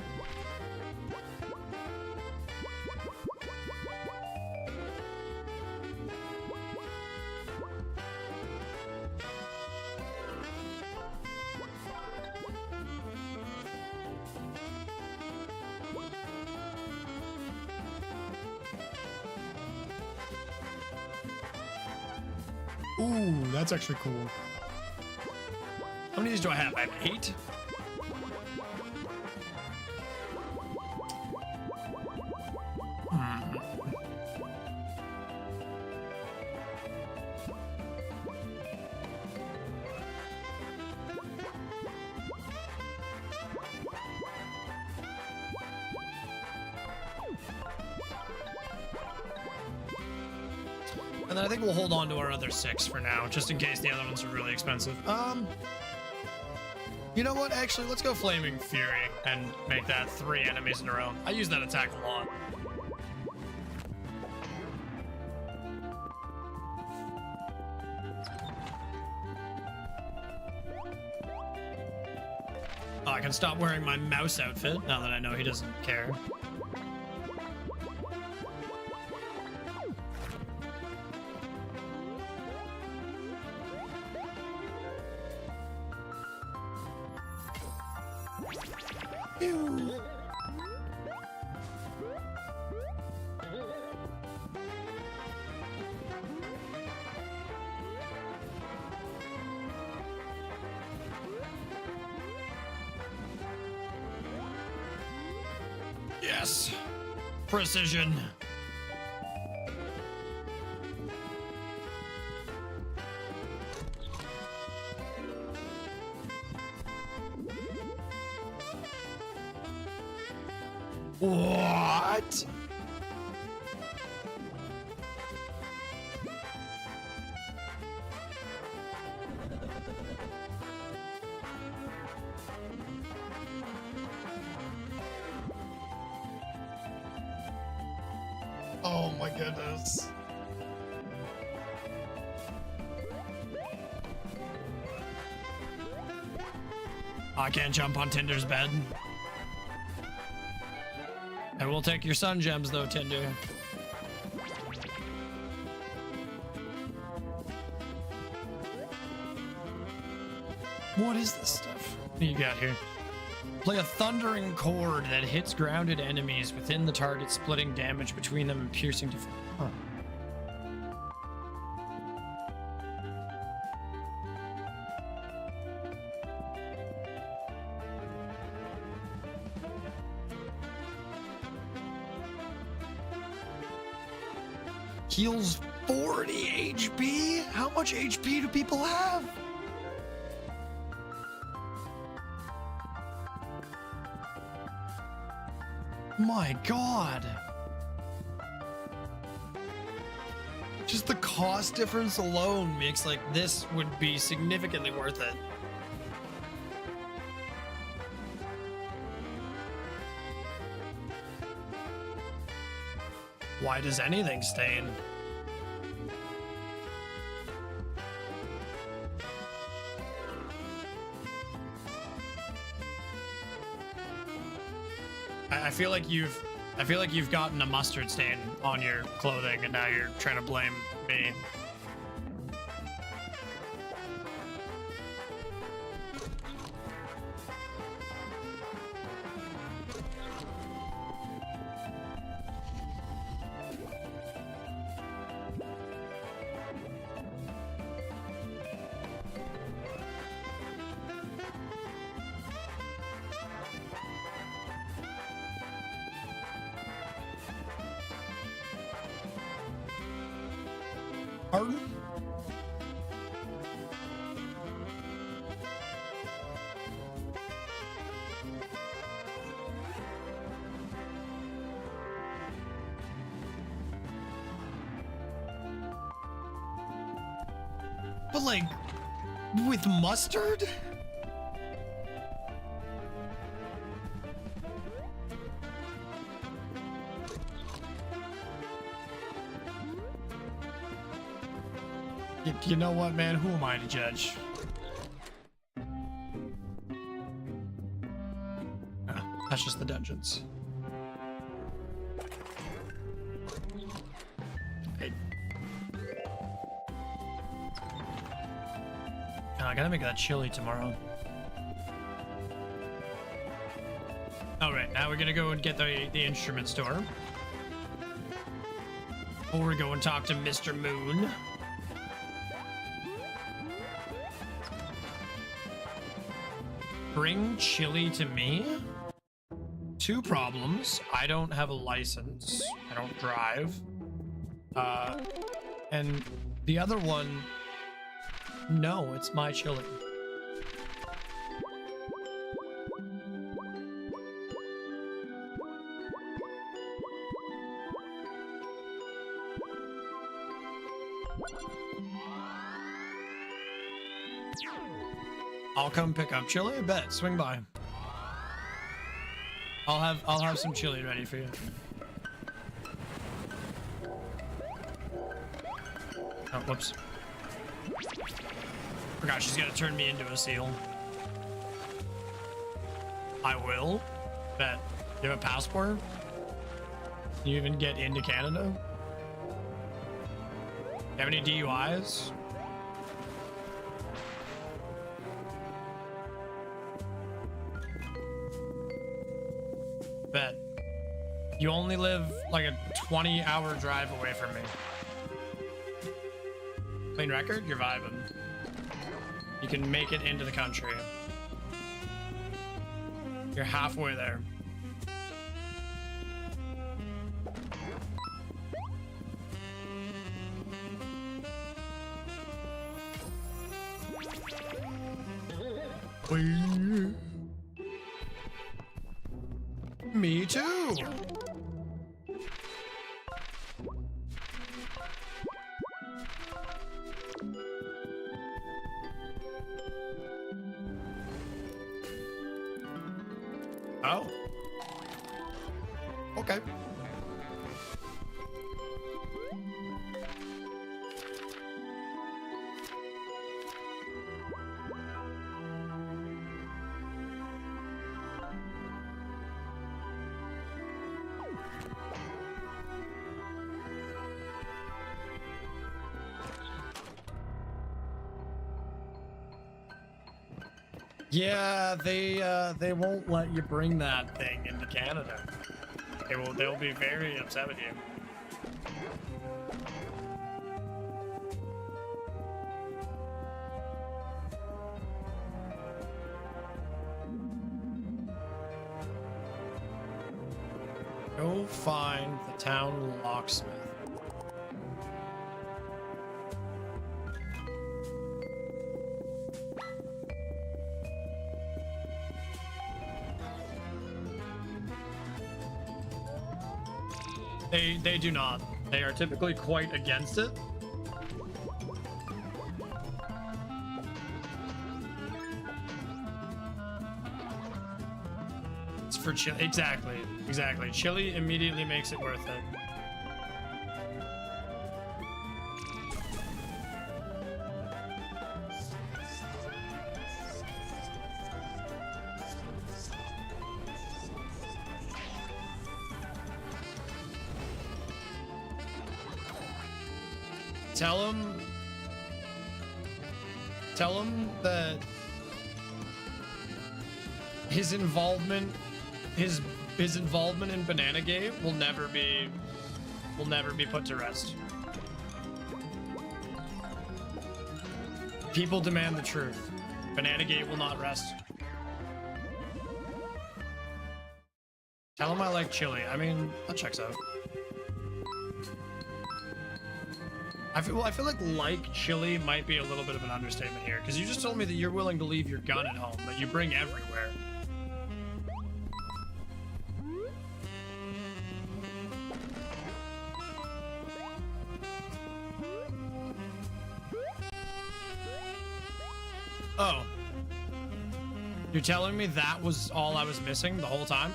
Speaker 1: Ooh, that's actually cool. How many of these do I have? I have 8? And then I think we'll hold on to our other 6 for now, just in case the other ones are really expensive. You know what? Actually, let's go Flaming Fury and make that 3 enemies in a row. I use that attack a lot. Oh, I can stop wearing my mouse outfit now that I know he doesn't care. Ew. Yes. Precision. What? Oh my goodness. I can't jump on Tinder's bed. I will take your sun gems though, Tinder. What is this stuff? What do you got here? Play a thundering chord that hits grounded enemies within the target, splitting damage between them and piercing to... Huh. Heals 40 HP? How much HP do people have? My God. Just the cost difference alone makes like this would be significantly worth it. Why does anything stain? I feel like you've gotten a mustard stain on your clothing and now you're trying to blame me. Pardon? But like, with mustard? You know what, man? Who am I to judge? That's just the dungeons. Hey. I gotta make that chili tomorrow. Alright, now we're gonna go and get the instrument store. Or we go and talk to Mr. Moon. Bring chili to me? Two problems. I don't have a license. I don't drive. And the other one, no, it's my chili. I'll come pick up chili. I bet. Swing by. I'll have some chili ready for you. Oh, whoops. Forgot she's gonna turn me into a seal. I will. Bet. You have a passport? You even get into Canada? You have any DUIs? Bet. You only live like a 20-hour drive away from me. Clean record? You're vibing. You can make it into the country. You're halfway there. Me too. Oh. Okay. Yeah, they won't let you bring that thing into Canada. They'll be very upset with you. Go find the town locksmith. They do not. They are typically quite against it. It's for chili. Exactly. Chili immediately makes it worth it. Tell him that his involvement in Banana Gate will never be put to rest. People demand the truth. Banana Gate will not rest. Tell him I like chili. I mean, that checks out. I feel like chili might be a little bit of an understatement here, because you just told me that you're willing to leave your gun at home that you bring everywhere. Oh. You're telling me that was all I was missing the whole time?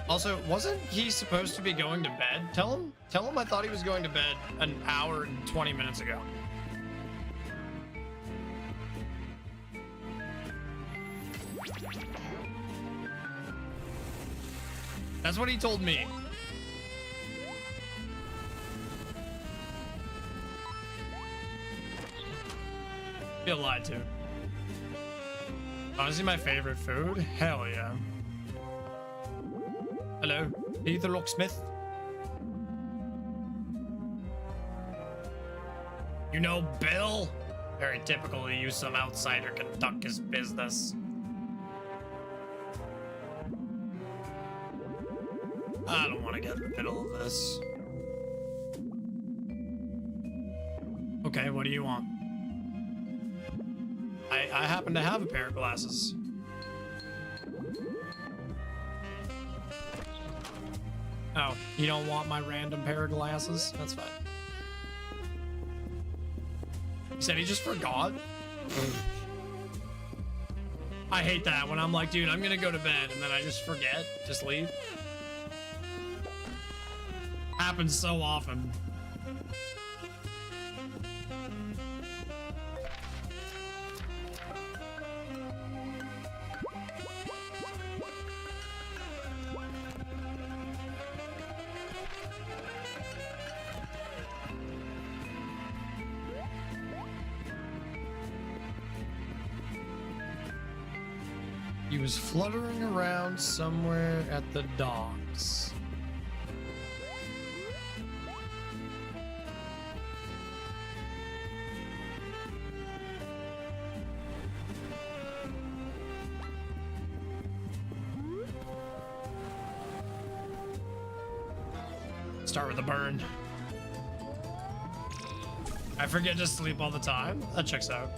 Speaker 1: Also, wasn't he supposed to be going to bed? Tell him I thought he was going to bed an hour and 20 minutes ago. That's what he told me. Feel lied to. Honestly, my favorite food? Hell yeah. Hello, are you the locksmith? You know Bill? Very typical to use some outsider conduct his business. I don't want to get in the middle of this. Okay, what do you want? I happen to have a pair of glasses. Oh, you don't want my random pair of glasses? That's fine. He said he just forgot? I hate that when I'm like, dude, I'm gonna go to bed and then I just forget, just leave. Happens so often. He was fluttering around somewhere at the docks. Start with a burn. I forget to sleep all the time. That checks out.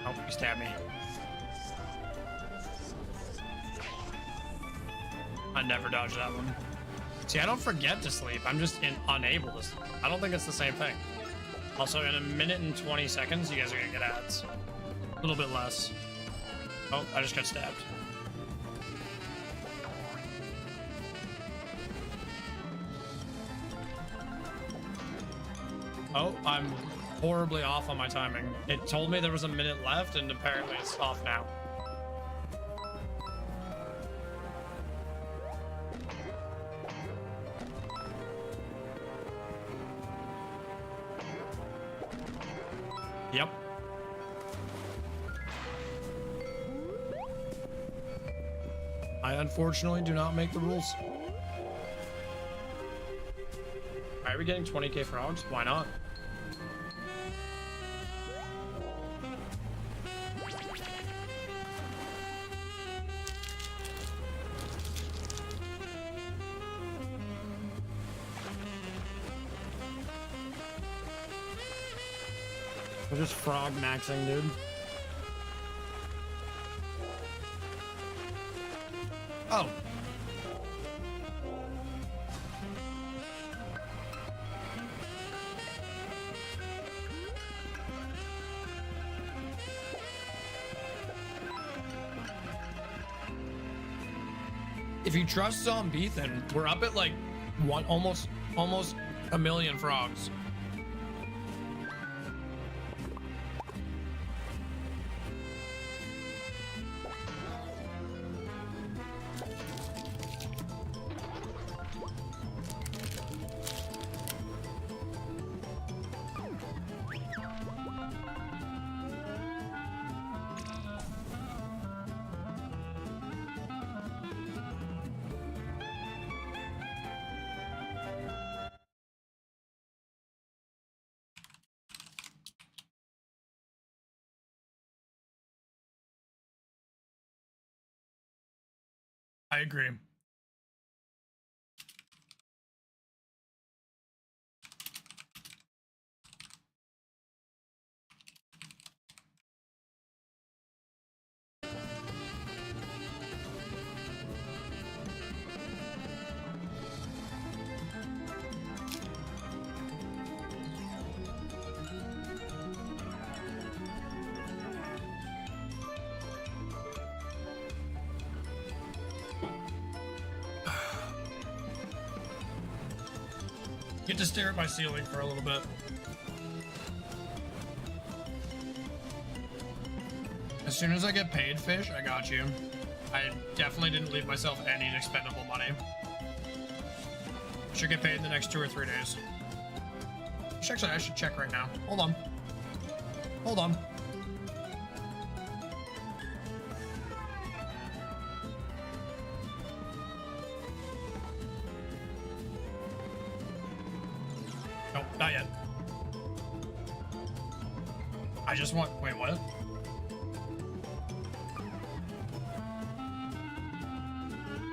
Speaker 1: Oh, you stabbed me. I never dodged that one. See, I don't forget to sleep. I'm just unable to sleep. I don't think it's the same thing. Also, in a minute and 20 seconds, you guys are gonna get ads. A little bit less. Oh, I just got stabbed. Oh, I'm horribly off on my timing. It told me there was a minute left, and apparently it's off now. Yep. I unfortunately do not make the rules. Are we getting 20k frogs? Why not? We're just frog maxing, dude. Oh. If you trust Zombethan, we're up at like almost a million frogs. I agree. Get to stare at my ceiling for a little bit. As soon as I get paid, Fish, I got you. I definitely didn't leave myself any expendable money. Should get paid in the next 2 or 3 days. Actually, I should check right now. Hold on. Hold on. Nope, not yet. I just want, wait, what?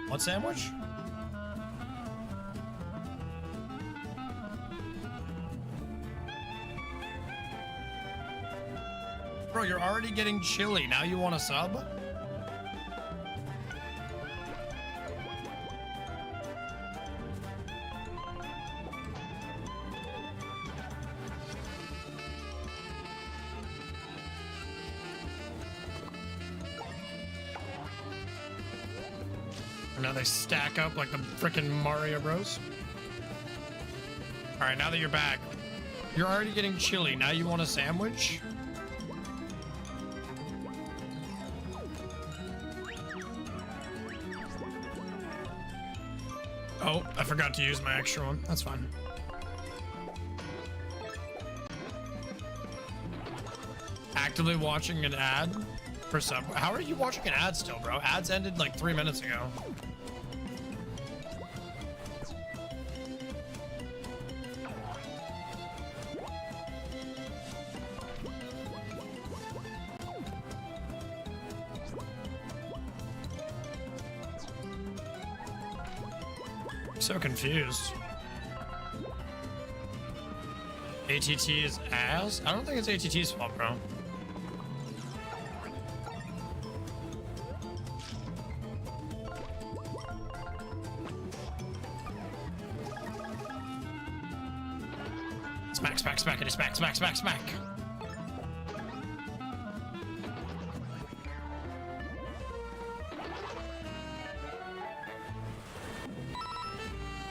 Speaker 1: What sandwich? Bro, you're already getting chilly. Now you want a sub? And now they stack up like the frickin' Mario Bros. All right, now that you're back, you're already getting chilly. Now you want a sandwich? Oh, I forgot to use my extra one. That's fine. Actively watching an ad for sub. How are you watching an ad still, bro? Ads ended like 3 minutes ago. I'm so confused. ATT is ass? I don't think it's ATT's fault, bro. Smack, smack, smackity, smack, smack, smack, smack.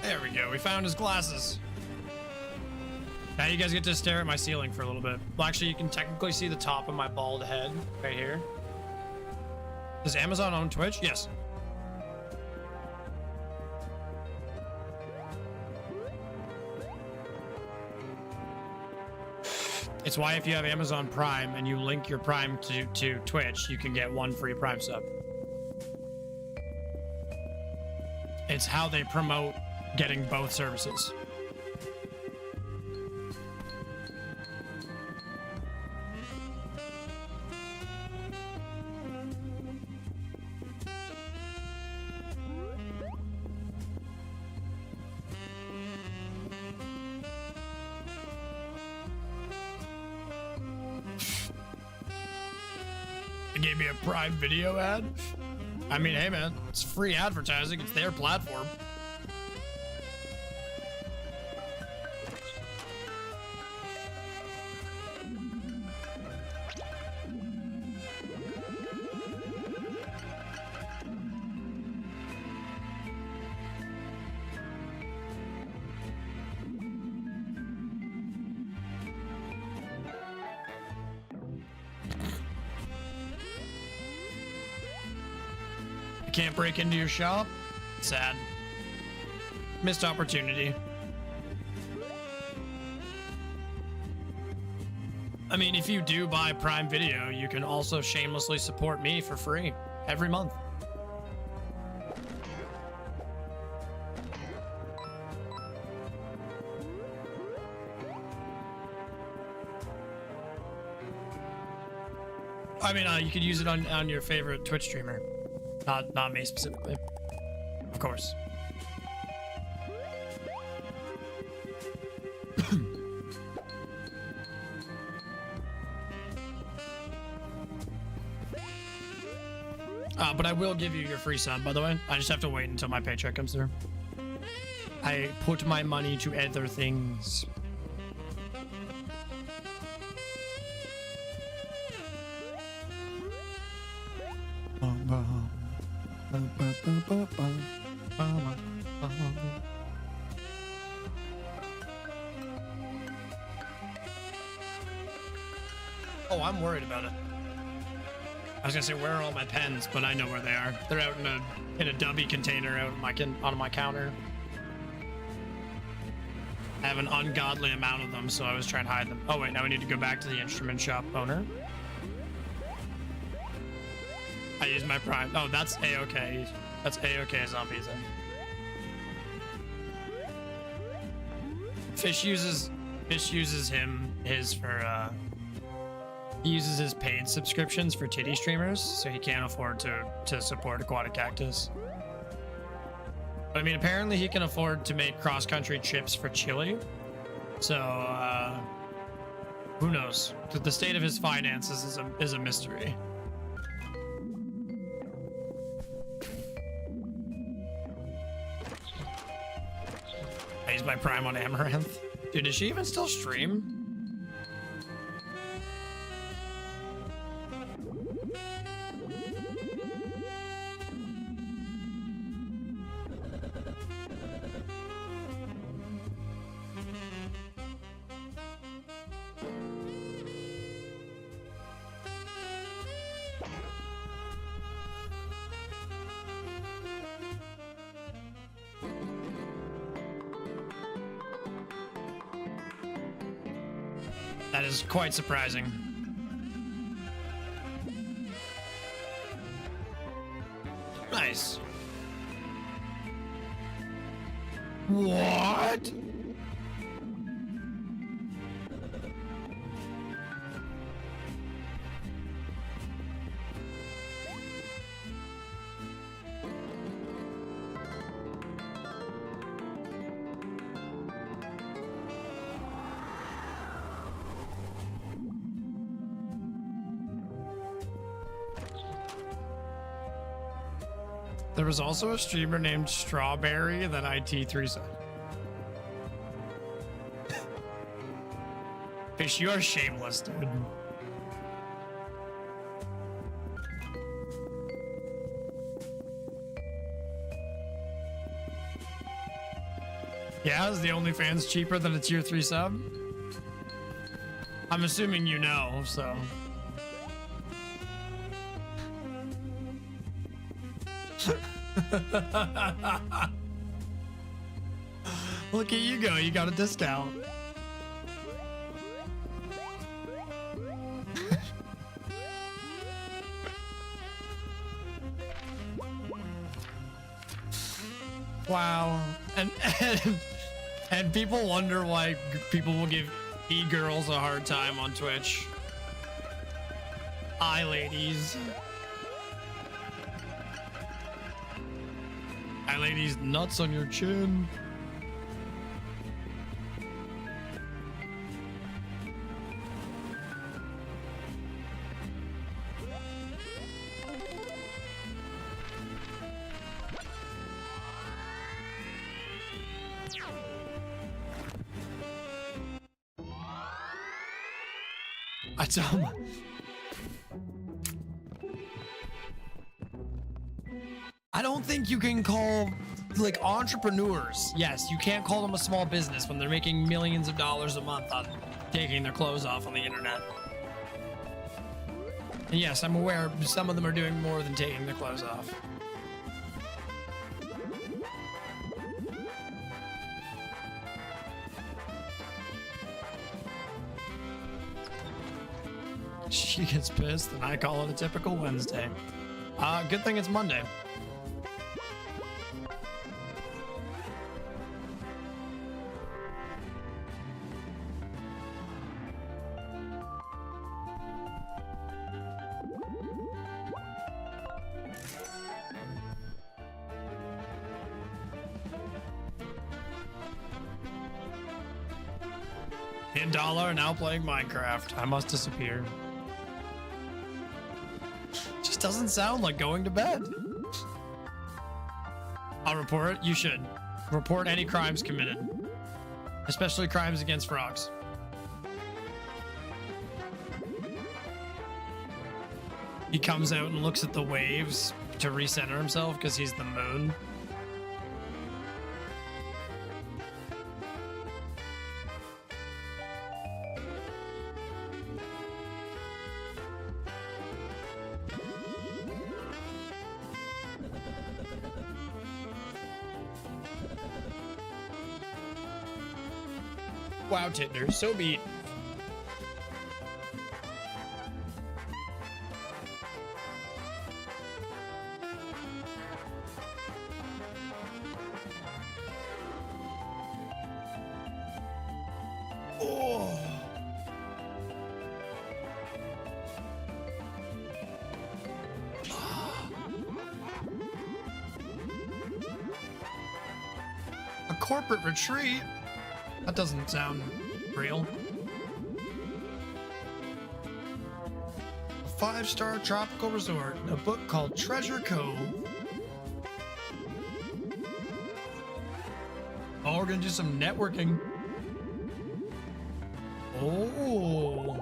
Speaker 1: There we go. We found his glasses. Now you guys get to stare at my ceiling for a little bit. Well, actually, you can technically see the top of my bald head right here. Does Amazon own Twitch? Yes. It's why if you have Amazon Prime and you link your Prime to Twitch, you can get 1 free Prime sub. It's how they promote getting both services. They gave me a Prime Video ad. I mean, hey man, it's free advertising. It's their platform. Can't break into your shop? Sad. Missed opportunity. I mean, if you do buy Prime Video, you can also shamelessly support me for free every month. I mean, you could use it on your favorite Twitch streamer. Not me specifically. Of course. But I will give you your free sub, by the way. I just have to wait until my paycheck comes through. I put my money to other things. Oh, I'm worried about it. I was gonna say, where are all my pens? But I know where they are. They're out in a Dubby container out on my counter. I have an ungodly amount of them, so I was trying to hide them. Oh wait, now we need to go back to the instrument shop owner. I use my Prime. Oh, that's A-OK. That's A-OK Zombies in. Fish uses his for he uses his paid subscriptions for titty streamers, so he can't afford to support Aquatic Cactus. But I mean, apparently he can afford to make cross-country trips for Chile. So who knows? The state of his finances is a mystery. I use my Prime on Amaranth. Dude, does she even still stream? That is quite surprising. Nice. What? There was also a streamer named Strawberry that IT3 said. Fish, you are shameless, dude. Yeah, is the OnlyFans cheaper than a tier 3 sub? I'm assuming you know, so. Look at you go, you got a discount. Wow. And people wonder why people will give e-girls a hard time on Twitch. Hi, ladies. Hi, ladies. Nuts on your chin. I don't think you can call like entrepreneurs. Yes, you can't call them a small business when they're making millions of dollars a month on taking their clothes off on the internet. And yes, I'm aware some of them are doing more than taking their clothes off. She gets pissed and I call it a typical Wednesday. Good thing it's Monday. $10 now playing Minecraft. I must disappear. Just doesn't sound like going to bed. I'll report it. You should. Report any crimes committed. Especially crimes against frogs. He comes out and looks at the waves to recenter himself because he's the moon. Wow, Tinder, so beat. Oh. A corporate retreat? That doesn't sound real. A 5-star tropical resort in a book called Treasure Cove. Oh, we're gonna do some networking. Oh.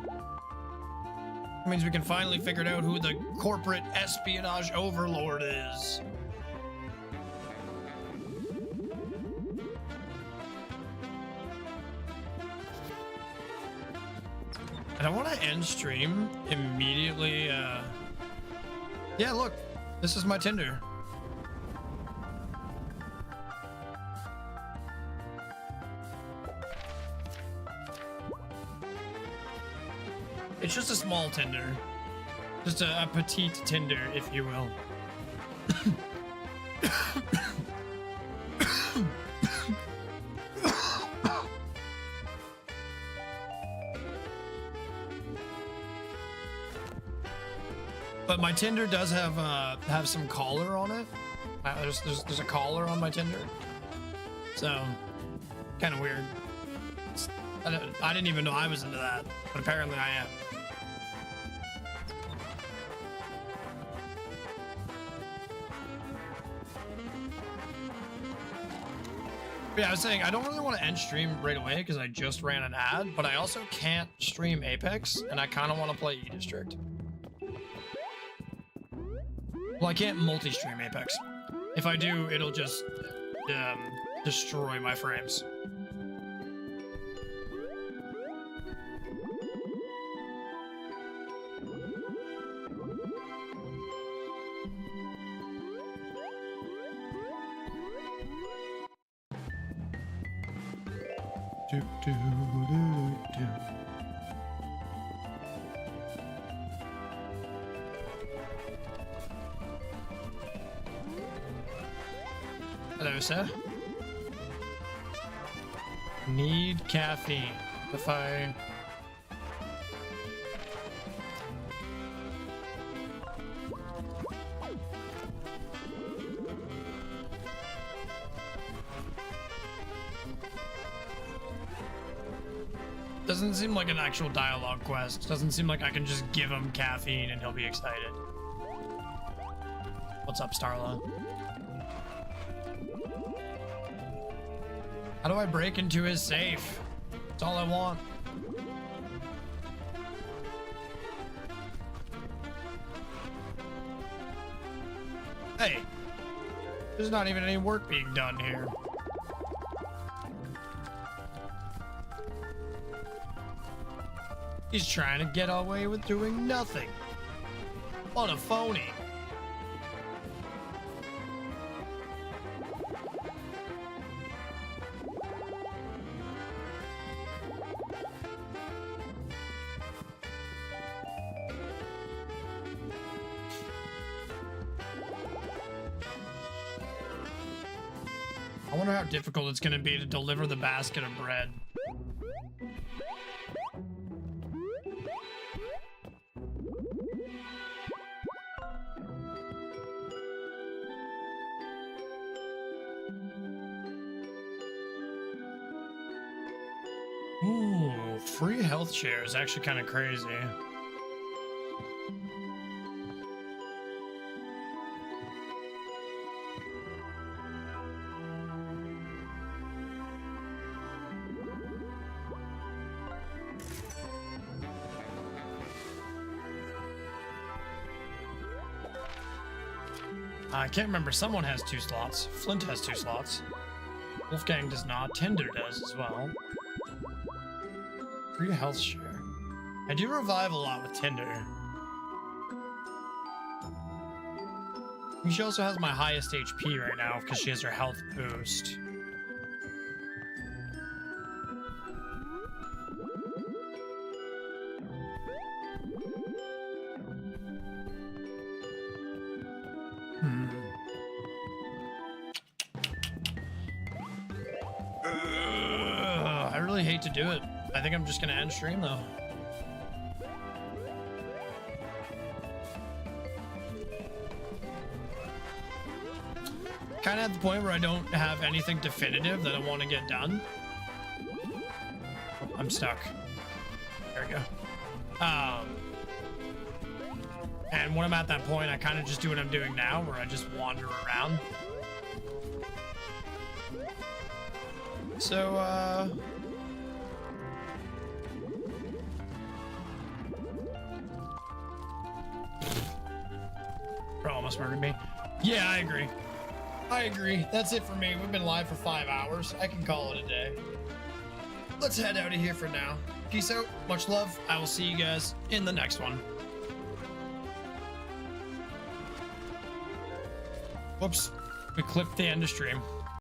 Speaker 1: That means we can finally figure out who the corporate espionage overlord is. And I want to end stream immediately. Yeah, look, this is my Tinder. It's just a small Tinder. Just a petite Tinder, if you will. But my Tinder does have some collar on it. There's a collar on my Tinder, so kind of weird. I didn't even know I was into that, but apparently I am. But yeah, I was saying I don't really want to end stream right away because I just ran an ad, but I also can't stream Apex, and I kind of want to play E-District. Well, I can't multi-stream Apex. If I do, it'll just destroy my frames. Hello, sir. Need caffeine. If I... Doesn't seem like an actual dialogue quest. Doesn't seem like I can just give him caffeine and he'll be excited. What's up, Starla? How do I break into his safe? That's all I want. Hey, there's not even any work being done here. He's trying to get away with doing nothing. What a phony. I wonder how difficult it's going to be to deliver the basket of bread. Ooh, free health share is actually kind of crazy. I can't remember. Someone has 2 slots. Flint has 2 slots. Wolfgang does not. Tinder does as well. Free health share. I do revive a lot with Tinder. She also has my highest HP right now because she has her health boost. I really hate to do it. I think I'm just gonna end stream though. Kind of at the point where I don't have anything definitive that I want to get done. Oh, I'm stuck. There we go. And when I'm at that point, I kind of just do what I'm doing now, where I just wander around. So, Bro almost murdered me. Yeah, I agree. I agree. That's it for me. We've been live for 5 hours. I can call it a day. Let's head out of here for now. Peace out. Much love. I will see you guys in the next one. Whoops. We clipped the end of stream.